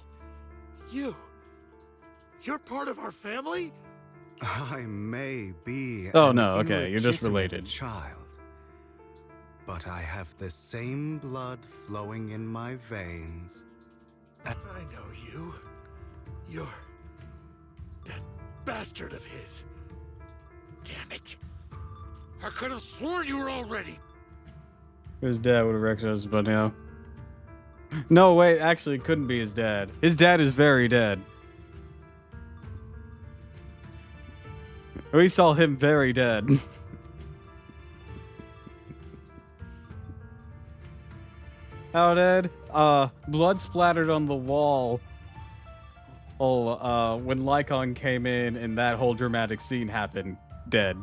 You're part of our family? I may be Oh no, okay, you're just related. Child, but I have the same blood flowing in my veins. I know you. You're that bastard of his. Damn it. I could have sworn you were already. His dad would have recognized by now. No, wait, actually, it couldn't be his dad. His dad is very dead. We saw him very dead. How dead? Blood splattered on the wall. When Lycon came in and that whole dramatic scene happened. Dead.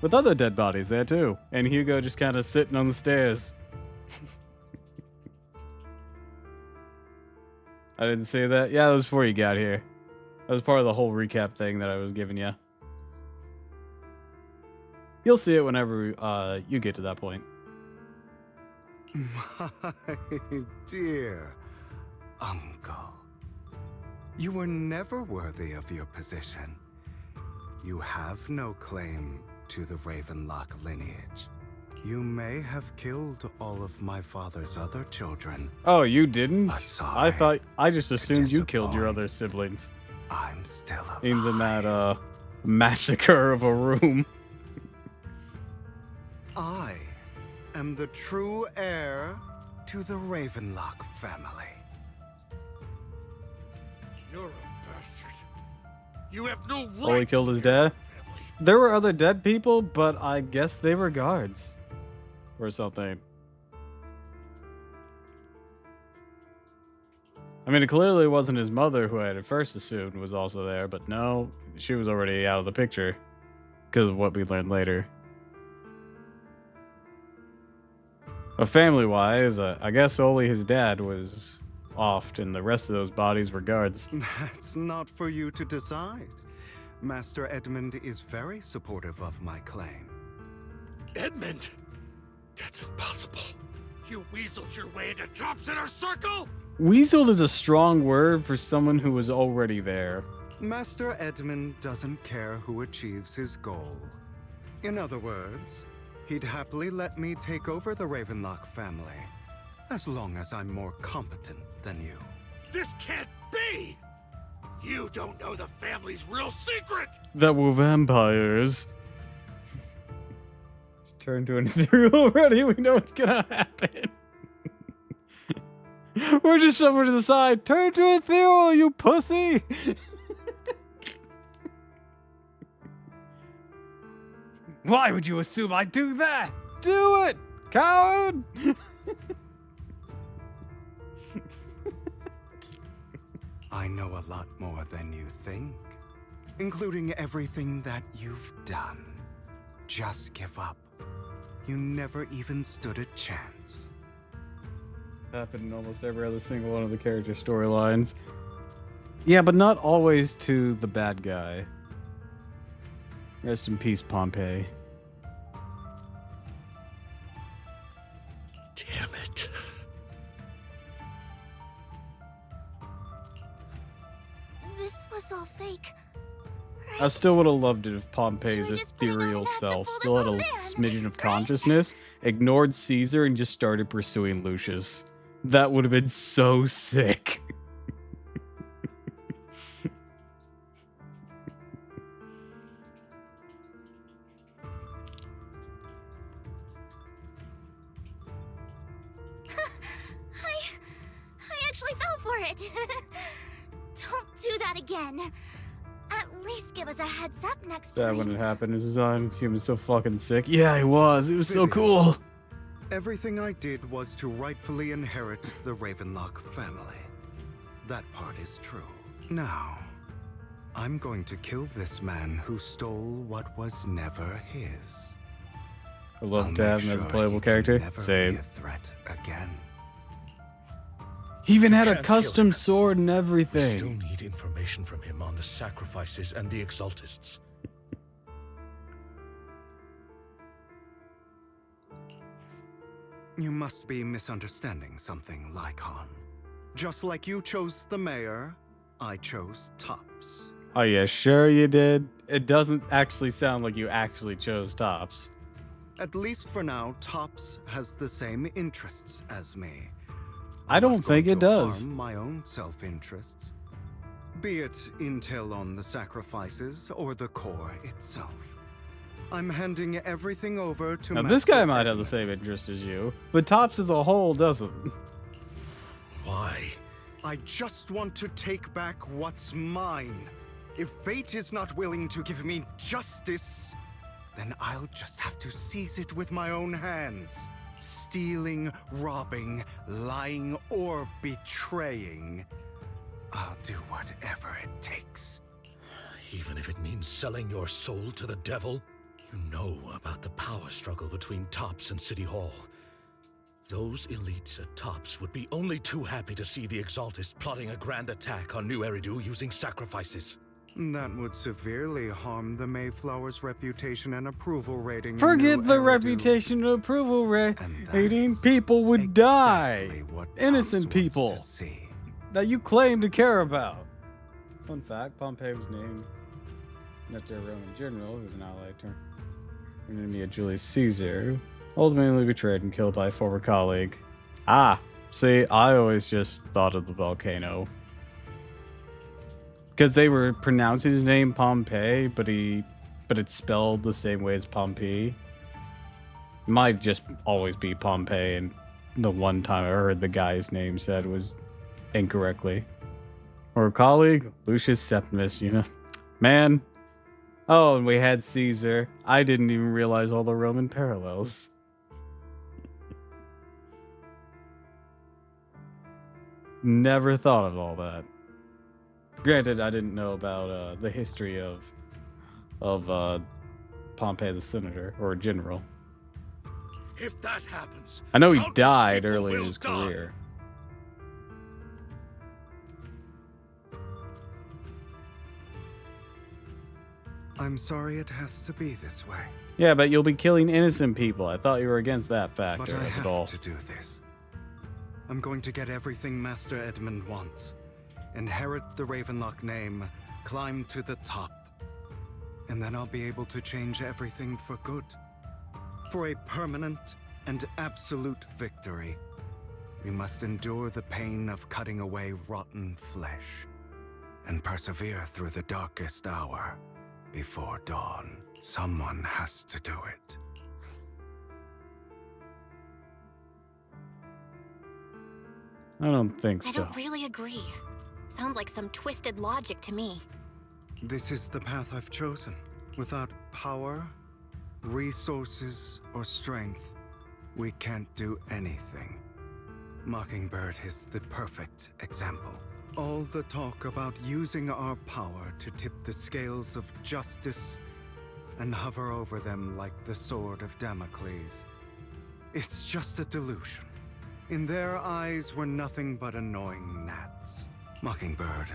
With other dead bodies there too. And Hugo just kind of sitting on the stairs. I didn't see that. Yeah, that was before you got here. That was part of the whole recap thing that I was giving you. You'll see it whenever you get to that point. My dear uncle, you were never worthy of your position. You have no claim to the Ravenlock lineage. You may have killed all of my father's other children. Oh, you didn't? Sorry, I just assumed you killed your other siblings. I'm still alive. In that massacre of a room. I am the true heir to the Ravenlock family. You're a bastard. You have no right. Oh, he killed his dad? There were other dead people, but I guess they were guards. Or something. I mean, it clearly wasn't his mother, who I had at first assumed was also there, but no, she was already out of the picture. Because of what we learned later. But family-wise, I guess only his dad was off, and the rest of those bodies were guards. That's not for you to decide. Master Edmund is very supportive of my claim. Edmund? That's impossible. You weaseled your way into Top Inner Circle? Weaseled is a strong word for someone who was already there. Master Edmund doesn't care who achieves his goal. In other words, he'd happily let me take over the Ravenlock family, as long as I'm more competent than you. This can't be! You don't know the family's real secret! That we're vampires. It's turned to an ethereal already. We know what's gonna happen. We're just over to the side. Turn to ethereal, you pussy! Why would you assume I'd do that? Do it, coward! I know a lot more than you think, including everything that you've done. Just give up. You never even stood a chance. Happened in almost every other single one of the character storylines. Yeah, but not always to the bad guy. Rest in peace, Pompeii. Damn it. This was all fake. I still would have loved it if Pompeii's ethereal self still had a smidgen of consciousness, ignored Caesar, and just started pursuing Lucius. That would have been so sick. secret. Don't do that again. At least give us a heads up next That time. wouldn't happen. His he was so fucking sick. Yeah, he was. It was so cool. Everything I did was to rightfully inherit the Ravenlock family. That part is true. Now, I'm going to kill this man who stole what was never his. I love I'll to have make him as a sure playable he can character. never be Same. a threat again. He even had a can't kill custom him. sword and We still everything. need information from him on the sacrifices and the exaltists. You must be misunderstanding something, Lycon. Just like you chose the mayor, I chose Tops. Oh yeah, sure you did. It doesn't actually sound like you actually chose Tops. At least for now, Tops has the same interests as me. I don't think it does. Harm my own self-interests. Be it intel on the sacrifices or the core itself. I'm handing everything over to Now this guy Master might have the same interest as you, but Tops as a whole doesn't. Why? I just want to take back what's mine. If fate is not willing to give me justice, then I'll just have to seize it with my own hands. Stealing, robbing, lying, or betraying. I'll do whatever it takes. Even if it means selling your soul to the devil? You know about the power struggle between Tops and City Hall. Those elites at Tops would be only too happy to see the Exaltists plotting a grand attack on New Eridu using sacrifices. That would severely harm the Mayflower's reputation and approval rating. in Forget New the Eridu. reputation and approval rating. People would die. what Innocent Tops wants people to see. that you claim to care about. Fun fact, Pompey was named after a Roman general who was an ally turned enemy of Julius Caesar, ultimately betrayed and killed by a former colleague. Ah, see, I always just thought of the volcano. Because they were pronouncing his name Pompey, but it's spelled the same way as Pompey. It might just always be Pompey, and the one time I heard the guy's name said was incorrectly. Or a colleague, Lucius Septimus, you know. Man. Oh, and we had Caesar. I didn't even realize all the Roman parallels. Never thought of all that. Granted, I didn't know about the history of Pompey the senator or general. If that happens, I know he countless died people early in will his die. career. I'm sorry it has to be this way. Yeah, but you'll be killing innocent people. I thought you were against that But factor I at have all. to do this. I'm going to get everything Master Edmund wants. Inherit the Ravenlock name, climb to the top. And then I'll be able to change everything for good. For a permanent and absolute victory, we must endure the pain of cutting away rotten flesh and persevere through the darkest hour before dawn. Someone has to do it. I don't think I so. don't really agree. Sounds like some twisted logic to me. This is the path I've chosen. Without power, resources, or strength, we can't do anything. Mockingbird is the perfect example. All the talk about using our power to tip the scales of justice and hover over them like the sword of Damocles. It's just a delusion. In their eyes, we're nothing but annoying gnats. Mockingbird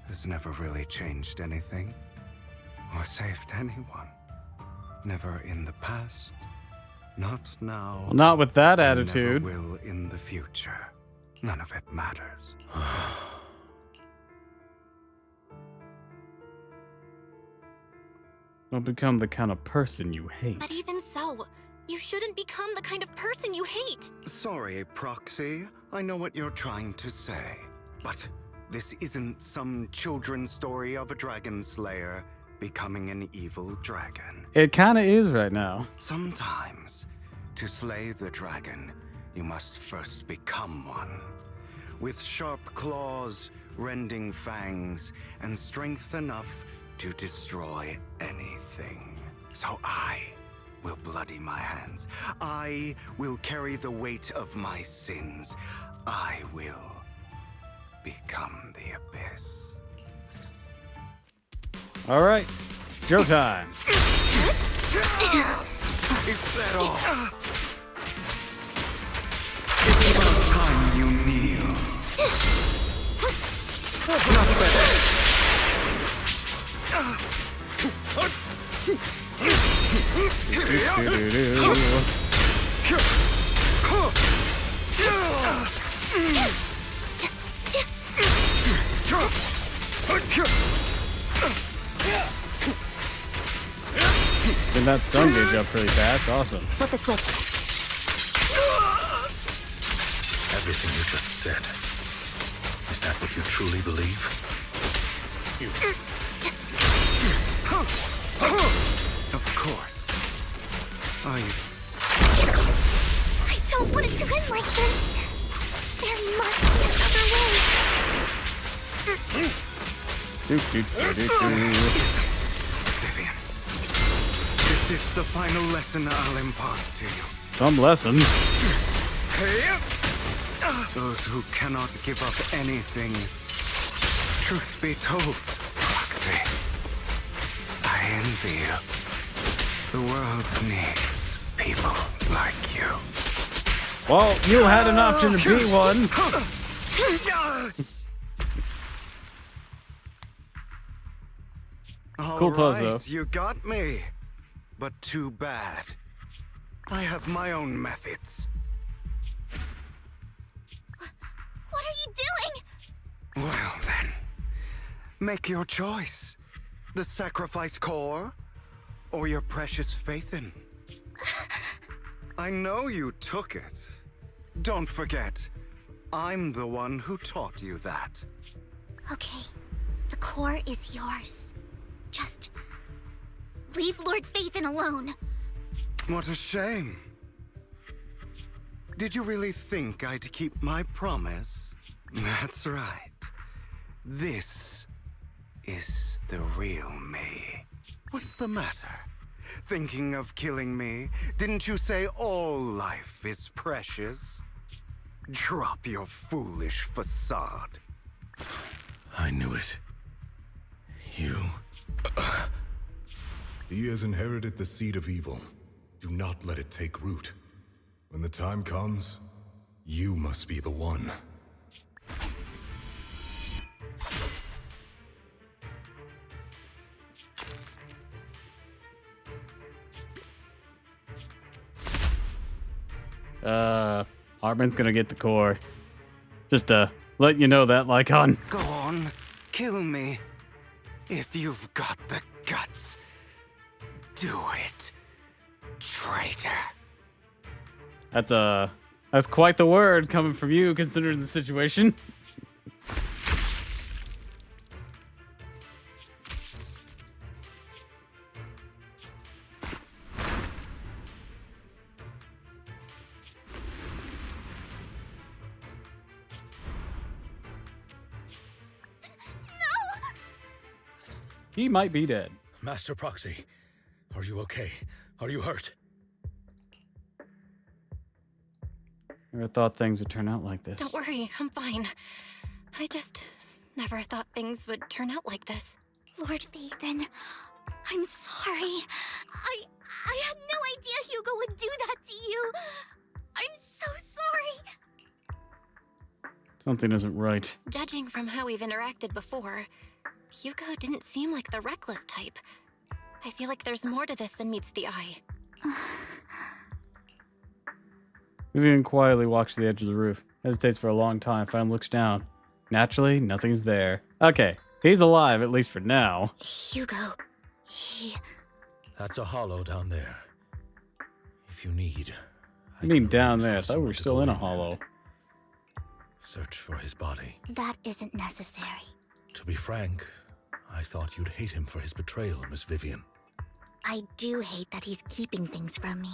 has never really changed anything or saved anyone. Never in the past, not now. Well, not with that and attitude. Never will in the future. None of it matters. Don't become the kind of person you hate. But even so, you shouldn't become the kind of person you hate. Sorry, Proxy. I know what you're trying to say. But this isn't some children's story of a dragon slayer becoming an evil dragon. It kind of is right now. Sometimes, to slay the dragon, you must first become one. with sharp claws, rending fangs, and strength enough to destroy anything. So I will bloody my hands. I will carry the weight of my sins. I will become the Abyss. All right, Joe time. Is that all? It's about time you kneel. Not better. Then that stun gauge up pretty fast. Awesome. Flip a switch. Everything you just said. Is that what you truly believe? Of course. I don't want it to end like this. There must be another way. Vivian, this is the final lesson I'll impart to you. Some lesson. Those who cannot give up anything, truth be told, Roxy, I envy you. The world needs people like you. Well, you had an option to be one. Cool pose, though. You got me. But too bad. I have my own methods. What are you doing? Well then, make your choice. The sacrifice core, or your precious Faithin. I know you took it. Don't forget, I'm the one who taught you that. Okay, the core is yours. Just leave Lord Faithin alone. What a shame. Did you really think I'd keep my promise? That's right. This is the real me. What's the matter? Thinking of killing me? Didn't you say all life is precious? Drop your foolish facade. I knew it. You... He has inherited the seed of evil. Do not let it take root. When the time comes, you must be the one. Armin's gonna get the core. Just let you know that, Lycon. Go on, kill me. If you've got the guts, do it, traitor. That's quite the word coming from you, considering the situation. He might be dead. Master Proxy, are you okay? Are you hurt? Never thought things would turn out like this. Don't worry, I'm fine. I just never thought things would turn out like this. Lord Faithin, I'm sorry. I had no idea Hugo would do that to you. I'm so sorry. Something isn't right. Judging from how we've interacted before, Hugo didn't seem like the reckless type. I feel like there's more to this than meets the eye. Vivian quietly walks to the edge of the roof, hesitates for a long time, finally looks down. Naturally, nothing's there. Okay, he's alive, at least for now. Hugo, he... That's a hollow down there. If you need... I mean down there, I thought we were still in a hollow. Search for his body. That isn't necessary. To be frank, I thought you'd hate him for his betrayal, Miss Vivian. I do hate that he's keeping things from me,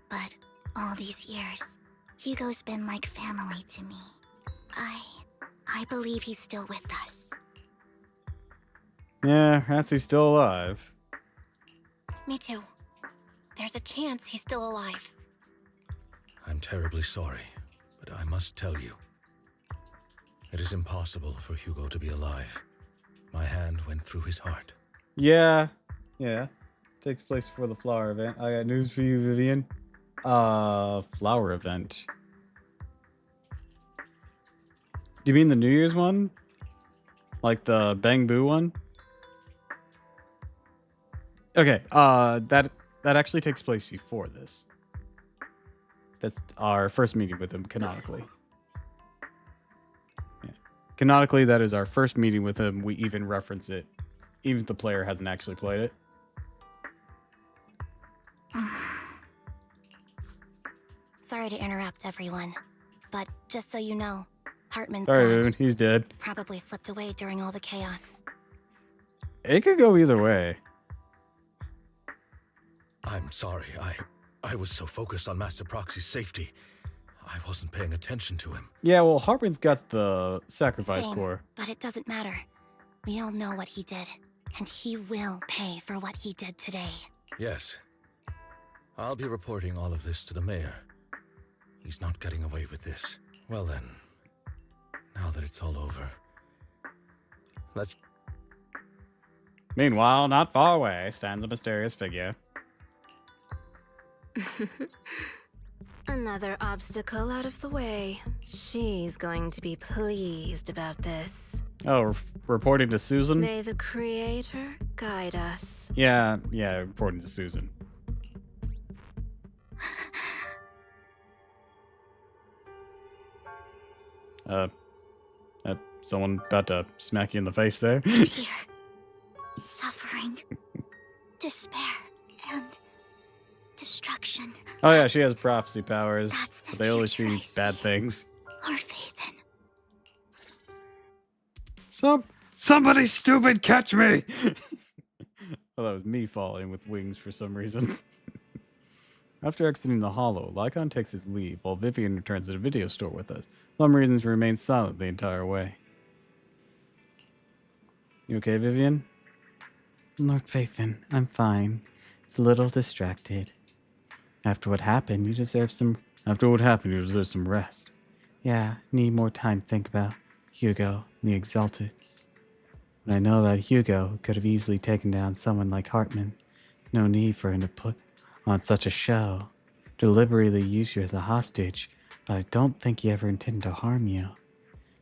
but all these years, Hugo's been like family to me. I believe he's still with us. Yeah, Hatsie's still alive. Me too. There's a chance he's still alive. I'm terribly sorry, but I must tell you. It is impossible for Hugo to be alive. My hand went through his heart. Yeah. Takes place before the flower event. I got news for you, Vivian. Flower event. Do you mean the New Year's one? Like the Bang Boo one? Okay, that actually takes place before this. That's our first meeting with him canonically. Yeah. Canonically, that is our first meeting with him. We even reference it, even if the player hasn't actually played it. Sorry to interrupt, everyone. But just so you know, Hartman's Sorry, gone. Vivian, he's dead. Probably slipped away during all the chaos. It could go either way. I'm sorry. I was so focused on Master Proxy's safety. I wasn't paying attention to him. Yeah, well, Hartman's got the sacrifice Same, core. but it doesn't matter. We all know what he did, and he will pay for what he did today. Yes. I'll be reporting all of this to the mayor. He's not getting away with this. Well then, now that it's all over, let's... Meanwhile, not far away stands a mysterious figure. Another obstacle out of the way. She's going to be pleased about this. Oh, reporting to Susan? May the Creator guide us. Yeah, reporting to Susan. Someone about to smack you in the face there? Fear, suffering, despair, and destruction. Oh yeah, she has prophecy powers, That's the but they only future see bad things. Lord Vathan. Somebody stupid catch me! Well, that was me falling with wings for some reason. After exiting the hollow, Lycon takes his leave while Vivian returns to the video store with us. For some reasons remains silent the entire way. You okay, Vivian? Lord Vathan, I'm fine. It's a little distracted. After what happened, you deserve some rest. Yeah, need more time to think about Hugo and the Exalteds. What I know about Hugo could have easily taken down someone like Hartman. No need for him to put on such a show. Deliberately use you as a hostage, but I don't think he ever intended to harm you.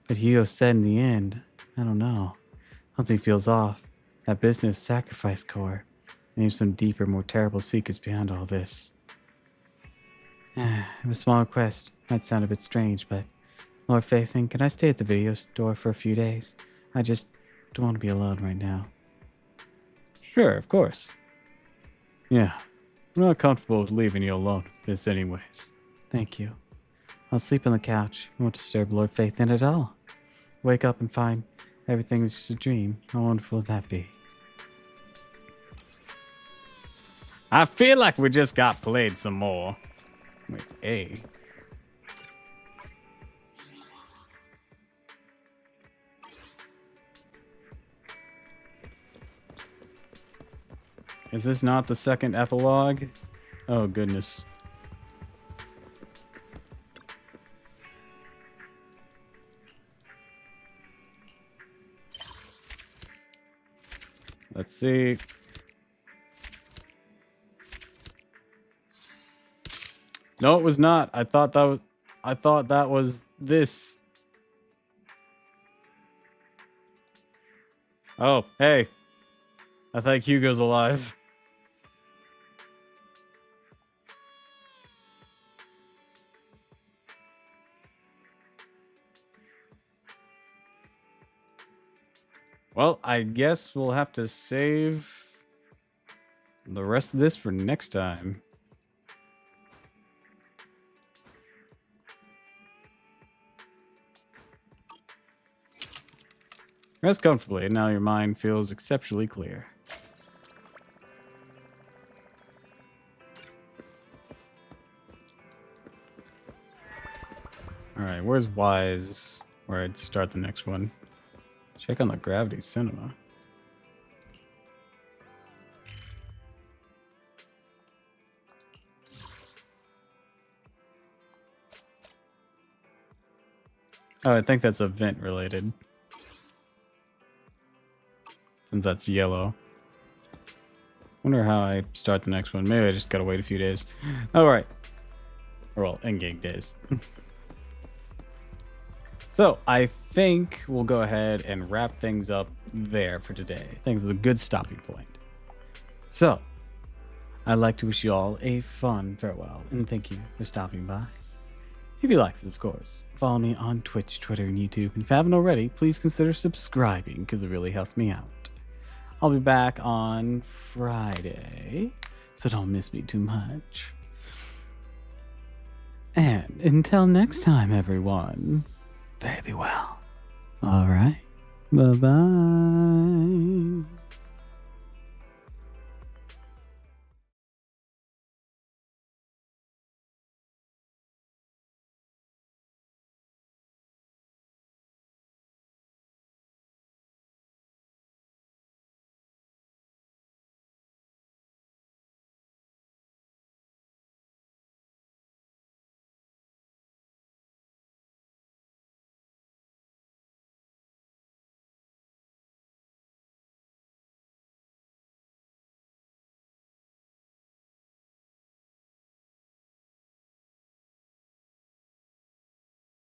But Hugo said in the end, I don't know. Something feels off. That business sacrifice core. Maybe some deeper, more terrible secrets behind all this. I have a small request. Might sound a bit strange, but Lord Vathan, can I stay at the video store for a few days? I just don't want to be alone right now. Sure, of course. Yeah, I'm not comfortable with leaving you alone this anyways. Thank you. I'll sleep on the couch. I won't disturb Lord Vathan at all. Wake up and find everything was just a dream. How wonderful would that be? I feel like we just got played some more. Wait, A. Is this not the second epilogue? Oh, goodness. Let's see. No, it was not. I thought that was this. Oh, hey. I think Hugo's alive. Well, I guess we'll have to save the rest of this for next time. Rest comfortably, and now your mind feels exceptionally clear. Alright, where's Wise? where I'd start the next one. Check on the Gravity Cinema. Oh, I think that's event related. Since that's yellow. Wonder how I start the next one. Maybe I just gotta wait a few days. Alright. Or well, in-game days. So, I think we'll go ahead and wrap things up there for today. I think it's a good stopping point. So, I'd like to wish you all a fun farewell, and thank you for stopping by. If you like this, of course, follow me on Twitch, Twitter, and YouTube. And if you haven't already, please consider subscribing, because it really helps me out. I'll be back on Friday, so don't miss me too much. And until next time, everyone, fare thee well. All right. Bye-bye.